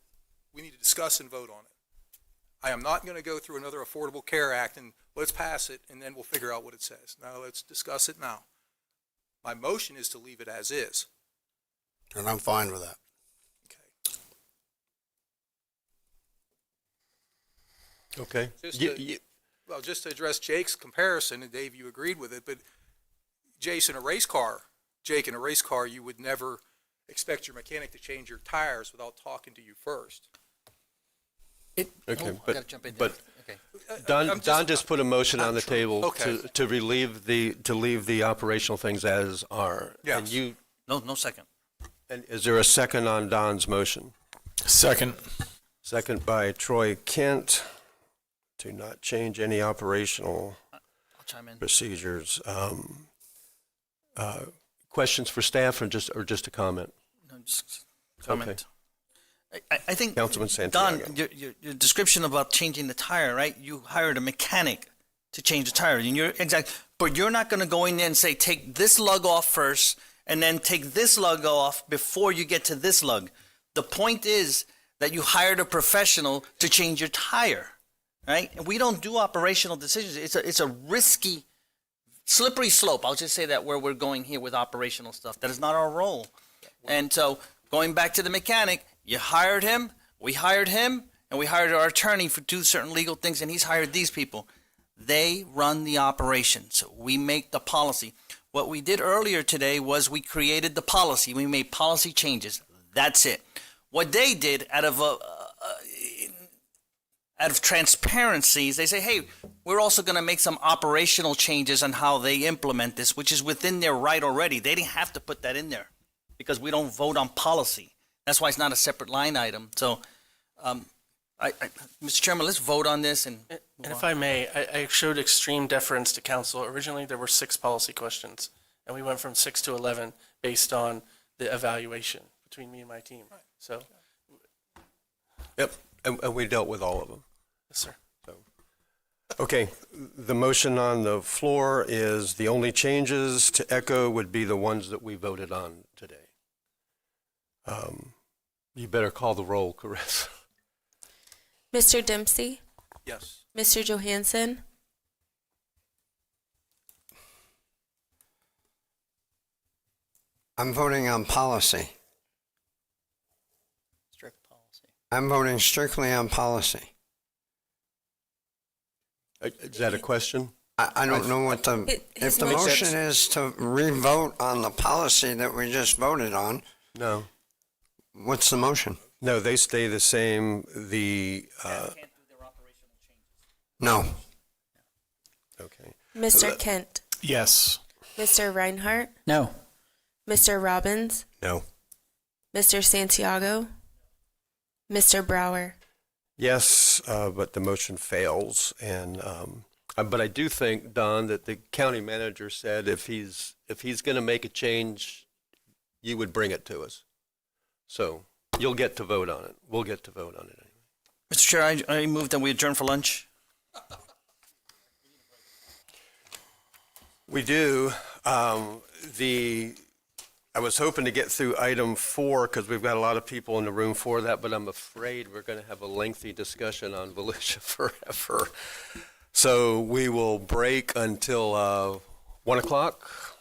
we need to discuss and vote on it. I am not going to go through another Affordable Care Act and let's pass it and then we'll figure out what it says. No, let's discuss it now. My motion is to leave it as is. And I'm fine with that. Okay. Just to address Jake's comparison, and Dave, you agreed with it, but Jake, in a race car, you would never expect your mechanic to change your tires without talking to you first. But Don just put a motion on the table to leave the operational things as are. Yes. And you. No second. And is there a second on Don's motion? Second. Second by Troy Kent to not change any operational procedures. Questions for staff or just a comment? No, just comment. Okay. I think, Councilman Santiago. Don, your description about changing the tire, right? You hired a mechanic to change the tire. And but you're not going to go in there and say, take this lug off first and then take this lug off before you get to this lug. The point is that you hired a professional to change your tire, right? And we don't do operational decisions. It's a risky, slippery slope. I'll just say that where we're going here with operational stuff. That is not our role. And so going back to the mechanic, you hired him, we hired him, and we hired our attorney to do certain legal things, and he's hired these people. They run the operation, so we make the policy. What we did earlier today was we created the policy. We made policy changes. That's it. What they did out of transparency is they say, hey, we're also going to make some operational changes on how they implement this, which is within their right already. They didn't have to put that in there because we don't vote on policy. That's why it's not a separate line item. So, Mr. Chairman, let's vote on this. And if I may, I showed extreme deference to council. Originally, there were 6 policy questions, and we went from 6 to 11 based on the evaluation between me and my team. So, Yep, and we dealt with all of them. yes, sir. Okay, the motion on the floor is the only changes to ECHO would be the ones that we voted on today. You better call the roll, Carissa. Mr. Dempsey, Yes. Mr. Johansson, I'm voting on policy. strict policy. I'm voting strictly on policy. Is that a question? I don't know what the, if the motion is to re-vote on the policy that we just voted on, No. what's the motion? No, they stay the same. No. Okay. Mr. Kent, Yes. Mr. Reinhardt, No. Mr. Robbins, No. Mr. Santiago, Mr. Brower. Yes, but the motion fails. And but I do think, Don, that the county manager said if he's going to make a change, you would bring it to us. So you'll get to vote on it. We'll get to vote on it anyway. Mr. Chair, I move that we adjourn for lunch. We do. I was hoping to get through item 4 because we've got a lot of people in the room for that, but I'm afraid we're going to have a lengthy discussion on Volusia Forever. So we will break until 1 o'clock.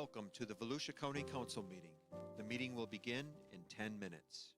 Welcome to the Volusia County Council meeting. The meeting will begin in 10 minutes.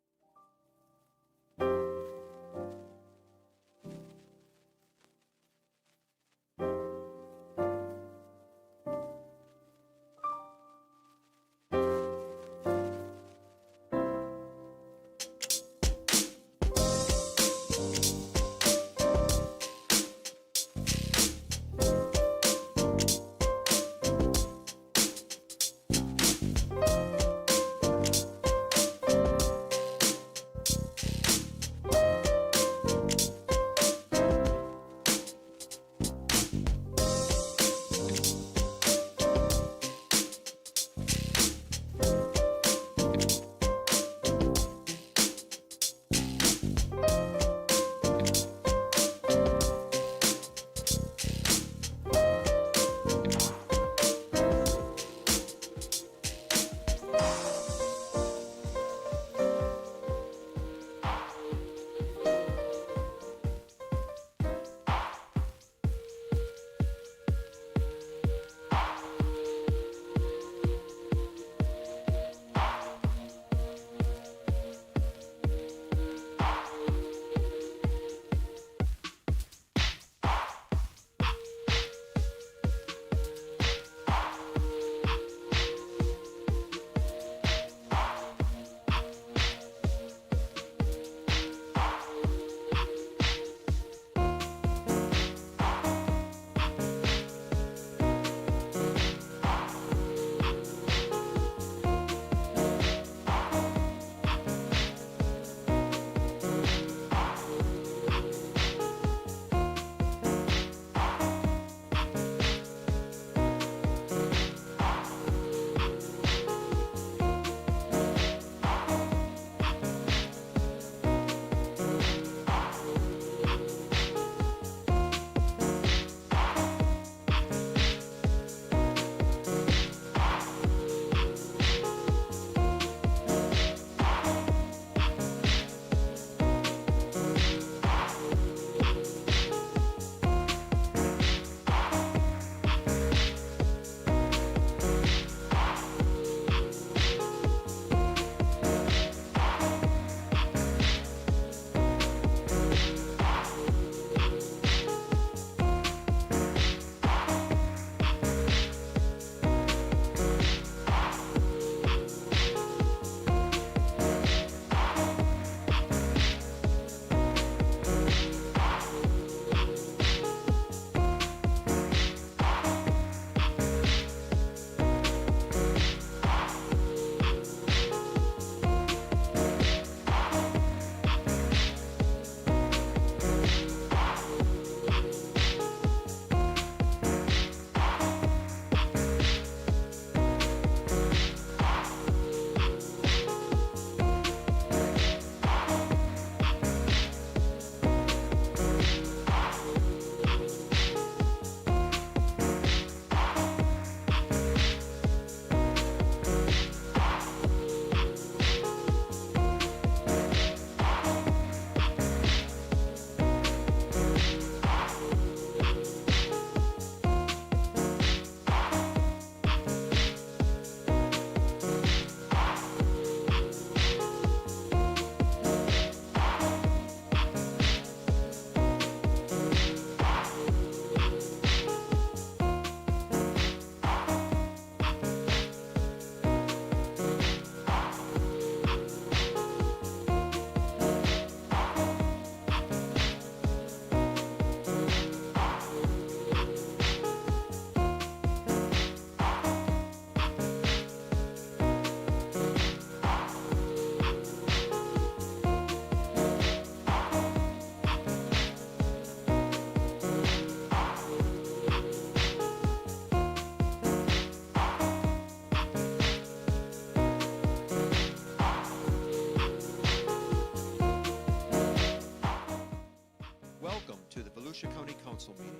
Volusia County Council meeting.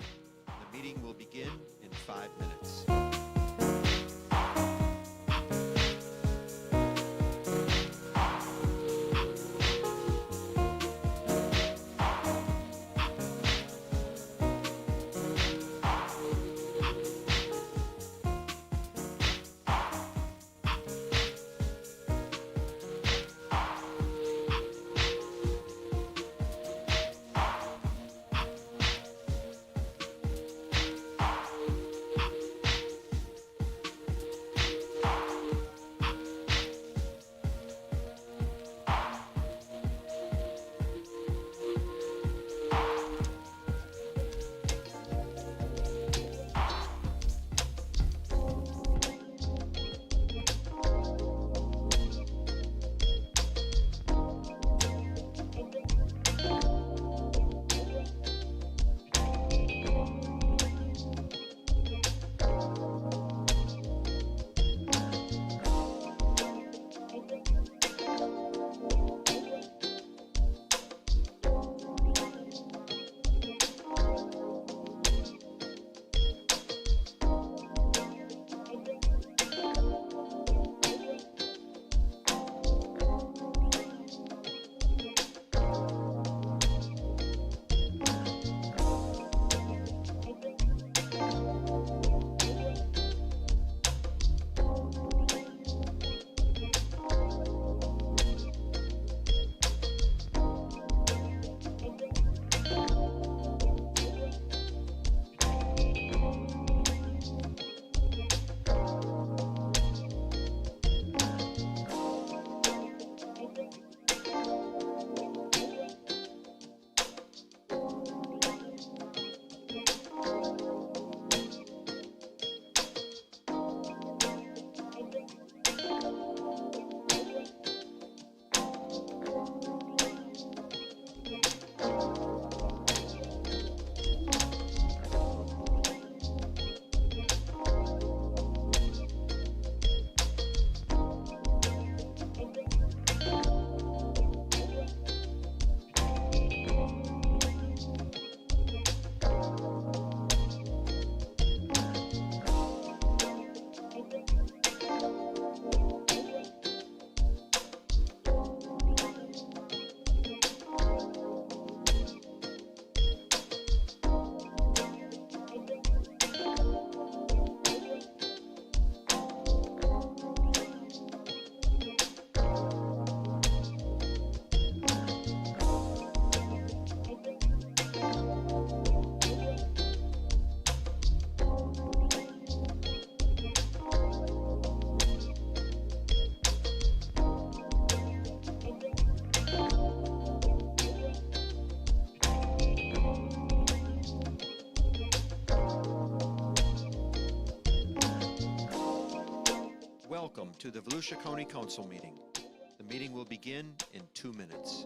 The meeting will begin in 5 minutes. Welcome to the Volusia County Council meeting. The meeting will begin in 2 minutes.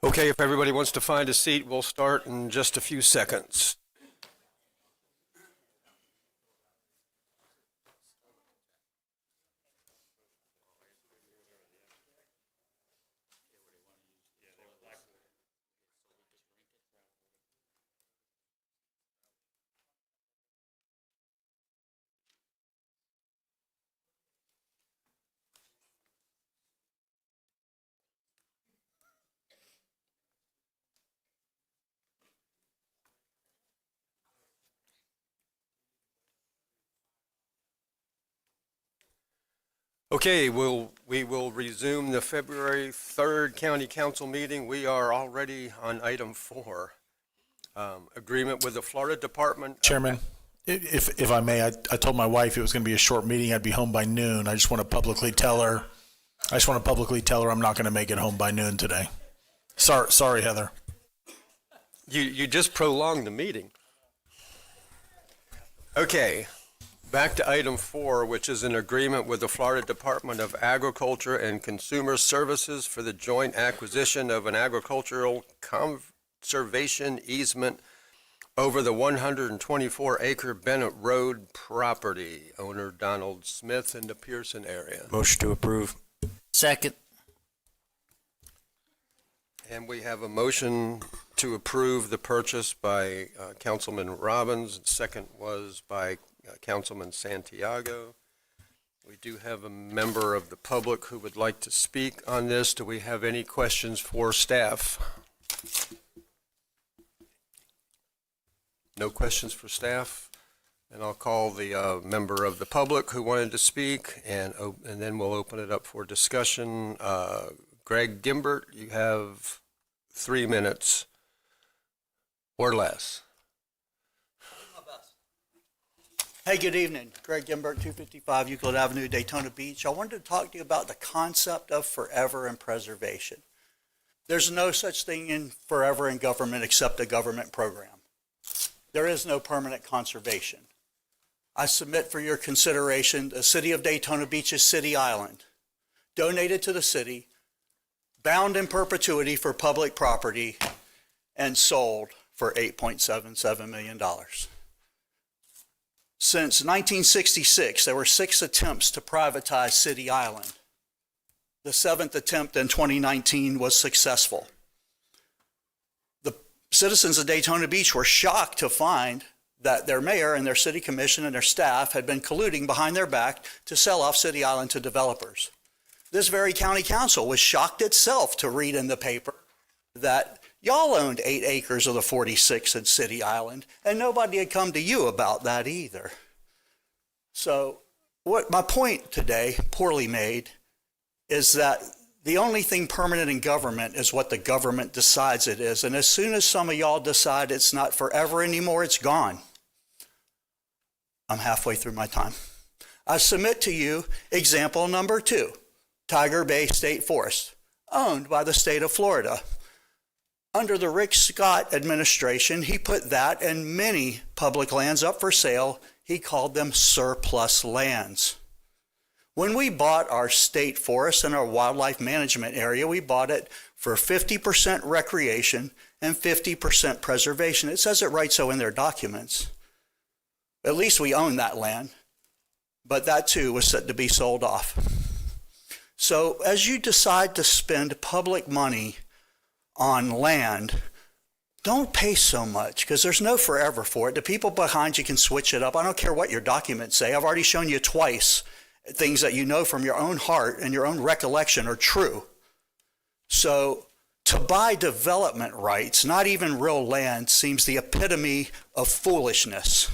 Okay, if everybody wants to find a seat, we'll start in just a few seconds. Okay, we will resume the February 3rd County Council meeting. We are already on item 4. Agreement with the Florida Department. Chairman, if I may, I told my wife it was going to be a short meeting. I'd be home by noon. I just want to publicly tell her I'm not going to make it home by noon today. Sorry, Heather. You just prolonged the meeting. Okay, back to item 4, which is an agreement with the Florida Department of Agriculture and Consumer Services for the joint acquisition of an agricultural conservation easement over the 124-acre Bennett Road property, owner Donald Smith in the Pearson area. Motion to approve. Second. And we have a motion to approve the purchase by Councilman Robbins. Second was by Councilman Santiago. We do have a member of the public who would like to speak on this. Do we have any questions for staff? No questions for staff? And I'll call the member of the public who wanted to speak, and then we'll open it up for discussion. Greg Gimbert, you have 3 minutes or less. Hey, good evening. Greg Gimbert, 255 Euclid Avenue, Daytona Beach. I wanted to talk to you about the concept of forever and preservation. There's no such thing in forever in government except a government program. There is no permanent conservation. I submit for your consideration the City of Daytona Beach's City Island, donated to the city, bound in perpetuity for public property, and sold for $8.77 million. Since 1966, there were 6 attempts to privatize City Island. The 7th attempt in 2019 was successful. The citizens of Daytona Beach were shocked to find that their mayor and their city commission and their staff had been colluding behind their back to sell off City Island to developers. This very county council was shocked itself to read in the paper that y'all owned 8 acres of the 46 in City Island, and nobody had come to you about that either. So what my point today, poorly made, is that the only thing permanent in government is what the government decides it is. And as soon as some of y'all decide it's not forever anymore, it's gone. I'm halfway through my time. I submit to you example number 2, Tiger Bay State Forest, owned by the state of Florida. Under the Rick Scott administration, he put that and many public lands up for sale. He called them surplus lands. When we bought our state forest and our wildlife management area, we bought it for 50% recreation and 50% preservation. It says it right so in their documents. At least we own that land, but that too was set to be sold off. So as you decide to spend public money on land, don't pay so much, because there's no forever for it. The people behind you can switch it up. I don't care what your documents say. I've already shown you twice things that you know from your own heart and your own recollection are true. So to buy development rights, not even real land, seems the epitome of foolishness.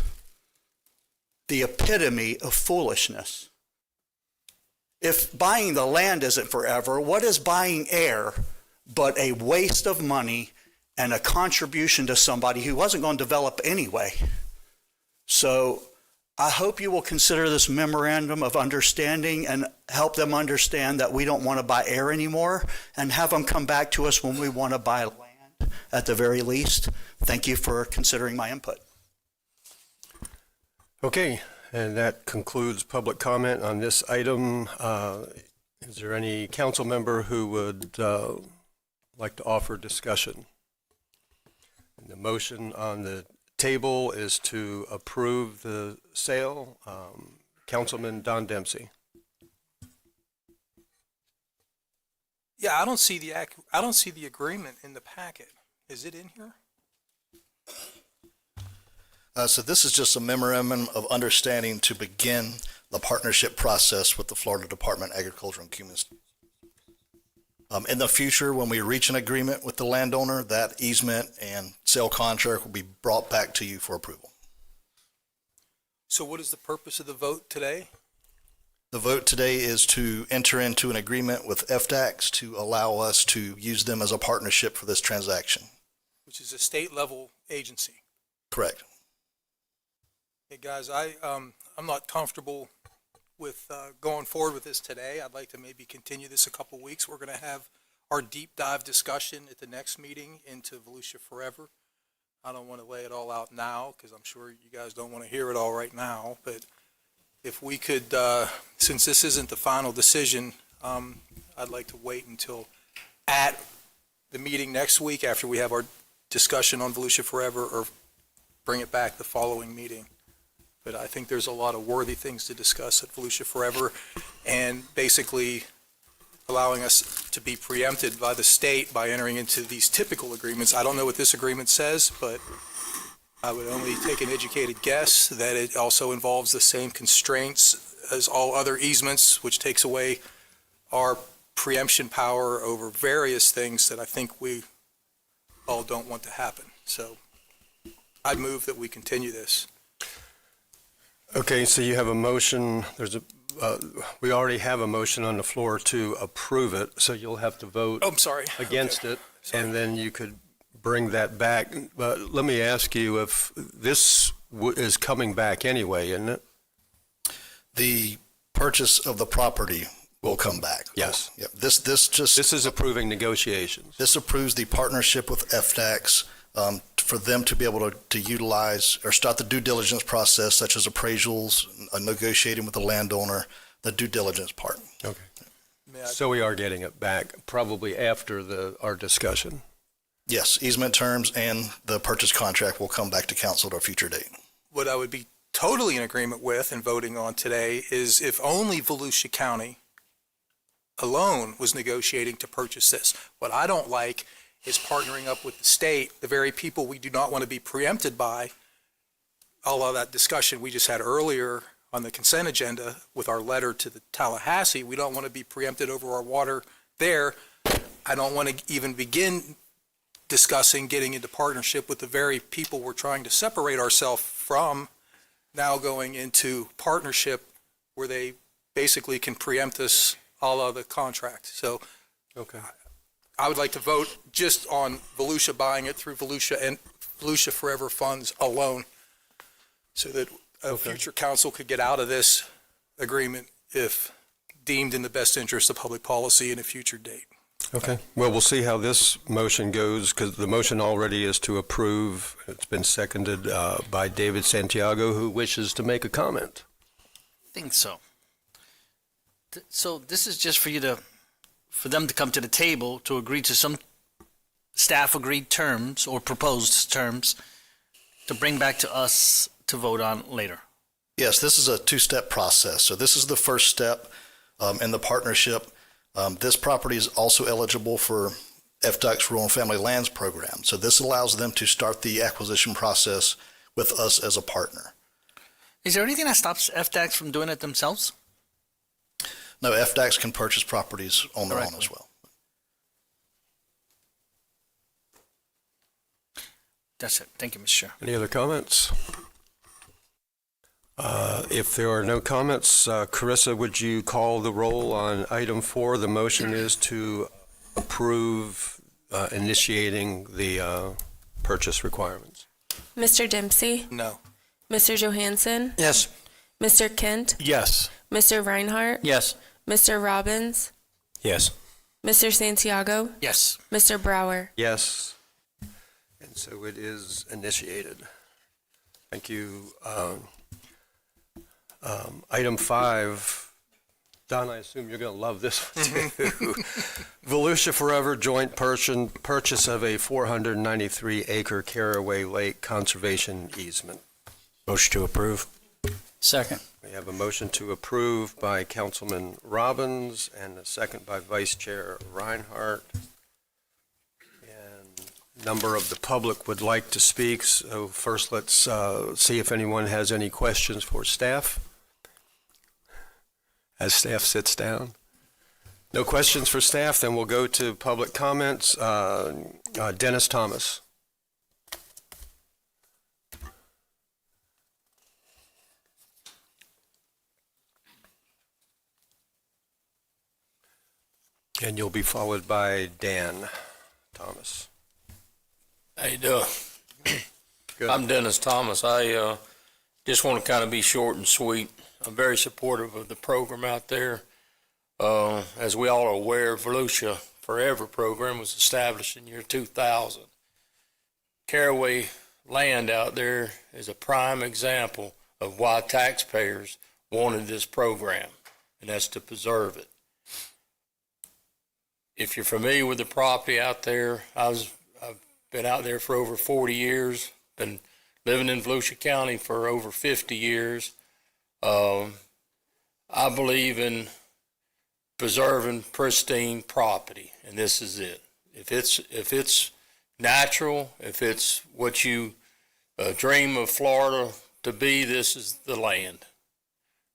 The epitome of foolishness. If buying the land isn't forever, what is buying air but a waste of money and a contribution to somebody who wasn't going to develop anyway? So I hope you will consider this memorandum of understanding and help them understand that we don't want to buy air anymore, and have them come back to us when we want to buy land at the very least. Thank you for considering my input. Okay, and that concludes public comment on this item. Is there any council member who would like to offer discussion? And the motion on the table is to approve the sale. Councilman Don Dempsey. Yeah, I don't see the agreement in the packet. Is it in here? So this is just a memorandum of understanding to begin the partnership process with the Florida Department of Agriculture and Human Services. In the future, when we reach an agreement with the landowner, that easement and sale contract will be brought back to you for approval. So what is the purpose of the vote today? The vote today is to enter into an agreement with FDAX to allow us to use them as a partnership for this transaction. which is a state-level agency. Correct. Hey, guys, I'm not comfortable with going forward with this today. I'd like to maybe continue this a couple weeks. We're going to have our deep dive discussion at the next meeting into Volusia Forever. I don't want to lay it all out now because I'm sure you guys don't want to hear it all right now. But if we could, since this isn't the final decision, I'd like to wait until at the meeting next week after we have our discussion on Volusia Forever, or bring it back the following meeting. But I think there's a lot of worthy things to discuss at Volusia Forever, and basically allowing us to be preempted by the state by entering into these typical agreements. I don't know what this agreement says, but I would only take an educated guess that it also involves the same constraints as all other easements, which takes away our preemption power over various things that I think we all don't want to happen. So I'd move that we continue this. Okay, so you have a motion, we already have a motion on the floor to approve it, so you'll have to vote Oh, I'm sorry. against Okay. it, and then you could bring that back. But let me ask you if this is coming back anyway, isn't it? The purchase of the property will come back. Yes. Yep. This is approving negotiations. This approves the partnership with FDAX for them to be able to utilize or start the due diligence process, such as appraisals, negotiating with the landowner, the due diligence part. Okay. So we are getting it back probably after our discussion. Yes, easement terms and the purchase contract will come back to council at a future date. What I would be totally in agreement with and voting on today is if only Volusia County alone was negotiating to purchase this. What I don't like is partnering up with the state, the very people we do not want to be preempted by. All of that discussion we just had earlier on the consent agenda with our letter to the Tallahassee, we don't want to be preempted over our water there. I don't want to even begin discussing getting into partnership with the very people we're trying to separate ourselves from, now going into partnership where they basically can preempt us all of the contract. So okay, I would like to vote just on Volusia buying it through Volusia and Volusia Forever funds alone, so that a future council could get out of this agreement if deemed in the best interest of public policy in a future date. Okay, well, we'll see how this motion goes, because the motion already is to approve. It's been seconded by David Santiago, who wishes to make a comment. I think so. So this is just for them to come to the table to agree to some staff agreed terms or proposed terms to bring back to us to vote on later. Yes, this is a two-step process. So this is the first step in the partnership. This property is also eligible for FDOC's Rural and Family Lands Program. So this allows them to start the acquisition process with us as a partner. Is there anything that stops FDAX from doing it themselves? No, FDOC's can purchase properties on their own as well. That's it. Thank you, Mr. Chair. Any other comments? If there are no comments, Carissa, would you call the roll on item 4? The motion is to approve initiating the purchase requirements. Mr. Dempsey? No. Mr. Johansson? Yes. Mr. Kent? Yes. Mr. Reinhardt? Yes. Mr. Robbins? Yes. Mr. Santiago? Yes. Mr. Brower? Yes. And so it is initiated. Thank you. Item 5, Don, I assume you're going to love this one too. Volusia Forever joint purchase of a 493-acre Caraway Lake conservation easement. Motion to approve. Second. We have a motion to approve by Councilman Robbins and a second by Vice Chair Reinhardt. And a number of the public would like to speak, so first let's see if anyone has any questions for staff. As staff sits down. No questions for staff, then we'll go to public comments. Dennis Thomas. And you'll be followed by Dan Thomas. How you doing? I'm Dennis Thomas. I just want to kind of be short and sweet. I'm very supportive of the program out there. As we all are aware, Volusia Forever program was established in year 2000. Caraway land out there is a prime example of why taxpayers wanted this program, and that's to preserve it. If you're familiar with the property out there, I've been out there for over 40 years, been living in Volusia County for over 50 years. I believe in preserving pristine property, and this is it. If it's natural, if it's what you dream of Florida to be, this is the land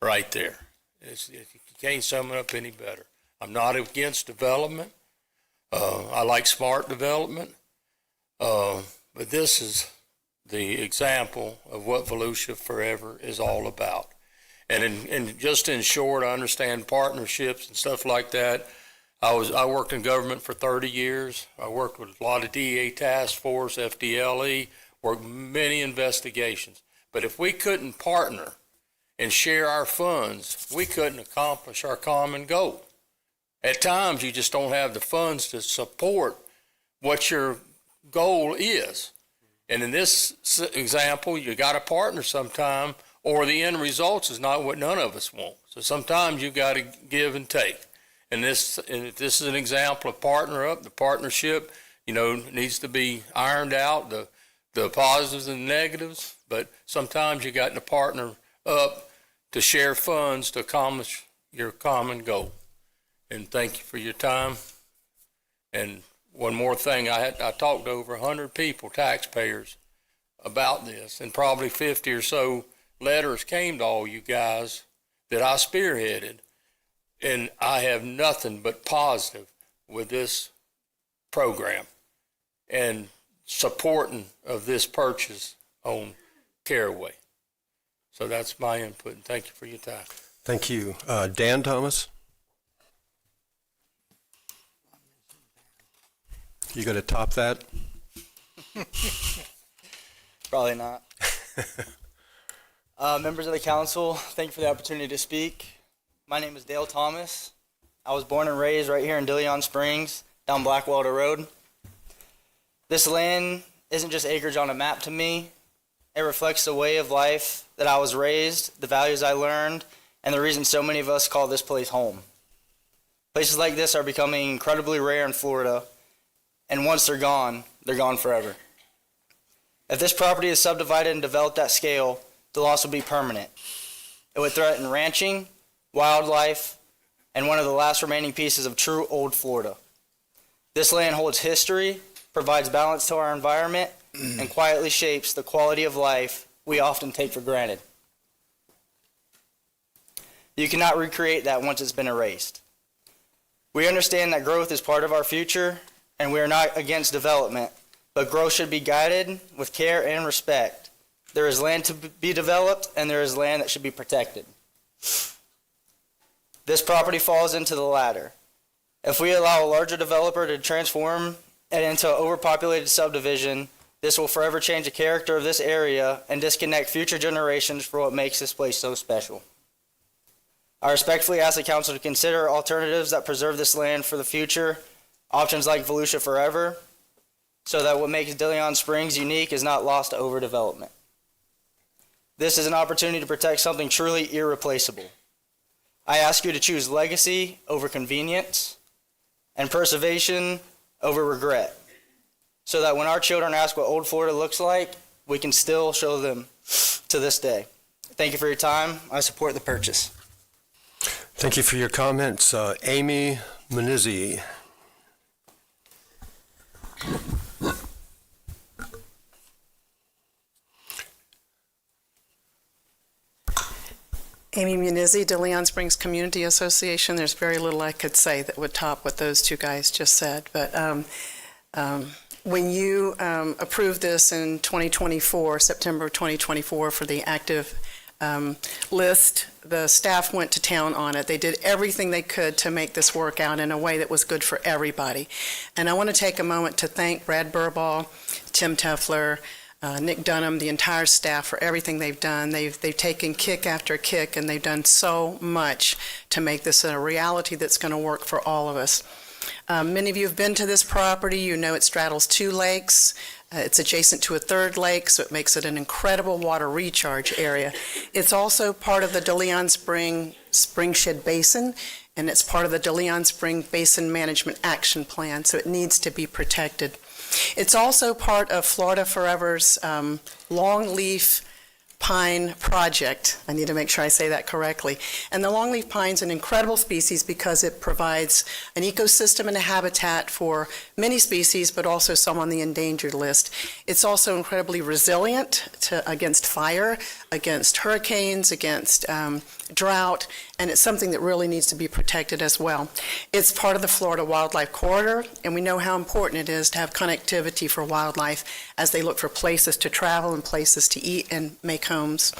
right there. You can't sum it up any better. I'm not against development. I like smart development. But this is the example of what Volusia Forever is all about. And just in short, I understand partnerships and stuff like that. I worked in government for 30 years. I worked with a lot of DEA task force, FDLE, worked many investigations. But if we couldn't partner and share our funds, we couldn't accomplish our common goal. At times, you just don't have the funds to support what your goal is. And in this example, you got to partner sometime, or the end result is not what none of us want. So sometimes you got to give and take. And this is an example of partner up. The partnership, needs to be ironed out, the positives and negatives. But sometimes you got to partner up to share funds to accomplish your common goal. And thank you for your time. And one more thing, I talked to over 100 people, taxpayers, about this, and probably 50 or so letters came to all you guys that I spearheaded, and I have nothing but positive with this program and supporting of this purchase on Caraway. So that's my input, and thank you for your time. Thank you. Dan Thomas? You going to top that? Probably not. Members of the council, thank you for the opportunity to speak. My name is Dale Thomas. I was born and raised right here in DeLeon Springs, down Blackwelder Road. This land isn't just acreage on a map to me. It reflects the way of life that I was raised, the values I learned, and the reason so many of us call this place home. Places like this are becoming incredibly rare in Florida, and once they're gone forever. If this property is subdivided and developed at scale, the loss will be permanent. It would threaten ranching, wildlife, and one of the last remaining pieces of true old Florida. This land holds history, provides balance to our environment, and quietly shapes the quality of life we often take for granted. You cannot recreate that once it's been erased. We understand that growth is part of our future, and we are not against development, but growth should be guided with care and respect. There is land to be developed, and there is land that should be protected. This property falls into the latter. If we allow a larger developer to transform it into an overpopulated subdivision, this will forever change the character of this area and disconnect future generations for what makes this place so special. I respectfully ask the council to consider alternatives that preserve this land for the future, options like Volusia Forever, so that what makes DeLeon Springs unique is not lost to overdevelopment. This is an opportunity to protect something truly irreplaceable. I ask you to choose legacy over convenience and preservation over regret, so that when our children ask what old Florida looks like, we can still show them to this day. Thank you for your time. I support the purchase. Thank you for your comments. Amy Menizzi. Amy Munizzi, DeLeon Springs Community Association. There's very little I could say that would top what those two guys just said. But when you approved this in 2024, September of 2024, for the active list. The staff went to town on it. They did everything they could to make this work out in a way that was good for everybody. And I want to take a moment to thank Brad Burball, Tim Teffler, Nick Dunham, the entire staff for everything they've done. They've taken kick after kick, and they've done so much to make this a reality that's going to work for all of us. Many of you have been to this property. You know it straddles 2 lakes. It's adjacent to a 3rd lake, so it makes it an incredible water recharge area. It's also part of the DeLeon Springshed Basin, and it's part of the DeLeon Spring Basin Management Action Plan, so it needs to be protected. It's also part of Florida Forever's longleaf pine project. I need to make sure I say that correctly. And the longleaf pine is an incredible species because it provides an ecosystem and a habitat for many species, but also some on the endangered list. It's also incredibly resilient against fire, against hurricanes, against drought, and it's something that really needs to be protected as well. It's part of the Florida Wildlife Corridor, and we know how important it is to have connectivity for wildlife as they look for places to travel and places to eat and make homes.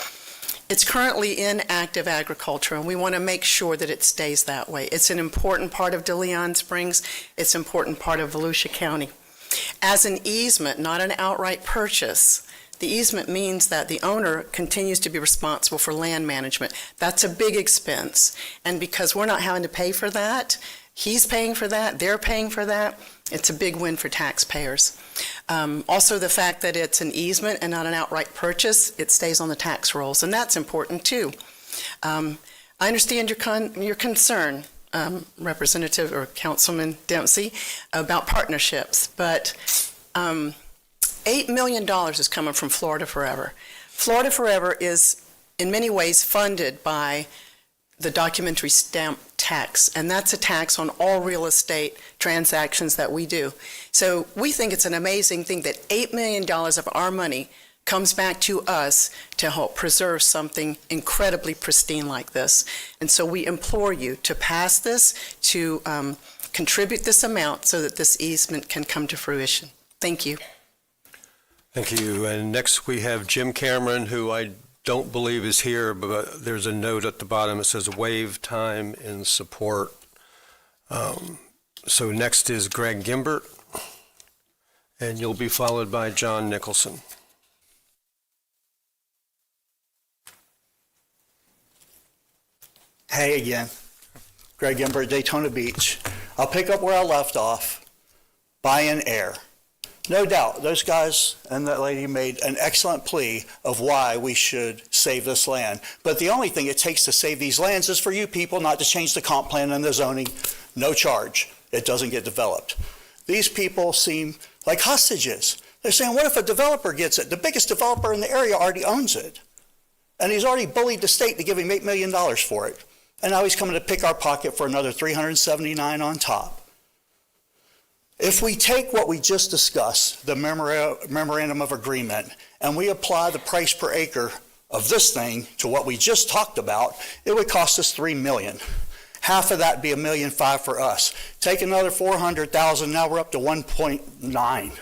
It's currently in active agriculture, and we want to make sure that it stays that way. It's an important part of DeLeon Springs. It's an important part of Volusia County. As an easement, not an outright purchase, the easement means that the owner continues to be responsible for land management. That's a big expense, and because we're not having to pay for that, he's paying for that, they're paying for that, it's a big win for taxpayers. Also, the fact that it's an easement and not an outright purchase, it stays on the tax rolls, and that's important too. I understand your concern, Representative or Councilman Dempsey, about partnerships, but $8 million is coming from Florida Forever. Florida Forever is in many ways funded by the documentary stamp tax, and that's a tax on all real estate transactions that we do. So we think it's an amazing thing that $8 million of our money comes back to us to help preserve something incredibly pristine like this. And so we implore you to pass this, to contribute this amount so that this easement can come to fruition. Thank you. Thank you. And next we have Jim Cameron, who I don't believe is here, but there's a note at the bottom that says waive time in support. So next is Greg Gimbert, and you'll be followed by John Nicholson. Hey again, Greg Gimbert, Daytona Beach. I'll pick up where I left off. Buy-in air. No doubt, those guys and that lady made an excellent plea of why we should save this land. But the only thing it takes to save these lands is for you people not to change the comp plan and the zoning. No charge. It doesn't get developed. These people seem like hostages. They're saying, what if a developer gets it? The biggest developer in the area already owns it. And he's already bullied the state to give him $8 million for it. And now he's coming to pick our pocket for another $379 on top. If we take what we just discussed, the memorandum of agreement, and we apply the price per acre of this thing to what we just talked about, it would cost us $3 million. Half of that would be $1.5 million for us. Take another $400,000, now we're up to 1.9.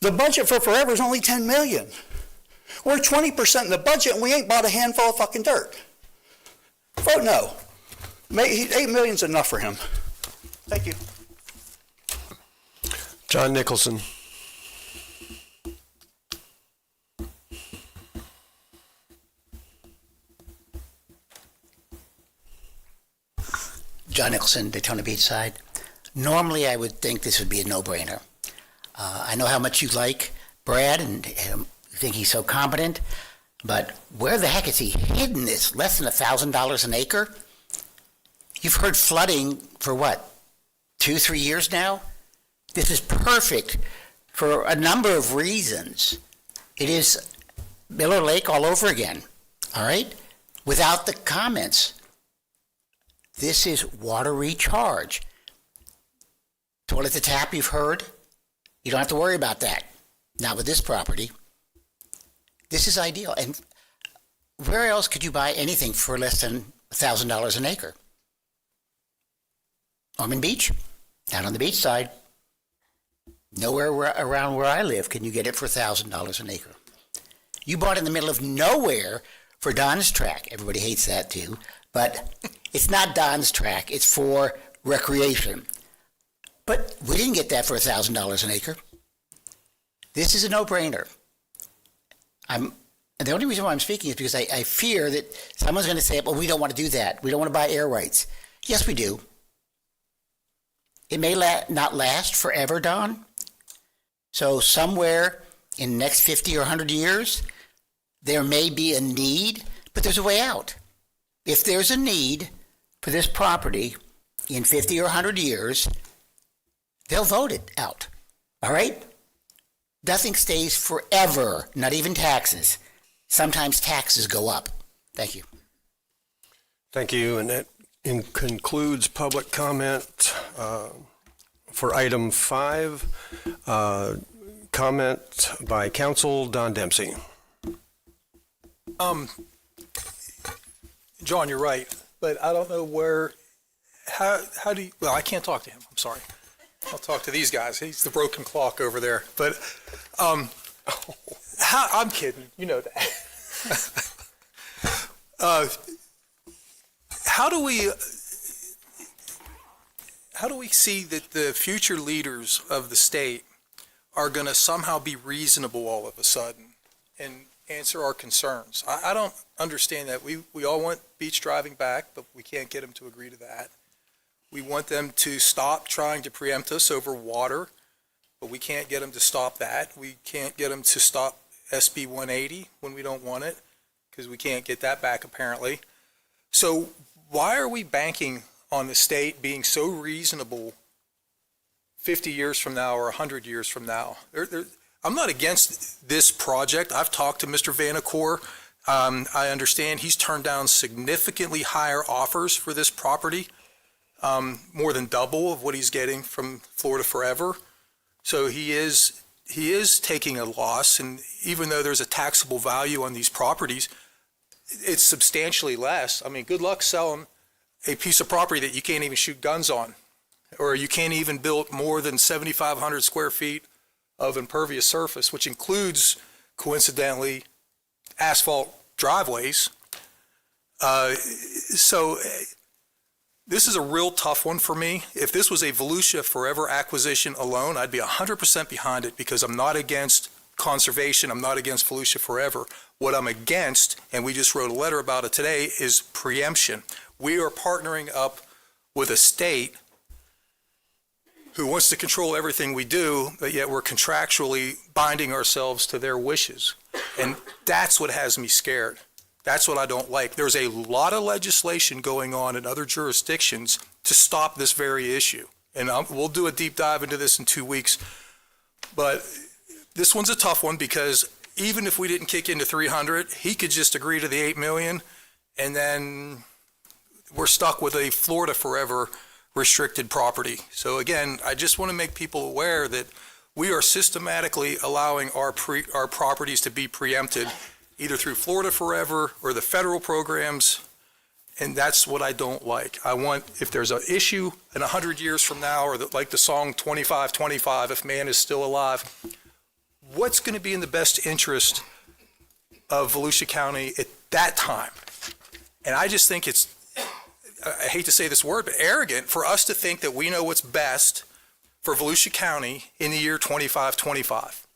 The budget for Forever is only $10 million. We're 20% in the budget, and we ain't bought a handful of fucking dirt. Vote no. $8 million's enough for him. Thank you. John Nicholson. John Nicholson, Daytona Beach side. Normally, I would think this would be a no-brainer. I know how much you like Brad and you think he's so competent, but where the heck is he hidden this? Less than $1,000 an acre? You've heard flooding for what, 2-3 years now? This is perfect for a number of reasons. It is Miller Lake all over again, all right? Without the comments. This is water recharge. Toilet to tap, you've heard. You don't have to worry about that. Not with this property. This is ideal. And where else could you buy anything for less than $1,000 an acre? Ormond Beach, down on the beach side. Nowhere around where I live can you get it for $1,000 an acre. You bought in the middle of nowhere for Don's track. Everybody hates that too, but it's not Don's track. It's for recreation. But we didn't get that for $1,000 an acre. This is a no-brainer. The only reason why I'm speaking is because I fear that someone's going to say, well, we don't want to do that. We don't want to buy air rights. Yes, we do. It may not last forever, Don. So somewhere in the next 50 or 100 years, there may be a need, but there's a way out. If there's a need for this property in 50 or 100 years, they'll vote it out. All right? Nothing stays forever, not even taxes. Sometimes taxes go up. Thank you. Thank you, and that concludes public comment for item 5. Comment by Council Don Dempsey. John, you're right, but I don't know how do you, well, I can't talk to him, I'm sorry. I'll talk to these guys. He's the broken clock over there, but I'm kidding, you know that. How do we see that the future leaders of the state are going to somehow be reasonable all of a sudden and answer our concerns? I don't understand that. We all want beach driving back, but we can't get them to agree to that. We want them to stop trying to preempt us over water, but we can't get them to stop that. We can't get them to stop SB 180 when we don't want it, because we can't get that back apparently. So why are we banking on the state being so reasonable 50 years from now or 100 years from now? I'm not against this project. I've talked to Mr. Vanacore. I understand he's turned down significantly higher offers for this property, more than double of what he's getting from Florida Forever. So he is taking a loss, and even though there's a taxable value on these properties, it's substantially less. I mean, good luck selling a piece of property that you can't even shoot guns on, or you can't even build more than 7,500 square feet of impervious surface, which includes, coincidentally, asphalt driveways. So this is a real tough one for me. If this was a Volusia Forever acquisition alone, I'd be 100% behind it, because I'm not against conservation. I'm not against Volusia Forever. What I'm against, and we just wrote a letter about it today, is preemption. We are partnering up with a state who wants to control everything we do, but yet we're contractually binding ourselves to their wishes. And that's what has me scared. That's what I don't like. There's a lot of legislation going on in other jurisdictions to stop this very issue. And we'll do a deep dive into this in 2 weeks. But this one's a tough one, because even if we didn't kick into 300, he could just agree to the 8 million, and then we're stuck with a Florida Forever restricted property. So again, I just want to make people aware that we are systematically allowing our properties to be preempted, either through Florida Forever or the federal programs, and that's what I don't like. I want, if there's an issue in 100 years from now, or like the song 2525, if man is still alive, what's going to be in the best interest of Volusia County at that time? And I just think it's, I hate to say this word, but arrogant for us to think that we know what's best for Volusia County in the year 2525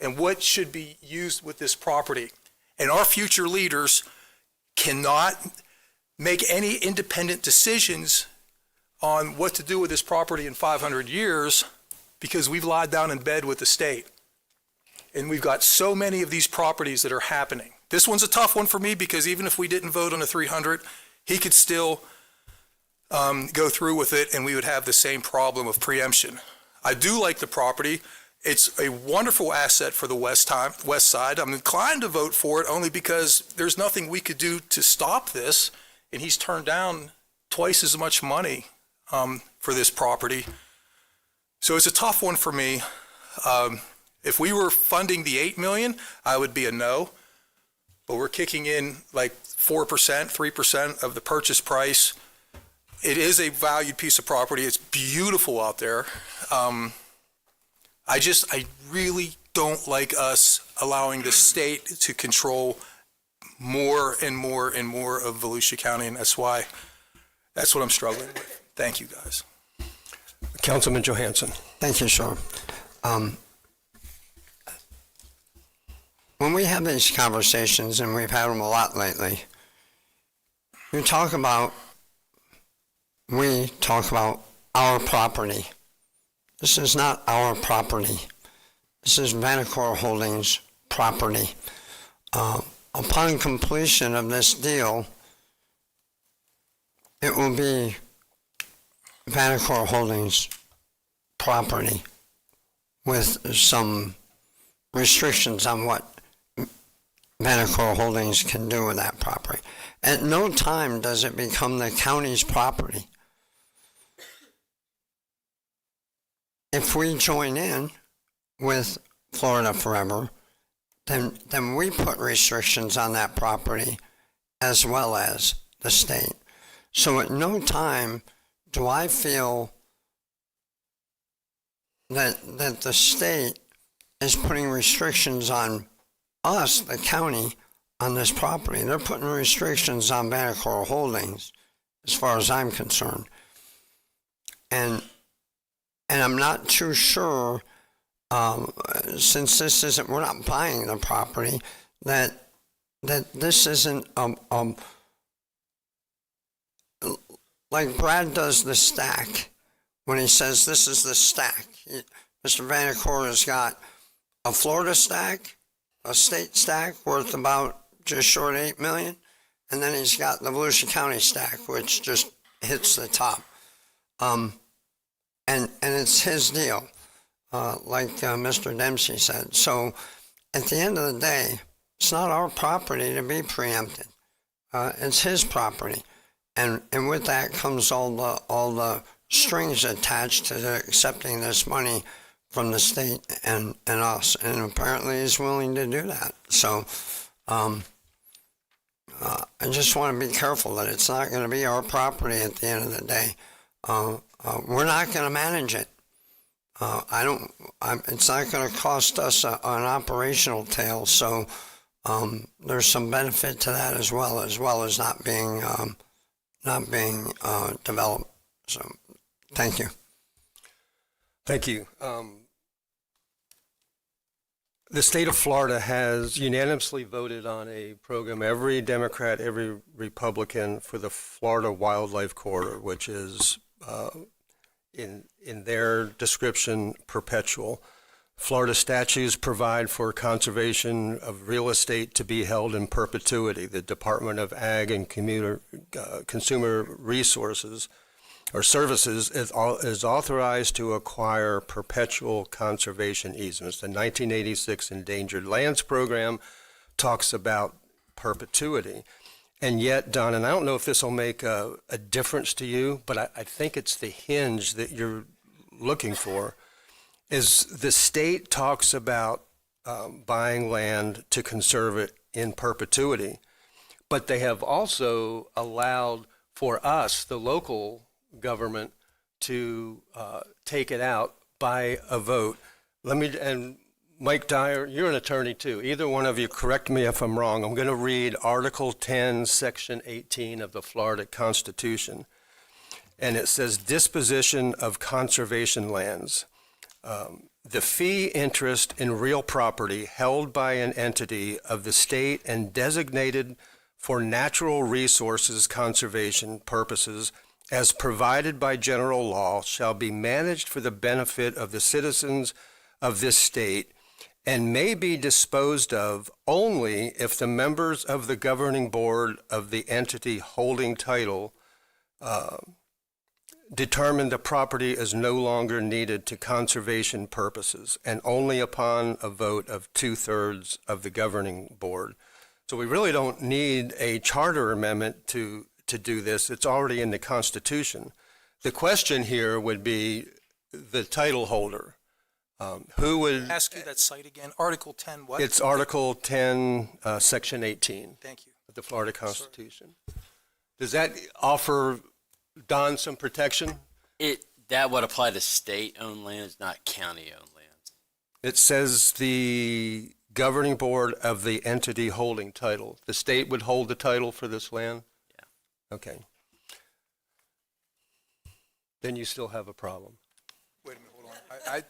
and what should be used with this property. And our future leaders cannot make any independent decisions on what to do with this property in 500 years, because we've lied down in bed with the state. And we've got so many of these properties that are happening. This one's a tough one for me, because even if we didn't vote on a 300, he could still go through with it, and we would have the same problem of preemption. I do like the property. It's a wonderful asset for the west side. I'm inclined to vote for it only because there's nothing we could do to stop this, and he's turned down twice as much money for this property. So it's a tough one for me. If we were funding the 8 million, I would be a no, but we're kicking in like 4%, 3% of the purchase price. It is a valued piece of property. It's beautiful out there. I really don't like us allowing the state to control more and more and more of Volusia County, and that's what I'm struggling with. Thank you, guys. Councilman Johansson. Thank you, sir. When we have these conversations, and we've had them a lot lately, we talk about our property. This is not our property. This is Vanacore Holdings property. Upon completion of this deal, it will be Vanacore Holdings property with some restrictions on what Vanacore Holdings can do with that property. At no time does it become the county's property. If we join in with Florida Forever, then we put restrictions on that property as well as the state. So at no time do I feel that the state is putting restrictions on us, the county, on this property. They're putting restrictions on Vanacore Holdings, as far as I'm concerned. And I'm not too sure, since this isn't, we're not buying the property, that this isn't, like Brad does the stack, when he says this is the stack. Mr. Vanacore has got a Florida stack, a state stack worth about just short $8 million, and then he's got the Volusia County stack, which just hits the top. And it's his deal, like Mr. Dempsey said. So at the end of the day, it's not our property to be preempted. It's his property. And with that comes all the strings attached to accepting this money from the state and us. And apparently he's willing to do that. So I just want to be careful that it's not going to be our property at the end of the day. We're not going to manage it. It's not going to cost us an operational tail. So there's some benefit to that as well as not being developed. So thank you. Thank you. The state of Florida has unanimously voted on a program, every Democrat, every Republican, for the Florida Wildlife Corridor, which is, in their description, perpetual. Florida statutes provide for conservation of real estate to be held in perpetuity. The Department of Ag and Consumer Resources or Services is authorized to acquire perpetual conservation easements. The 1986 Endangered Lands Program talks about perpetuity. And yet, Don, and I don't know if this will make a difference to you, but I think it's the hinge that you're looking for, is the state talks about buying land to conserve it in perpetuity, but they have also allowed for us, the local government, to take it out by a vote. And Mike Dyer, you're an attorney too. Either one of you, correct me if I'm wrong. I'm going to read Article 10, Section 18 of the Florida Constitution. And it says, disposition of conservation lands. The fee interest in real property held by an entity of the state and designated for natural resources conservation purposes as provided by general law shall be managed for the benefit of the citizens of this state and may be disposed of only if the members of the governing board of the entity holding title determine the property is no longer needed to conservation purposes, and only upon a vote of 2/3 of the governing board. So we really don't need a charter amendment to do this. It's already in the Constitution. The question here would be the title holder. Who would Ask you that site again. Article 10, what? It's Article 10, Section 18. Thank you. Of the Florida Constitution. Does that offer Don some protection? That would apply to state-owned lands, not county-owned lands. It says the governing board of the entity holding title. The state would hold the title for this land? Yeah. Okay. Then you still have a problem. Wait a minute, hold on.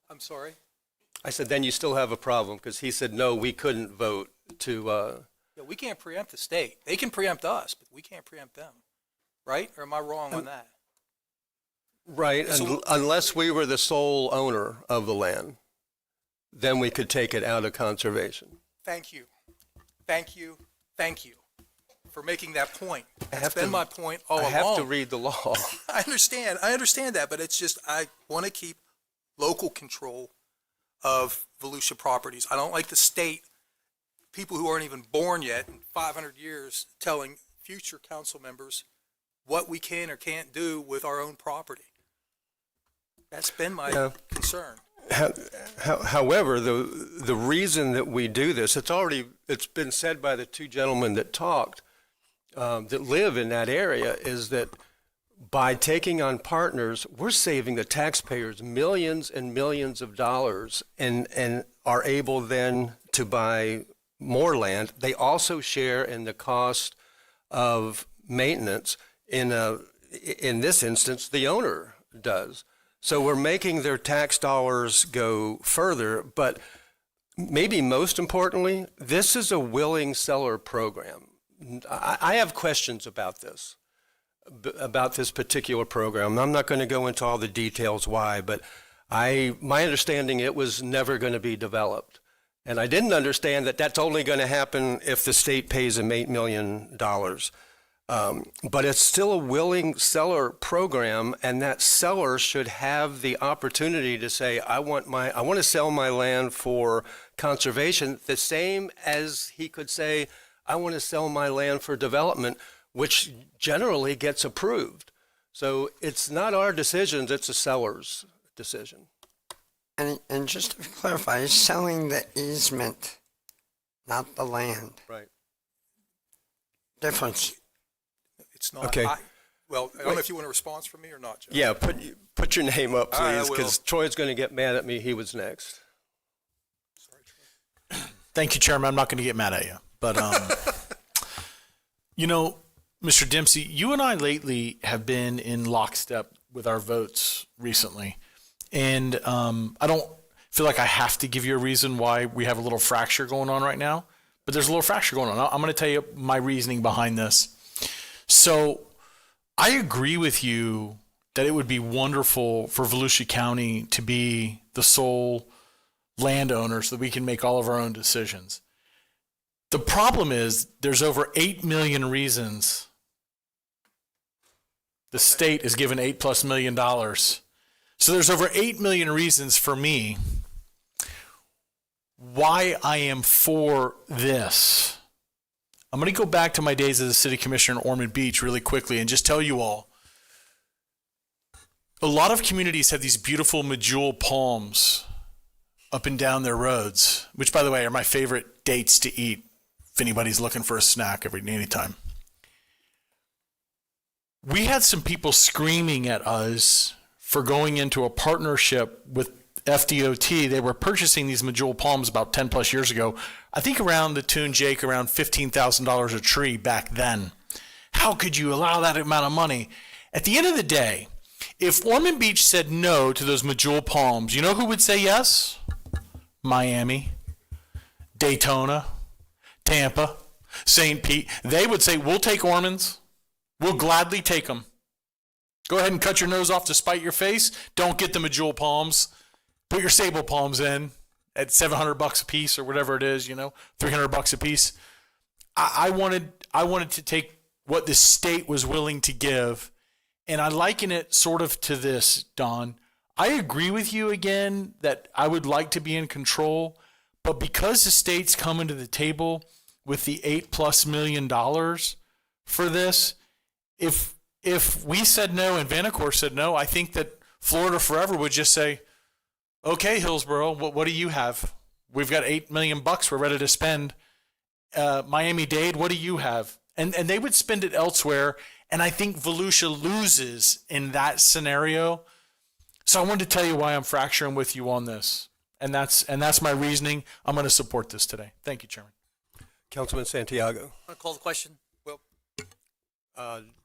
I'm sorry? I said, then you still have a problem, because he said, no, we couldn't vote to, Yeah, we can't preempt the state. They can preempt us, but we can't preempt them. Right? Or am I wrong on that? right, unless we were the sole owner of the land, then we could take it out of conservation. Thank you. Thank you. Thank you for making that point. That's been my point all along. I have to read the law. I understand that, but it's just I want to keep local control of Volusia properties. I don't like the state, people who aren't even born yet in 500 years, telling future council members what we can or can't do with our own property. That's been my concern. However, the reason that we do this, it's been said by the two gentlemen that talked, that live in that area, is that by taking on partners, we're saving the taxpayers millions and millions of dollars and are able then to buy more land. They also share in the cost of maintenance. In this instance, the owner does. So we're making their tax dollars go further, but maybe most importantly, this is a willing seller program. I have questions about this particular program. I'm not going to go into all the details why, but my understanding, it was never going to be developed. And I didn't understand that that's only going to happen if the state pays them $8 million. But it's still a willing seller program, and that seller should have the opportunity to say, I want to sell my land for conservation, the same as he could say, I want to sell my land for development, which generally gets approved. So it's not our decisions, it's a seller's decision. And just to clarify, he's selling the easement, not the land. Right. Difference. It's not. Okay. I don't know if you want a response from me or not, Joe. Yeah, put your name up, All right, I please, because Troy's going to get mad at me. He was next. Thank you, Chairman. I'm not going to get mad at you. But, Mr. Dempsey, you and I lately have been in lockstep with our votes recently. And I don't feel like I have to give you a reason why we have a little fracture going on right now. But there's a little fracture going on. I'm going to tell you my reasoning behind this. So I agree with you that it would be wonderful for Volusia County to be the sole landowner so that we can make all of our own decisions. The problem is there's over 8 million reasons the state is given $8+ million. So there's over 8 million reasons for me why I am for this. I'm going to go back to my days as a city commissioner in Ormond Beach really quickly and just tell you all, a lot of communities have these beautiful medjool palms up and down their roads, which, by the way, are my favorite dates to eat if anybody's looking for a snack anytime. We had some people screaming at us for going into a partnership with FDOT. They were purchasing these medjool palms about 10 plus years ago. I think around the tune, Jake, around $15,000 a tree back then. How could you allow that amount of money? At the end of the day, if Ormond Beach said no to those medjool palms, you know who would say yes? Miami, Daytona, Tampa, St. Pete. They would say, we'll take Ormonds. We'll gladly take them. Go ahead and cut your nose off to spite your face. Don't get the medjool palms. Put your sable palms in at $700 a piece or whatever it is, $300 a piece. I wanted to take what the state was willing to give, and I liken it sort of to this, Don. I agree with you again that I would like to be in control, but because the state's coming to the table with the $8+ million for this, if we said no and Vanacore said no, I think that Florida Forever would just say, okay, Hillsborough, what do you have? We've got $8 million we're ready to spend. Miami-Dade, what do you have? And they would spend it elsewhere, and I think Volusia loses in that scenario. So I wanted to tell you why I'm fracturing with you on this. And that's my reasoning. I'm going to support this today. Thank you, Chairman. Councilman Santiago. Want to call the question?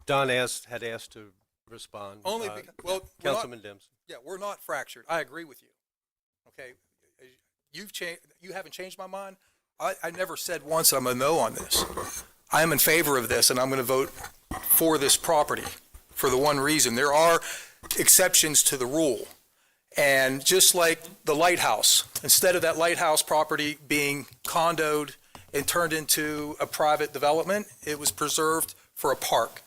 Don had asked to respond. Only because, well, Councilman Dempsey. Yeah, we're not fractured. I agree with you. Okay, you've changed. You haven't changed my mind. I never said once I'm a no on this. I am in favor of this, and I'm going to vote for this property for the one reason. There are exceptions to the rule. And just like the lighthouse, instead of that lighthouse property being condoed and turned into a private development, it was preserved for a park.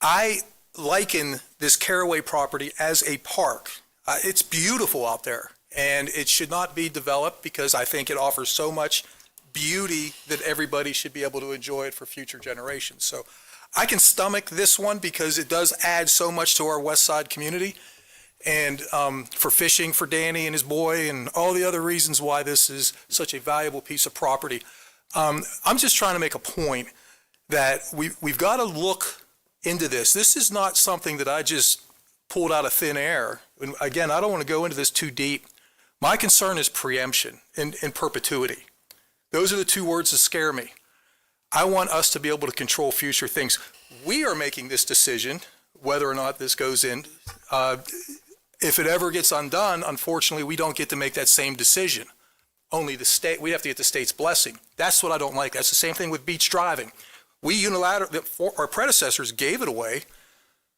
I liken this Caraway property as a park. It's beautiful out there, and it should not be developed because I think it offers so much beauty that everybody should be able to enjoy it for future generations. So I can stomach this one because it does add so much to our West Side community, and for fishing for Danny and his boy and all the other reasons why this is such a valuable piece of property. I'm just trying to make a point that we've got to look into this. This is not something that I just pulled out of thin air. And again, I don't want to go into this too deep. My concern is preemption and perpetuity. Those are the two words that scare me. I want us to be able to control future things. We are making this decision, whether or not this goes in. If it ever gets undone, unfortunately, we don't get to make that same decision. Only the state, we have to get the state's blessing. That's what I don't like. That's the same thing with beach driving. We unilaterally, our predecessors gave it away,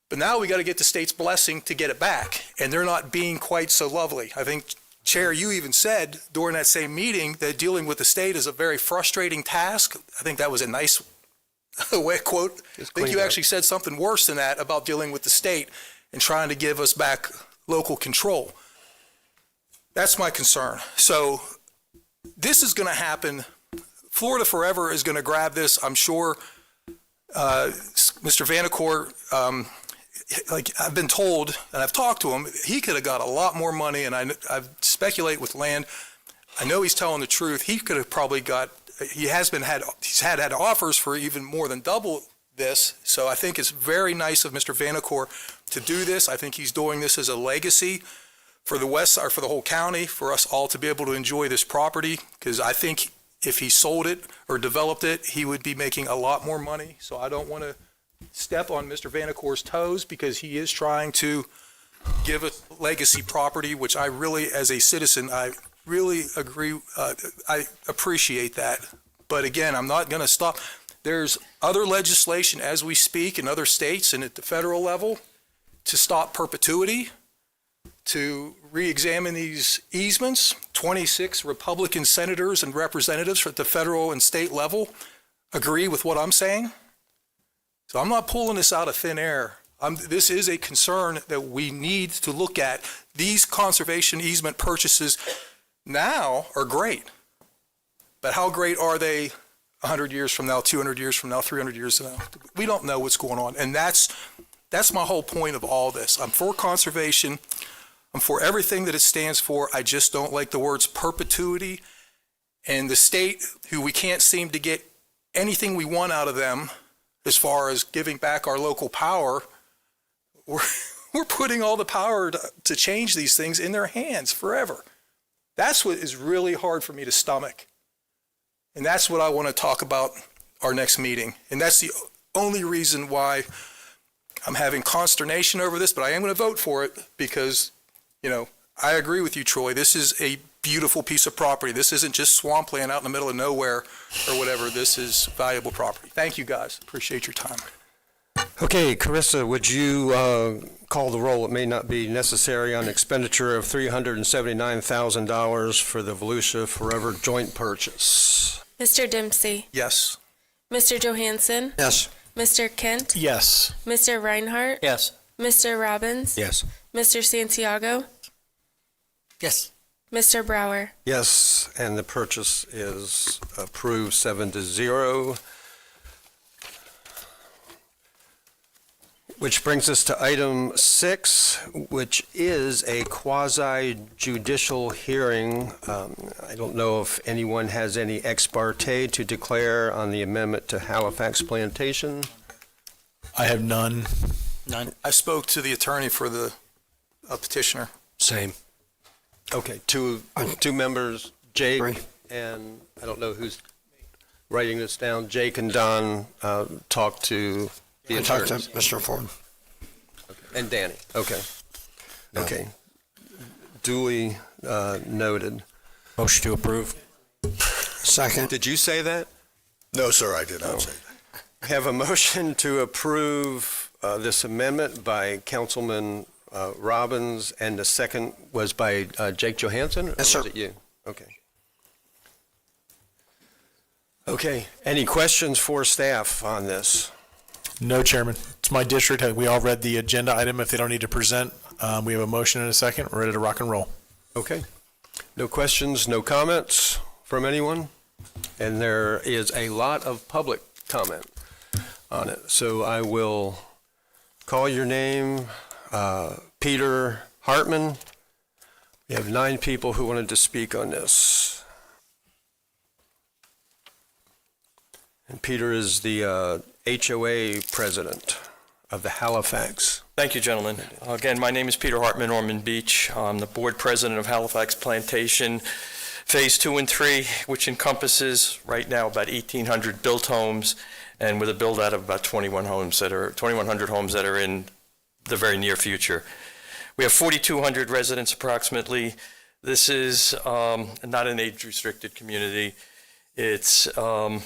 but now we got to get the state's blessing to get it back, and they're not being quite so lovely. I think, Chair, you even said during that same meeting that dealing with the state is a very frustrating task. I think that was a nice way quote. I think you actually said something worse than that about dealing with the state and trying to give us back local control. That's my concern. So this is going to happen. Florida Forever is going to grab this, I'm sure. Mr. Vanacore, like I've been told, and I've talked to him, he could have got a lot more money, and I speculate with land. I know he's telling the truth. He could have probably got, he's had offers for even more than double this. So I think it's very nice of Mr. Vanacore to do this. I think he's doing this as a legacy for the West, or for the whole county, for us all to be able to enjoy this property, because I think if he sold it or developed it, he would be making a lot more money. So I don't want to step on Mr. Vanacore's toes, because he is trying to give us legacy property, which I really, as a citizen, I really agree. I appreciate that. But again, I'm not going to stop. There's other legislation as we speak in other states and at the federal level to stop perpetuity, to re-examine these easements. 26 Republican senators and representatives at the federal and state level agree with what I'm saying. So I'm not pulling this out of thin air. This is a concern that we need to look at. These conservation easement purchases now are great, but how great are they 100 years from now, 200 years from now, 300 years from now? We don't know what's going on, and that's my whole point of all this. I'm for conservation. I'm for everything that it stands for. I just don't like the words perpetuity. And the state, who we can't seem to get anything we want out of them as far as giving back our local power, we're putting all the power to change these things in their hands forever. That's what is really hard for me to stomach. And that's what I want to talk about our next meeting. And that's the only reason why I'm having consternation over this, but I am going to vote for it because, you know, I agree with you, Troy. This is a beautiful piece of property. This isn't just swampland out in the middle of nowhere or whatever. This is valuable property. Thank you, guys. Appreciate your time. Okay, Carissa, would you call the roll? It may not be necessary on expenditure of $379,000 for the Volusia Forever joint purchase. Mr. Dempsey. Yes. Mr. Johansson. Yes. Mr. Kent. Yes. Mr. Reinhardt. Yes. Mr. Robbins. Yes. Mr. Santiago. Yes. Mr. Brower. Yes, and the purchase is approved 7-0. Which brings us to item 6, which is a quasi-judicial hearing. I don't know if anyone has any ex parte to declare on the amendment to Halifax Plantation. I have none. None. I spoke to the attorney for the petitioner. Same. Okay, two members, Jake and I don't know who's writing this down. Jake and Don talked to the I talked to attorneys. Mr. Ford. And Danny, okay. Okay. Duly noted. Motion to approve. Second. Did you say that? No, sir, I did not say that. I have a motion to approve this amendment by Councilman Robbins, and the second was by Jake Johansson? Or Yes, sir. was it you? Okay. Okay, any questions for staff on this? No, Chairman. It's my district. We all read the agenda item. If they don't need to present, we have a motion and a second. We're ready to rock and roll. Okay. No questions, no comments from anyone? And there is a lot of public comment on it. So I will call your name, Peter Hartman. We have 9 people who wanted to speak on this. And Peter is the HOA president of the Halifax. Thank you, gentlemen. Again, my name is Peter Hartman, Ormond Beach. I'm the board president of Halifax Plantation, Phase 2 and 3, which encompasses right now about 1,800 built homes, and with a build out of about 2,100 homes that are in the very near future. We have 4,200 residents approximately. This is not an age-restricted community. It's not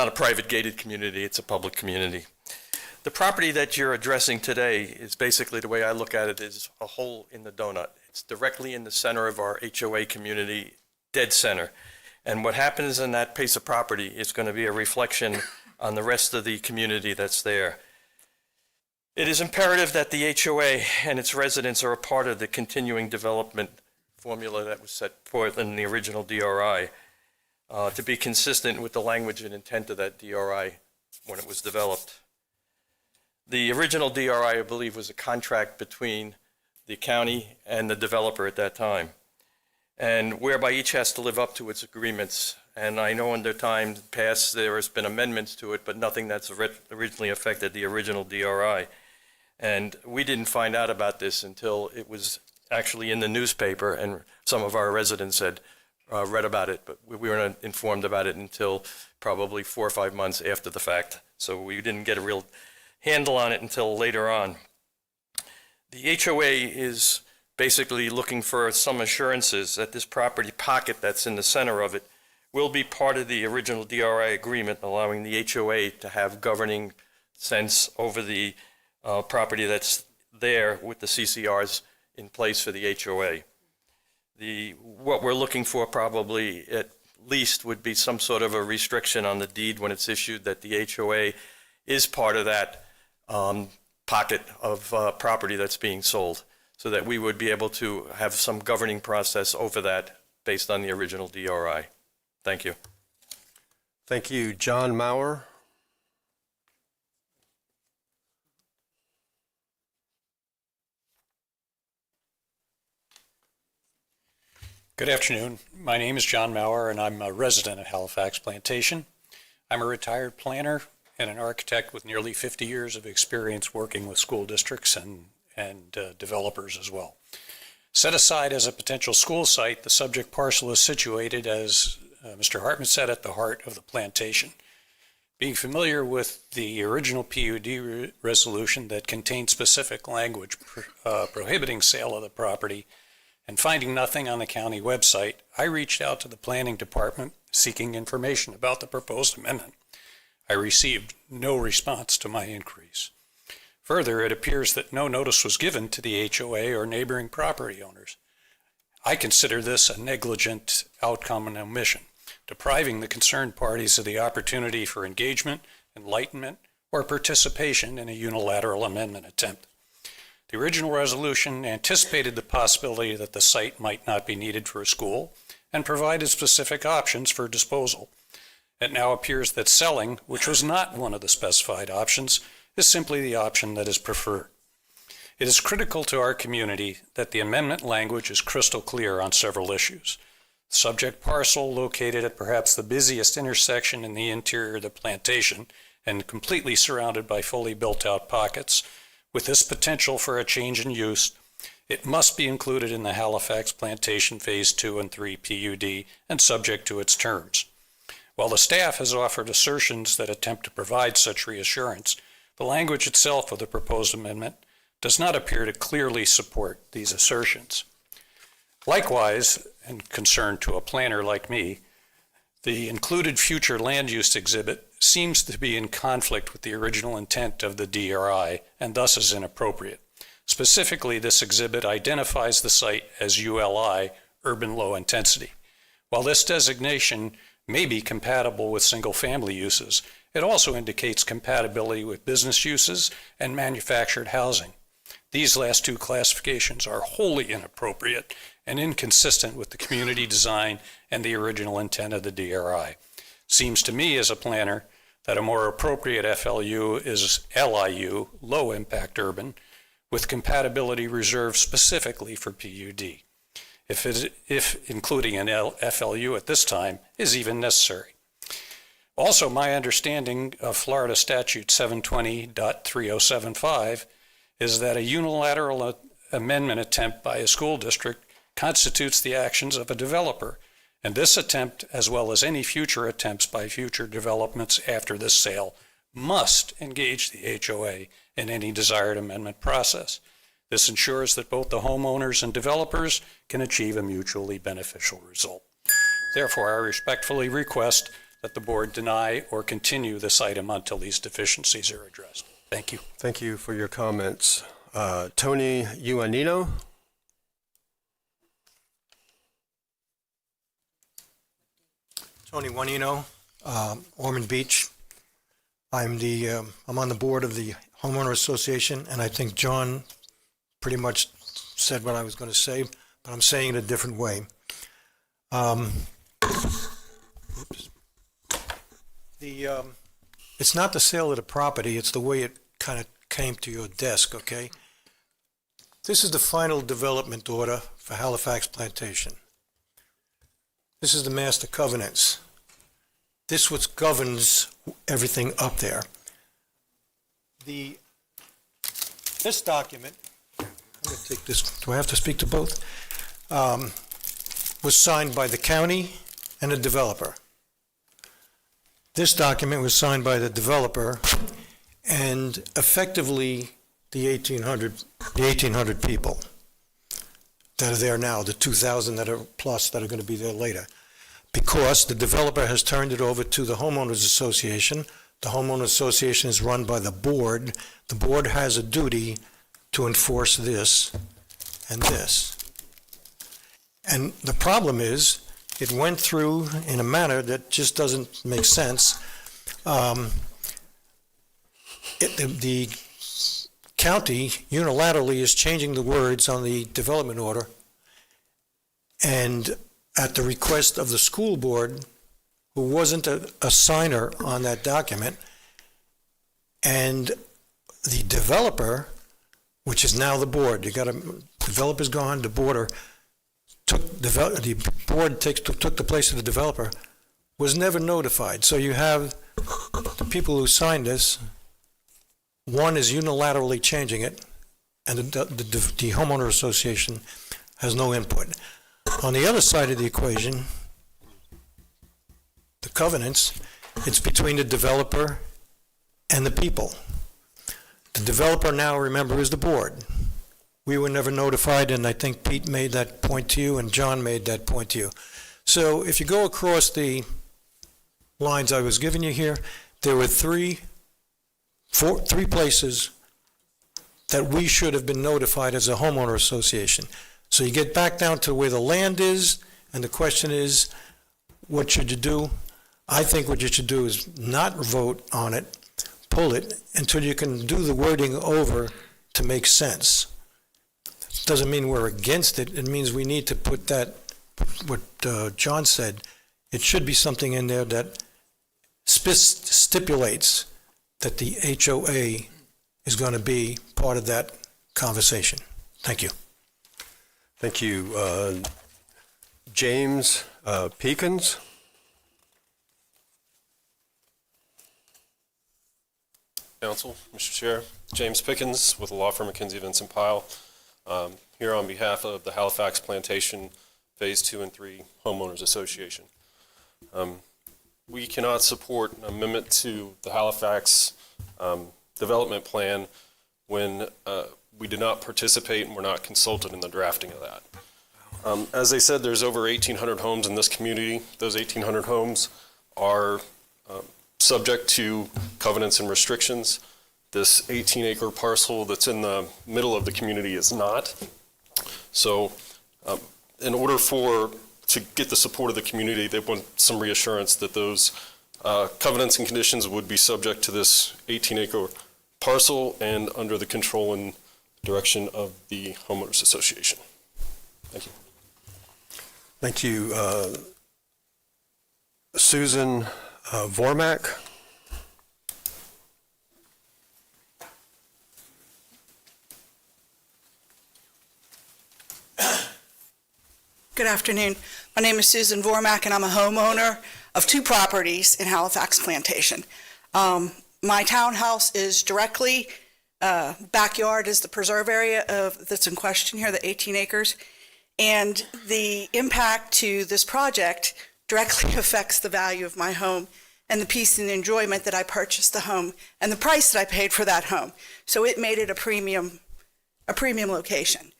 a private gated community, it's a public community. The property that you're addressing today is basically, the way I look at it, is a hole in the donut. It's directly in the center of our HOA community, dead center. And what happens in that piece of property is going to be a reflection on the rest of the community that's there. It is imperative that the HOA and its residents are a part of the continuing development formula that was set forth in the original DRI. To be consistent with the language and intent of that DRI when it was developed. The original DRI, I believe, was a contract between the county and the developer at that time, and whereby each has to live up to its agreements. And I know in the time past there has been amendments to it, but nothing that's originally affected the original DRI. And we didn't find out about this until it was actually in the newspaper, and some of our residents had read about it, but we weren't informed about it until probably 4 or 5 months after the fact. So we didn't get a real handle on it until later on. The HOA is basically looking for some assurances that this property pocket that's in the center of it will be part of the original DRI agreement, allowing the HOA to have governing sense over the property that's there with the CCRs in place for the HOA. What we're looking for probably at least would be some sort of a restriction on the deed when it's issued that the HOA is part of that pocket of property that's being sold, so that we would be able to have some governing process over that based on the original DRI. Thank you. Thank you. John Maurer. Good afternoon. My name is John Maurer, and I'm a resident of Halifax Plantation. I'm a retired planner and an architect with nearly 50 years of experience working with school districts and developers as well. Set aside as a potential school site, the subject parcel is situated, as Mr. Hartman said, at the heart of the plantation. Being familiar with the original PUD resolution that contained specific language prohibiting sale of the property, and finding nothing on the county website, I reached out to the planning department seeking information about the proposed amendment. I received no response to my inquiries. Further, it appears that no notice was given to the HOA or neighboring property owners. I consider this a negligent outcome and omission, depriving the concerned parties of the opportunity for engagement, enlightenment, or participation in a unilateral amendment attempt. The original resolution anticipated the possibility that the site might not be needed for a school and provided specific options for disposal. It now appears that selling, which was not one of the specified options, is simply the option that is preferred. It is critical to our community that the amendment language is crystal clear on several issues. The subject parcel, located at perhaps the busiest intersection in the interior of the plantation and completely surrounded by fully built-out pockets, with this potential for a change in use, It must be included in the Halifax Plantation Phase 2 and 3 PUD and subject to its terms. While the staff has offered assertions that attempt to provide such reassurance, the language itself of the proposed amendment does not appear to clearly support these assertions. Likewise, and concerned to a planner like me, the included future land use exhibit seems to be in conflict with the original intent of the DRI and thus is inappropriate. Specifically, this exhibit identifies the site as ULI, urban low intensity. While this designation may be compatible with single-family uses, it also indicates compatibility with business uses and manufactured housing. These last two classifications are wholly inappropriate and inconsistent with the community design and the original intent of the DRI. Seems to me as a planner that a more appropriate FLU is LIU, low impact urban, with compatibility reserved specifically for PUD, if including an FLU at this time is even necessary. Also, my understanding of Florida Statute 720.3075 is that a unilateral amendment attempt by a school district constitutes the actions of a developer, and this attempt, as well as any future attempts by future developments after this sale, must engage the HOA in any desired amendment process. This ensures that both the homeowners and developers can achieve a mutually beneficial result. Therefore, I respectfully request that the board deny or continue this item until these deficiencies are addressed. Thank you. Thank you for your comments. Tony Ioannino? Tony Juanino, Ormond Beach. I'm on the board of the Homeowner Association, and I think John pretty much said what I was going to say, but I'm saying it a different way. It's not the sale of the property, it's the way it kind of came to your desk, okay? This is the final development order for Halifax Plantation. This is the master covenants. This what governs everything up there. This document, I'm going to take this, do I have to speak to both? Was signed by the county and the developer. This document was signed by the developer and effectively the 1,800 people that are there now, the 2,000 that are plus that are going to be there later. Because the developer has turned it over to the Homeowners Association. The Homeowners Association is run by the board. The board has a duty to enforce this and this. And the problem is, it went through in a manner that just doesn't make sense. The county unilaterally is changing the words on the development order, and at the request of the school board, who wasn't a signer on that document, and the developer, which is now the board, developer's gone, the board took the place of the developer, was never notified. So you have the people who signed this, one is unilaterally changing it, and the homeowner association has no input. On the other side of the equation, the covenants, it's between the developer and the people. The developer now, remember, is the board. We were never notified, and I think Pete made that point to you, and John made that point to you. So if you go across the lines I was giving you here, there were three places that we should have been notified as a homeowner association. So you get back down to where the land is, and the question is, what should you do? I think what you should do is not vote on it, pull it, until you can do the wording over to make sense. Doesn't mean we're against it. It means we need to put that, what John said, it should be something in there that stipulates that the HOA is going to be part of that conversation. Thank you. Thank you. James Peekins? Council, Mr. Chair, James Pickens with the law firm McKinsey Vincent Pyle, here on behalf of the Halifax Plantation Phase 2 and 3 Homeowners Association. We cannot support an amendment to the Halifax development plan when we did not participate and were not consulted in the drafting of that. As they said, there's over 1,800 homes in this community. Those 1,800 homes are subject to covenants and restrictions. This 18-acre parcel that's in the middle of the community is not. So in order to get the support of the community, they want some reassurance that those covenants and conditions would be subject to this 18-acre parcel and under the control and direction of the Homeowners Association. Thank you. Thank you. Susan Vormack. Good afternoon. My name is Susan Vormack, and I'm a homeowner of 2 properties in Halifax Plantation. My townhouse is directly, backyard is the preserve area that's in question here, the 18 acres. And the impact to this project directly affects the value of my home and the peace and enjoyment that I purchased the home and the price that I paid for that home. So it made it a premium location.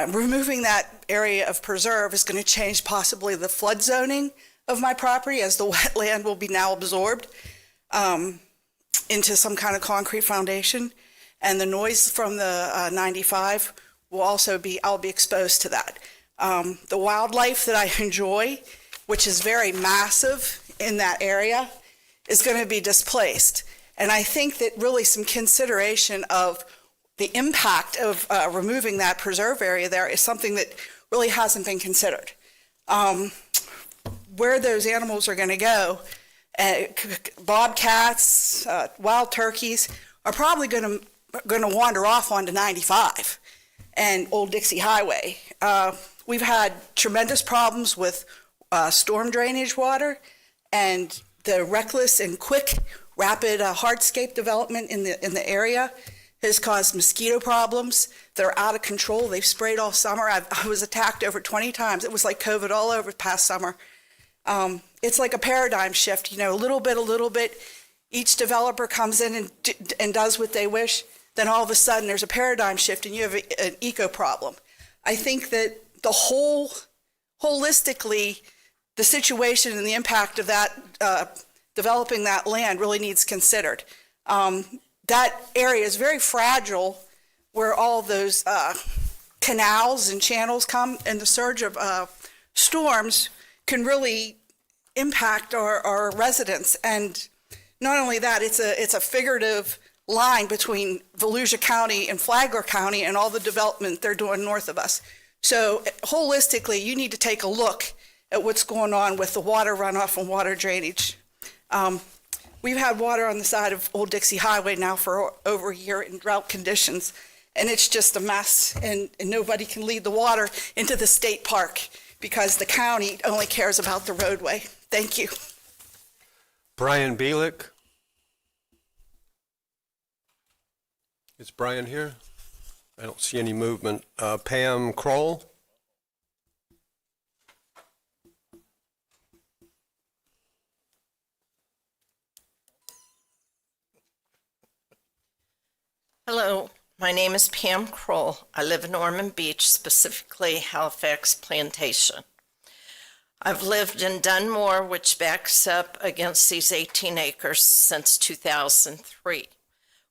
Removing that area of preserve is going to change possibly the flood zoning of my property, as the wetland will be now absorbed into some kind of concrete foundation. And the noise from the 95 will also I'll be exposed to that. The wildlife that I enjoy, which is very massive in that area, is going to be displaced. And I think that really some consideration of the impact of removing that preserve area there is something that really hasn't been considered. Where those animals are going to go, bobcats, wild turkeys, are probably going to wander off onto 95 and Old Dixie Highway. We've had tremendous problems with storm drainage water and the reckless and quick, rapid hardscape development in the area has caused mosquito problems. They're out of control. They've sprayed all summer. I was attacked over 20 times. It was like COVID all over past summer. It's like a paradigm shift, a little bit. Each developer comes in and does what they wish. Then all of a sudden there's a paradigm shift and you have an eco problem. I think that holistically, the situation and the impact of that, developing that land really needs considered. That area is very fragile where all those canals and channels come, and the surge of storms can really impact our residents. And not only that, it's a figurative line between Volusia County and Flagler County and all the development they're doing north of us. So holistically, you need to take a look at what's going on with the water runoff and water drainage. We've had water on the side of Old Dixie Highway now for over a year in drought conditions, and it's just a mess, and nobody can lead the water into the state park because the county only cares about the roadway. Thank you. Brian Bielik. Is Brian here? I don't see any movement. Pam Kroll. Hello, my name is Pam Kroll. I live in Ormond Beach, specifically Halifax Plantation. I've lived in Dunmore, which backs up against these 18 acres since 2003.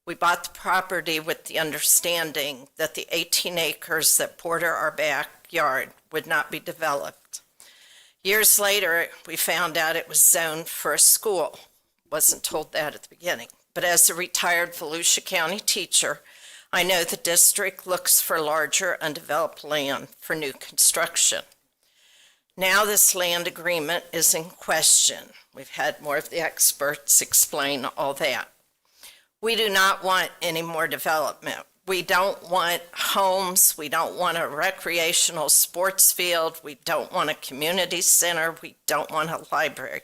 We bought the property with the understanding that the 18 acres that border our backyard would not be developed. Years later, we found out it was zoned for a school. Wasn't told that at the beginning. But as a retired Volusia County teacher, I know the district looks for larger undeveloped land for new construction. Now this land agreement is in question. We've had more of the experts explain all that. We do not want any more development. We don't want homes. We don't want a recreational sports field. We don't want a community center. We don't want a library.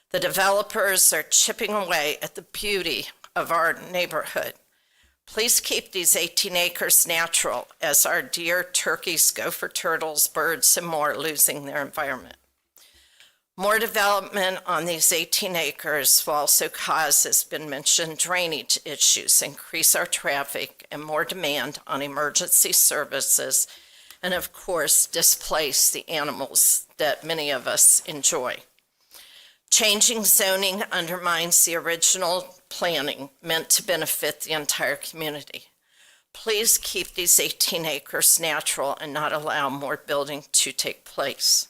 The developers are chipping away at the beauty of our neighborhood. Please keep these 18 acres natural as our deer, turkeys, gopher turtles, birds, and more are losing their environment. More development on these 18 acres will also cause, as been mentioned, drainage issues, increase our traffic, and more demand on emergency services, and of course, displace the animals that many of us enjoy. Changing zoning undermines the original planning meant to benefit the entire community. Please keep these 18 acres natural and not allow more building to take place.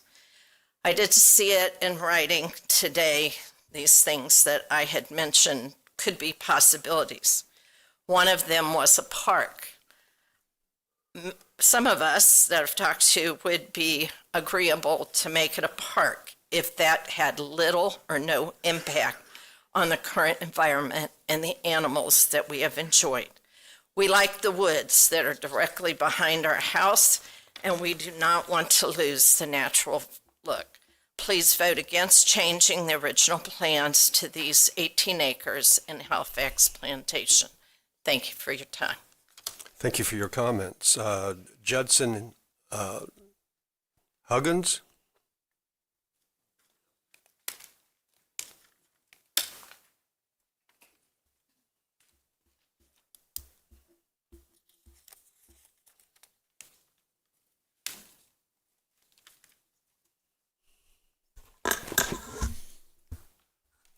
I did see it in writing today, these things that I had mentioned could be possibilities. One of them was a park. Some of us that I've talked to would be agreeable to make it a park if that had little or no impact on the current environment and the animals that we have enjoyed. We like the woods that are directly behind our house, and we do not want to lose the natural look. Please vote against changing the original plans to these 18 acres in Halifax Plantation. Thank you for your time. Thank you for your comments. Judson Huggins?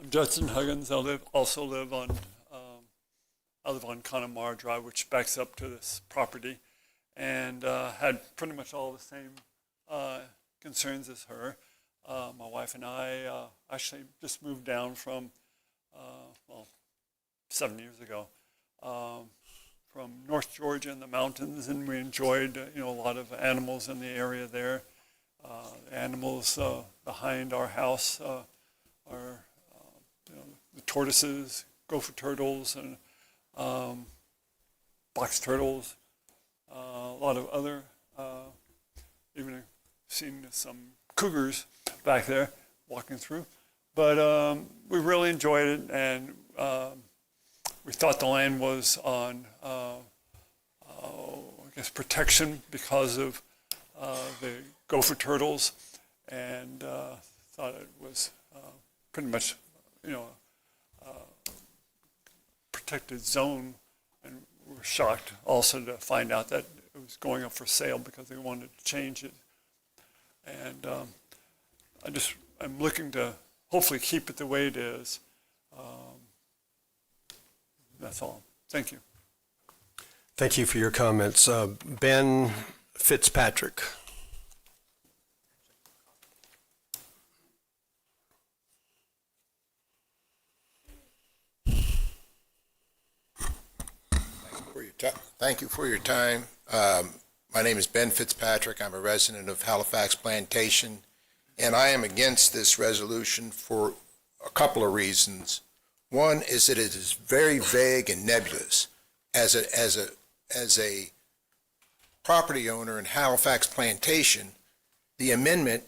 I'm Judson Huggins. I also live on Connemara Drive, which backs up to this property, and had pretty much all the same concerns as her. My wife and I actually just moved down from, 7 years ago, from North Georgia in the mountains, and we enjoyed a lot of animals in the area there. Animals behind our house are the tortoises, gopher turtles, and box turtles, a lot of other, even seen some cougars back there walking through. But we really enjoyed it, and we thought the land was on, protection because of the gopher turtles, and thought it was pretty much, protected zone, and we were shocked also to find out that it was going up for sale because they wanted to change it. And I'm looking to hopefully keep it the way it is. That's all. Thank you. Thank you for your comments. Ben Fitzpatrick. Thank you for your time. My name is Ben Fitzpatrick. I'm a resident of Halifax Plantation, and I am against this resolution for a couple of reasons. One is that it is very vague and nebulous. As a property owner in Halifax Plantation, the amendment,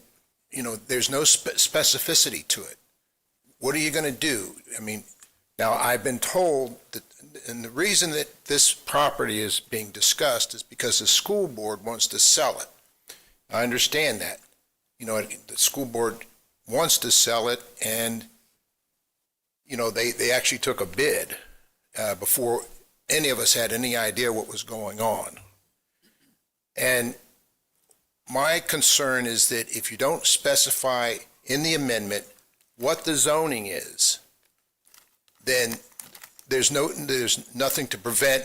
there's no specificity to it. What are you going to do? Now, I've been told that, and the reason that this property is being discussed is because the school board wants to sell it. I understand that. The school board wants to sell it, and, they actually took a bid before any of us had any idea what was going on. And my concern is that if you don't specify in the amendment what the zoning is, then there's nothing to prevent,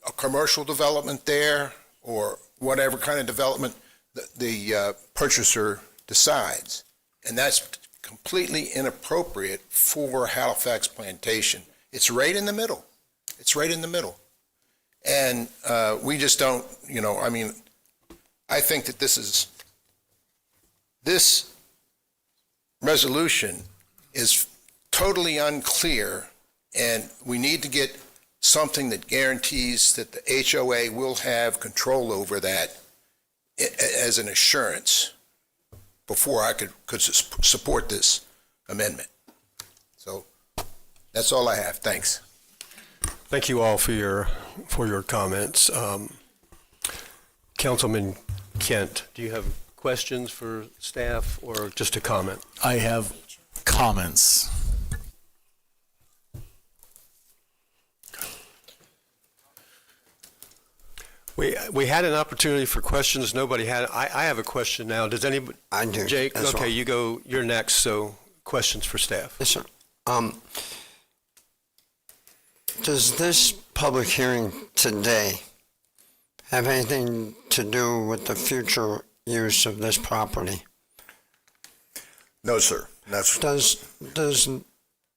a commercial development there or whatever kind of development the purchaser decides. And that's completely inappropriate for Halifax Plantation. It's right in the middle. It's right in the middle. And we just don't, I think that this resolution is totally unclear, and we need to get something that guarantees that the HOA will have control over that as an assurance before I could support this amendment. So That's all I have. Thanks. Thank you all for your comments. Councilman Kent, do you have questions for staff or just a comment? I have comments. We had an opportunity for questions. Nobody had. I have a question now. Does anybody? I do. Jake, as okay, well. you're next, so questions for staff. Yes, sir. Does this public hearing today have anything to do with the future use of this property? No, sir. Does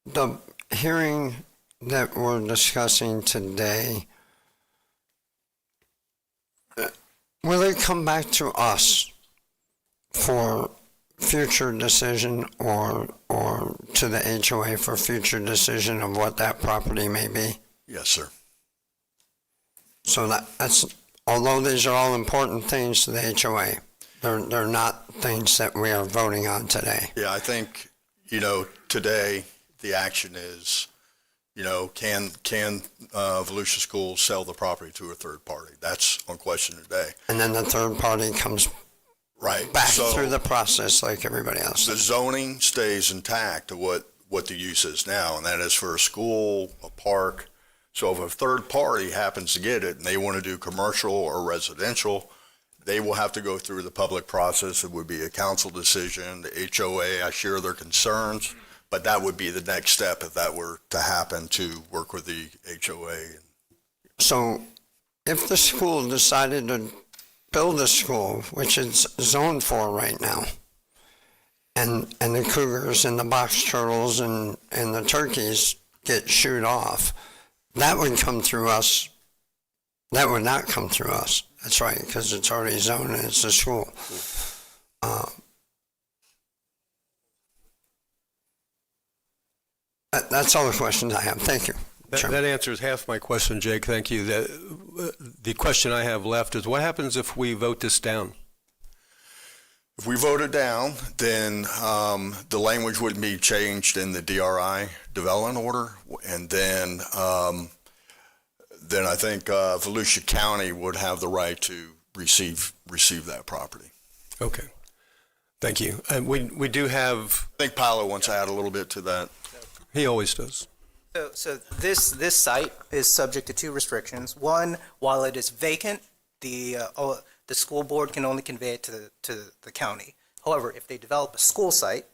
the hearing that we're discussing today, will it come back to us for future decision or to the HOA for future decision of what that property may be? Yes, sir. So that's, although these are all important things to the HOA, they're not things that we are voting on today. Yeah, I think, today the action is, can Volusia Schools sell the property to a third party? That's on question today. And then the third party comes back through the process like everybody else. The zoning stays intact to what the use is now, and that is for a school, a park. So if a third party happens to get it and they want to do commercial or residential, they will have to go through the public process. It would be a council decision, the HOA. I share their concerns, but that would be the next step if that were to happen, to work with the HOA. So if the school decided to build a school, which it's zoned for right now, and the cougars and the box turtles and the turkeys get shooed off, that would come through us. That would not come through us. That's right, because it's already zoned and it's a school. That's all the questions I have. Thank you. That answers half my question, Jake. Thank you. The question I have left is, what happens if we vote this down? If we vote it down, then the language would be changed in the DRI development order, and then I think Volusia County would have the right to receive that property. Okay. Thank you. And we do have. I think Paolo wants to add a little bit to that. He always does. So this site is subject to two restrictions. One, while it is vacant, the school board can only convey it to the county. However, if they develop a school site,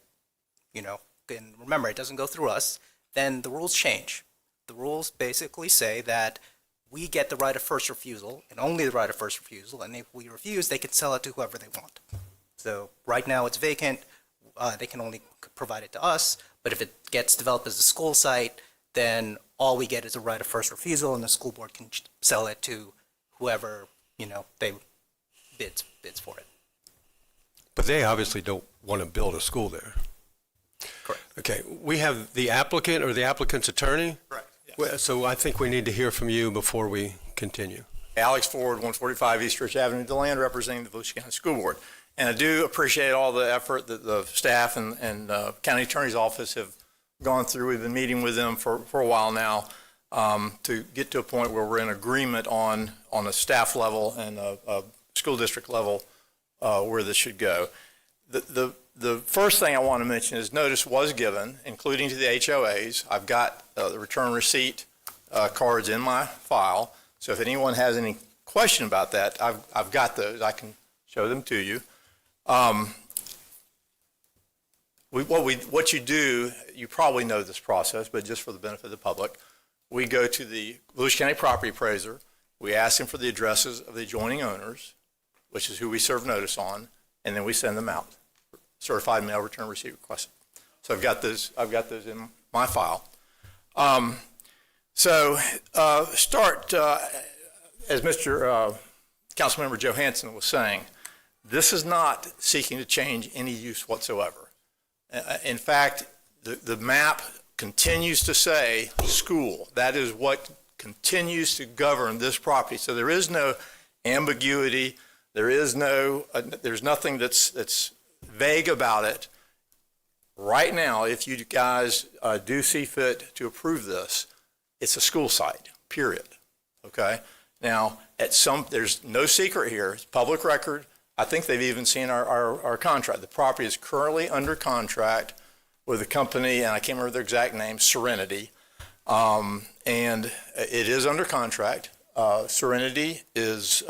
and remember, it doesn't go through us, then the rules change. The rules basically say that we get the right of first refusal, and only the right of first refusal, and if we refuse, they can sell it to whoever they want. So right now it's vacant, they can only provide it to us, but if it gets developed as a school site, then all we get is a right of first refusal, and the school board can sell it to whoever, they bids for it. But they obviously don't want to build a school there. Correct. Okay, we have the applicant or the applicant's attorney? Correct. Yes. So I think we need to hear from you before we continue. Alex Ford, 145 East Church Avenue, DeLand, representing the Volusia County School Board. And I do appreciate all the effort that the staff and county attorney's office have gone through. We've been meeting with them for a while now to get to a point where we're in agreement on a staff level and a school district level where this should go. The first thing I want to mention is notice was given, including to the HOAs. I've got the return receipt cards in my file. So if anyone has any question about that, I've got those. I can show them to you. What you do, you probably know this process, but just for the benefit of the public, we go to the Volusia County property appraiser. We ask him for the addresses of the adjoining owners, which is who we serve notice on, and then we send them out. Certified mail return receipt requested. So I've got those in my file. Start as Mr. Councilmember Johansson was saying. This is not seeking to change any use whatsoever. In fact, the map continues to say school. That is what continues to govern this property. So there is no ambiguity. There's nothing that's vague about it. Right now, if you guys do see fit to approve this, it's a school site, period. Okay? Now, there's no secret here. It's public record. I think they've even seen our contract. The property is currently under contract with a company, and I can't remember their exact name, Serenity. And it is under contract. Serenity is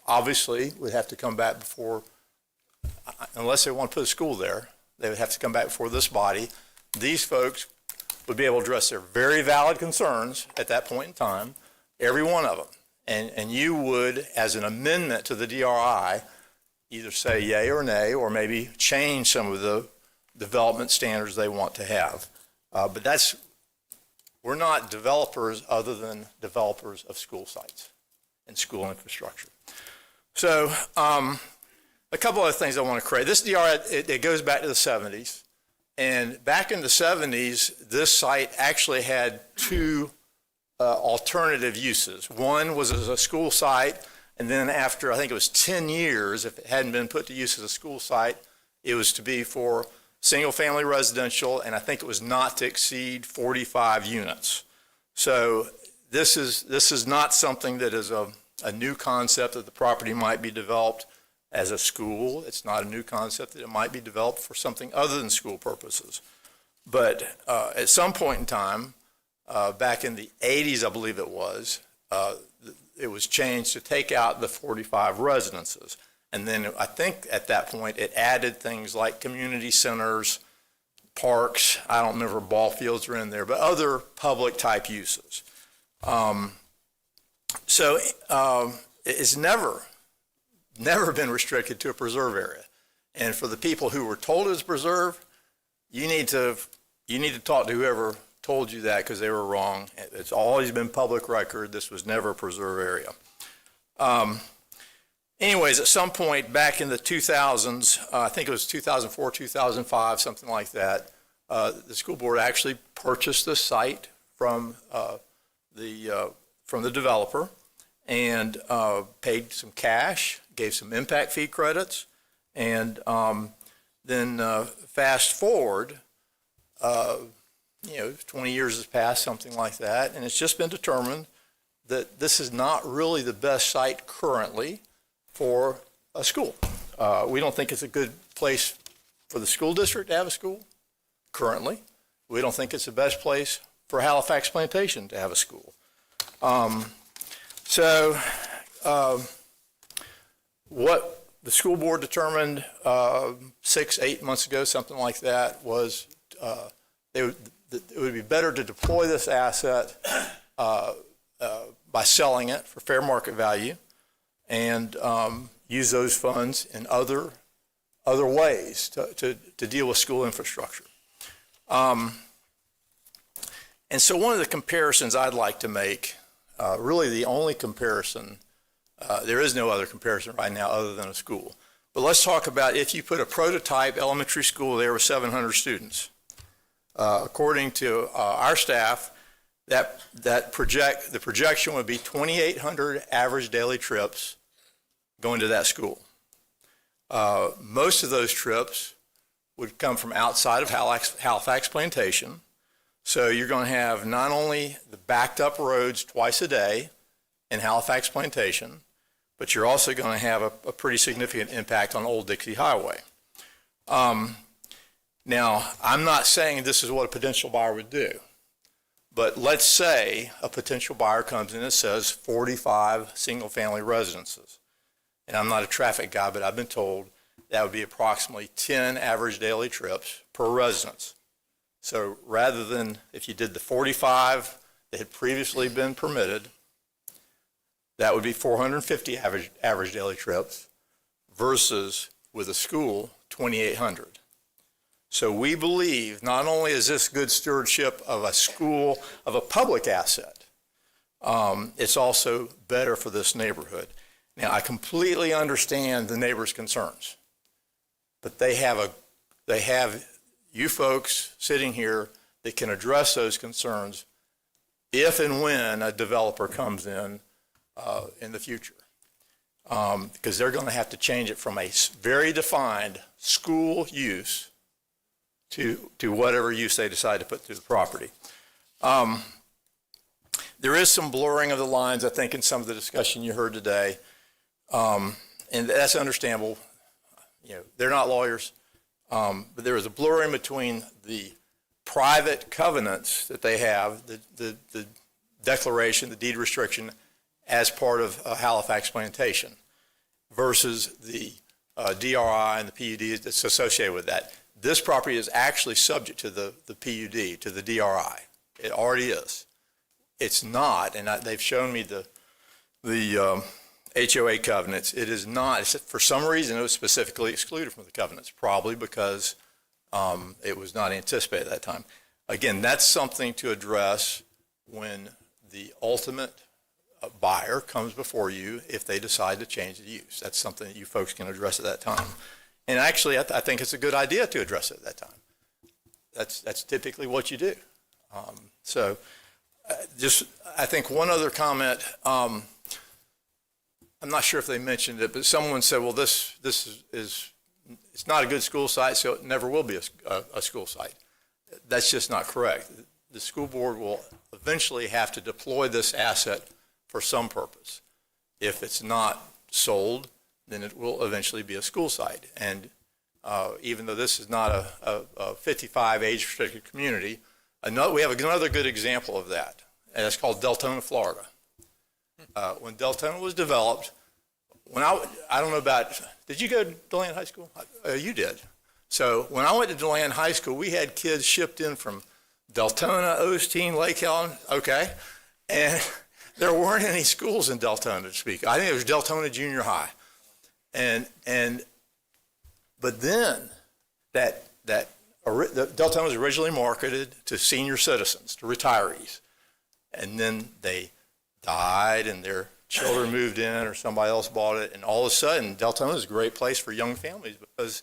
obviously would have to come back before, unless they want to put a school there, they would have to come back before this body. These folks would be able to address their very valid concerns at that point in time, every one of them. And you would, as an amendment to the DRI, either say yay or nay, or maybe change some of the development standards they want to have. But we're not developers other than developers of school sites and school infrastructure. So a couple of things I want to create. This DRI, it goes back to the 70s. And back in the 70s, this site actually had two alternative uses. One was as a school site, and then after, I think it was 10 years, if it hadn't been put to use as a school site, it was to be for single-family residential, and I think it was not to exceed 45 units. So this is not something that is a new concept that the property might be developed as a school. It's not a new concept that it might be developed for something other than school purposes. But at some point in time, back in the 80s, I believe it was changed to take out the 45 residences. And then I think at that point, it added things like community centers, parks, I don't remember if ball fields are in there, but other public type uses. So it's never been restricted to a preserve area. And for the people who were told it was preserve, you need to talk to whoever told you that, because they were wrong. It's always been public record. This was never a preserve area. Anyways, at some point back in the 2000s, I think it was 2004, 2005, something like that, the school board actually purchased this site from the developer and paid some cash, gave some impact fee credits, and then fast forward, 20 years has passed, something like that, and it's just been determined that this is not really the best site currently for a school. We don't think it's a good place for the school district to have a school currently. We don't think it's the best place for Halifax Plantation to have a school. What the school board determined 6-8 months ago, something like that, was it would be better to deploy this asset by selling it for fair market value and use those funds in other ways to deal with school infrastructure. And so one of the comparisons I'd like to make, really the only comparison, there is no other comparison right now other than a school. But let's talk about if you put a prototype elementary school there with 700 students. According to our staff, the projection would be 2,800 average daily trips going to that school. Most of those trips would come from outside of Halifax Plantation. So you're going to have not only the backed up roads twice a day in Halifax Plantation, but you're also going to have a pretty significant impact on Old Dixie Highway. Now, I'm not saying this is what a potential buyer would do, but let's say a potential buyer comes in and says 45 single-family residences. And I'm not a traffic guy, but I've been told that would be approximately 10 average daily trips per residence. So rather than if you did the 45 that had previously been permitted, that would be 450 average daily trips versus with a school, 2,800. So we believe not only is this good stewardship of a school, of a public asset, it's also better for this neighborhood. Now, I completely understand the neighbors' concerns, but they have you folks sitting here that can address those concerns if and when a developer comes in the future. Because they're going to have to change it from a very defined school use to whatever use they decide to put through the property. There is some blurring of the lines, I think, in some of the discussion you heard today, and that's understandable. They're not lawyers, but there is a blurring between the private covenants that they have, the declaration, the deed restriction, as part of Halifax Plantation, versus the DRI and the PUD that's associated with that. This property is actually subject to the PUD, to the DRI. It already is. It's not, and they've shown me the HOA covenants. It is not. For some reason, it was specifically excluded from the covenants, probably because it was not anticipated at that time. Again, that's something to address when the ultimate buyer comes before you if they decide to change the use. That's something that you folks can address at that time. And actually, I think it's a good idea to address it at that time. That's typically what you do. I think one other comment, I'm not sure if they mentioned it, but someone said, well, this is it's not a good school site, so it never will be a school site. That's just not correct. The school board will eventually have to deploy this asset for some purpose. If it's not sold, then it will eventually be a school site. And even though this is not a 55 age-restricted community, we have another good example of that, and it's called Deltona, Florida. When Deltona was developed, I don't know about, did you go to DeLand High School? You did. So when I went to DeLand High School, we had kids shipped in from Deltona, Osteen, Lake Helen, okay, and there weren't any schools in Deltona to speak. I think it was Deltona Junior High. But then Deltona was originally marketed to senior citizens, to retirees. And then they died and their children moved in or somebody else bought it. And all of a sudden, Deltona is a great place for young families because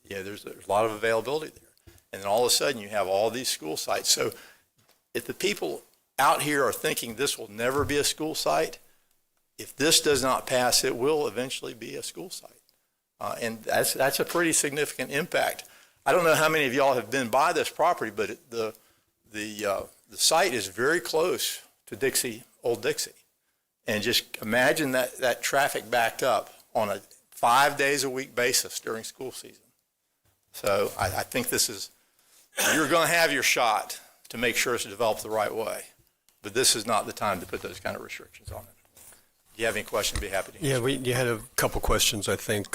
there's a lot of availability there. And then all of a sudden, you have all these school sites. So if the people out here are thinking this will never be a school site, if this does not pass, it will eventually be a school site. And that's a pretty significant impact. I don't know how many of y'all have been by this property, but the site is very close to Old Dixie. And just imagine that traffic backed up on a 5 days a week basis during school season. So I think you're going to have your shot to make sure it's developed the right way. But this is not the time to put those kind of restrictions on it. If you have any questions, I'd be happy to answer. Yeah, you had a couple questions, I think.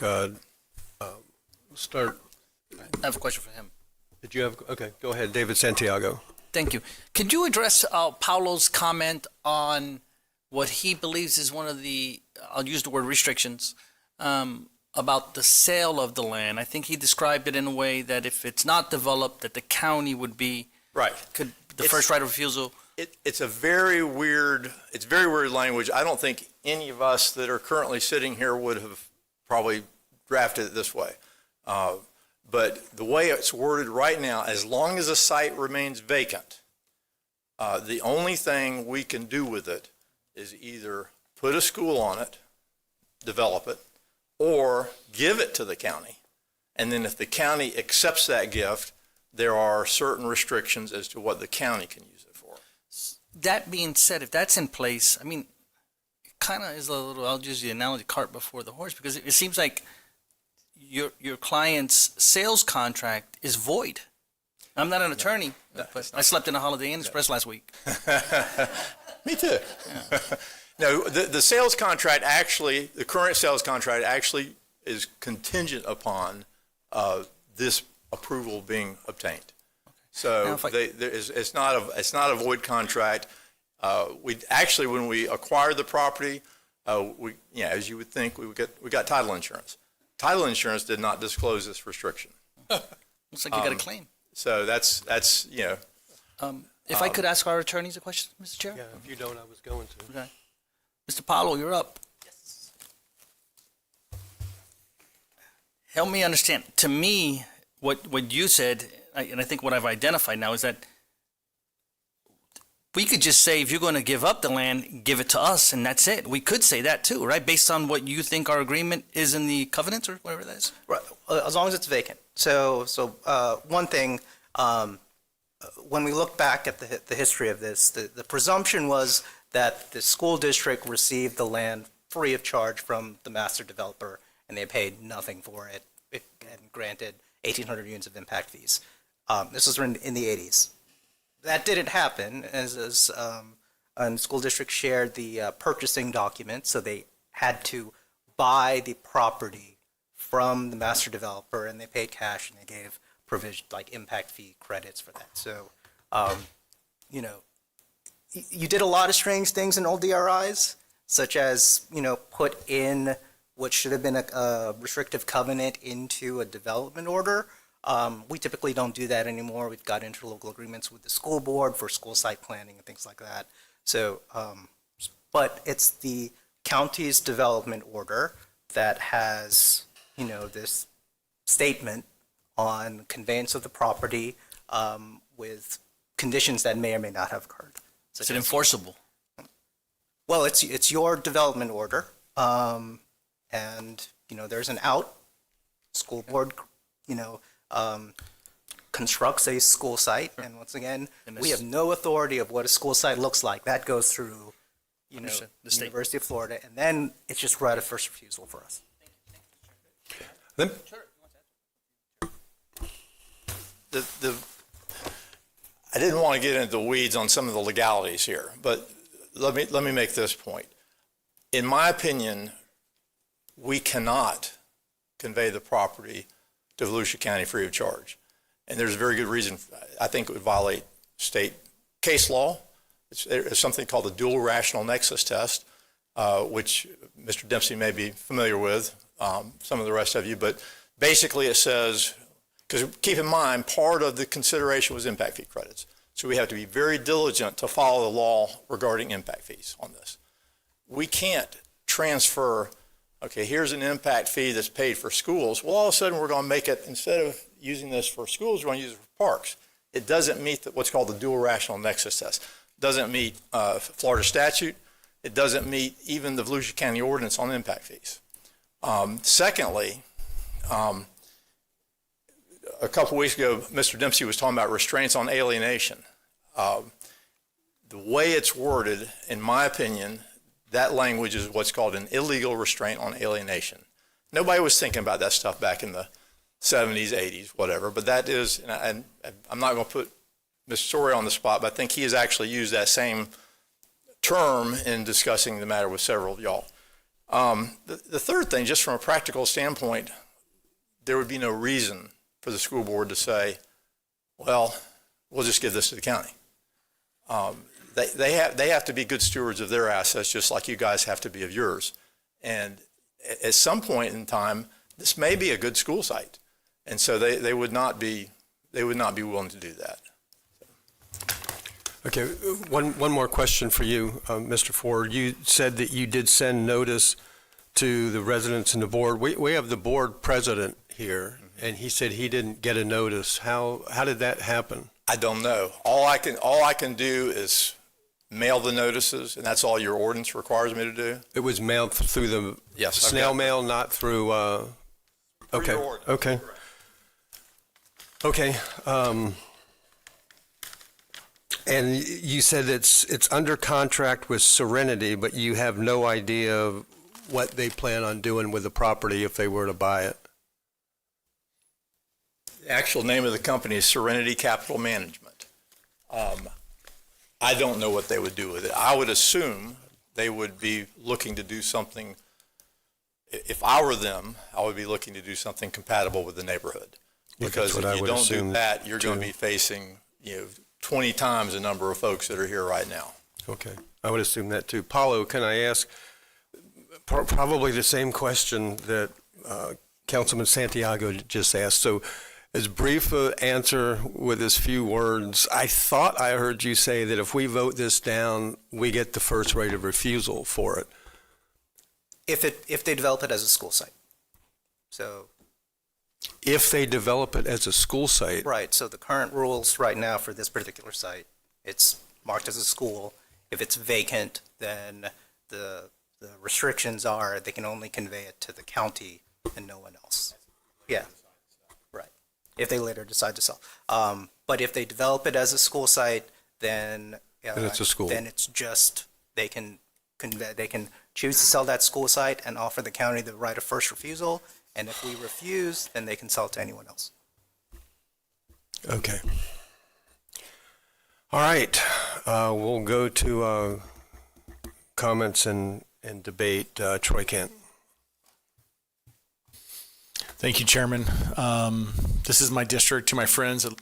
Start. I have a question for him. Did you have? Okay, go ahead, David Santiago. Thank you. Could you address Paulo's comment on what he believes is one of the, I'll use the word restrictions, about the sale of the land? I think he described it in a way that if it's not developed, that the county would be first right of refusal. It's very weird language. I don't think any of us that are currently sitting here would have probably drafted it this way. But the way it's worded right now, as long as a site remains vacant, the only thing we can do with it is either put a school on it, develop it, or give it to the county. And then if the county accepts that gift, there are certain restrictions as to what the county can use it for. That being said, if that's in place, I mean, it kind of is a little, I'll use the analogy, cart before the horse, because it seems like your client's sales contract is void. I'm not an attorney, but I slept in a Holiday Inn Express last week. Me too. Yeah. No, the sales contract actually, the current sales contract actually is contingent upon this approval being obtained. So it's not a void contract. We actually, when we acquired the property, as you would think, we got title insurance. Title insurance did not disclose this restriction. Looks like you got a claim. So that's If I could ask our attorneys a question, Mr. Chair? Yeah, if you don't, I was going to. Okay. Mr. Paulo, you're up. Yes. Help me understand. To me, what you said, and I think what I've identified now, is that we could just say, if you're going to give up the land, give it to us, and that's it. We could say that too, right? Based on what you think our agreement is in the covenants or whatever that is. Right, as long as it's vacant. So one thing, when we look back at the history of this, the presumption was that the school district received the land free of charge from the master developer, and they paid nothing for it, and granted 1,800 units of impact fees. This was in the 80s. That didn't happen, and school district shared the purchasing document, so they had to buy the property from the master developer, and they paid cash, and they gave provision like impact fee credits for that. So, you know, you did a lot of strange things in old DRIs, such as, you know, put in what should have been a restrictive covenant into a development order. We typically don't do that anymore. We've got interlocal agreements with the school board for school site planning and things like that. So, but it's the county's development order that has, you know, this statement on conveyance of the property with conditions that may or may not have occurred. Is it enforceable? Well, it's your development order, and you know there's an out. School board, you know, constructs a school site, and once again, we have no authority of what a school site looks like. That goes through, you know, the University of Florida, and then it's just right of first refusal for us. I didn't want to get into the weeds on some of the legalities here, but let me make this point. In my opinion, we cannot convey the property to Volusia County free of charge. And there's a very good reason. I think it would violate state case law. It's something called the dual rational nexus test, which Mr. Dempsey may be familiar with, some of the rest of you, but basically it says, because keep in mind, part of the consideration was impact fee credits. So we have to be very diligent to follow the law regarding impact fees on this. We can't transfer, okay, here's an impact fee that's paid for schools. Well, all of a sudden we're going to make it, instead of using this for schools, we're going to use it for parks. It doesn't meet what's called the dual rational nexus test. It doesn't meet Florida statute. It doesn't meet even the Volusia County ordinance on impact fees. Secondly, a couple weeks ago, Mr. Dempsey was talking about restraints on alienation. The way it's worded, in my opinion, that language is what's called an illegal restraint on alienation. Nobody was thinking about that stuff back in the 70s, 80s, whatever, but that is, and I'm not going to put Mr. Story on the spot, but I think he has actually used that same term in discussing the matter with several of y'all. The third thing, just from a practical standpoint, there would be no reason for the school board to say, well, we'll just give this to the county. They have to be good stewards of their assets, just like you guys have to be of yours. And at some point in time, this may be a good school site, and so they would not be willing to do that. Okay, one more question for you, Mr. Ford. You said that you did send notice to the residents and the board. We have the board president here, and he said he didn't get a notice. How did that happen? I don't know. All I can do is mail the notices, and that's all your ordinance requires me to do. It was mailed through the snail mail, not through. Okay. Your ordinance. Okay. Okay. And you said it's under contract with Serenity, but you have no idea of what they plan on doing with the property if they were to buy it. The actual name of the company is Serenity Capital Management. I don't know what they would do with it. I would assume they would be looking to do something. If I were them, I would be looking to do something compatible with the neighborhood. Because if you don't do that, you're going to be facing 20 times the number of folks that are here right now. Okay, I would assume that too. Paulo, can I ask probably the same question that Councilman Santiago just asked? So as brief an answer with as few words, I thought I heard you say that if we vote this down, we get the first right of refusal for it. If they develop it as a school site. So. If they develop it as a school site. Right, so the current rules right now for this particular site, it's marked as a school. If it's vacant, then the restrictions are they can only convey it to the county and no one else. Yeah, right. If they later decide to sell. But if they develop it as a school site, then it's a school. Then it's just they can choose to sell that school site and offer the county the right of first refusal. And if we refuse, then they can sell it to anyone else. Okay. All right. We'll go to comments and debate. Troy Kent. Thank you, Chairman. This is my district. To my friends at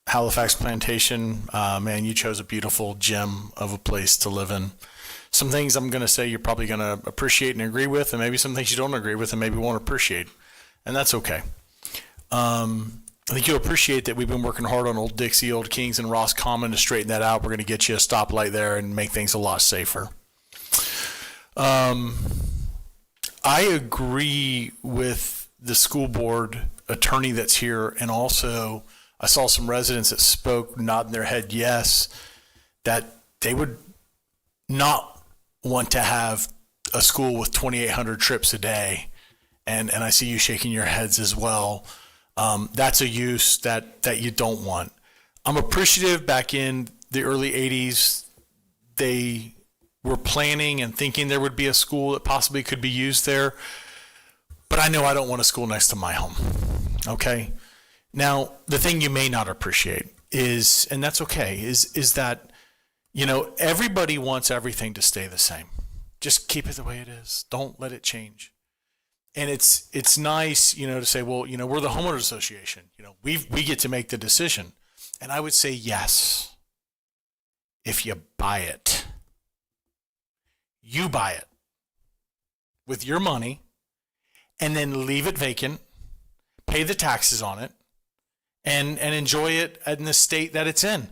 Halifax Plantation, man, you chose a beautiful gem of a place to live in. Some things I'm going to say you're probably going to appreciate and agree with, and maybe some things you don't agree with and maybe won't appreciate, and that's okay. I think you'll appreciate that we've been working hard on Old Dixie, Old Kings, and Ross Common to straighten that out. We're going to get you a stoplight there and make things a lot safer. I agree with the school board attorney that's here, and also I saw some residents that spoke, nodding their head yes, that they would not want to have a school with 2,800 trips a day, and I see you shaking your heads as well. That's a use that you don't want. I'm appreciative back in the early 80s, they were planning and thinking there would be a school that possibly could be used there. But I know I don't want a school next to my home. Okay. Now, the thing you may not appreciate is, and that's okay, is that, you know, everybody wants everything to stay the same. Just keep it the way it is. Don't let it change. And it's nice, you know, to say, well, you know, we're the homeowners association. You know, we get to make the decision. And I would say yes, if you buy it. You buy it with your money and then leave it vacant, pay the taxes on it, and enjoy it in the state that it's in.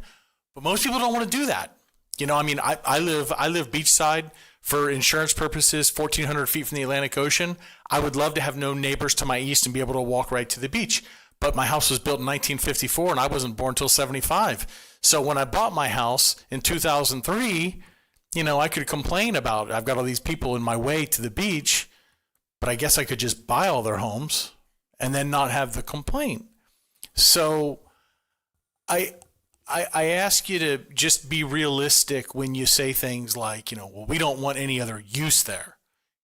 But most people don't want to do that. You know, I mean, I live beachside for insurance purposes, 1,400 feet from the Atlantic Ocean. I would love to have no neighbors to my east and be able to walk right to the beach. But my house was built in 1954 and I wasn't born until 75. So when I bought my house in 2003, you know, I could complain about I've got all these people in my way to the beach, but I guess I could just buy all their homes and then not have the complaint. So I ask you to just be realistic when you say things like, you know, well, we don't want any other use there.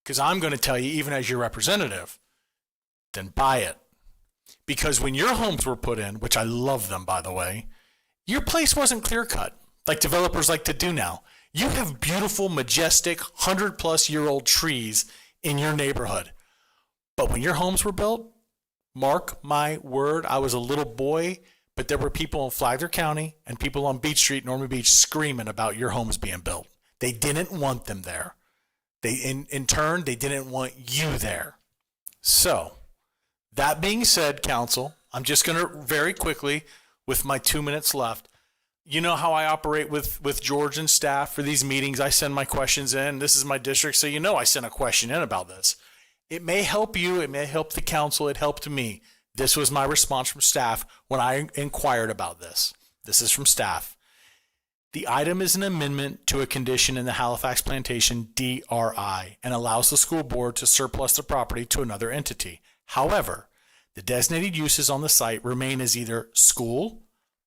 Because I'm going to tell you, even as your representative, then buy it. Because when your homes were put in, which I love them, by the way, your place wasn't clear cut like developers like to do now. You have beautiful, majestic, 100-plus-year-old trees in your neighborhood. But when your homes were built, mark my word, I was a little boy, but there were people in Flagler County and people on Beach Street, Norman Beach, screaming about your homes being built. They didn't want them there. They, in turn, they didn't want you there. So, that being said, Council, I'm just going to very quickly, with my 2 minutes left, you know how I operate with George and staff for these meetings. I send my questions in. This is my district, so you know I sent a question in about this. It may help you. It may help the council. It helped me. This was my response from staff when I inquired about this. This is from staff. The item is an amendment to a condition in the Halifax Plantation DRI and allows the school board to surplus the property to another entity. However, the designated uses on the site remain as either school,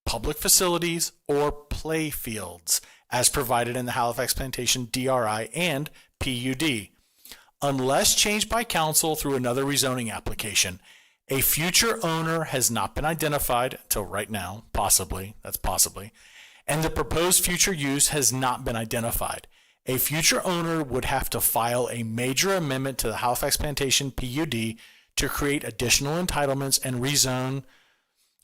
public facilities, or play fields, as provided in the Halifax Plantation DRI and PUD. Unless changed by council through another rezoning application, a future owner has not been identified until right now, possibly, and the proposed future use has not been identified. A future owner would have to file a major amendment to the Halifax Plantation PUD to create additional entitlements and rezone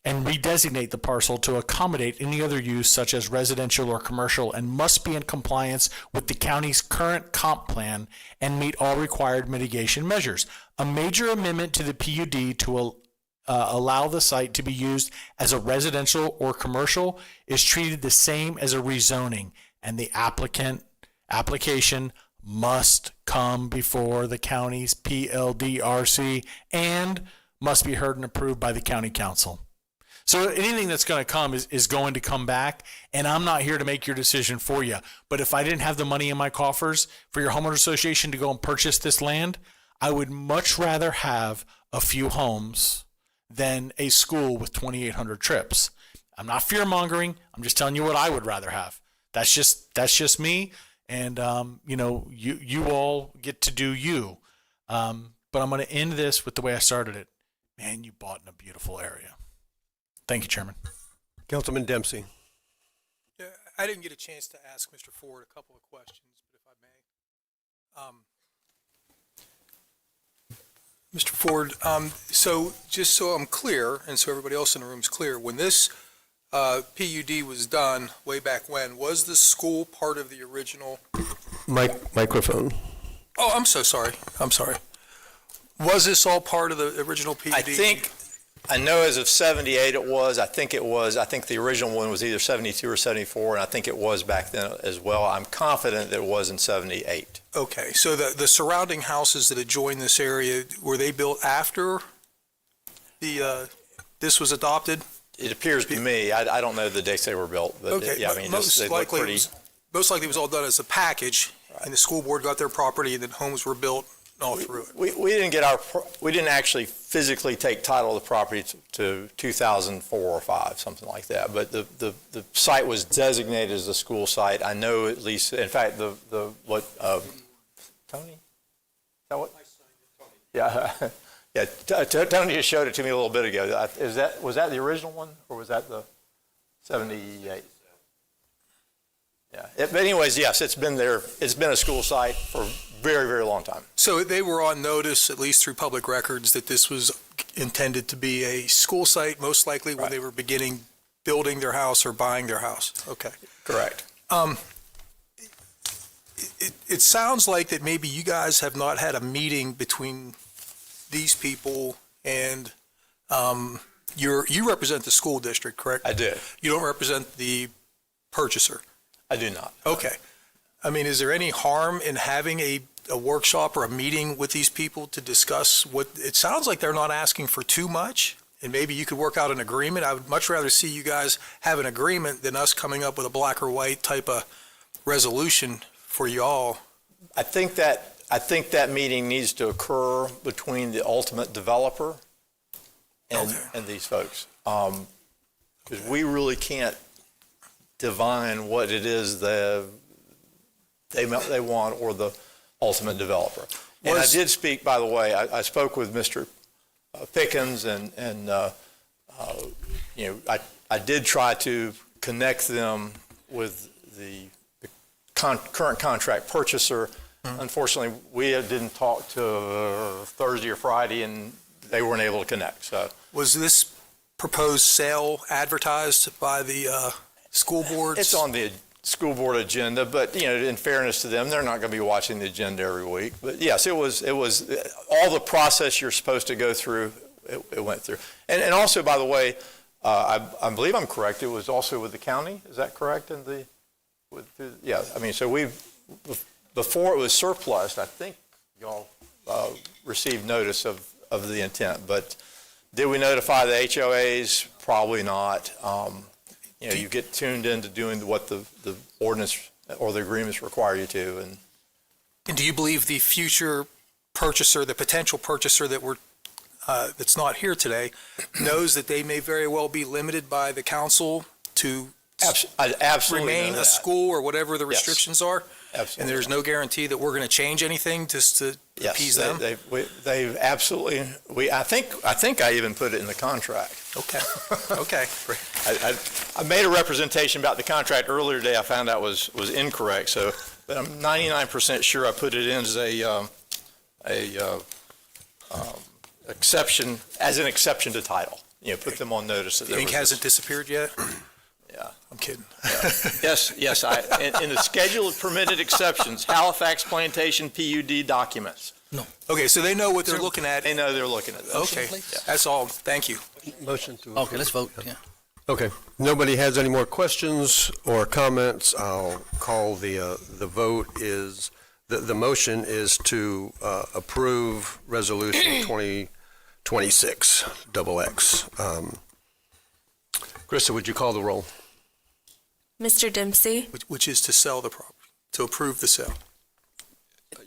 and redesignate the parcel to accommodate any other use such as residential or commercial, and must be in compliance with the county's current comp plan and meet all required mitigation measures. A major amendment to the PUD to allow the site to be used as a residential or commercial is treated the same as a rezoning, and the application must come before the county's PLDRC and must be heard and approved by the county council. So anything that's going to come is going to come back, and I'm not here to make your decision for you. But if I didn't have the money in my coffers for your homeowner association to go and purchase this land, I would much rather have a few homes than a school with 2,800 trips. I'm not fear mongering. I'm just telling you what I would rather have. That's just me. And you all get to do you. But I'm going to end this with the way I started it. Man, you bought in a beautiful area. Thank you, Chairman. Councilman Dempsey. Yeah, I didn't get a chance to ask Mr. Ford a couple of questions, but if I may. Mr. Ford, so just so I'm clear, and so everybody else in the room is clear, when this PUD was done way back when, was the school part of the original? Microphone. Oh, I'm so sorry. I'm sorry. Was this all part of the original PUD? I know as of 78 it was. I think the original one was either 72 or 74, and I think it was back then as well. I'm confident that it was in 78. Okay, so the surrounding houses that adjoin this area, were they built after this was adopted? It appears to me. I don't know the dates they were built, but Okay, yeah, I mean, most they look likely pretty. Most likely it was all done as a package, and the school board got their property, and then homes were built all through it. We didn't actually physically take title of the property to 2004 or 5, something like that. But the site was designated as a school site. I know at least, in fact, Tony? Is that what? Yeah, yeah. Tony just showed it to me a little bit ago. Was that the original one, or was that the 78? Yeah. But anyways, yes, it's been there. It's been a school site for a very, very long time. So they were on notice, at least through public records, that this was intended to be a school site, most likely when they were beginning building their house or buying their house. Okay. Correct. It sounds like that maybe you guys have not had a meeting between these people and you represent the school district, correct? I do. You don't represent the purchaser? I do not. Okay. I mean, is there any harm in having a workshop or a meeting with these people to discuss what, it sounds like they're not asking for too much, and maybe you could work out an agreement. I would much rather see you guys have an agreement than us coming up with a black or white type of resolution for y'all. I think that meeting needs to occur between the ultimate developer and these folks. Because we really can't divine what it is they want, or the ultimate developer. And I did speak, by the way, I spoke with Mr. Pickens, and I did try to connect them with the current contract purchaser. Unfortunately, we didn't talk to Thursday or Friday, and they weren't able to connect. So, was this proposed sale advertised by the school boards? It's on the school board agenda, but in fairness to them, they're not going to be watching the agenda every week. But yes, it was all the process you're supposed to go through. It went through, and also, by the way, I believe I'm correct. It was also with the county. Is that correct? Yeah. I mean, so before it was surplus, I think y'all received notice of the intent. But did we notify the HOAs? Probably not. You get tuned into doing what the ordinance or the agreements require you to. And do you believe the future purchaser, the potential purchaser that's not here today, knows that they may very well be limited by the council to absolutely remain a school or whatever the restrictions are? Absolutely. And there's no guarantee that we're going to change anything just to appease them? They absolutely. I think I even put it in the contract. Okay. Okay. I made a representation about the contract earlier today. I found out was incorrect. So, but I'm 99% sure I put it in as exception, as an exception to title. Put them on notice. The ink hasn't disappeared yet? Yeah. I'm kidding. Yeah. Yes. In the schedule of permitted exceptions, Halifax Plantation PUD documents. No. Okay, so they know what they're looking at. They know they're looking at those. Okay, that's all. Thank you. Motion to. Okay, let's vote. Yeah. Okay. Nobody has any more questions or comments. I'll call the vote is, the motion is to approve Resolution 2026 XX. Krista, would you call the roll? Mr. Dempsey, which is to sell the property, to approve the sale.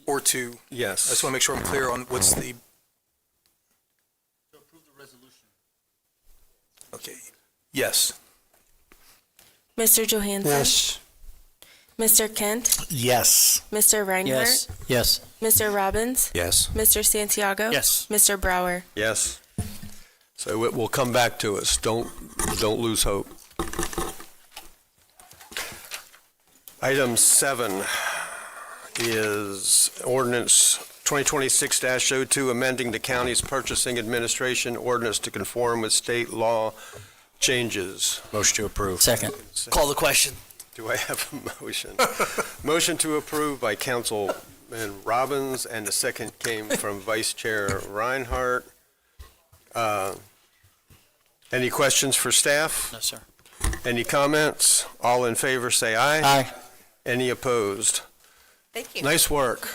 Or to, I Yes. just want to make sure I'm clear on what's the. To approve the resolution. Okay, yes. Mr. Johansson. Yes. Mr. Kent, Yes. Mr. Reinhardt, Yes. Yes. Mr. Robbins, Yes. Mr. Santiago. Yes. Mr. Brower. Yes. So it will come back to us. Don't lose hope. Item 7 is ordinance 2026-02, amending the county's purchasing administration ordinance to conform with state law changes. Motion to approve. Second. Call the question. Do I have a motion? Motion to approve by Councilman Robbins, and the second came from Vice Chair Reinhardt. Any questions for staff? No, sir. Any comments? All in favor, say aye. Aye. Any opposed? Thank you. Nice work.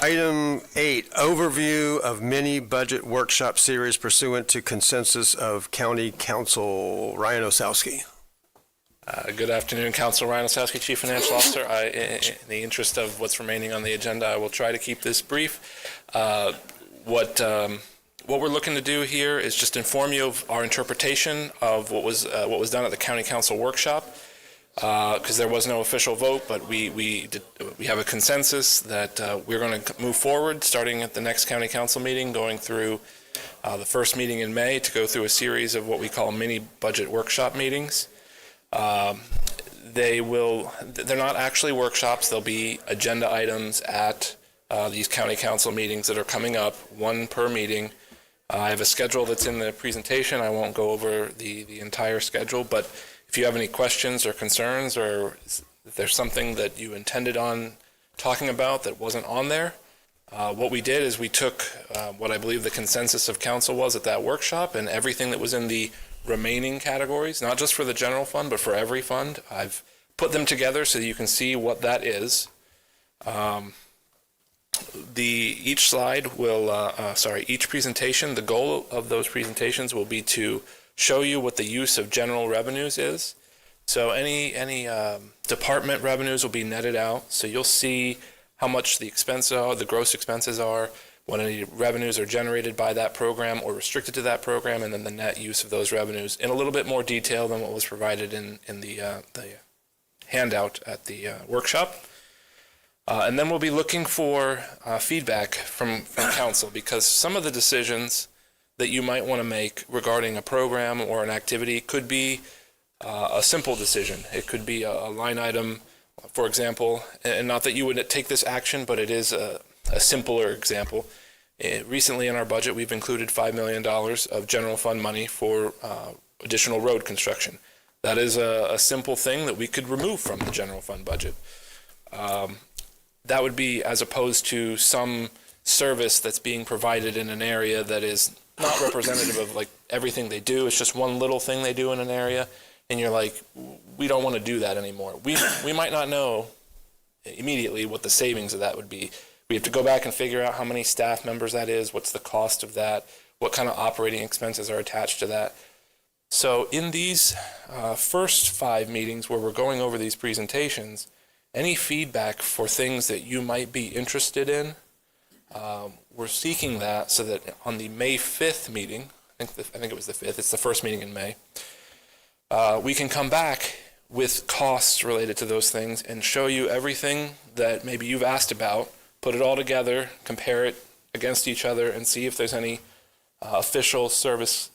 Item 8, overview of mini budget workshop series pursuant to consensus of County Council. Ryan Osowski. Good afternoon, Council Ryan Osowski, Chief Financial Officer. In the interest of what's remaining on the agenda, I will try to keep this brief. What we're looking to do here is just inform you of our interpretation of what was done at the County Council workshop, because there was no official vote, but we have a consensus that we're going to move forward, starting at the next County Council meeting, going through the first meeting in May to go through a series of what we call mini budget workshop meetings. They're not actually workshops. They'll be agenda items at these county council meetings that are coming up, one per meeting. I have a schedule that's in the presentation. I won't go over the entire schedule, but if you have any questions or concerns, or if there's something that you intended on talking about that wasn't on there, what we did is we took what I believe the consensus of council was at that workshop, and everything that was in the remaining categories, not just for the general fund, but for every fund. I've put them together so that you can see what that is. Each presentation, the goal of those presentations will be to show you what the use of general revenues is. So any department revenues will be netted out, so you'll see how much the expenses are, the gross expenses are, when any revenues are generated by that program or restricted to that program, and then the net use of those revenues in a little bit more detail than what was provided in the handout at the workshop. And then we'll be looking for feedback from council, because some of the decisions that you might want to make regarding a program or an activity could be a simple decision. It could be a line item, for example, and not that you would take this action, but it is a simpler example. Recently in our budget, we've included $5 million of general fund money for additional road construction. That is a simple thing that we could remove from the general fund budget. That would be as opposed to some service that's being provided in an area that is not representative of like everything they do. It's just one little thing they do in an area, and you're like, we don't want to do that anymore. We might not know immediately what the savings of that would be. We have to go back and figure out how many staff members that is, what's the cost of that, what kind of operating expenses are attached to that. So in these first 5 meetings where we're going over these presentations, any feedback for things that you might be interested in, we're seeking that so that on the May 5th meeting, I think it was the 5th, it's the first meeting in May, we can come back with costs related to those things and show you everything that maybe you've asked about, put it all together, compare it against each other, and see if there's any official service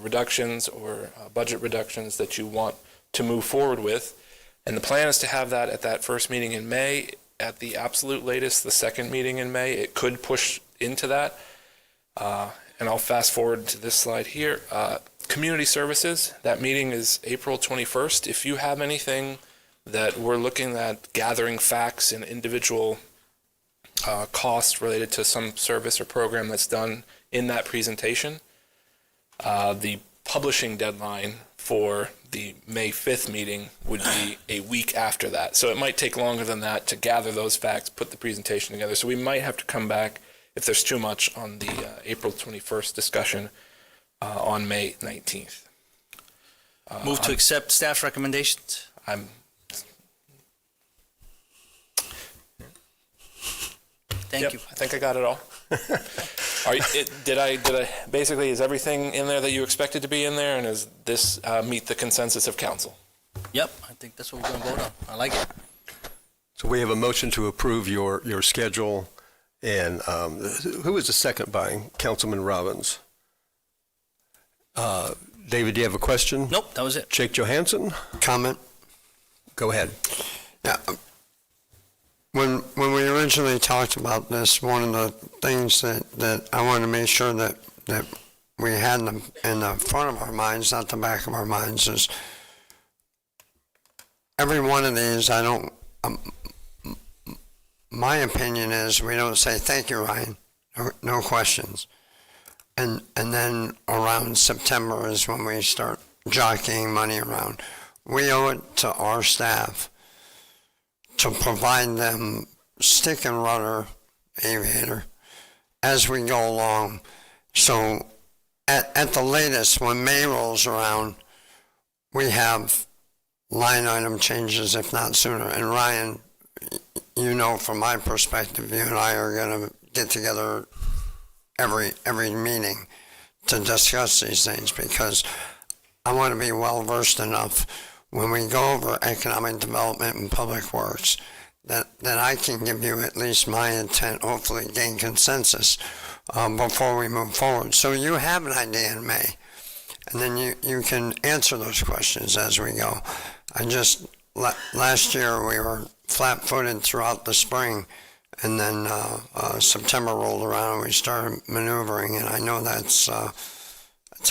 reductions or budget reductions that you want to move forward with. And the plan is to have that at that first meeting in May. At the absolute latest, the second meeting in May, it could push into that. And I'll fast forward to this slide here. Community services, that meeting is April 21st. If you have anything that we're looking at gathering facts and individual costs related to some service or program that's done in that presentation, the publishing deadline for the May 5th meeting would be a week after that. So it might take longer than that to gather those facts, put the presentation together. So we might have to come back if there's too much on the April 21st discussion on May 19th. Move to accept staff recommendations. Thank you. I think I got it all. Did I basically, is everything in there that you expected to be in there, and does this meet the consensus of council? Yep, I think that's what we're going to vote on. I like it. So we have a motion to approve your schedule, and who was the second by Councilman Robbins? David, do you have a question? Nope, that was it. Jake Johansson? Comment? Go ahead. Yeah. When we originally talked about this, one of the things that I wanted to make sure that we had in the front of our minds, not the back of our minds, is every one of these, my opinion is we don't say, thank you, Ryan, no questions. And then around September is when we start jockeying money around. We owe it to our staff to provide them stick and rudder aviator as we go along. So at the latest, when May rolls around, we have line item changes, if not sooner. And Ryan, you know, from my perspective, you and I are going to get together every meeting to discuss these things, because I want to be well versed enough when we go over economic development and public works that I can give you at least my intent, hopefully gain consensus before we move forward. So you have an idea in May, and then you can answer those questions as we go. Last year we were flat-footed throughout the spring, and then September rolled around and we started maneuvering, and I know it's a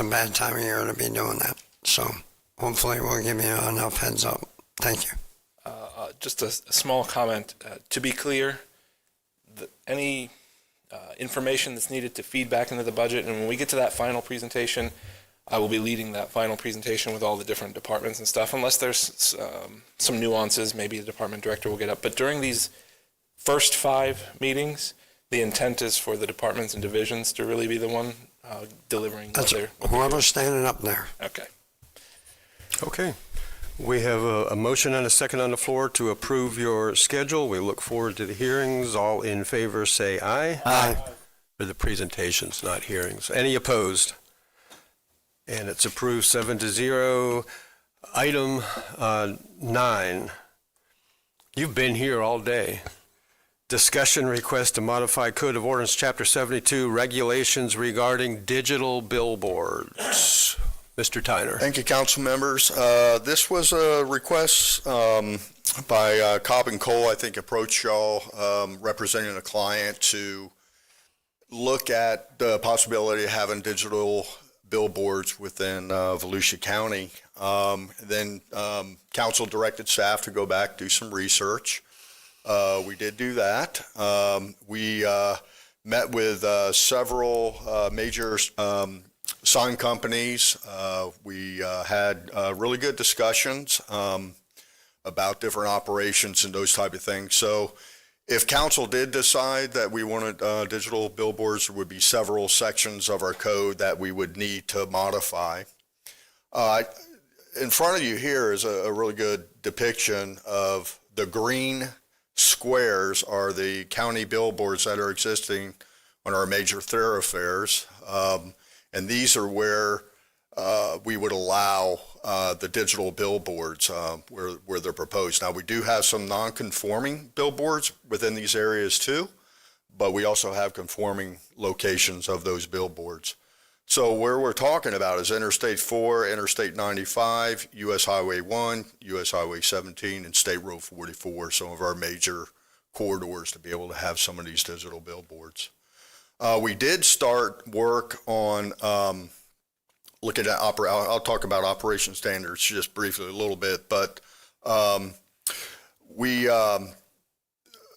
bad time of year to be doing that. So hopefully we'll give you enough heads up. Thank you. Just a small comment. To be clear, any information that's needed to feed back into the budget, and when we get to that final presentation, I will be leading that final presentation with all the different departments and stuff, unless there's some nuances, maybe the department director will get up. But during these first 5 meetings, the intent is for the departments and divisions to really be the one delivering. Whoever's standing up there. Okay. Okay. We have a motion and a second on the floor to approve your schedule. We look forward to the hearings. All in favor say aye. Aye. For the presentations, not hearings. Any opposed? And it's approved 7-0. Item 9. You've been here all day. Discussion request to modify Code of Ordinance Chapter 72 regulations regarding digital billboards. Mr. Tyner. Thank you, council members. This was a request by Cobb and Cole, I think, approached y'all representing a client to look at the possibility of having digital billboards within Volusia County. Then council directed staff to go back, do some research. We did do that. We met with several major sign companies. We had really good discussions about different operations and those type of things. So if council did decide that we wanted digital billboards, there would be several sections of our code that we would need to modify. In front of you here is a really good depiction of the green squares are the county billboards that are existing on our major thoroughfares. And these are where we would allow the digital billboards where they're proposed. Now, we do have some non-conforming billboards within these areas too, but we also have conforming locations of those billboards. So where we're talking about is Interstate 4, Interstate 95, US Highway 1, US Highway 17, and State Road 44, some of our major corridors to be able to have some of these digital billboards. We did start work on looking at I'll talk about operation standards just briefly a little bit, but we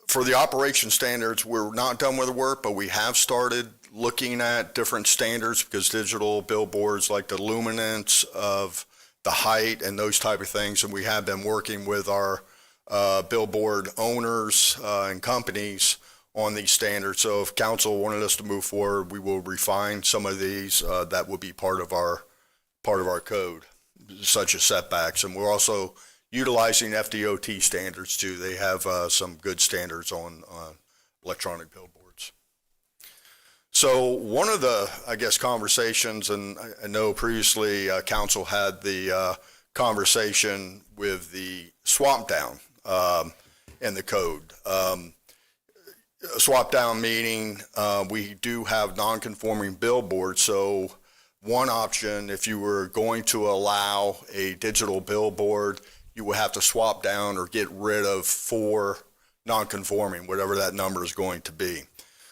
for the operation standards, we're not done with the work, but we have started looking at different standards because digital billboards like the luminance of the height and those type of things, and we have been working with our billboard owners and companies on these standards. So if council wanted us to move forward, we will refine some of these that will be part of our code. such as setbacks. And we're also utilizing FDOT standards too. They have some good standards on electronic billboards. So one of the, I guess, conversations, and I know previously council had the conversation with the swap down in the code. Swap down meaning we do have non-conforming billboards. So one option, if you were going to allow a digital billboard, you would have to swap down or get rid of 4 non-conforming, whatever that number is going to be.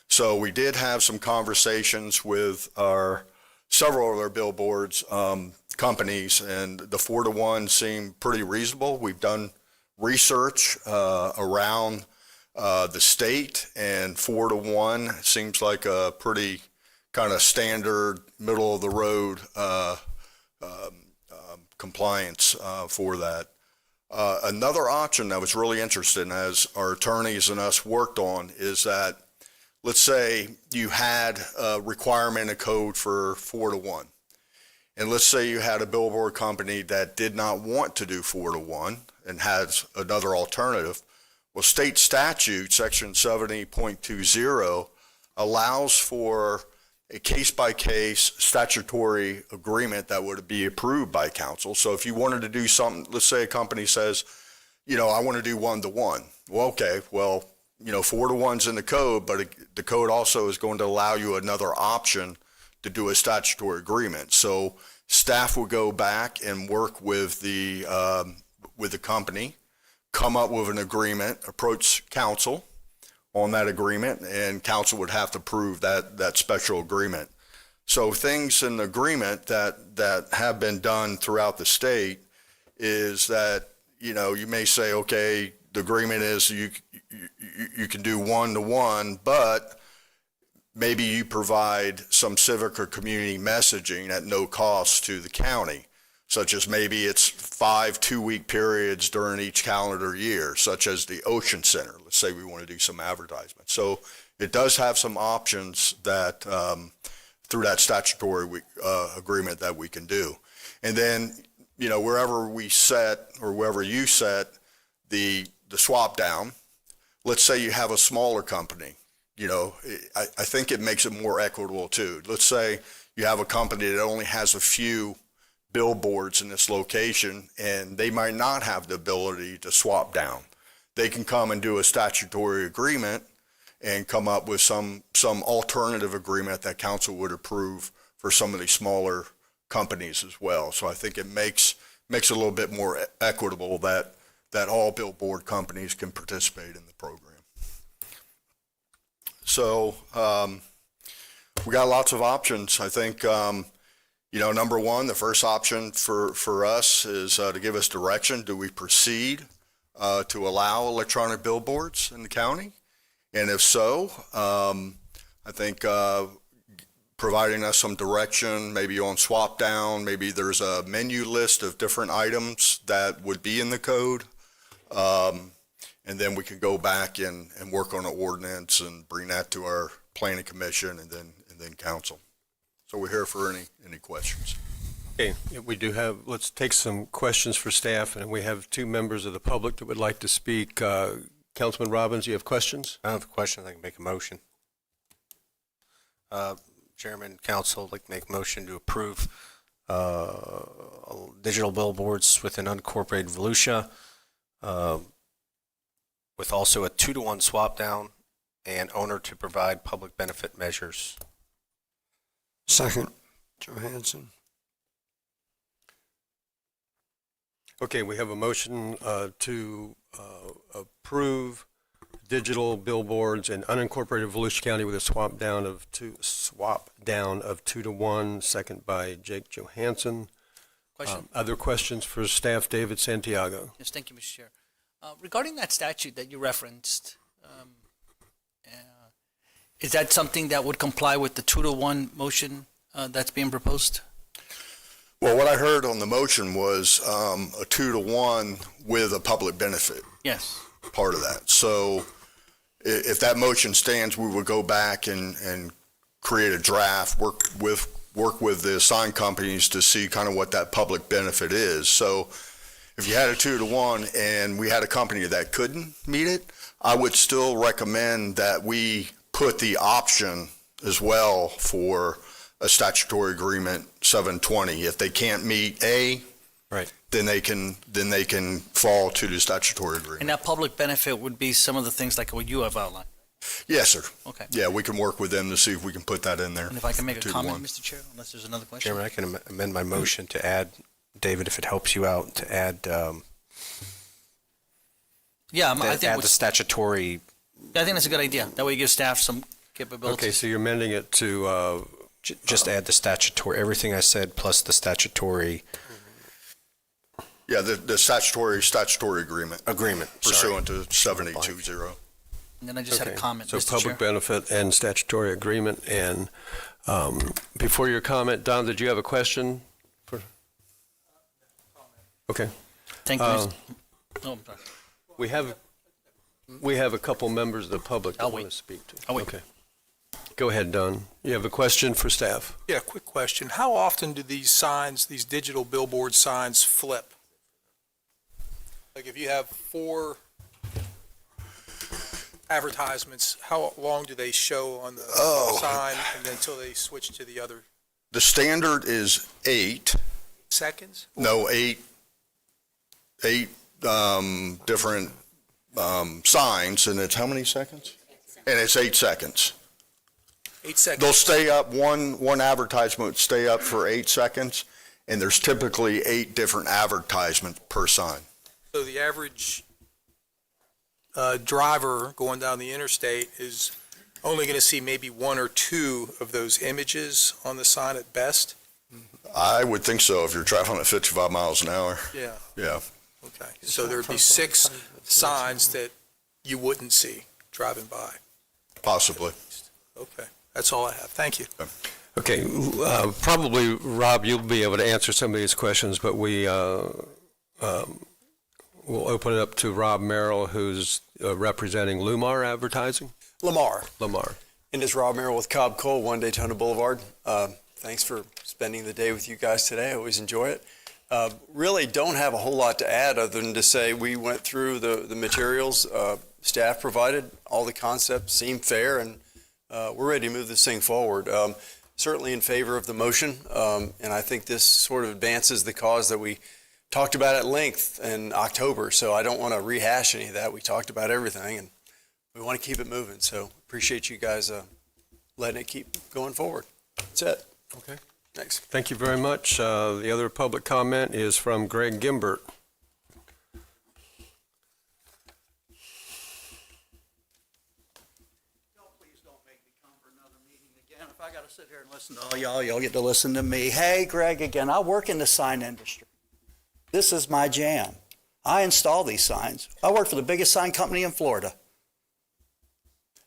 So we did have some conversations with several of our billboards companies, and the 4-to-1 seemed pretty reasonable. We've done research around the state, and 4-to-1 seems like a pretty kind of standard middle of the road compliance for that. Another option that was really interesting, as our attorneys and us worked on, is that let's say you had a requirement, a code for 4-to-1. And let's say you had a billboard company that did not want to do 4-to-1 and has another alternative. Well, state statute, section 70.20, allows for a case-by-case statutory agreement that would be approved by council. So if you wanted to do something, let's say a company says, you know, I want to do 1-to-1. Well, okay, well, you know, 4-to-1's in the code, but the code also is going to allow you another option to do a statutory agreement. So staff will go back and work with the company, come up with an agreement, approach council on that agreement, and council would have to approve that special agreement. So things in the agreement that have been done throughout the state is that, you know, you may say, okay, the agreement is you can do 1-to-1, but maybe you provide some civic or community messaging at no cost to the county, such as maybe it's 5 2-week periods during each calendar year, such as the Ocean Center. Let's say we want to do some advertisement. So it does have some options that through that statutory agreement that we can do. And then, you know, wherever we set or wherever you set the swap down, let's say you have a smaller company, you know, I think it makes it more equitable too. Let's say you have a company that only has a few billboards in this location, and they might not have the ability to swap down. They can come and do a statutory agreement and come up with some alternative agreement that council would approve for some of these smaller companies as well. So I think it makes it a little bit more equitable that all billboard companies can participate in the program. So we got lots of options. I think, you know, number one, the first option for us is to give us direction. Do we proceed to allow electronic billboards in the county? And if so, I think providing us some direction, maybe on swap down, maybe there's a menu list of different items that would be in the code. And then we can go back and work on an ordinance and bring that to our planning commission and then council. So we're here for any questions. Okay, we do have, let's take some questions for staff, and we have 2 members of the public that would like to speak. Councilman Robbins, you have questions? I don't have questions. I can make a motion. Chairman, council, I'd like to make a motion to approve digital billboards with an unincorporated Volusia, with also a 2-to-1 swap down and owner to provide public benefit measures. Second, Johansson. Okay, we have a motion to approve digital billboards in unincorporated Volusia County with a swap down of 2-to-1, second by Jake Johansson. Question. Other questions for staff? David Santiago. Yes, thank you, Mr. Chair. Regarding that statute that you referenced, is that something that would comply with the 2-to-1 motion that's being proposed? Well, what I heard on the motion was a 2-to-1 with a public benefit. Yes. Part of that. So if that motion stands, we would go back and create a draft, work with work with the sign companies to see kind of what that public benefit is. So if you had a 2-to-1 and we had a company that couldn't meet it, I would still recommend that we put the option as well for a statutory agreement 720. If they can't meet A, Right. then they can fall to the statutory agreement. And that public benefit would be some of the things like what you have outlined. Yes, sir. Okay. Yeah, we can work with them to see if we can put that in there. And if I can make a 2-to-1. comment, Mr. Chair, unless there's another question. Chairman, I can amend my motion to add, David, if it helps you out, to add, Yeah, I think add the statutory. I think that's a good idea. That way you give staff some capabilities. Okay, so you're amending it to, Just add the statutory, everything I said plus the statutory. Yeah, the statutory agreement. Agreement, sorry. Pursuant to 7820. And then I just had a comment, so Mr. public Chair. benefit and statutory agreement. And before your comment, Don, did you have a question? Okay. Thank you. Oh, I'm sorry. We have a couple members of the public that I'll want wait. to speak to. I'll wait. Okay. Go ahead, Don. You have a question for staff? Yeah, quick question. How often do these signs, these digital billboard signs flip? Like if you have 4 advertisements, how long do they show on the sign and then until they switch to the other The standard is 8. seconds? No, 8 different signs, and it's how many seconds? And it's 8 seconds. 8 seconds. They'll stay up, one advertisement would stay up for 8 seconds, and there's typically 8 different advertisements per sign. So the average driver going down the interstate is only going to see maybe 1 or 2 of those images on the sign at best? I would think so if you're traveling at 55 miles an hour. Yeah. Yeah. Okay. So there'd be 6 signs that you wouldn't see driving by. Possibly. Okay. That's all I have. Thank you. Okay, probably, Rob, you'll be able to answer some of these questions, but we'll open it up to Rob Merrill, who's representing Lumar Advertising. Lamar. Lamar. And it's Rob Merrill with Cobb Cole, One Daytona Boulevard. Thanks for spending the day with you guys today. I always enjoy it. Really don't have a whole lot to add other than to say we went through the materials staff provided. All the concepts seem fair, and we're ready to move this thing forward. Certainly in favor of the motion, and I think this sort of advances the cause that we talked about at length in October, so I don't want to rehash any of that. We talked about everything, and we want to keep it moving, so appreciate you guys letting it keep going forward. That's it. Okay. Thanks. Thank you very much. The other public comment is from Greg Gimbert. If I got to sit here and listen to all y'all get to listen to me. Hey, Greg again. I work in the sign industry. This is my jam. I install these signs. I work for the biggest sign company in Florida.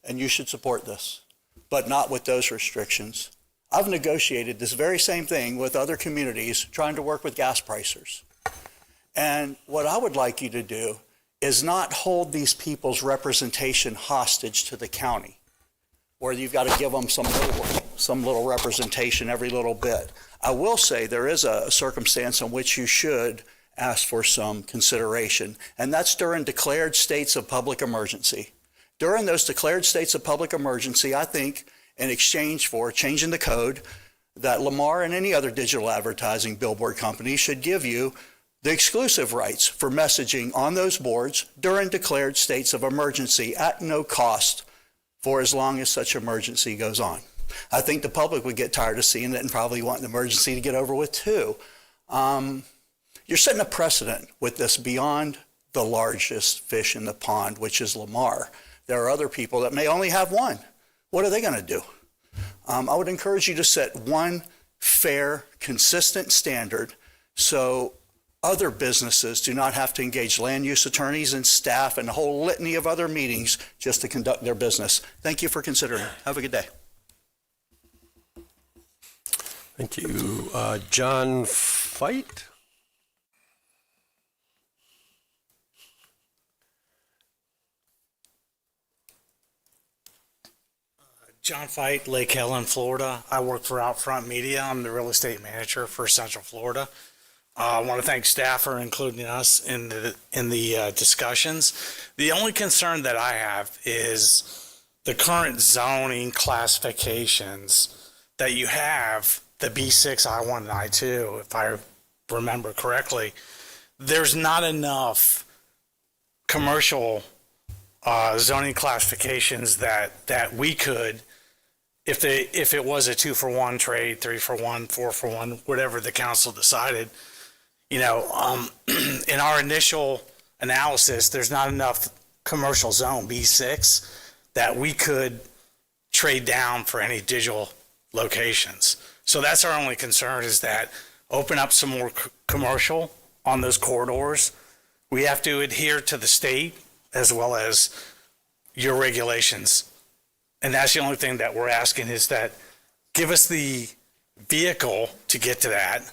And you should support this, but not with those restrictions. I've negotiated this very same thing with other communities trying to work with gas pricers. And what I would like you to do is not hold these people's representation hostage to the county, where you've got to give them some little representation every little bit. I will say there is a circumstance in which you should ask for some consideration, and that's during declared states of public emergency. During those declared states of public emergency, I think in exchange for changing the code, that Lamar and any other digital advertising billboard company should give you the exclusive rights for messaging on those boards during declared states of emergency at no cost for as long as such emergency goes on. I think the public would get tired of seeing it and probably want the emergency to get over with too. You're setting a precedent with this beyond the largest fish in the pond, which is Lamar. There are other people that may only have one. What are they going to do? I would encourage you to set one fair, consistent standard so other businesses do not have to engage land use attorneys and staff and a whole litany of other meetings just to conduct their business. Thank you for considering. Have a good day. Thank you. John Fight? John Fite, Lake Helen, Florida. I work for Outfront Media. I'm the real estate manager for Central Florida. I want to thank staff for including us in the discussions. The only concern that I have is the current zoning classifications that you have, the B6, I1, and I2, if I remember correctly. There's not enough commercial zoning classifications that we could, if it was a 2-for-1 trade, 3-for-1, 4-for-1, whatever the council decided, in our initial analysis, there's not enough commercial zone B6 that we could trade down for any digital locations. So that's our only concern, is that open up some more commercial on those corridors. We have to adhere to the state as well as your regulations. And that's the only thing that we're asking, is that give us the vehicle to get to that.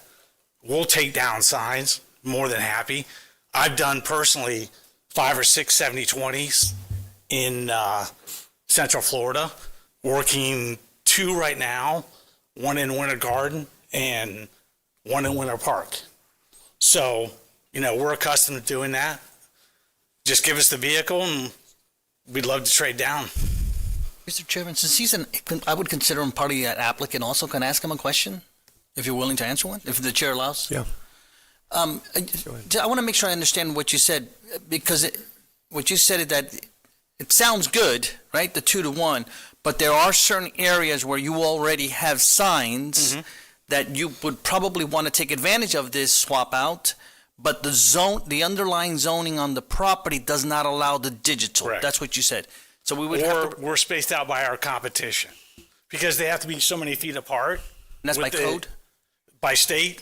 We'll take down signs, more than happy. I've done personally 5 or 6 70/20s in Central Florida, working 2 right now, 1 in Winter Garden and 1 in Winter Park. So, we're accustomed to doing that. Just give us the vehicle and we'd love to trade down. Mr. Chairman, since I would consider him part of that applicant also, can I ask him a question? If you're willing to answer one, if the chair allows? Yeah. I want to make sure I understand what you said, because what you said is that it sounds good, right? The 2-to-1, but there are certain areas where you already have signs that you would probably want to take advantage of this swap out, but the underlying zoning on the property does not allow the digital. Correct. That's what you said. So we would we're spaced out by our competition because they have to be so many feet apart. And that's by code? By state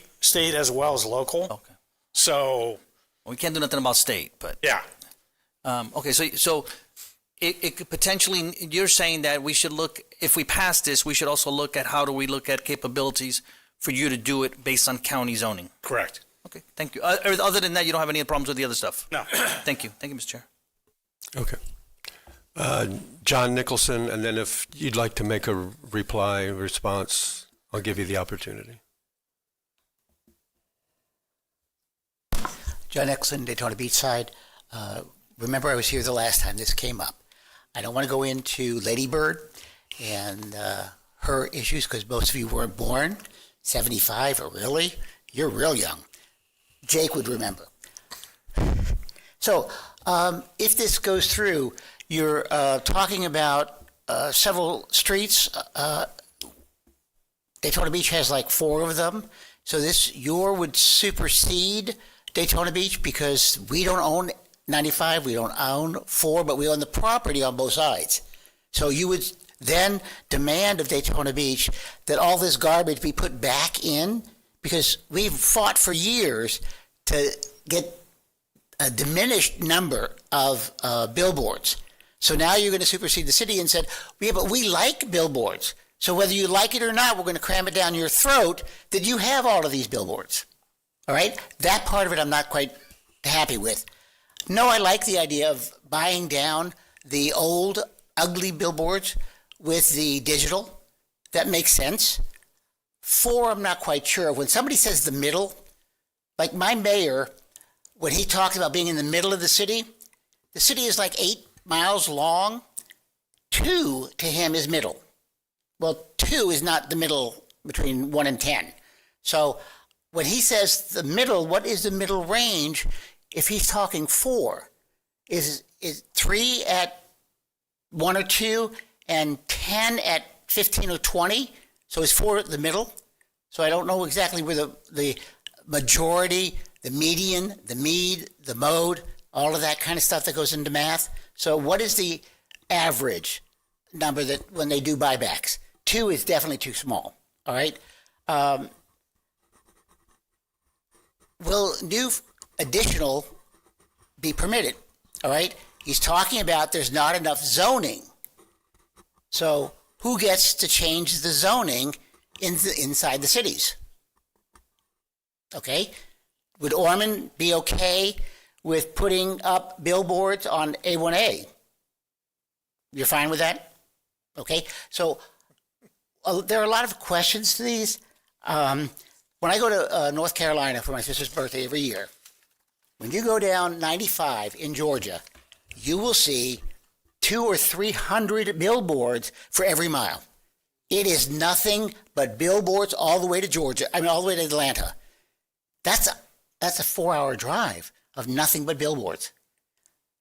as well as local. Okay. So we can't do nothing about state, but yeah. Okay, so it could potentially, you're saying that we should look, if we pass this, we should also look at how do we look at capabilities for you to do it based on county zoning. Correct. Okay, thank you. Other than that, you don't have any problems with the other stuff? No. Thank you, Mr. Chair. Okay. John Nicholson, and then if you'd like to make a response, I'll give you the opportunity. John Nicholson, Daytona Beach side. Remember, I was here the last time this came up. I don't want to go into Lady Bird and her issues because most of you weren't born. 75, or really? You're real young. Jake would remember. So, if this goes through, you're talking about several streets. Daytona Beach has like 4 of them. So would supersede Daytona Beach because we don't own 95, we don't own 4, but we own the property on both sides. So you would then demand of Daytona Beach that all this garbage be put back in, because we've fought for years to get a diminished number of billboards. So now you're going to supersede the city and said, yeah, but we like billboards. So whether you like it or not, we're going to cram it down your throat that you have all of these billboards. All right? That part of it I'm not quite happy with. No, I like the idea of buying down the old, ugly billboards with the digital. That makes sense. 4, I'm not quite sure. When somebody says the middle, like my mayor, when he talks about being in the middle of the city is like 8 miles long. 2 to him is middle. Well, 2 is not the middle between 1 and 10. So when he says the middle, what is the middle range if he's talking 4? Is 3 at 1 or 2 and 10 at 15 or 20? So is 4 the middle? So I don't know exactly where the majority, the median, the mean, the mode, all of that kind of stuff that goes into math. So what is the average number that when they do buybacks? 2 is definitely too small, all right? Will new additional be permitted, all right? He's talking about there's not enough zoning. So who gets to change the zoning inside the cities? Okay? Would Ormond be okay with putting up billboards on A1A? You're fine with that? Okay, so there are a lot of questions to these. When I go to North Carolina for my sister's birthday every year, when you go down 95 in Georgia, you will see 200 or 300 billboards for every mile. It is nothing but billboards all the way to Georgia. I mean, all the way to Atlanta. That's a 4-hour drive of nothing but billboards.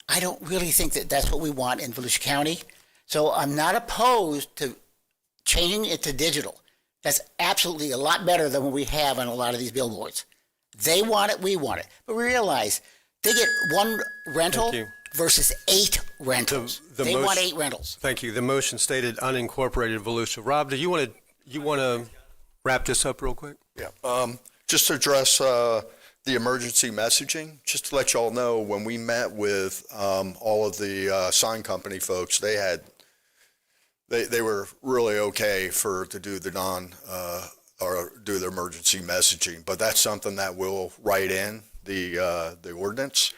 I don't really think that that's what we want in Volusia County. So I'm not opposed to changing it to digital. That's absolutely a lot better than what we have on a lot of these billboards. They want it, we want it. But we realize they get one rental versus 8 rentals. They want 8 rentals. Thank you. The motion stated unincorporated Volusia. Rob, do you want to wrap this up real quick? Yeah. Just to address the emergency messaging, just to let y'all know, when we met with all of the sign company folks, they were really okay to do the or do the emergency messaging, but that's something that we'll write in the ordinance.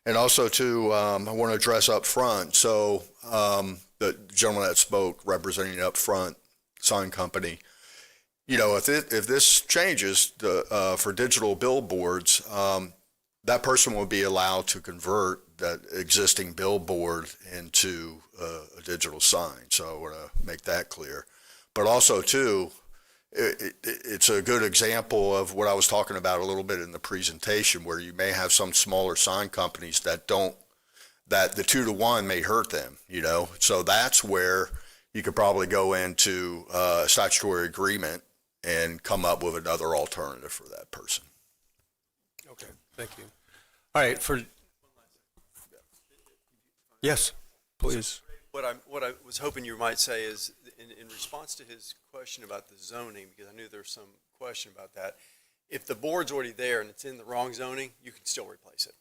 And also too, I want to address up front. So the gentleman that spoke representing up front sign company, you know, if this changes for digital billboards, that person will be allowed to convert that existing billboard into a digital sign. So I want to make that clear. But also too, it's a good example of what I was talking about a little bit in the presentation, where you may have some smaller sign companies that the 2-to-1 may hurt them, you know. So that's where you could probably go into a statutory agreement and come up with another alternative for that person. Okay, thank you. All right, yes, please. What I was hoping you might say is, in response to his question about the zoning, because I knew there was some question about that, if the board's already there and it's in the wrong zoning, you can still replace it.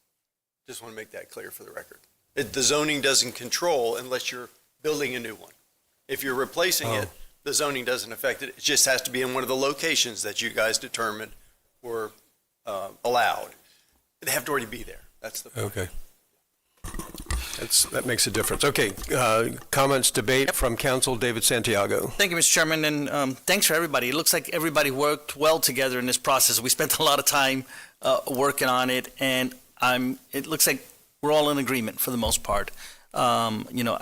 Just want to make that clear for the record. The zoning doesn't control unless you're building a new one. If you're replacing it, the zoning doesn't affect it. It just has to be in one of the locations that you guys determined were allowed. They have to already be there. That's the point. Okay. That makes a difference. Okay, comments, debate from council. David Santiago. Thank you, Mr. Chairman, and thanks for everybody. It looks like everybody worked well together in this process. We spent a lot of time working on it, and it looks like we're all in agreement for the most part. You know,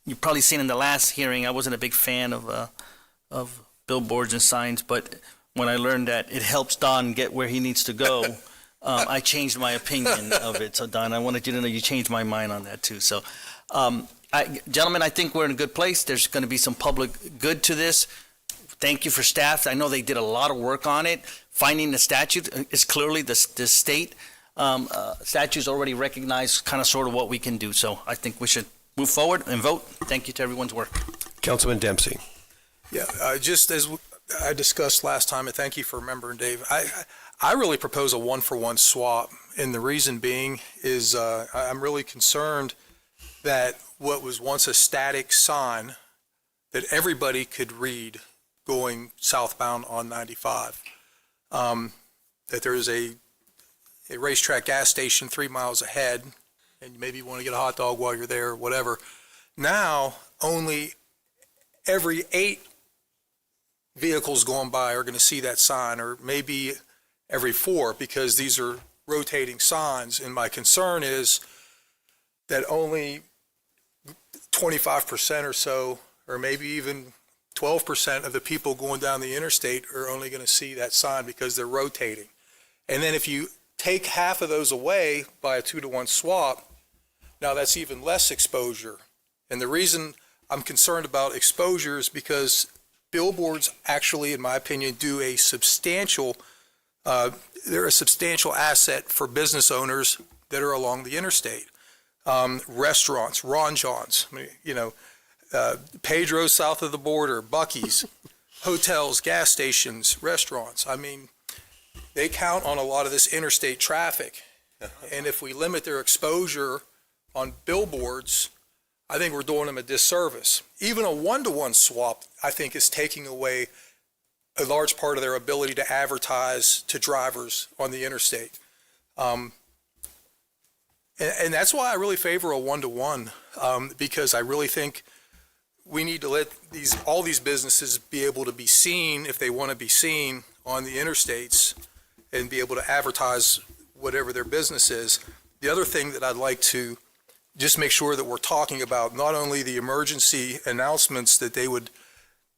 you've probably seen in the last hearing, I wasn't a big fan of billboards and signs, but when I learned that it helps Don get where he needs to go, I changed my opinion of it. So, Don, I wanted you to know you changed my mind on that, too. So, gentlemen, I think we're in a good place. There's going to be some public good to this. Thank you for staff. I know they did a lot of work on it. Finding the statute is clearly the state statute's already recognized kind of sort of what we can do. So I think we should move forward and vote. Thank you to everyone's work. Councilman Dempsey. Yeah, just as I discussed last time, and thank you for remembering, Dave, I really propose a 1-for-1 swap, and the reason being is I'm really concerned that what was once a static sign that everybody could read going southbound on 95, that there is a racetrack gas station 3 miles ahead, and maybe you want to get a hot dog while you're there, whatever. Now, only every 8 vehicles going by are going to see that sign, or maybe every 4, because these are rotating signs. And my concern is that only 25% or so, or maybe even 12% of the people going down the interstate are only going to see that sign because they're rotating. And then if you take half of those away by a 2-to-1 swap, now that's even less exposure. And the reason I'm concerned about exposure is because billboards actually, in my opinion, do a substantial, they're a substantial asset for business owners that are along the interstate. Restaurants, Ron John's, you know, Pedro's south of the border, Buc-ee's, hotels, gas stations, restaurants. I mean, they count on a lot of this interstate traffic. And if we limit their exposure on billboards, I think we're doing them a disservice. Even a 1-to-1 swap, I think, is taking away a large part of their ability to advertise to drivers on the interstate. And that's why I really favor a 1-to-1, because I really think we need to let all these businesses be able to be seen, if they want to be seen, on the interstates and be able to advertise whatever their business is. The other thing that I'd like to just make sure that we're talking about, not only the emergency announcements that they would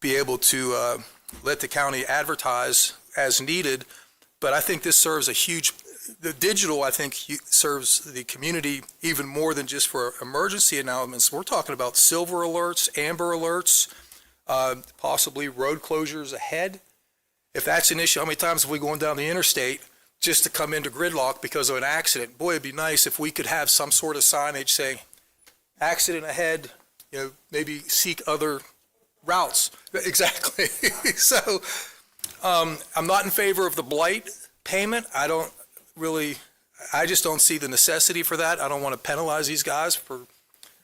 be able to let the county advertise as needed, but I think this serves the digital, I think, serves the community even more than just for emergency announcements. We're talking about silver alerts, amber alerts, possibly road closures ahead. If that's an issue, how many times have we gone down the interstate just to come into gridlock because of an accident? Boy, it'd be nice if we could have some sort of signage saying, accident ahead, maybe seek other routes. Exactly. So I'm not in favor of the blight payment. I just don't see the necessity for that. I don't want to penalize these guys for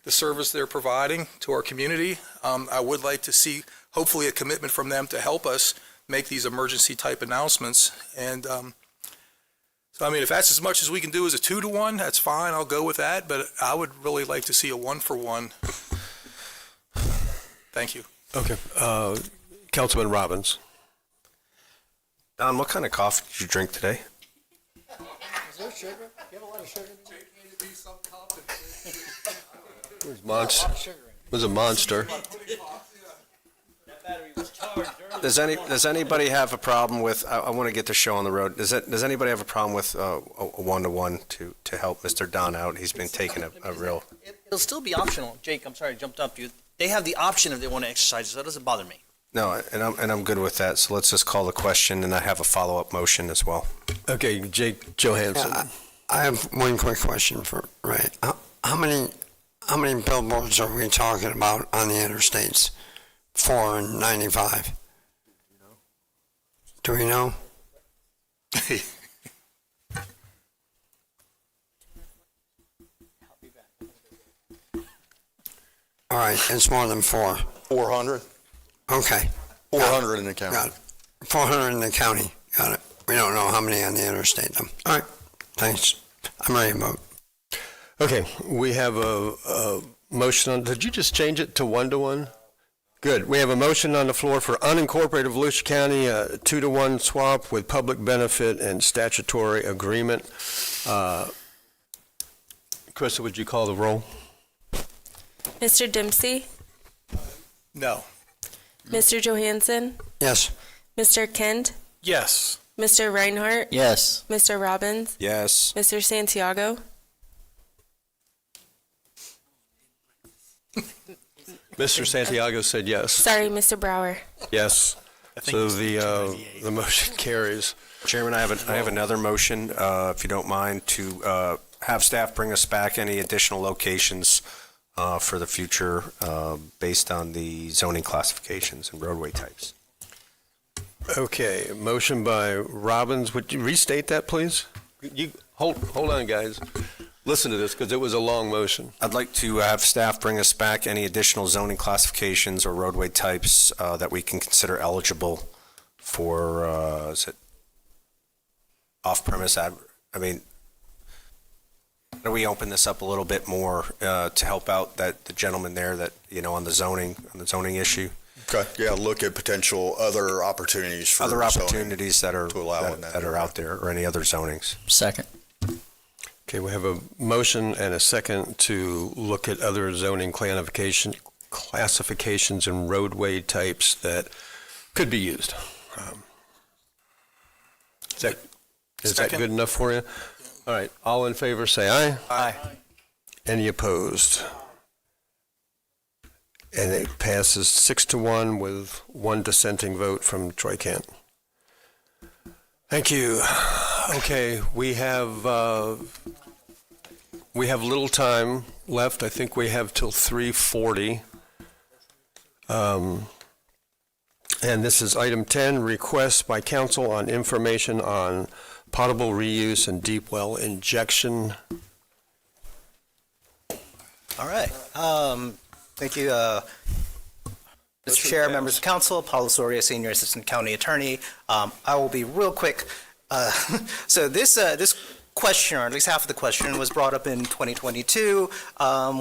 the service they're providing to our community. I would like to see, hopefully, a commitment from them to help us make these emergency type announcements. And so, I mean, if that's as much as we can do as a 2-to-1, that's fine. I'll go with that. But I would really like to see a 1-for-1. Thank you. Okay. Councilman Robbins. Don, what kind of coffee did you drink today? Is there sugar? You have a lot of sugar? It was a monster. Does anybody have a problem with, I want to get the show on the road. Does anybody have a problem with a 1-to-1 to help Mr. Don out? He's been taking a real... It'll still be optional. Jake, I'm sorry, I jumped up to you. They have the option if they want to exercise, so that doesn't bother me. No, and I'm good with that. So let's just call the question, and I have a follow-up motion as well. Okay, Jake Johansson. Yeah, I have one quick question for Ray. How many billboards are we talking about on the interstates? 4 and 95? Do we know? All right, it's more than 4. 400? Okay. 400 in the county. Got it. 400 in the county. Got it. We don't know how many on the interstate, though. All right, thanks. I'm ready to vote. Okay, we have a motion on, did you just change it to 1-to-1? Good. We have a motion on the floor for unincorporated Volusia County, 2-to-1 swap with public benefit and statutory agreement. Krista, would you call the roll? Mr. Dempsey? No. Mr. Johansson? Yes. Mr. Kent? Yes. Mr. Reinhardt? Yes. Mr. Robbins? Yes. Mr. Santiago? Mr. Santiago said yes. Sorry, Mr. Brower. Yes. So the motion carries. Chairman, I have another motion, if you don't mind, to have staff bring us back any additional locations for the future based on the zoning classifications and roadway types. Okay, motion by Robbins. Would you restate that, please? You hold on, guys. Listen to this because it was a long motion. I'd like to have staff bring us back any additional zoning classifications or roadway types that we can consider eligible for, is it off-premise I mean, how do we open this up a little bit more to help out the gentleman there that, on the zoning issue? Okay, yeah, look at potential other opportunities for Other zoning opportunities that are to allow in that are out there, or any other zonings. Second. Okay, we have a motion and a second to look at other zoning classifications and roadway types that could be used. Is that good enough for you? All right, all in favor, say aye. Aye. Any opposed? And it passes 6-1 with one dissenting vote from Troy Kent. Thank you. Okay, we have little time left. I think we have till 3:40. And this is item 10, requests by council on information on potable reuse and deep well injection. All right. Thank you, Mr. Chair, members of council, Paulo Soria, Senior Assistant County Attorney. I will be real quick. So this question, or at least half of the question, was brought up in 2022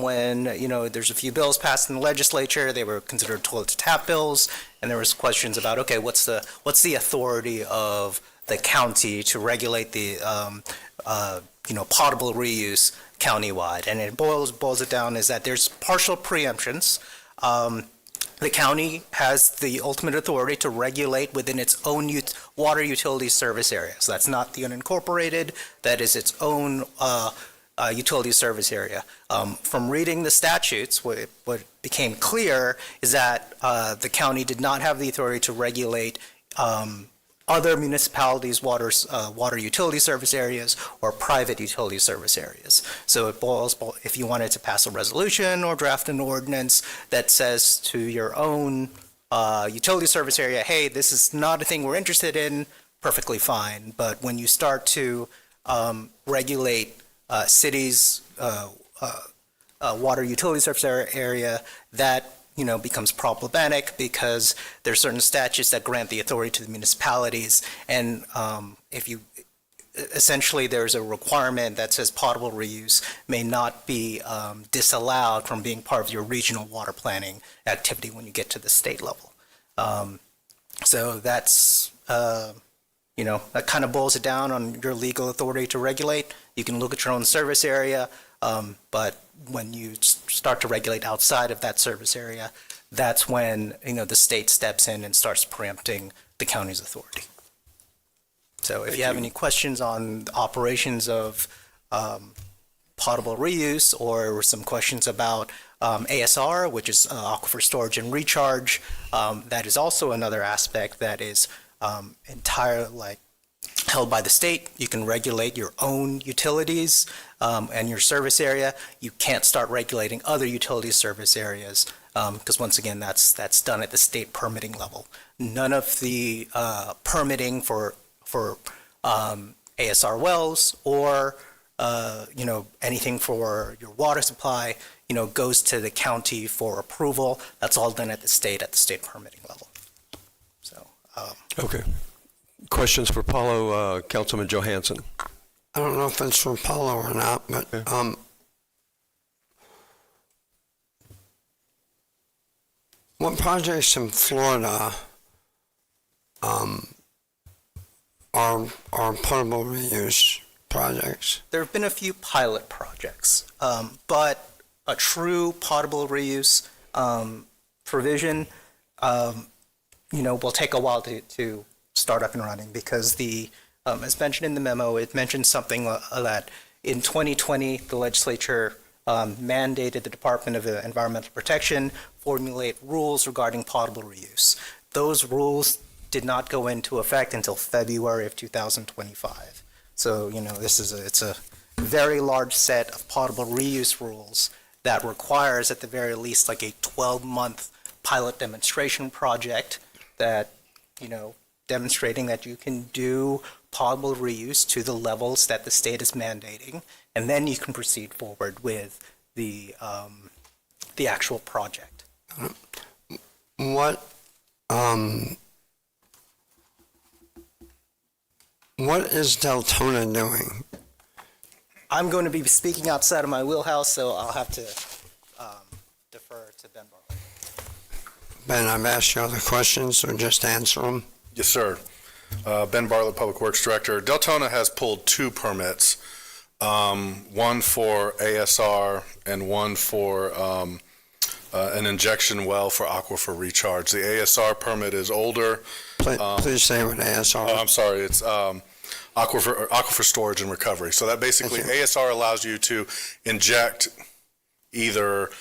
when, there's a few bills passed in the legislature. They were considered toilet to tap bills, and there was questions about, okay, what's the authority of the county to regulate the, potable reuse countywide? And it boils it down is that there's partial preemptions. The county has the ultimate authority to regulate within its own water utility service area. So that's not the unincorporated, that is its own utility service area. From reading the statutes, what became clear is that the county did not have the authority to regulate other municipalities' water utility service areas or private utility service areas. So if you wanted to pass a resolution or draft an ordinance that says to your own utility service area, hey, this is not a thing we're interested in, perfectly fine. But when you start to regulate cities' water utility service area, that becomes problematic because there are certain statutes that grant the authority to the municipalities, and essentially there's a requirement that says potable reuse may not be disallowed from being part of your regional water planning activity when you get to the state level. So that's, that kind of boils it down on your legal authority to regulate. You can look at your own service area, but when you start to regulate outside of that service area, that's when, the state steps in and starts preempting the county's authority. So if you have any questions on the operations of potable reuse, or some questions about ASR, which is aquifer storage and recharge, that is also another aspect that is entirely held by the state. You can regulate your own utilities and your service area. You can't start regulating other utility service areas because, once again, that's done at the state permitting level. None of the permitting for ASR wells or anything for your water supply goes to the county for approval. That's all done at the state permitting level. So Okay. Questions for Paulo, Councilman Johansson? I don't know if it's for Paulo or not, but what projects in Florida are potable reuse projects? there have been a few pilot projects, but a true potable reuse provision, will take a while to start up and running, because as mentioned in the memo, it mentioned something that in 2020, the legislature mandated the Department of Environmental Protection formulate rules regarding potable reuse. Those rules did not go into effect until February of 2025. So, it's a very large set of potable reuse rules that requires, at the very least, like a 12-month pilot demonstration project that, demonstrating that you can do potable reuse to the levels that the state is mandating, and then you can proceed forward with the actual project. What is Deltona doing? I'm going to be speaking outside of my wheelhouse, so I'll have to defer to Ben Bartlett. Ben, I've asked you other questions, so just answer them. Yes, sir. Ben Bartlett, Public Works Director. Deltona has pulled 2 permits, one for ASR and one for an injection well for aquifer recharge. The ASR permit is older. Please say what ASR is. I'm sorry, it's aquifer storage and recovery. So that basically, ASR allows you to inject either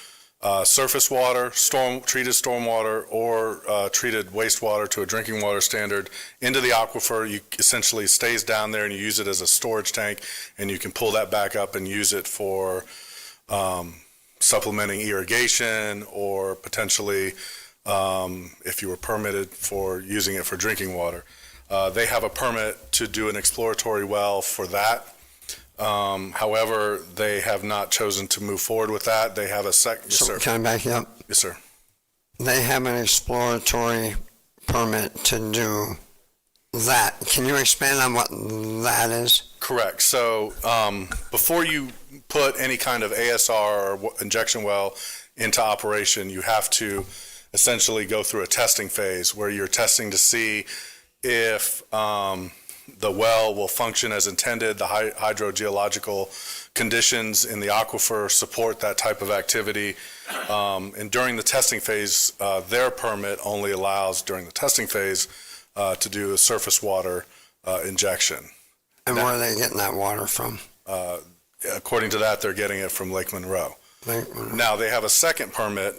surface water, treated stormwater, or treated wastewater to a drinking water standard into the aquifer. You essentially stays down there, and you use it as a storage tank, and you can pull that back up and use it for supplementing irrigation, or potentially, if you were permitted, for using it for drinking water. They have a permit to do an exploratory well for that. However, they have not chosen to move forward with that. They have a second. Yes, sir. Can I back you up? Yes, sir. They have an exploratory permit to do that. Can you expand on what that is? Correct. So before you put any kind of ASR or injection well into operation, you have to essentially go through a testing phase where you're testing to see if the well will function as intended, the hydrogeological conditions in the aquifer support that type of activity. And during the testing phase, their permit only allows during the testing phase to do a surface water injection. And where are they getting that water from? According to that, they're getting it from Lake Monroe. Now, they have a second permit,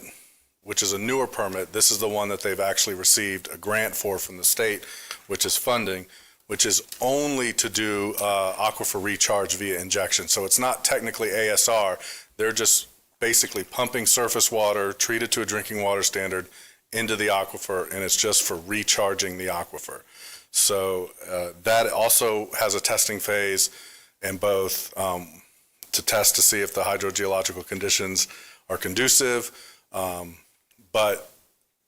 which is a newer permit. This is the one that they've actually received a grant for from the state, which is funding, which is only to do aquifer recharge via injection. So it's not technically ASR. They're just basically pumping surface water treated to a drinking water standard into the aquifer, and it's just for recharging the aquifer. So that also has a testing phase, and both to test to see if the hydrogeological conditions are conducive. But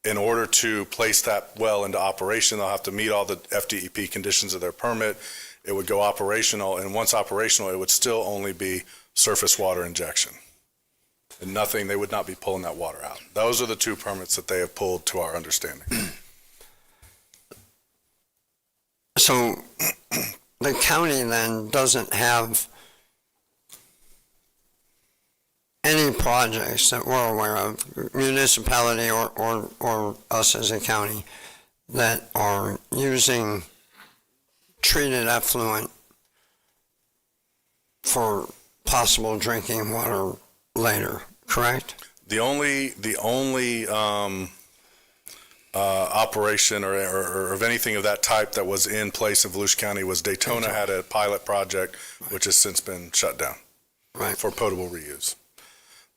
in order to place that well into operation, they'll have to meet all the FDEP conditions of their permit. It would go operational, and once operational, it would still only be surface water injection. And nothing, they would not be pulling that water out. Those are the two permits that they have pulled to our understanding. So the county then doesn't have any projects that we're aware of, municipality or us as a county, that are using treated effluent for possible drinking water later, correct? The only operation or of anything of that type that was in place in Volusia County was Daytona had a pilot project, which has since been shut down for potable reuse.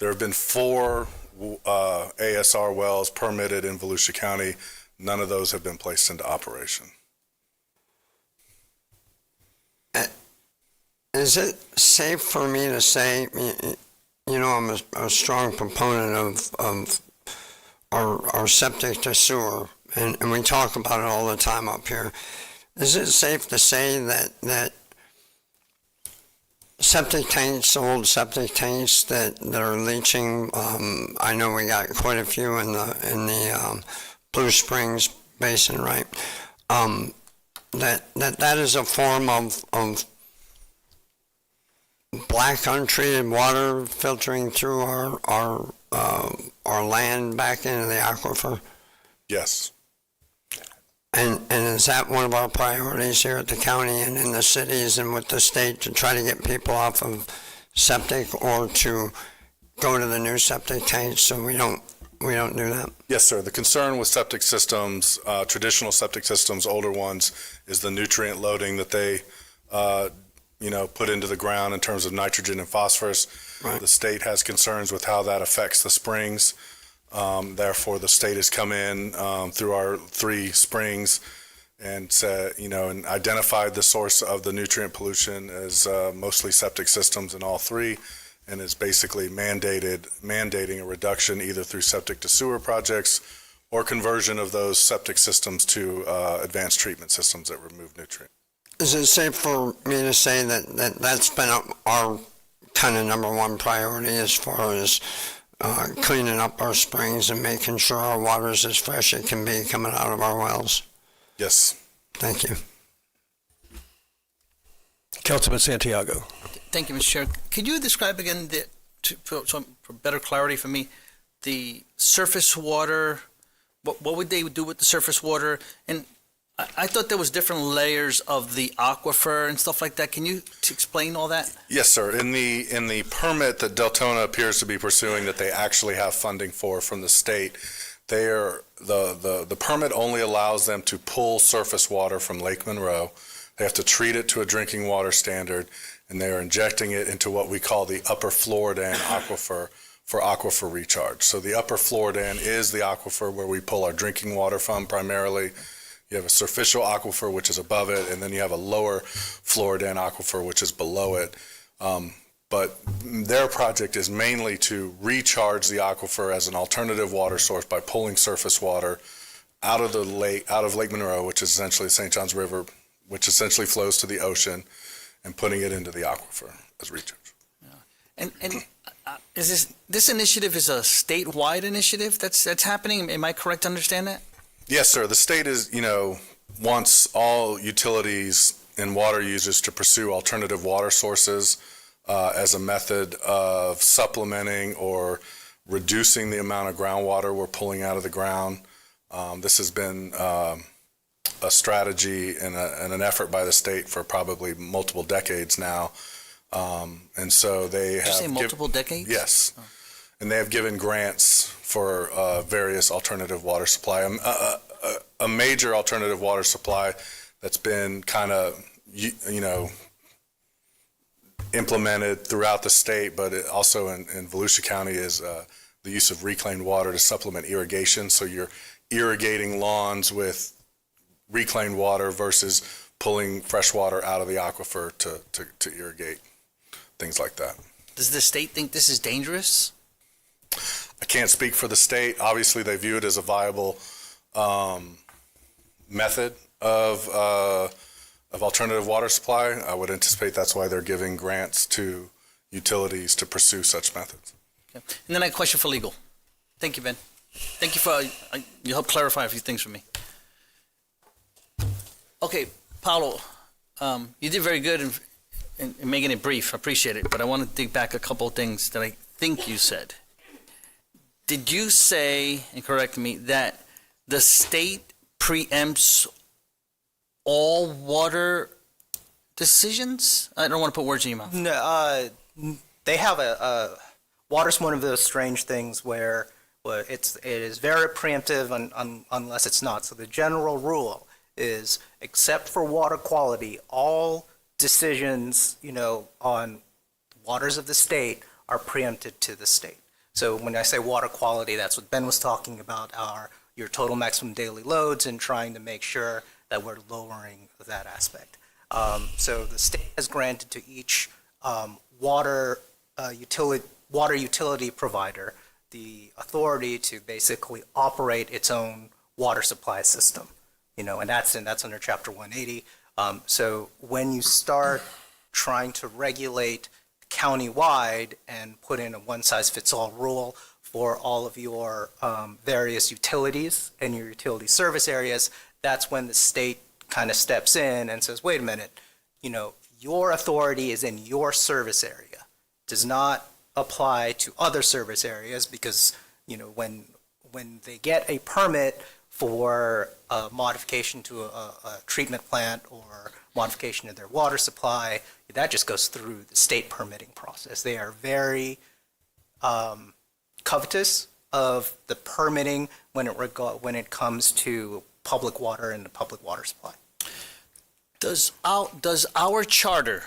There have been 4 ASR wells permitted in Volusia County. None of those have been placed into operation. Is it safe for me to say, you know, I'm a strong proponent of our septic to sewer, and we talk about it all the time up here. Is it safe to say that septic tanks, old septic tanks that are leaching, I know we got quite a few in the Blue Springs Basin, right? That is a form of black untreated water filtering through our land back into the aquifer? Yes. And is that one of our priorities here at the county and in the cities and with the state, to try to get people off of septic or to go to the new septic tanks so we don't do that? Yes, sir. The concern with septic systems, traditional septic systems, older ones, is the nutrient loading that they put into the ground in terms of nitrogen and phosphorus. Right. The state has concerns with how that affects the springs. Therefore, the state has come in through our 3 springs and and identified the source of the nutrient pollution as mostly septic systems in all 3, and is basically mandating a reduction either through septic to sewer projects or conversion of those septic systems to advanced treatment systems that remove nutrients. Is it safe for me to say that's been our kind of number 1 priority as far as cleaning up our springs and making sure our water is as fresh as it can be coming out of our wells? Yes. Thank you. Councilman Santiago. Thank you, Mr. Chair. Could you describe again, for better clarity for me, the surface water, what would they do with the surface water? And I thought there was different layers of the aquifer and stuff like that. Can you explain all that? Yes, sir. In the permit that Deltona appears to be pursuing, that they actually have funding for from the state, the permit only allows them to pull surface water from Lake Monroe. They have to treat it to a drinking water standard, and they are injecting it into what we call the upper Floridan aquifer for aquifer recharge. So the upper Floridan is the aquifer where we pull our drinking water from primarily. You have a superficial aquifer, which is above it, and then you have a lower Floridan aquifer, which is below it. But their project is mainly to recharge the aquifer as an alternative water source by pulling surface water out of Lake Monroe, which is essentially the St. Johns River, which essentially flows to the ocean, and putting it into the aquifer as recharge. And is this initiative is a statewide initiative that's happening? Am I correct to understand that? Yes, sir. The state is, wants all utilities and water users to pursue alternative water sources as a method of supplementing or reducing the amount of groundwater we're pulling out of the ground. This has been a strategy and an effort by the state for probably multiple decades now. And so they have... Did you say multiple decades? Yes. Oh. And they have given grants for various alternative water supply. A major alternative water supply that's been kind of, implemented throughout the state, but also in Volusia County is the use of reclaimed water to supplement irrigation. So you're irrigating lawns with reclaimed water versus pulling fresh water out of the aquifer to irrigate, things like that. Does the state think this is dangerous? I can't speak for the state. Obviously, they view it as a viable method of alternative water supply. I would anticipate that's why they're giving grants to utilities to pursue such methods. Okay. And then I have a question for legal. Thank you, Ben. Thank you for, you helped clarify a few things for me. Okay, Paulo, you did very good in making it brief. I appreciate it, but I want to dig back a couple of things that I think you said. Did you say, and correct me, that the state preempts all water decisions? I don't want to put words in your mouth. No, they have water's one of those strange things where it is very preemptive unless it's not. So the general rule is, except for water quality, all decisions, on waters of the state are preempted to the state. So when I say water quality, that's what Ben was talking about, your total maximum daily loads and trying to make sure that we're lowering that aspect. So the state has granted to each water utility provider the authority to basically operate its own water supply system, and that's under Chapter 180. So when you start trying to regulate countywide and put in a one-size-fits-all rule for all of your various utilities and your utility service areas, that's when the state kind of steps in and says, wait a minute, your authority is in your service area. Does not apply to other service areas because, when they get a permit for a modification to a treatment plant or modification of their water supply, that just goes through the state permitting process. They are very covetous of the permitting when it comes to public water and the public water supply. Does our charter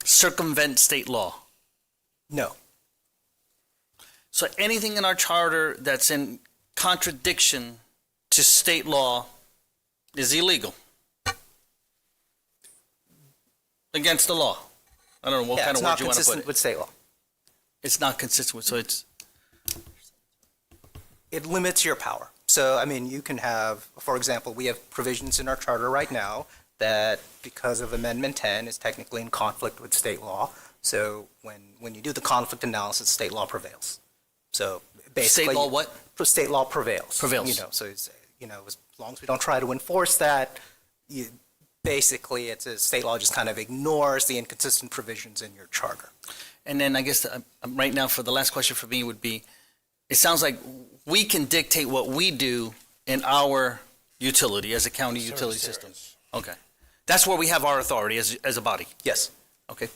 circumvent state law? No. So anything in our charter that's in contradiction to state law is illegal. Against the law. I don't know what kind of word you want to put it. It's not consistent with state law. It's not consistent with, so it limits your power. So, you can have, for example, we have provisions in our charter right now that, because of Amendment 10, is technically in conflict with state law. So when you do the conflict analysis, state law prevails. So basically, state law what? State law prevails. Prevails. So it's, as long as we don't try to enforce that, basically it's a state law just kind of ignores the inconsistent provisions in your charter. And then I guess right now for the last question for me would be, it sounds like we can dictate what we do in our utility as a county utility system. Okay. That's where we have our authority as a body. Yes. Okay.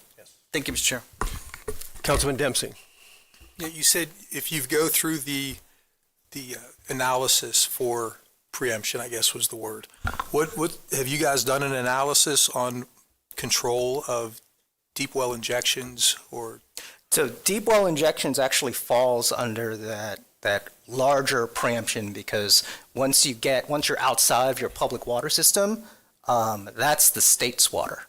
Thank you, Mr. Chair. Councilman Dempsey. Yeah, you said if you go through the analysis for preemption, I guess was the word. What have you guys done an analysis on control of deep well injections or? So deep well injections actually falls under that larger preemption because once you're outside of your public water system, that's the state's water.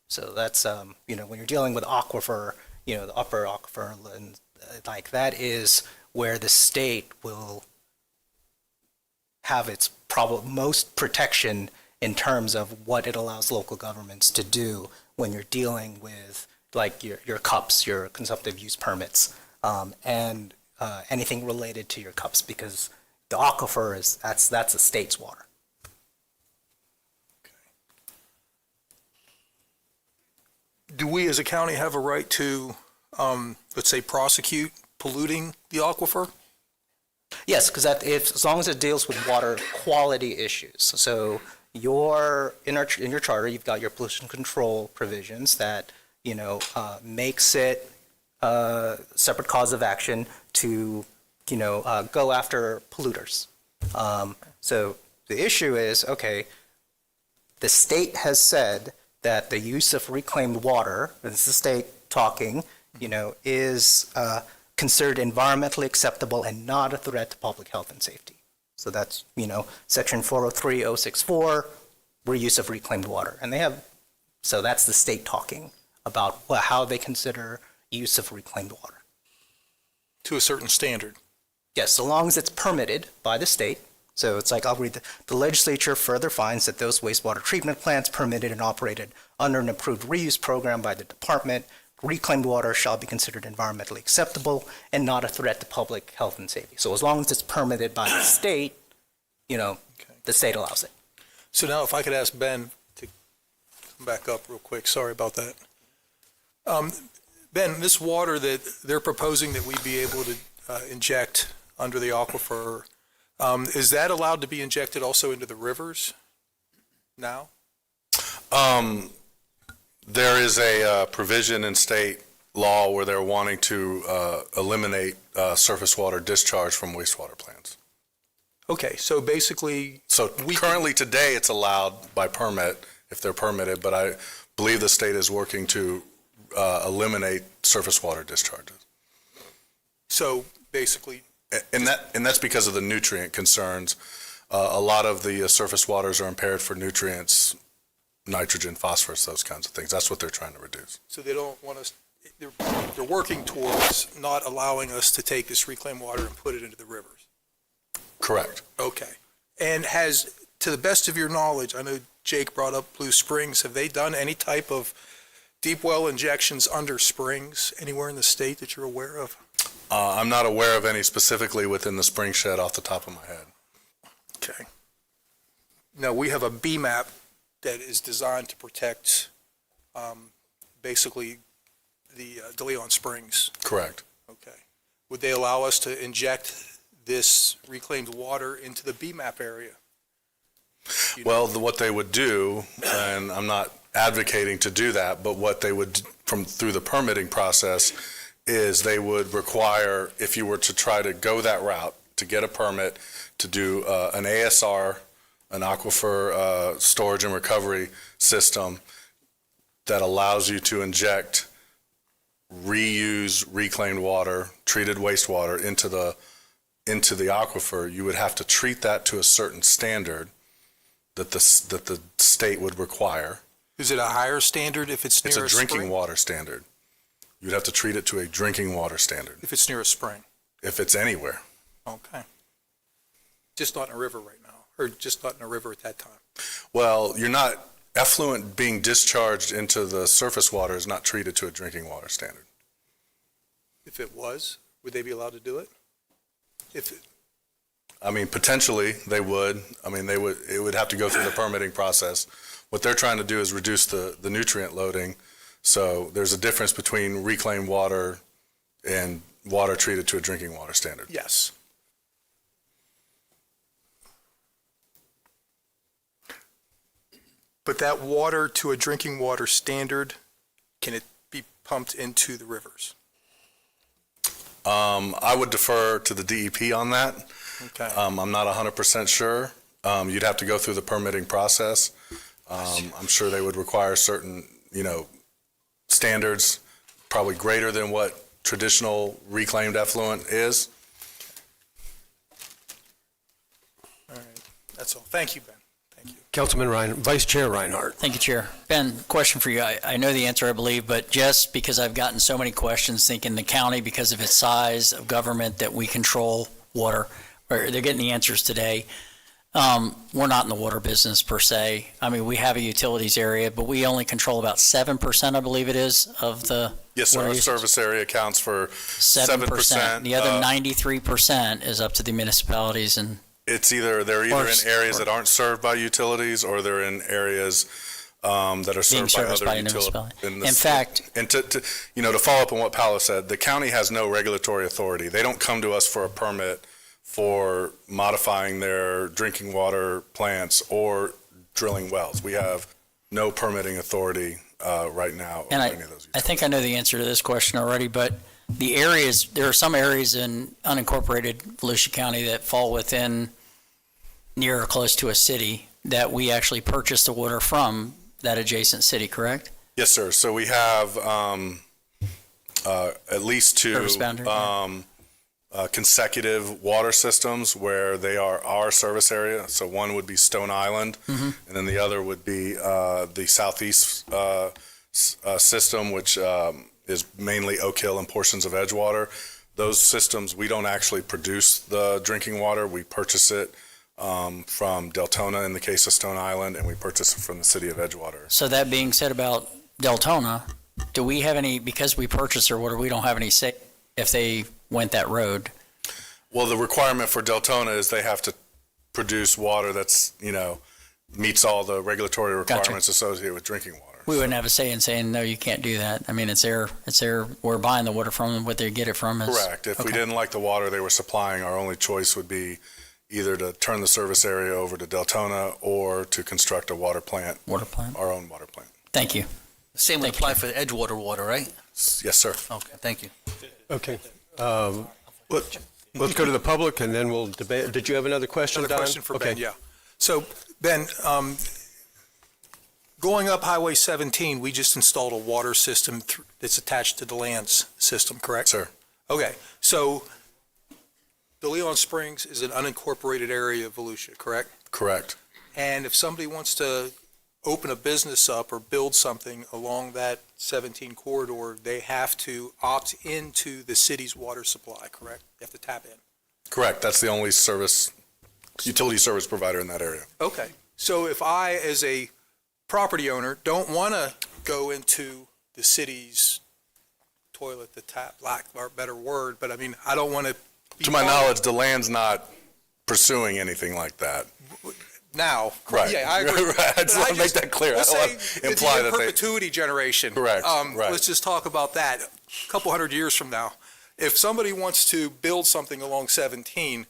So that's, when you're dealing with aquifer, the upper aquifer, and like that is where the state will have its most protection in terms of what it allows local governments to do when you're dealing with like your cups, your consumptive use permits, and anything related to your cups, because the aquifer that's the state's water. Do we as a county have a right to, let's say, prosecute polluting the aquifer? Yes, because as long as it deals with water quality issues. So in your charter, you've got your pollution control provisions that makes it a separate cause of action to go after polluters. So the issue is, okay, the state has said that the use of reclaimed water, this is the state talking, is considered environmentally acceptable and not a threat to public health and safety. So that's, section 403.064, reuse of reclaimed water. And so that's the state talking about how they consider use of reclaimed water. To a certain standard? Yes, so long as it's permitted by the state. So it's like, I'll read the legislature further finds that those wastewater treatment plants permitted and operated under an approved reuse program by the department, reclaimed water shall be considered environmentally acceptable and not a threat to public health and safety. So as long as it's permitted by the state, the state allows it. So now if I could ask Ben to come back up real quick, sorry about that. Ben, this water that they're proposing that we be able to inject under the aquifer, is that allowed to be injected also into the rivers now? There is a provision in state law where they're wanting to eliminate surface water discharge from wastewater plants. Okay, so basically... So currently today it's allowed by permit if they're permitted, but I believe the state is working to eliminate surface water discharges. So basically... And that's because of the nutrient concerns. A lot of the surface waters are impaired for nutrients, nitrogen, phosphorus, those kinds of things. That's what they're trying to reduce. So they don't want us, they're working towards not allowing us to take this reclaimed water and put it into the rivers? Correct. Okay. And to the best of your knowledge, I know Jake brought up Blue Springs, have they done any type of deep well injections under springs anywhere in the state that you're aware of? I'm not aware of any specifically within the spring shed off the top of my head. Okay. Now, we have a BMAP that is designed to protect basically the De Leon Springs. Correct. Okay. Would they allow us to inject this reclaimed water into the BMAP area? Well, what they would do, and I'm not advocating to do that, but what they would, through the permitting process, is they would require, if you were to try to go that route, to get a permit to do an ASR, an aquifer storage and recovery system that allows you to inject, reuse reclaimed water, treated wastewater into the aquifer, you would have to treat that to a certain standard that the state would require. Is it a higher standard if it's near a spring? It's a drinking water standard. You'd have to treat it to a drinking water standard. If it's near a spring? If it's anywhere. Okay. Just not in a river right now, or just not in a river at that time? Well, you're not, effluent being discharged into the surface water is not treated to a drinking water standard. If it was, would they be allowed to do it? Potentially they would. It would have to go through the permitting process. What they're trying to do is reduce the nutrient loading. So there's a difference between reclaimed water and water treated to a drinking water standard. Yes. But that water to a drinking water standard, can it be pumped into the rivers? I would defer to the DEP on that. Okay. I'm not 100% sure. You'd have to go through the permitting process. I'm sure they would require certain, standards, probably greater than what traditional reclaimed effluent is. All right. That's all. Thank you, Ben. Councilman Vice Chair Reinhardt. Thank you, Chair. Ben, question for you. I know the answer, I believe, but just because I've gotten so many questions thinking the county, because of its size of government, that we control water, or they're getting the answers today. We're not in the water business per se. I mean, we have a utilities area, but we only control about 7%, I believe it is, of the Yes, sir. water Our usage. service area accounts for 7%. The other 93% is up to the municipalities, and They're either in areas that aren't served by utilities, or they're in areas that are being served by serviced other by a utilities. municipality. In fact, And to follow up on what Paolo said, the county has no regulatory authority. They don't come to us for a permit for modifying their drinking water plants or drilling wells. We have no permitting authority right now. and over any of those I think I know the answer to this question already, but the areas, there are some areas in unincorporated Volusia County that fall within near or close to a city that we actually purchase the water from that adjacent city, correct? Yes, sir. So we have at least two Service boundary, consecutive water systems where they are our service area. So one would be Stone Island, Mhm. and then the other would be the southeast system, which is mainly Oak Hill and portions of Edgewater. Those systems, we don't actually produce the drinking water. We purchase it from Deltona in the case of Stone Island, and we purchase it from the city of Edgewater. So that being said about Deltona, do we have any, because we purchase their water, we don't have any say if they went that road? Well, the requirement for Deltona is they have to produce water that's, meets all the regulatory requirements associated with drinking water. We wouldn't have a say in saying, no, you can't do that. I mean, it's their, we're buying the water from them, what they get it from is. Correct. If we didn't like the water they were supplying, our only choice would be either to turn the service area over to Deltona or to construct a water plant. Our own water plant. Thank you. Same would apply for the Edgewater water, right? Yes, sir. Okay, thank you. Okay. Let's go to the public, and then we'll debate. Did you have another question, Another Don? question for Okay. Ben, yeah. So, Ben, going up Highway 17, we just installed a water system that's attached to the Deland's system, correct? Sir. Okay, so DeLeon Springs is an unincorporated area of Volusia, correct? Correct. And if somebody wants to open a business up or build something along that 17 corridor, they have to opt into the city's water supply, correct? They have to tap in. Correct. That's the only utility service provider in that area. Okay, so if I, as a property owner, don't want to go into the city's toilet, the tap, lack of a better word, but I mean, I don't want to. To my knowledge, DeLand's not pursuing anything like that. Now, Right. yeah, I agree. Right. I just But want to make that clear. I let's don't want say to imply the that they. perpetuity generation. Correct, right. Let's just talk about that. A couple hundred years from now, if somebody wants to build something along 17,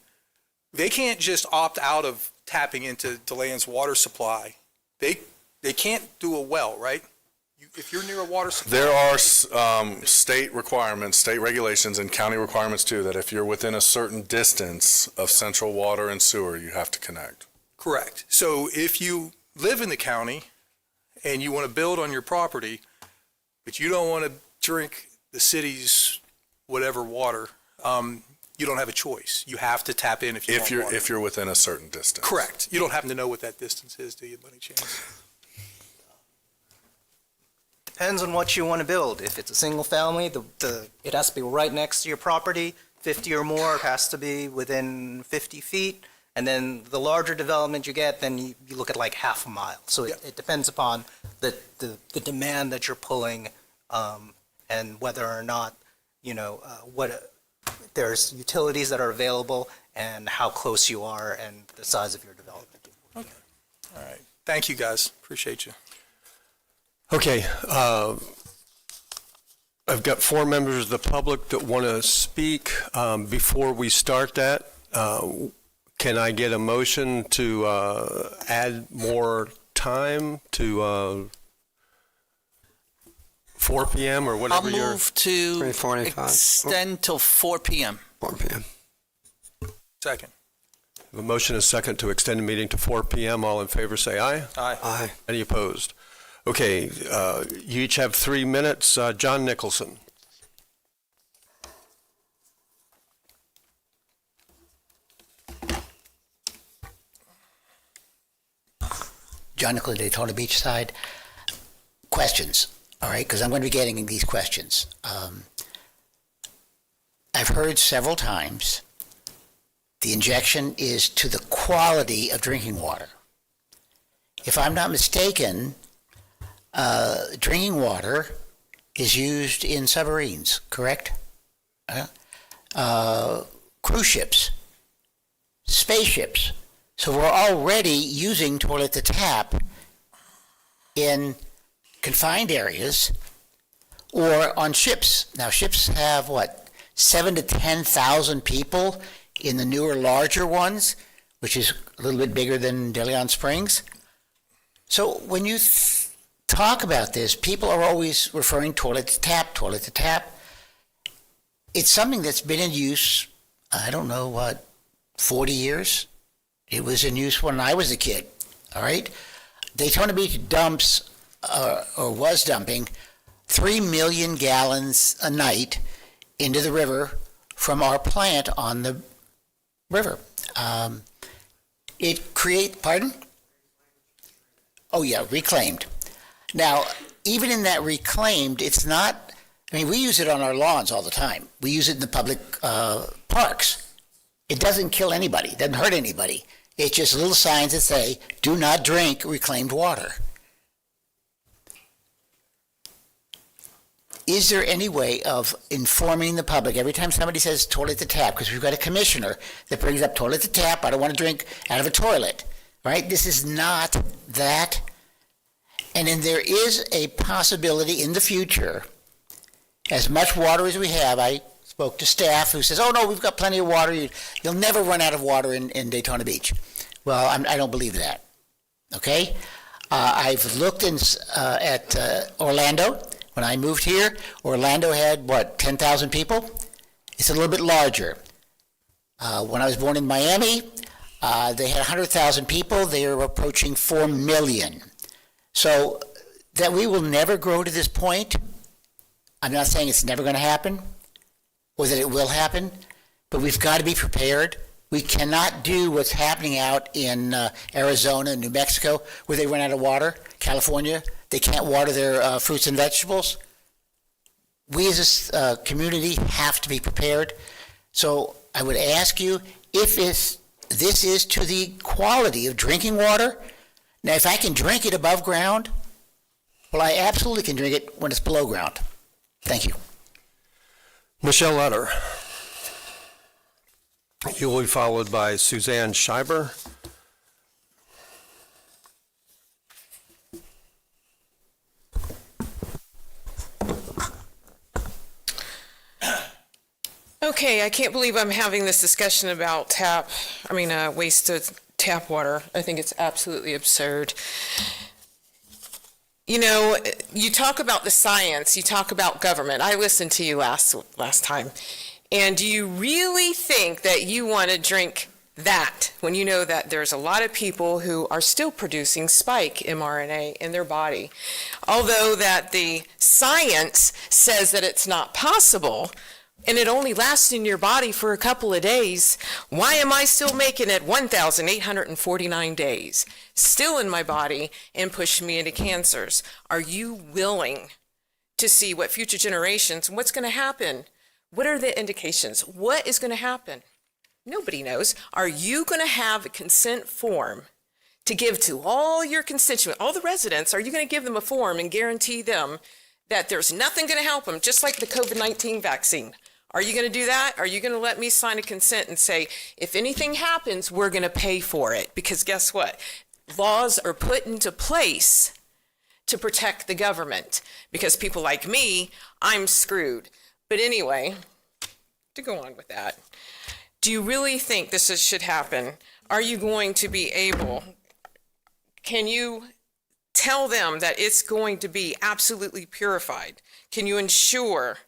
they can't just opt out of tapping into DeLand's water supply. They can't do a well, right? If you're near a water supply. There are state requirements, state regulations, and county requirements too, that if you're within a certain distance of central water and sewer, you have to connect. Correct. So if you live in the county and you want to build on your property, but you don't want to drink the city's whatever water, you don't have a choice. You have to tap in if you want water. If you're within a certain distance. Correct. You don't happen to know what that distance is, do you, by any chance? Depends on what you want to build. If it's a single family, it has to be right next to your property. 50 or more, it has to be within 50 feet. And then the larger development you get, then you look at like half a mile. So it depends upon the demand that you're pulling, and whether or not, there's utilities that are available and how close you are and the size of your development. Okay. All right. Thank you, guys. Appreciate you. Okay, I've got 4 members of the public that want to speak. Before we start that, can I get a motion to add more time to 4 p.m. or whatever I'll move to 3:45. extend till 4 p.m. 4 p.m. Second. A motion is second to extend the meeting to 4 p.m. All in favor say aye. Aye. Aye. Any opposed? Okay, you each have 3 minutes. John Nicholson. John Nicholson, Daytona Beach side. Questions, all right, because I'm going to be getting these questions. I've heard several times The injection is to the quality of drinking water. If I'm not mistaken, drinking water is used in submarines, correct? Cruise ships, spaceships. So we're already using toilet to tap in confined areas or on ships. Now, ships have, 7,000 to 10,000 people in the newer, larger ones, which is a little bit bigger than De Leon Springs. So when you talk about this, people are always referring toilet to tap, toilet to tap. It's something that's been in use, 40 years? It was in use when I was a kid, all right? Daytona Beach dumps, or was dumping, 3 million gallons a night into the river from our plant on the river. Pardon? Oh yeah, reclaimed. Now, even in that reclaimed, it's not, we use it on our lawns all the time. We use it in the public parks. It doesn't kill anybody, it doesn't hurt anybody. It's just little signs that say, do not drink reclaimed water. Is there any way of informing the public every time somebody says toilet to tap, because we've got a commissioner that brings up toilet to tap, I don't want to drink out of a toilet, right? This is not that. And then there is a possibility in the future, as much water as we have, I spoke to staff who says, oh no, we've got plenty of water, you'll never run out of water in Daytona Beach. Well, I don't believe that, okay? I've looked at Orlando. When I moved here, Orlando had, 10,000 people? It's a little bit larger. When I was born in Miami, they had 100,000 people. They are approaching 4 million. So that we will never grow to this point, I'm not saying it's never going to happen or that it will happen, but we've got to be prepared. We cannot do what's happening out in Arizona, New Mexico, where they run out of water, California. They can't water their fruits and vegetables. We as a community have to be prepared. So I would ask you if this is to the quality of drinking water. Now, if I can drink it above ground, well, I absolutely can drink it when it's below ground. Thank you. Michelle Utter. You will be followed by Suzanne Scheiber. Okay, I can't believe I'm having this discussion about wasted tap water. I think it's absolutely absurd. You talk about the science, you talk about government. I listened to you last time. And do you really think that you want to drink that when you know that there's a lot of people who are still producing spike mRNA in their body? Although that the science says that it's not possible, and it only lasts in your body for a couple of days, why am I still making it 1,849 days, still in my body, and pushing me into cancers? Are you willing to see what future generations, what's going to happen? What are the indications? What is going to happen? Nobody knows. Are you going to have a consent form to give to all your constituents, all the residents? Are you going to give them a form and guarantee them that there's nothing going to help them, just like the COVID-19 vaccine? Are you going to do that? Are you going to let me sign a consent and say, if anything happens, we're going to pay for it? Because guess what? Laws are put into place to protect the government. Because people like me, I'm screwed. But anyway, to go on with that, do you really think this should happen? Are you going to be able, can you tell them that it's going to be absolutely purified? Can you ensure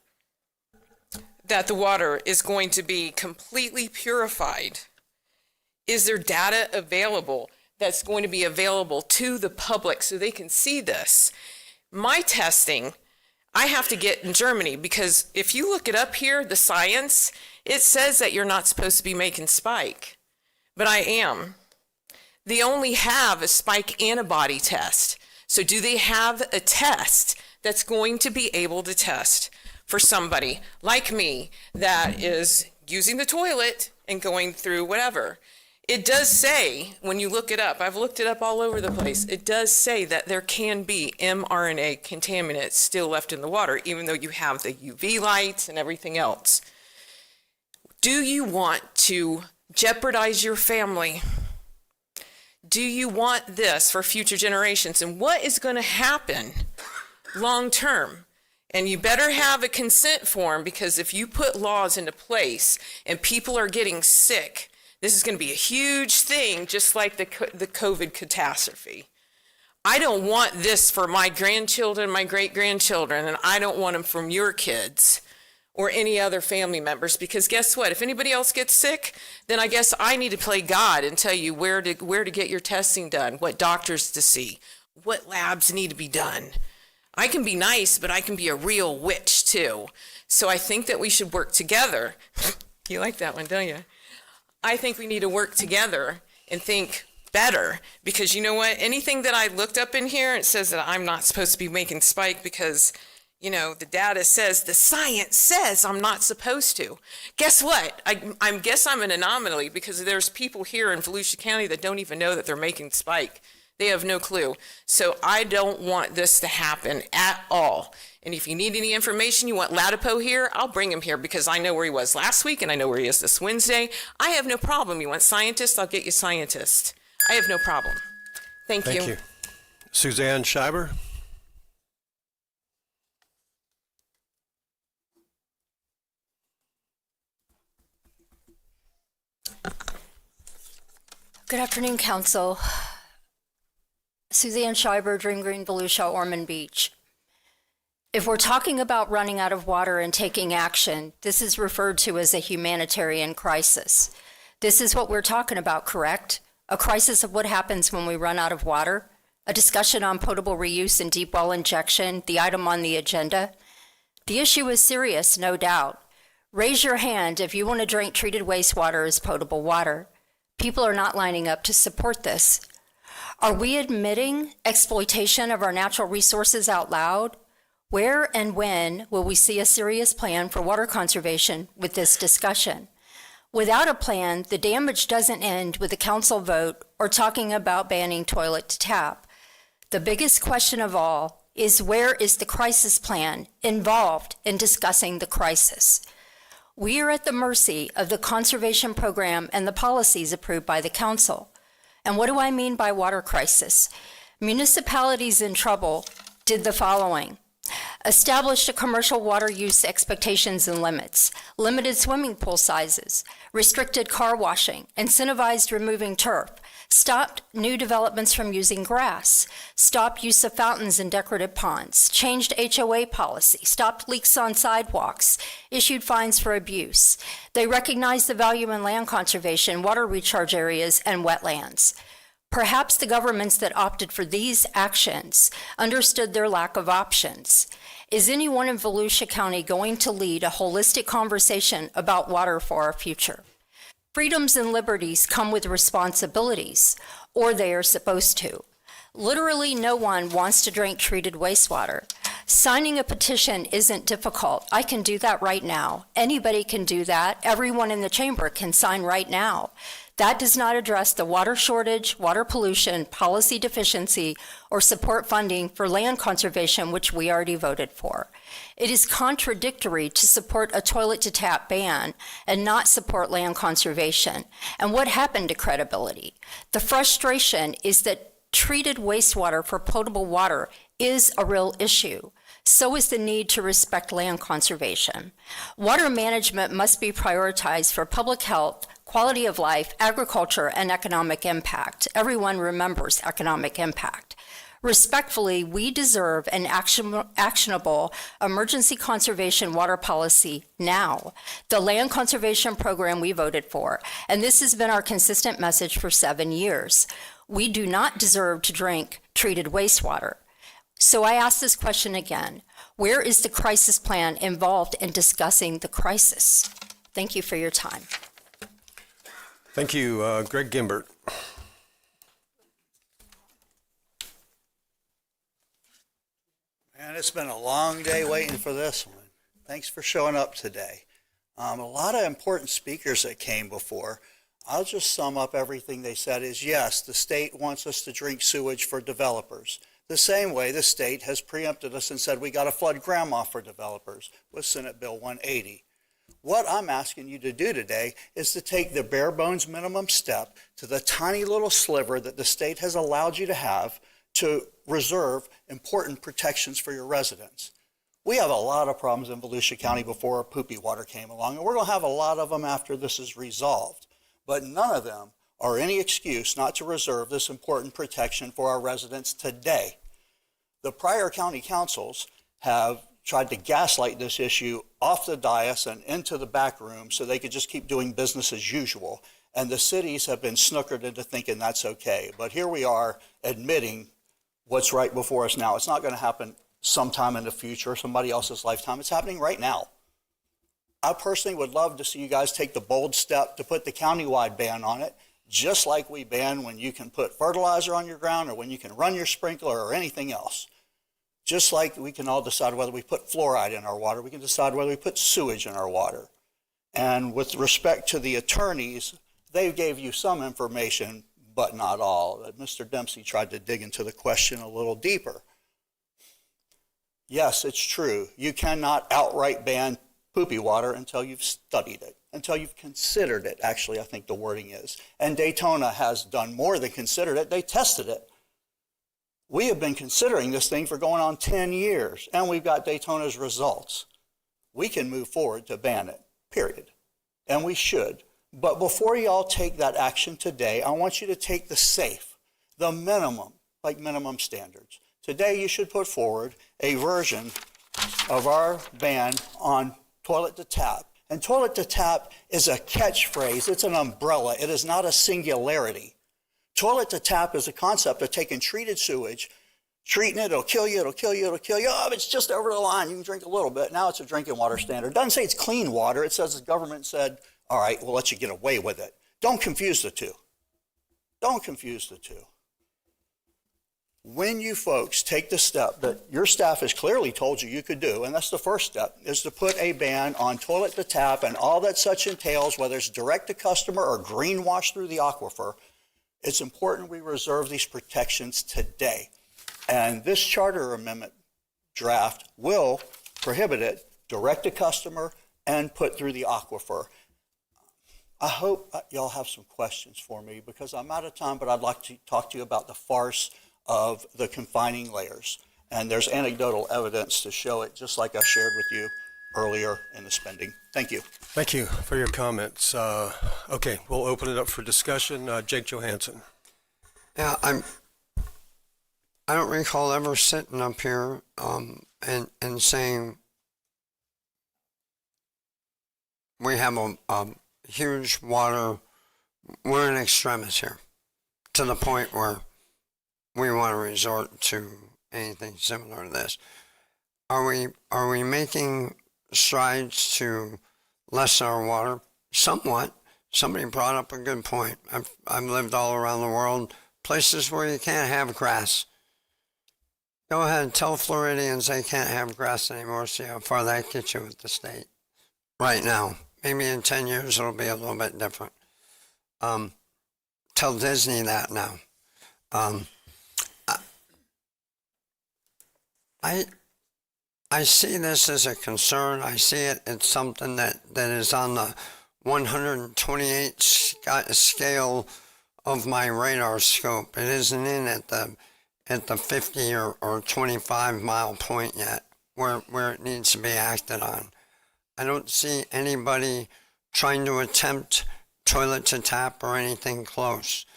that the water is going to be completely purified? Is there data available that's going to be available to the public so they can see this? My testing, I have to get in Germany, because if you look it up here, the science, it says that you're not supposed to be making spike, but I am. They only have a spike antibody test. So do they have a test that's going to be able to test for somebody like me that is using the toilet and going through whatever. It does say, when you look it up, I've looked it up all over the place, it does say that there can be mRNA contaminants still left in the water, even though you have the UV lights and everything else. Do you want to jeopardize your family? Do you want this for future generations? And what is going to happen long term? And you better have a consent form, because if you put laws into place and people are getting sick, this is going to be a huge thing, just like the COVID catastrophe. I don't want this for my grandchildren, my great-grandchildren, and I don't want them from your kids or any other family members, because guess what? If anybody else gets sick, then I guess I need to play God and tell you where to get your testing done, what doctors to see, what labs need to be done. I can be nice, but I can be a real witch too. So I think that we should work together. You like that one, don't you? I think we need to work together and think better, because you know what? Anything that I looked up in here, it says that I'm not supposed to be making spike because, you know, the data says, the science says I'm not supposed to. Guess what? I guess I'm an anomaly, because there's people here in Volusia County that don't even know that they're making spike. They have no clue. So I don't want this to happen at all. And if you need any information, you want Latipo here, I'll bring him here, because I know where he was last week and I know where he is this Wednesday. I have no problem. You want scientists? I'll get you scientists. I have no problem. Thank you. Thank you. Suzanne Scheiber? Good afternoon, Council. Suzanne Scheiber, Dream Green, Volusia, Ormond Beach. If we're talking about running out of water and taking action, this is referred to as a humanitarian crisis. This is what we're talking about, correct? A crisis of what happens when we run out of water? A discussion on potable reuse and deep well injection, the item on the agenda? The issue is serious, no doubt. Raise your hand if you want to drink treated wastewater as potable water. People are not lining up to support this. Are we admitting exploitation of our natural resources out loud? Where and when will we see a serious plan for water conservation with this discussion? Without a plan, the damage doesn't end with a council vote or talking about banning toilet to tap. The biggest question of all is, where is the crisis plan involved in discussing the crisis? We are at the mercy of the conservation program and the policies approved by the council. And what do I mean by water crisis? Municipalities in trouble did the following: established a commercial water use expectations and limits, limited swimming pool sizes, restricted car washing, incentivized removing turf, stopped new developments from using grass, stopped use of fountains and decorative ponds, changed HOA policy, stopped leaks on sidewalks, issued fines for abuse. They recognized the value in land conservation, water recharge areas, and wetlands. Perhaps the governments that opted for these actions understood their lack of options. Is anyone in Volusia County going to lead a holistic conversation about water for our future? Freedoms and liberties come with responsibilities, or they are supposed to. Literally no one wants to drink treated wastewater. Signing a petition isn't difficult. I can do that right now. Anybody can do that. Everyone in the chamber can sign right now. That does not address the water shortage, water pollution, policy deficiency, or support funding for land conservation, which we already voted for. It is contradictory to support a toilet-to-tap ban and not support land conservation. And what happened to credibility? The frustration is that treated wastewater for potable water is a real issue. So is the need to respect land conservation. Water management must be prioritized for public health, quality of life, agriculture, and economic impact. Everyone remembers economic impact. Respectfully, we deserve an actionable emergency conservation water policy now, the land conservation program we voted for, and this has been our consistent message for 7 years. We do not deserve to drink treated wastewater. So I ask this question again: where is the crisis plan involved in discussing the crisis? Thank you for your time. Thank you, Greg Gimbert. Man, it's been a long day waiting for this one. Thanks for showing up today. A lot of important speakers that came before. I'll just sum up everything they said is, yes, the state wants us to drink sewage for developers. The same way the state has preempted us and said we got to flood grandma for developers with Senate Bill 180. What I'm asking you to do today is to take the bare bones minimum step to the tiny little sliver that the state has allowed you to have to reserve important protections for your residents. We have a lot of problems in Volusia County before poopy water came along, and we're going to have a lot of them after this is resolved. But none of them are any excuse not to reserve this important protection for our residents today. The prior county councils have tried to gaslight this issue off the dais and into the back room so they could just keep doing business as usual. And the cities have been snookered into thinking that's okay. But here we are admitting what's right before us now. It's not going to happen sometime in the future, somebody else's lifetime. It's happening right now. I personally would love to see you guys take the bold step to put the countywide ban on it, just like we ban when you can put fertilizer on your ground or when you can run your sprinkler or anything else. Just like we can all decide whether we put fluoride in our water, we can decide whether we put sewage in our water. And with respect to the attorneys, they gave you some information, but not all. Mr. Dempsey tried to dig into the question a little deeper. Yes, it's true. You cannot outright ban poopy water until you've studied it, until you've considered it, actually, I think the wording is. And Daytona has done more than considered it. They tested it. We have been considering this thing for going on 10 years, and we've got Daytona's results. We can move forward to ban it, period. And we should. But before y'all take that action today, I want you to take the safe, the minimum, like minimum standards. Today, you should put forward a version of our ban on toilet to tap. And toilet to tap is a catchphrase. It's an umbrella. It is not a singularity. Toilet to tap is a concept of taking treated sewage, treating it, it'll kill you, it'll kill you, it'll kill you. Oh, it's just over the line. You can drink a little bit. Now it's a drinking water standard. It doesn't say it's clean water. It says the government said, all right, we'll let you get away with it. Don't confuse the two. Don't confuse the two. When you folks take the step that your staff has clearly told you you could do, and that's the first step, is to put a ban on toilet to tap and all that such entails, whether it's direct to customer or greenwash through the aquifer, it's important we reserve these protections today. And this charter amendment draft will prohibit it direct to customer and put through the aquifer. I hope y'all have some questions for me because I'm out of time, but I'd like to talk to you about the farce of the confining layers. And there's anecdotal evidence to show it, just like I shared with you earlier in the spending. Thank you. Thank you for your comments. Okay, we'll open it up for discussion. Jake Johansson. Yeah, I don't recall ever sitting up here and saying we have a huge water, we're in extremis here, to the point where we want to resort to anything similar to this. Are we making strides to lessen our water? Somewhat. Somebody brought up a good point. I've lived all around the world, places where you can't have grass. Go ahead and tell Floridians they can't have grass anymore, see how far that gets you with the state. Right now. Maybe in 10 years it'll be a little bit different. Tell Disney that now. I see this as a concern. I see it's something that is on the 128 scale of my radar scope. It isn't in at the 50 or 25 mile point yet where it needs to be acted on. I don't see anybody trying to attempt toilet to tap or anything close.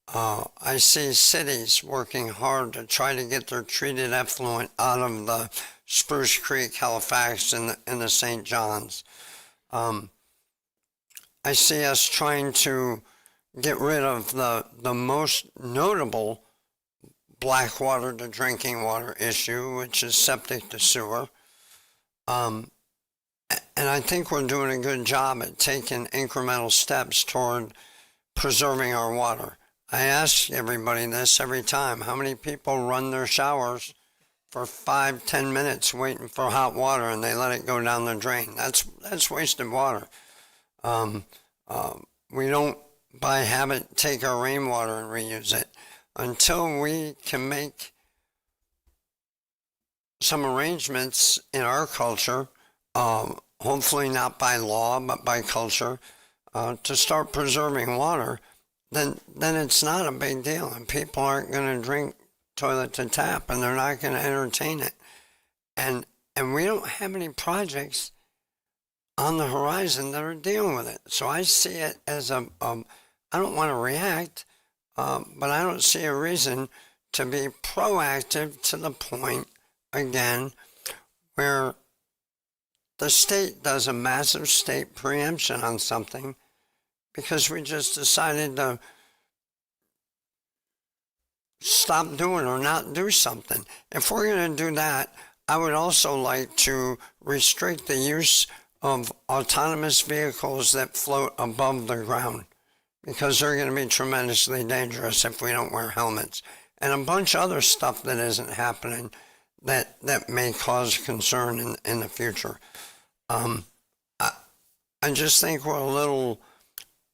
I see cities working hard to try to get their treated effluent out of the Spruce Creek, Halifax, and the St. John's. I see us trying to get rid of the most notable black water to drinking water issue, which is septic to sewer. And I think we're doing a good job at taking incremental steps toward preserving our water. I ask everybody this every time. How many people run their showers for 5-10 minutes waiting for hot water and they let it go down the drain. That's wasted water. We don't, by habit, take our rainwater and reuse it. Until we can make some arrangements in our culture, hopefully not by law, but by culture, to start preserving water, then it's not a big deal, and people aren't going to drink toilet to tap, and they're not going to entertain it. And we don't have any projects on the horizon that are dealing with it. So I see it as I don't want to react, but I don't see a reason to be proactive to the point, again, where the state does a massive state preemption on something because we just decided to stop doing or not do something. If we're going to do that, I would also like to restrict the use of autonomous vehicles that float above the ground, because they're going to be tremendously dangerous if we don't wear helmets, and a bunch of other stuff that isn't happening that may cause concern in the future. I just think we're a little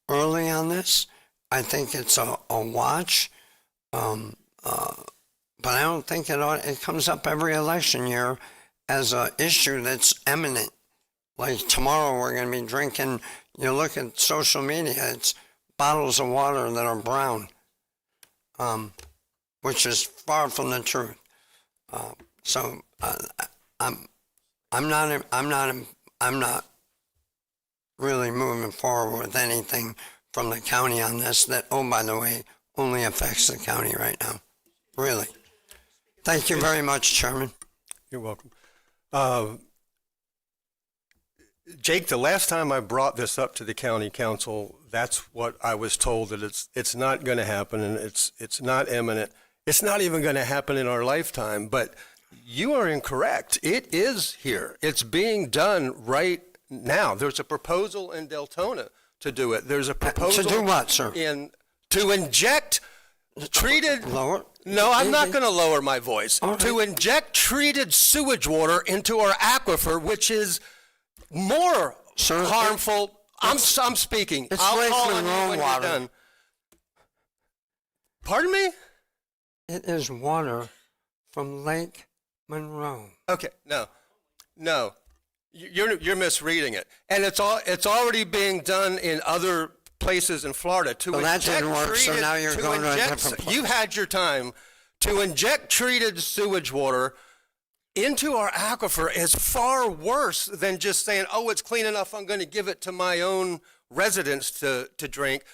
early on this. I think it's a watch, but I don't think it comes up every election year as an issue that's imminent. Like tomorrow we're going to be drinking, you look at social media, it's bottles of water that are brown, which is far from the truth. So I'm not really moving forward with anything from the county on this that, oh, by the way, only affects the county right now. Really. Thank you very much, Chairman. You're welcome. Jake, the last time I brought this up to the county council, that's what I was told, that it's not going to happen, and it's not imminent. It's not even going to happen in our lifetime, but you are incorrect. It is here. It's being done right now. There's a proposal in Deltona to do it. There's a proposal to do what, sir? To inject treated. Lower. No, I'm not going to lower my voice. Right. To inject treated sewage water into our aquifer, which is more harmful. I'm speaking. I'll call on you when you're done. Pardon me? It is water from Lake Monroe. Okay, no, you're misreading it, and it's already being done in other places in Florida. Well, that didn't work, so now you're going to a different place. You had your time. To inject treated sewage water into our aquifer is far worse than just saying, oh, it's clean enough, I'm going to give it to my own residents to drink.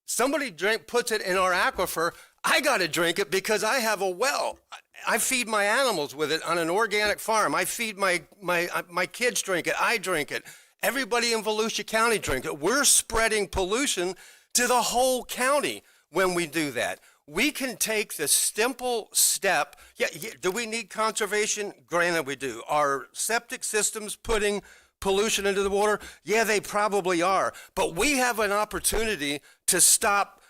Somebody puts it in our aquifer, I got to drink it because I have a well. I feed my animals with it on an organic farm. I feed my kids drink it. I drink it. Everybody in Volusia County drink it. We're spreading pollution to the whole county when we do that. We can take the simple step. Yeah, do we need conservation? Granted we do. Are septic systems putting pollution into the water? Yeah, they probably are. But we have an opportunity to stop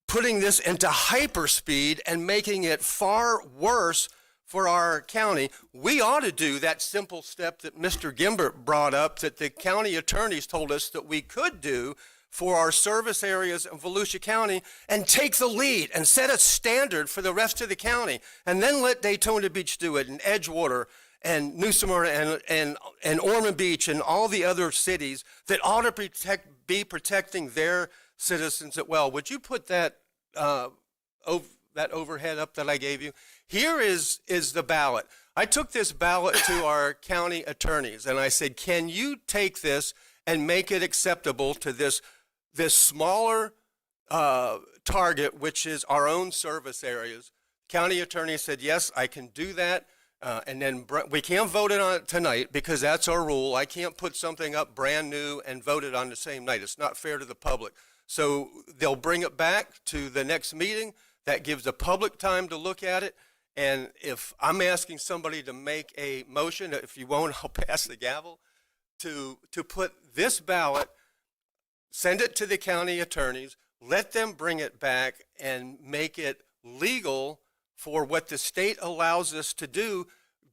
putting this into hyperspeed and making it far worse for our county. We ought to do that simple step that Mr. Gimbert brought up, that the county attorneys told us that we could do for our service areas in Volusia County, and take the lead and set a standard for the rest of the county, and then let Daytona Beach do it, and Edgewater, and New Smyrna, and Ormond Beach, and all the other cities that ought to be protecting their citizens as well. Would you put that that overhead up that I gave you? Here is the ballot. I took this ballot to our county attorneys, and I said, can you take this and make it acceptable to this smaller target, which is our own service areas? County attorney said, yes, I can do that. And then we can't vote it on tonight because that's our rule. I can't put something up brand new and vote it on the same night. It's not fair to the public. So they'll bring it back to the next meeting. That gives the public time to look at it. And if I'm asking somebody to make a motion, if you won't, I'll pass the gavel, to put this ballot, send it to the county attorneys, let them bring it back and make it legal for what the state allows us to do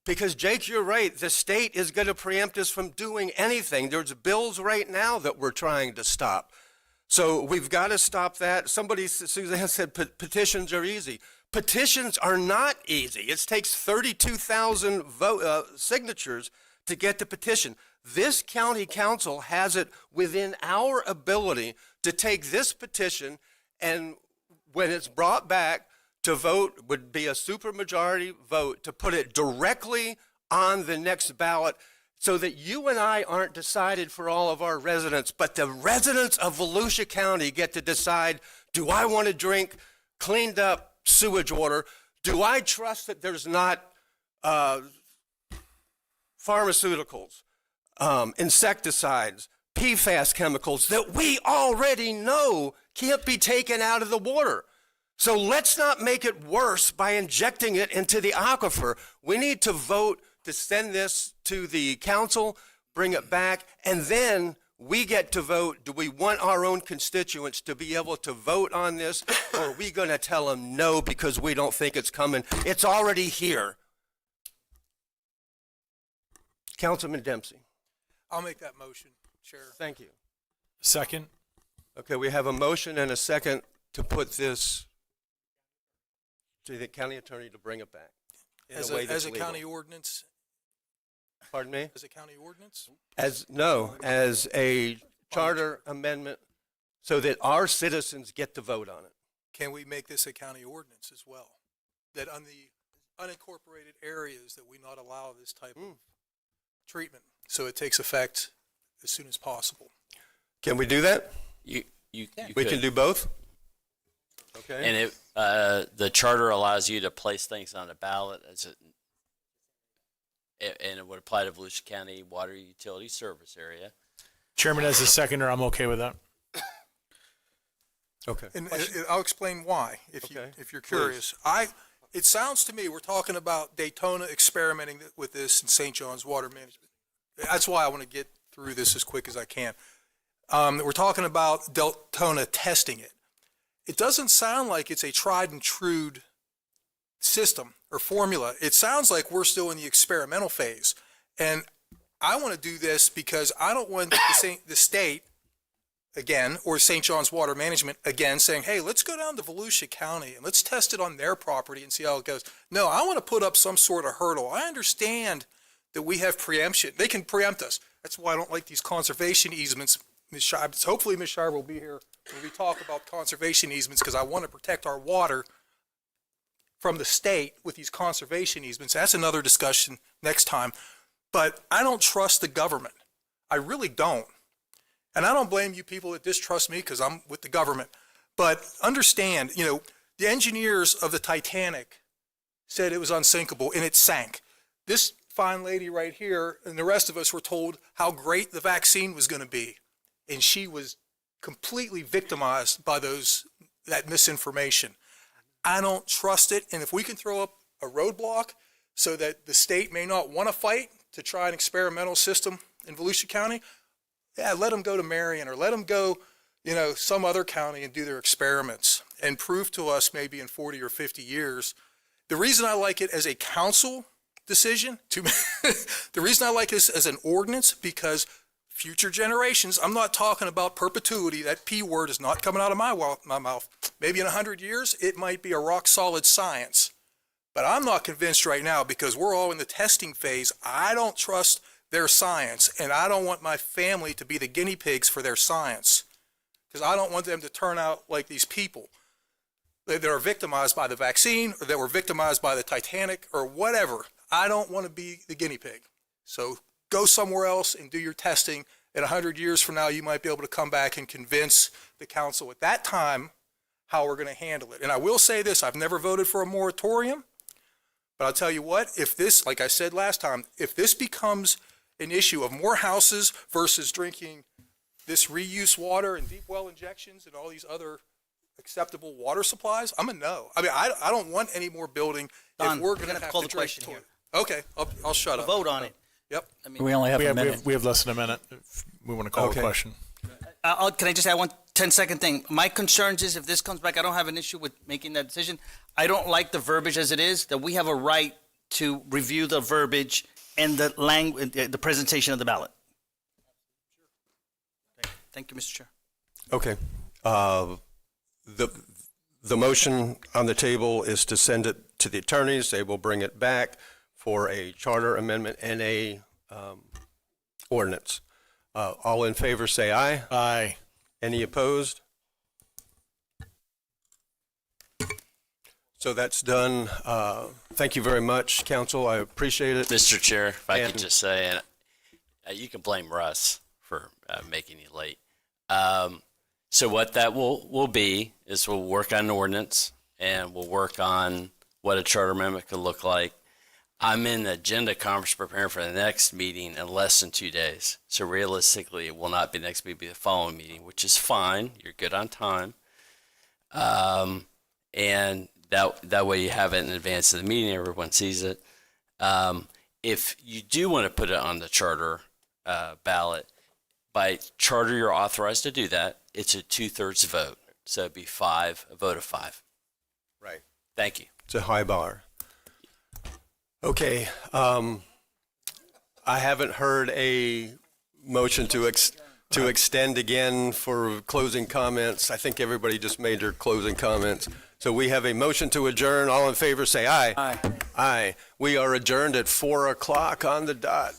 Because, Jake, you're right. The state is going to preempt us from doing anything. There's bills right now that we're trying to stop. So we've got to stop that. Suzanne said petitions are easy. Petitions are not easy. It takes 32,000 signatures to get the petition. This county council has it within our ability to take this petition, and when it's brought back to vote, would be a supermajority vote to put it directly on the next ballot, so that you and I aren't decided for all of our residents, but the residents of Volusia County get to decide, do I want to drink cleaned up sewage water? Do I trust that there's not pharmaceuticals, insecticides, PFAS chemicals that we already know can't be taken out of the water? So let's not make it worse by injecting it into the aquifer. We need to vote to send this to the council, bring it back, and then we get to vote. Do we want our own constituents to be able to vote on this, or are we going to tell them no because we don't think it's coming? It's already here. Councilman Dempsey. I'll make that motion, Chair. Thank you. Second. Okay, we have a motion and a second to put this to the county attorney to bring it back. As a county ordinance? Pardon me? As a county ordinance? As a charter amendment so that our citizens get to vote on it. Can we make this a county ordinance as well? That on the unincorporated areas that we not allow this type of treatment, so it takes effect as soon as possible. Can we do that? You We can do both? Okay. And the charter allows you to place things on a ballot and it would apply to Volusia County Water Utility Service Area. Chairman, as a seconder, I'm okay with that. Okay. And I'll explain why, if you're curious. It sounds to me we're talking about Daytona experimenting with this and St. John's Water Management. That's why I want to get through this as quick as I can. We're talking about Daytona testing it. It doesn't sound like it's a tried and true system or formula. It sounds like we're still in the experimental phase. And I want to do this because I don't want the state, again, or St. John's Water Management, again, saying, hey, let's go down to Volusia County and let's test it on their property and see how it goes. No, I want to put up some sort of hurdle. I understand that we have preemption. They can preempt us. That's why I don't like these conservation easements. Ms. Shive, hopefully Ms. Shive will be here when we talk about conservation easements, because I want to protect our water from the state with these conservation easements. That's another discussion next time. But I don't trust the government. I really don't. And I don't blame you people that distrust me because I'm with the government. But understand, the engineers of the Titanic said it was unsinkable and it sank. This fine lady right here and the rest of us were told how great the vaccine was going to be. And she was completely victimized by that misinformation. I don't trust it. And if we can throw up a roadblock so that the state may not want to fight to try an experimental system in Volusia County, let them go to Marion or let them go, some other county and do their experiments and prove to us maybe in 40 or 50 years. The reason I like it as a council decision, the reason I like this as an ordinance, because future generations, I'm not talking about perpetuity. That P word is not coming out of my mouth. Maybe in 100 years, it might be a rock solid science. But I'm not convinced right now because we're all in the testing phase. I don't trust their science, and I don't want my family to be the guinea pigs for their science, because I don't want them to turn out like these people that are victimized by the vaccine or that were victimized by the Titanic or whatever. I don't want to be the guinea pig. So go somewhere else and do your testing. In 100 years from now, you might be able to come back and convince the council at that time how we're going to handle it. And I will say this, I've never voted for a moratorium, but I'll tell you what, if this, like I said last time, if this becomes an issue of more houses versus drinking this reuse water and deep well injections and all these other acceptable water supplies, I'm a no. I mean, I don't want any more building. Don, if we're going to have to have call to the drink question here. Okay, I'll shut up. Vote on it. Yep. We only have a minute. We have less than a minute if we want to call a question. Can I just add one 10-second thing? My concerns is if this comes back, I don't have an issue with making that decision. I don't like the verbiage as it is, that we have a right to review the verbiage and the presentation of the ballot? Thank you, Mr. Chair. Okay. The motion on the table is to send it to the attorneys. They will bring it back for a charter amendment and a ordinance. All in favor, say aye. Aye. Any opposed? So that's done. Thank you very much, council. I appreciate it. Mr. Chair, if I could And- just say, and you can blame Russ for making you late. So what that will be is we'll work on an ordinance and we'll work on what a charter amendment could look like. I'm in the agenda conference preparing for the next meeting in less than 2 days. So realistically, it will not be next meeting, it'll be the following meeting, which is fine. You're good on time. And that way you have it in advance of the meeting, everyone sees it. If you do want to put it on the charter ballot, by charter you're authorized to do that. It's a 2/3 vote, so it'd be a vote of 5. Right. Thank you. It's a high bar. Okay. I haven't heard a motion to extend again for closing comments. I think everybody just made their closing comments. So we have a motion to adjourn. All in favor, say aye. Aye. Aye. We are adjourned at 4 o'clock on the dot.